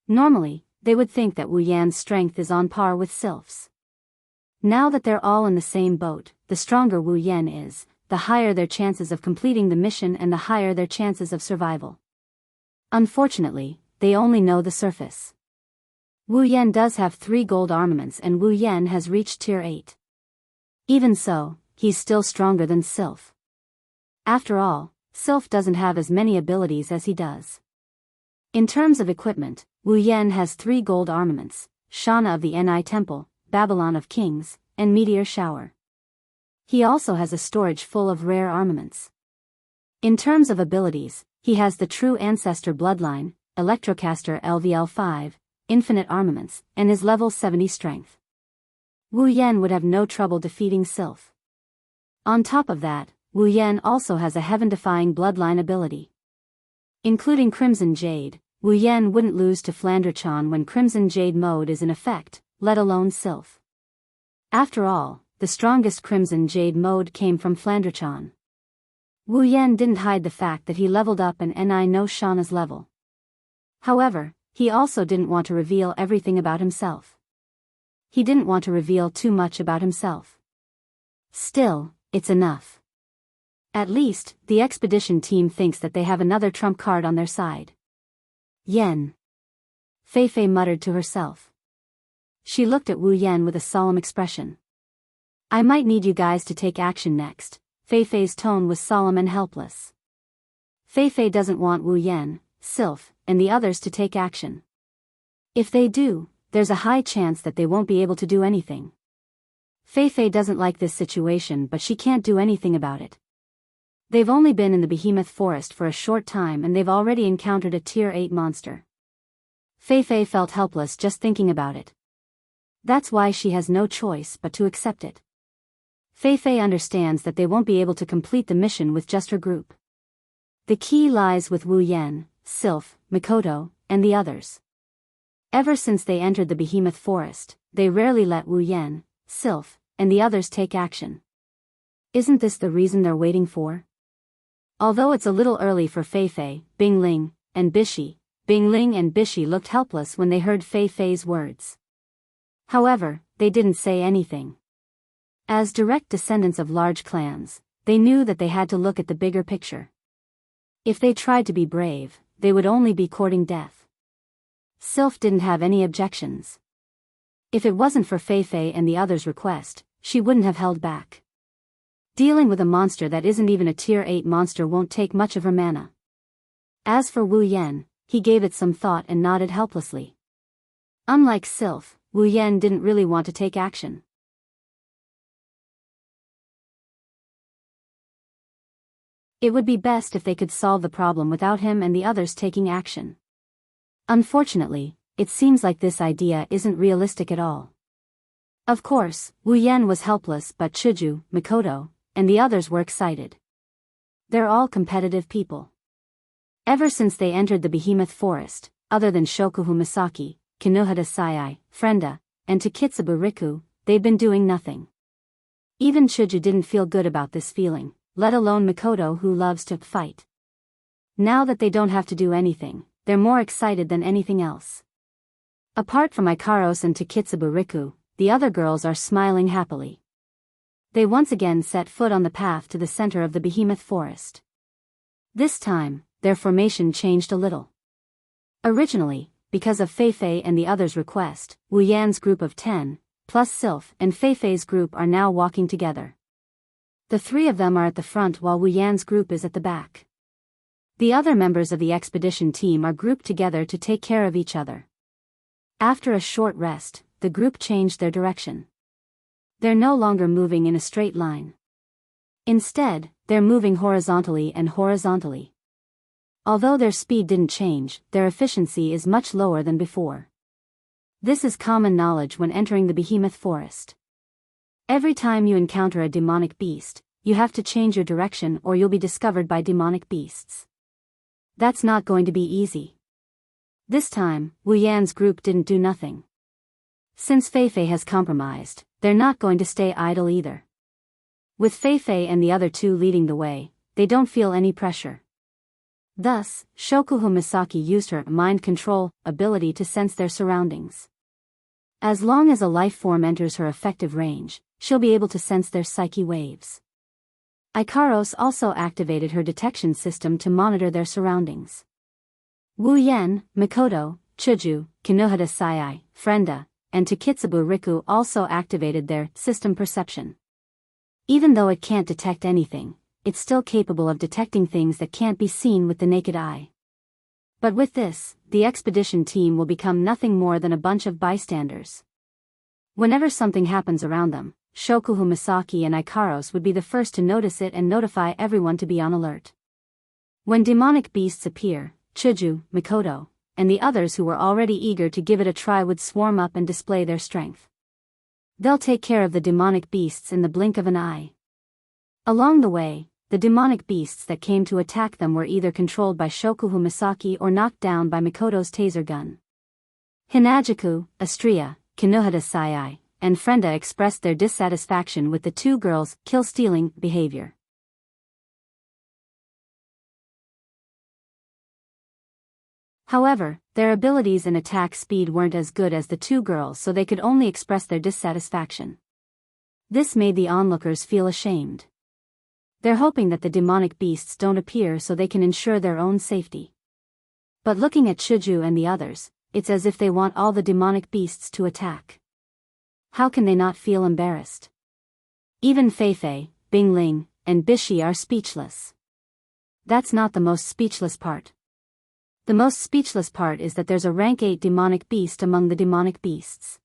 Normally, they would think that Wu Yan's strength is on par with Sylph's. Now that they're all in the same boat, the stronger Wu Yan is, the higher their chances of completing the mission and the higher their chances of survival. Unfortunately, they only know the surface. Wu Yan does have 3 gold armaments and Wu Yan has reached tier 8. Even so, he's still stronger than Sylph. After all, Sylph doesn't have as many abilities as he does. In terms of equipment, Wu Yan has 3 gold armaments, Shana of the Ni Temple, Babylon of Kings, and Meteor Shower. He also has a storage full of rare armaments. In terms of abilities, he has the True Ancestor Bloodline, Electrocaster LVL5, Infinite Armaments, and is level 70 Strength. Wu Yan would have no trouble defeating Sylph. On top of that, Wu Yan also has a heaven-defying bloodline ability. Including Crimson Jade, Wu Yan wouldn't lose to Flandre-chan when Crimson Jade mode is in effect, let alone Sylph. After all, the strongest Crimson Jade mode came from Flandre-chan. Wu Yan didn't hide the fact that he leveled up and Ni no Shana's level. However, he also didn't want to reveal everything about himself. He didn't want to reveal too much about himself. Still, it's enough. At least, the expedition team thinks that they have another trump card on their side. Yen. Fei Fei muttered to herself. She looked at Wu Yan with a solemn expression. I might need you guys to take action next. Fei Fei's tone was solemn and helpless. Fei Fei doesn't want Wu Yan, Sylph, and the others to take action. If they do, there's a high chance that they won't be able to do anything. Fei Fei doesn't like this situation but she can't do anything about it. They've only been in the Behemoth Forest for a short time and they've already encountered a tier 8 monster. Fei Fei felt helpless just thinking about it. That's why she has no choice but to accept it. Fei Fei understands that they won't be able to complete the mission with just her group. The key lies with Wu Yan, Sylph, Mikoto, and the others. Ever since they entered the Behemoth Forest, they rarely let Wu Yan, Sylph, and the others take action. Isn't this the reason they're waiting for? Although it's a little early for Fei Fei, Bing Ling and Bishi looked helpless when they heard Fei Fei's words. However, they didn't say anything. As direct descendants of large clans, they knew that they had to look at the bigger picture. If they tried to be brave, they would only be courting death. Sylph didn't have any objections. If it wasn't for Fei Fei and the others' request, she wouldn't have held back. Dealing with a monster that isn't even a tier 8 monster won't take much of her mana. As for Wu Yan, he gave it some thought and nodded helplessly. Unlike Sylph, Wu Yan didn't really want to take action. It would be best if they could solve the problem without him and the others taking action. Unfortunately, it seems like this idea isn't realistic at all. Of course, Wu Yan was helpless but Chuju, Mikoto, and the others were excited. They're all competitive people. Ever since they entered the Behemoth Forest, other than Shokuhu Misaki, Kinohata Sayai, Frenda, and Takitsubu Riku, they've been doing nothing. Even Chuju didn't feel good about this feeling, let alone Mikoto who loves to fight. Now that they don't have to do anything, they're more excited than anything else. Apart from Ikaros and Takitsubu Riku, the other girls are smiling happily. They once again set foot on the path to the center of the Behemoth Forest. This time, their formation changed a little. Originally, because of Fei Fei and the others' request, Wu Yan's group of 10, plus Sylph and Fei Fei's group are now walking together. The 3 of them are at the front while Wu Yan's group is at the back. The other members of the expedition team are grouped together to take care of each other. After a short rest, the group changed their direction. They're no longer moving in a straight line. Instead, they're moving horizontally and horizontally. Although their speed didn't change, their efficiency is much lower than before. This is common knowledge when entering the Behemoth Forest. Every time you encounter a demonic beast, you have to change your direction or you'll be discovered by demonic beasts. That's not going to be easy. This time, Wu Yan's group didn't do nothing. Since Fei Fei has compromised, they're not going to stay idle either. With Fei Fei and the other 2 leading the way, they don't feel any pressure. Thus, Shokuhu Misaki used her mind control ability to sense their surroundings. As long as a life form enters her effective range, she'll be able to sense their psyche waves. Ikaros also activated her detection system to monitor their surroundings. Wu Yen, Mikoto, Chuju, Kinohata Sayai, Frenda, and Takitsubu Riku also activated their system perception. Even though it can't detect anything, it's still capable of detecting things that can't be seen with the naked eye. But with this, the expedition team will become nothing more than a bunch of bystanders. Whenever something happens around them, Shokuhu Misaki and Ikaros would be the first to notice it and notify everyone to be on alert. When demonic beasts appear, Chuju, Mikoto, and the others who were already eager to give it a try would swarm up and display their strength. They'll take care of the demonic beasts in the blink of an eye. Along the way, the demonic beasts that came to attack them were either controlled by Shokuhu Misaki or knocked down by Mikoto's taser gun. Hinajuku, Astria, Kinohata Sayai, and Frenda expressed their dissatisfaction with the two girls' kill-stealing behavior. However, their abilities and attack speed weren't as good as the two girls, so they could only express their dissatisfaction. This made the onlookers feel ashamed. They're hoping that the demonic beasts don't appear so they can ensure their own safety. But looking at Chuju and the others, it's as if they want all the demonic beasts to attack. How can they not feel embarrassed? Even Feifei, Bingling, and Bishi are speechless. That's not the most speechless part. The most speechless part is that there's a rank 8 demonic beast among the demonic beasts.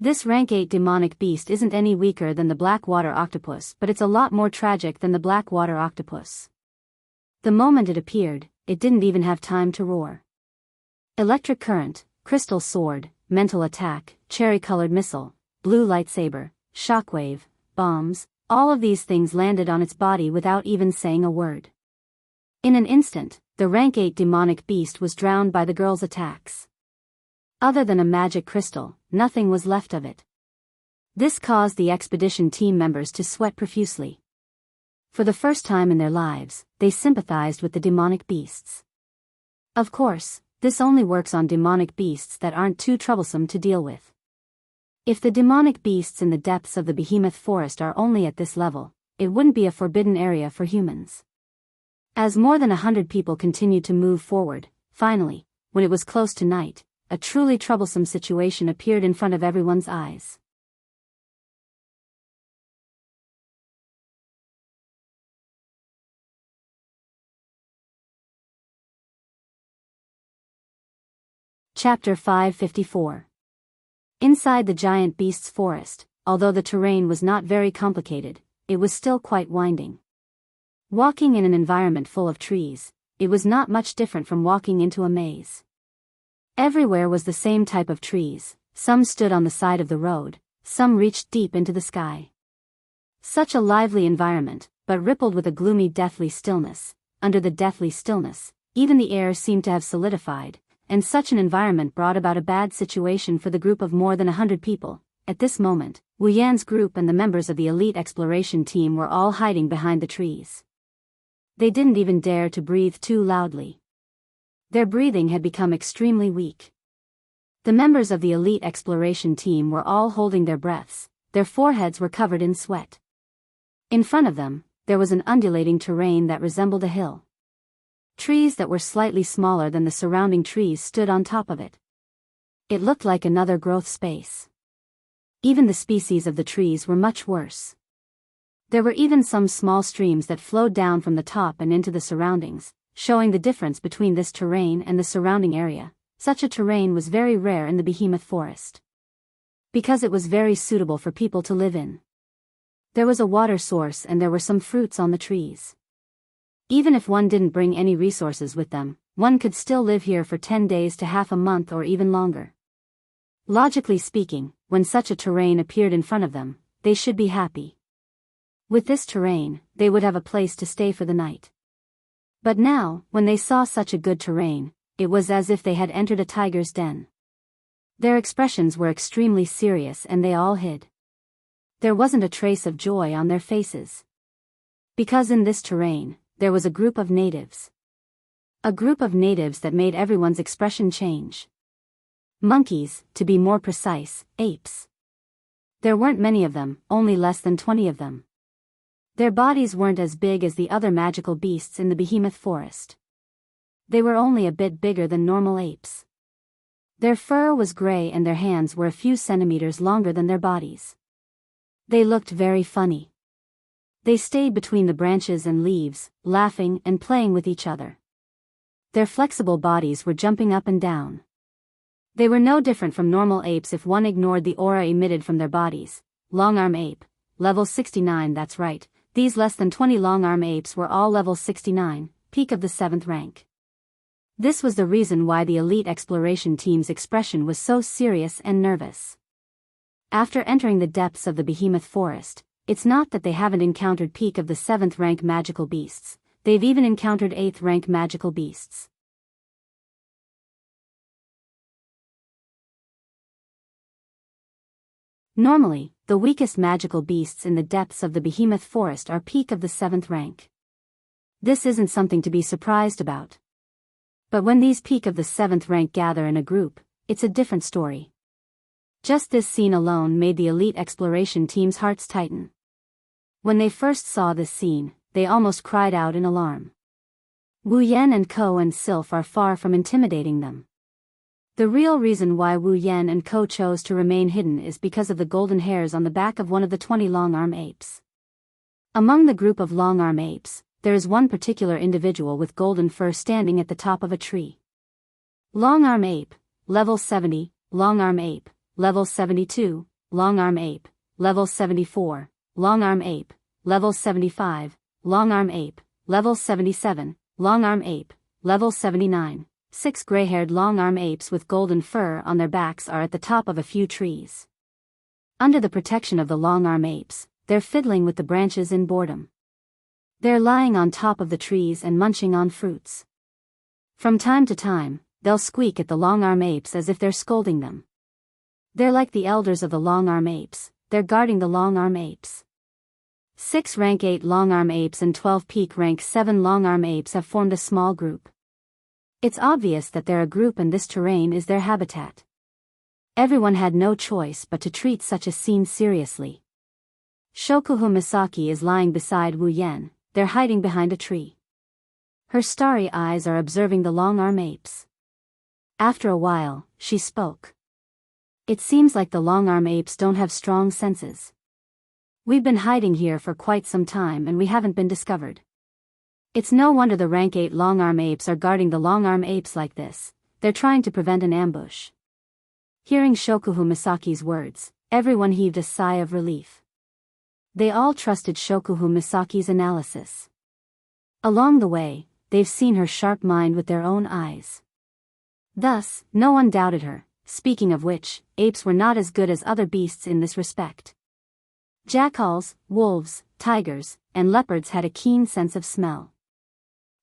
This rank 8 demonic beast isn't any weaker than the black water octopus, but it's a lot more tragic than the black water octopus. The moment it appeared, it didn't even have time to roar. Electric current, crystal sword, mental attack, cherry-colored missile, blue lightsaber, shockwave, bombs, all of these things landed on its body without even saying a word. In an instant, the rank 8 demonic beast was drowned by the girl's attacks. Other than a magic crystal, nothing was left of it. This caused the expedition team members to sweat profusely. For the first time in their lives, they sympathized with the demonic beasts. Of course, this only works on demonic beasts that aren't too troublesome to deal with. If the demonic beasts in the depths of the behemoth forest are only at this level, it wouldn't be a forbidden area for humans. As more than 100 people continued to move forward, finally, when it was close to night, a truly troublesome situation appeared in front of everyone's eyes. Chapter 554. Inside the giant beast's forest, although the terrain was not very complicated, it was still quite winding. Walking in an environment full of trees, it was not much different from walking into a maze. Everywhere was the same type of trees, some stood on the side of the road, some reached deep into the sky. Such a lively environment, but rippled with a gloomy deathly stillness. Under the deathly stillness, even the air seemed to have solidified, and such an environment brought about a bad situation for the group of more than 100 people. At this moment, Wu Yan's group and the members of the elite exploration team were all hiding behind the trees. They didn't even dare to breathe too loudly. Their breathing had become extremely weak. The members of the elite exploration team were all holding their breaths, their foreheads were covered in sweat. In front of them, there was an undulating terrain that resembled a hill. Trees that were slightly smaller than the surrounding trees stood on top of it. It looked like another growth space. Even the species of the trees were much worse. There were even some small streams that flowed down from the top and into the surroundings, showing the difference between this terrain and the surrounding area. Such a terrain was very rare in the behemoth forest, because it was very suitable for people to live in. There was a water source and there were some fruits on the trees. Even if one didn't bring any resources with them, one could still live here for 10 days to half a month or even longer. Logically speaking, when such a terrain appeared in front of them, they should be happy. With this terrain, they would have a place to stay for the night. But now, when they saw such a good terrain, it was as if they had entered a tiger's den. Their expressions were extremely serious and they all hid. There wasn't a trace of joy on their faces. Because in this terrain, there was a group of natives. A group of natives that made everyone's expression change. Monkeys, to be more precise, apes. There weren't many of them, only less than 20 of them. Their bodies weren't as big as the other magical beasts in the behemoth forest. They were only a bit bigger than normal apes. Their fur was gray and their hands were a few centimeters longer than their bodies. They looked very funny. They stayed between the branches and leaves, laughing and playing with each other. Their flexible bodies were jumping up and down. They were no different from normal apes if one ignored the aura emitted from their bodies. Long-arm ape. Level 69. That's right, these less than 20 long-arm apes were all level 69, peak of the 7th rank. This was the reason why the elite exploration team's expression was so serious and nervous. After entering the depths of the behemoth forest, it's not that they haven't encountered peak of the 7th rank magical beasts, they've even encountered 8th rank magical beasts. Normally, the weakest magical beasts in the depths of the behemoth forest are peak of the 7th rank. This isn't something to be surprised about. But when these peak of the 7th rank gather in a group, it's a different story. Just this scene alone made the elite exploration team's hearts tighten. When they first saw this scene, they almost cried out in alarm. Wu Yan and Ko and Sylph are far from intimidating them. The real reason why Wu Yan and Ko chose to remain hidden is because of the golden hairs on the back of one of the 20 long-arm apes. Among the group of long-arm apes, there is one particular individual with golden fur standing at the top of a tree. Long-arm ape, level 70, long-arm ape, level 72, long-arm ape, level 74, long-arm ape, level 75, long-arm ape, level 77, long-arm ape, level 79. 6 gray-haired long-arm apes with golden fur on their backs are at the top of a few trees. Under the protection of the long-arm apes, they're fiddling with the branches in boredom. They're lying on top of the trees and munching on fruits. From time to time, they'll squeak at the long-arm apes as if they're scolding them. They're like the elders of the long-arm apes, they're guarding the long-arm apes. 6 rank 8 long-arm apes and 12 peak rank 7 long-arm apes have formed a small group. It's obvious that they're a group and this terrain is their habitat. Everyone had no choice but to treat such a scene seriously. Shokuhu Misaki is lying beside Wu Yan, they're hiding behind a tree. Her starry eyes are observing the long-arm apes. After a while, she spoke. It seems like the long-arm apes don't have strong senses. We've been hiding here for quite some time and we haven't been discovered. It's no wonder the rank 8 long-arm apes are guarding the long-arm apes like this, they're trying to prevent an ambush. Hearing Shokuhu Misaki's words, everyone heaved a sigh of relief. They all trusted Shokuhu Misaki's analysis. Along the way, they've seen her sharp mind with their own eyes. Thus, no one doubted her. Speaking of which, apes were not as good as other beasts in this respect. Jackals, wolves, tigers, and leopards had a keen sense of smell.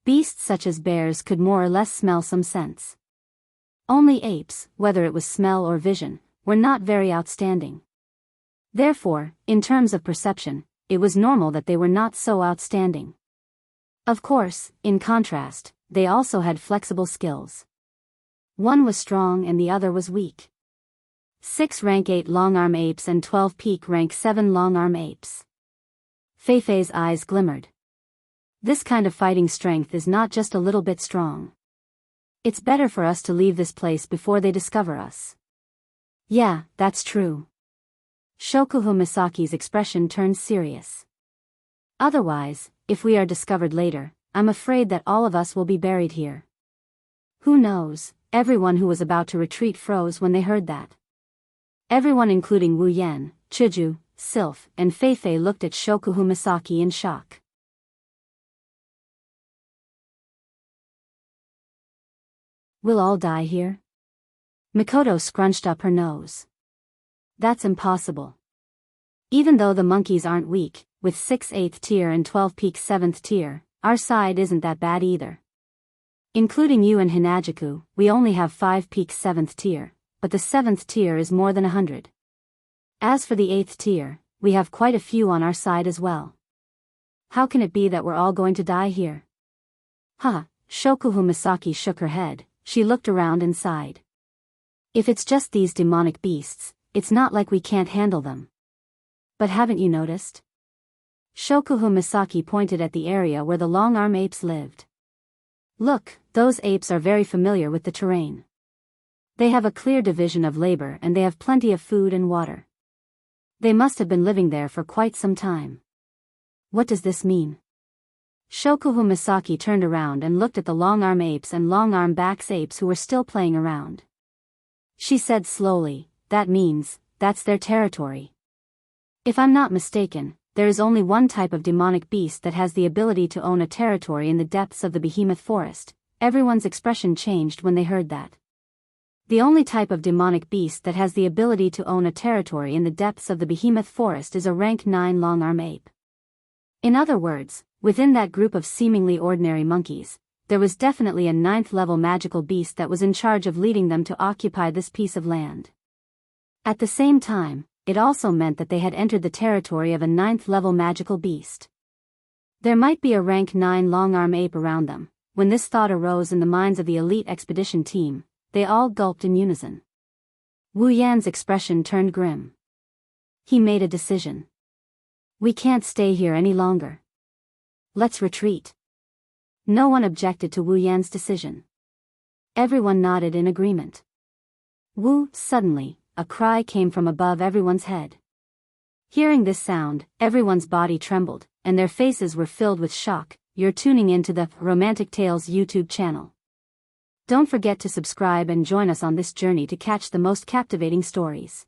Beasts such as bears could more or less smell some scents. Only apes, whether it was smell or vision, were not very outstanding. Therefore, in terms of perception, it was normal that they were not so outstanding. Of course, in contrast, they also had flexible skills. One was strong and the other was weak. 6 rank 8 long-arm apes and 12 peak rank 7 long-arm apes. Feifei's eyes glimmered. This kind of fighting strength is not just a little bit strong. It's better for us to leave this place before they discover us. Yeah, that's true. Shokuhu Misaki's expression turned serious. Otherwise, if we are discovered later, I'm afraid that all of us will be buried here. Who knows? Everyone who was about to retreat froze when they heard that. Everyone including Wu Yan, Chiju, Sylph, and Feifei looked at Shokuhu Misaki in shock. We'll all die here? Mikoto scrunched up her nose. That's impossible. Even though the monkeys aren't weak, with 6 8th tier and 12 peak 7th tier, our side isn't that bad either. Including you and Hinajiku, we only have 5 peak 7th tier, but the 7th tier is more than 100. As for the 8th tier, we have quite a few on our side as well. How can it be that we're all going to die here? Huh, Shokuhu Misaki shook her head, she looked around and sighed. If it's just these demonic beasts, it's not like we can't handle them. But haven't you noticed? Shokuhu Misaki pointed at the area where the long-arm apes lived. Look, those apes are very familiar with the terrain. They have a clear division of labor and they have plenty of food and water. They must have been living there for quite some time. What does this mean? Shokuhu Misaki turned around and looked at the long-arm apes and long-arm backs apes who were still playing around. She said slowly, that means, that's their territory. If I'm not mistaken, there is only one type of demonic beast that has the ability to own a territory in the depths of the behemoth forest. Everyone's expression changed when they heard that. The only type of demonic beast that has the ability to own a territory in the depths of the behemoth forest is a rank 9 long-arm ape. In other words, within that group of seemingly ordinary monkeys, there was definitely a 9th-level magical beast that was in charge of leading them to occupy this piece of land. At the same time, it also meant that they had entered the territory of a 9th-level magical beast. There might be a rank 9 long-arm ape around them. When this thought arose in the minds of the elite expedition team, they all gulped in unison. Wu Yan's expression turned grim. He made a decision. We can't stay here any longer. Let's retreat. No one objected to Wu Yan's decision. Everyone nodded in agreement. Suddenly, a cry came from above everyone's head. Hearing this sound, everyone's body trembled, and their faces were filled with shock. You're tuning into the Romantic Tales YouTube channel. Don't forget to subscribe and join us on this journey to catch the most captivating stories.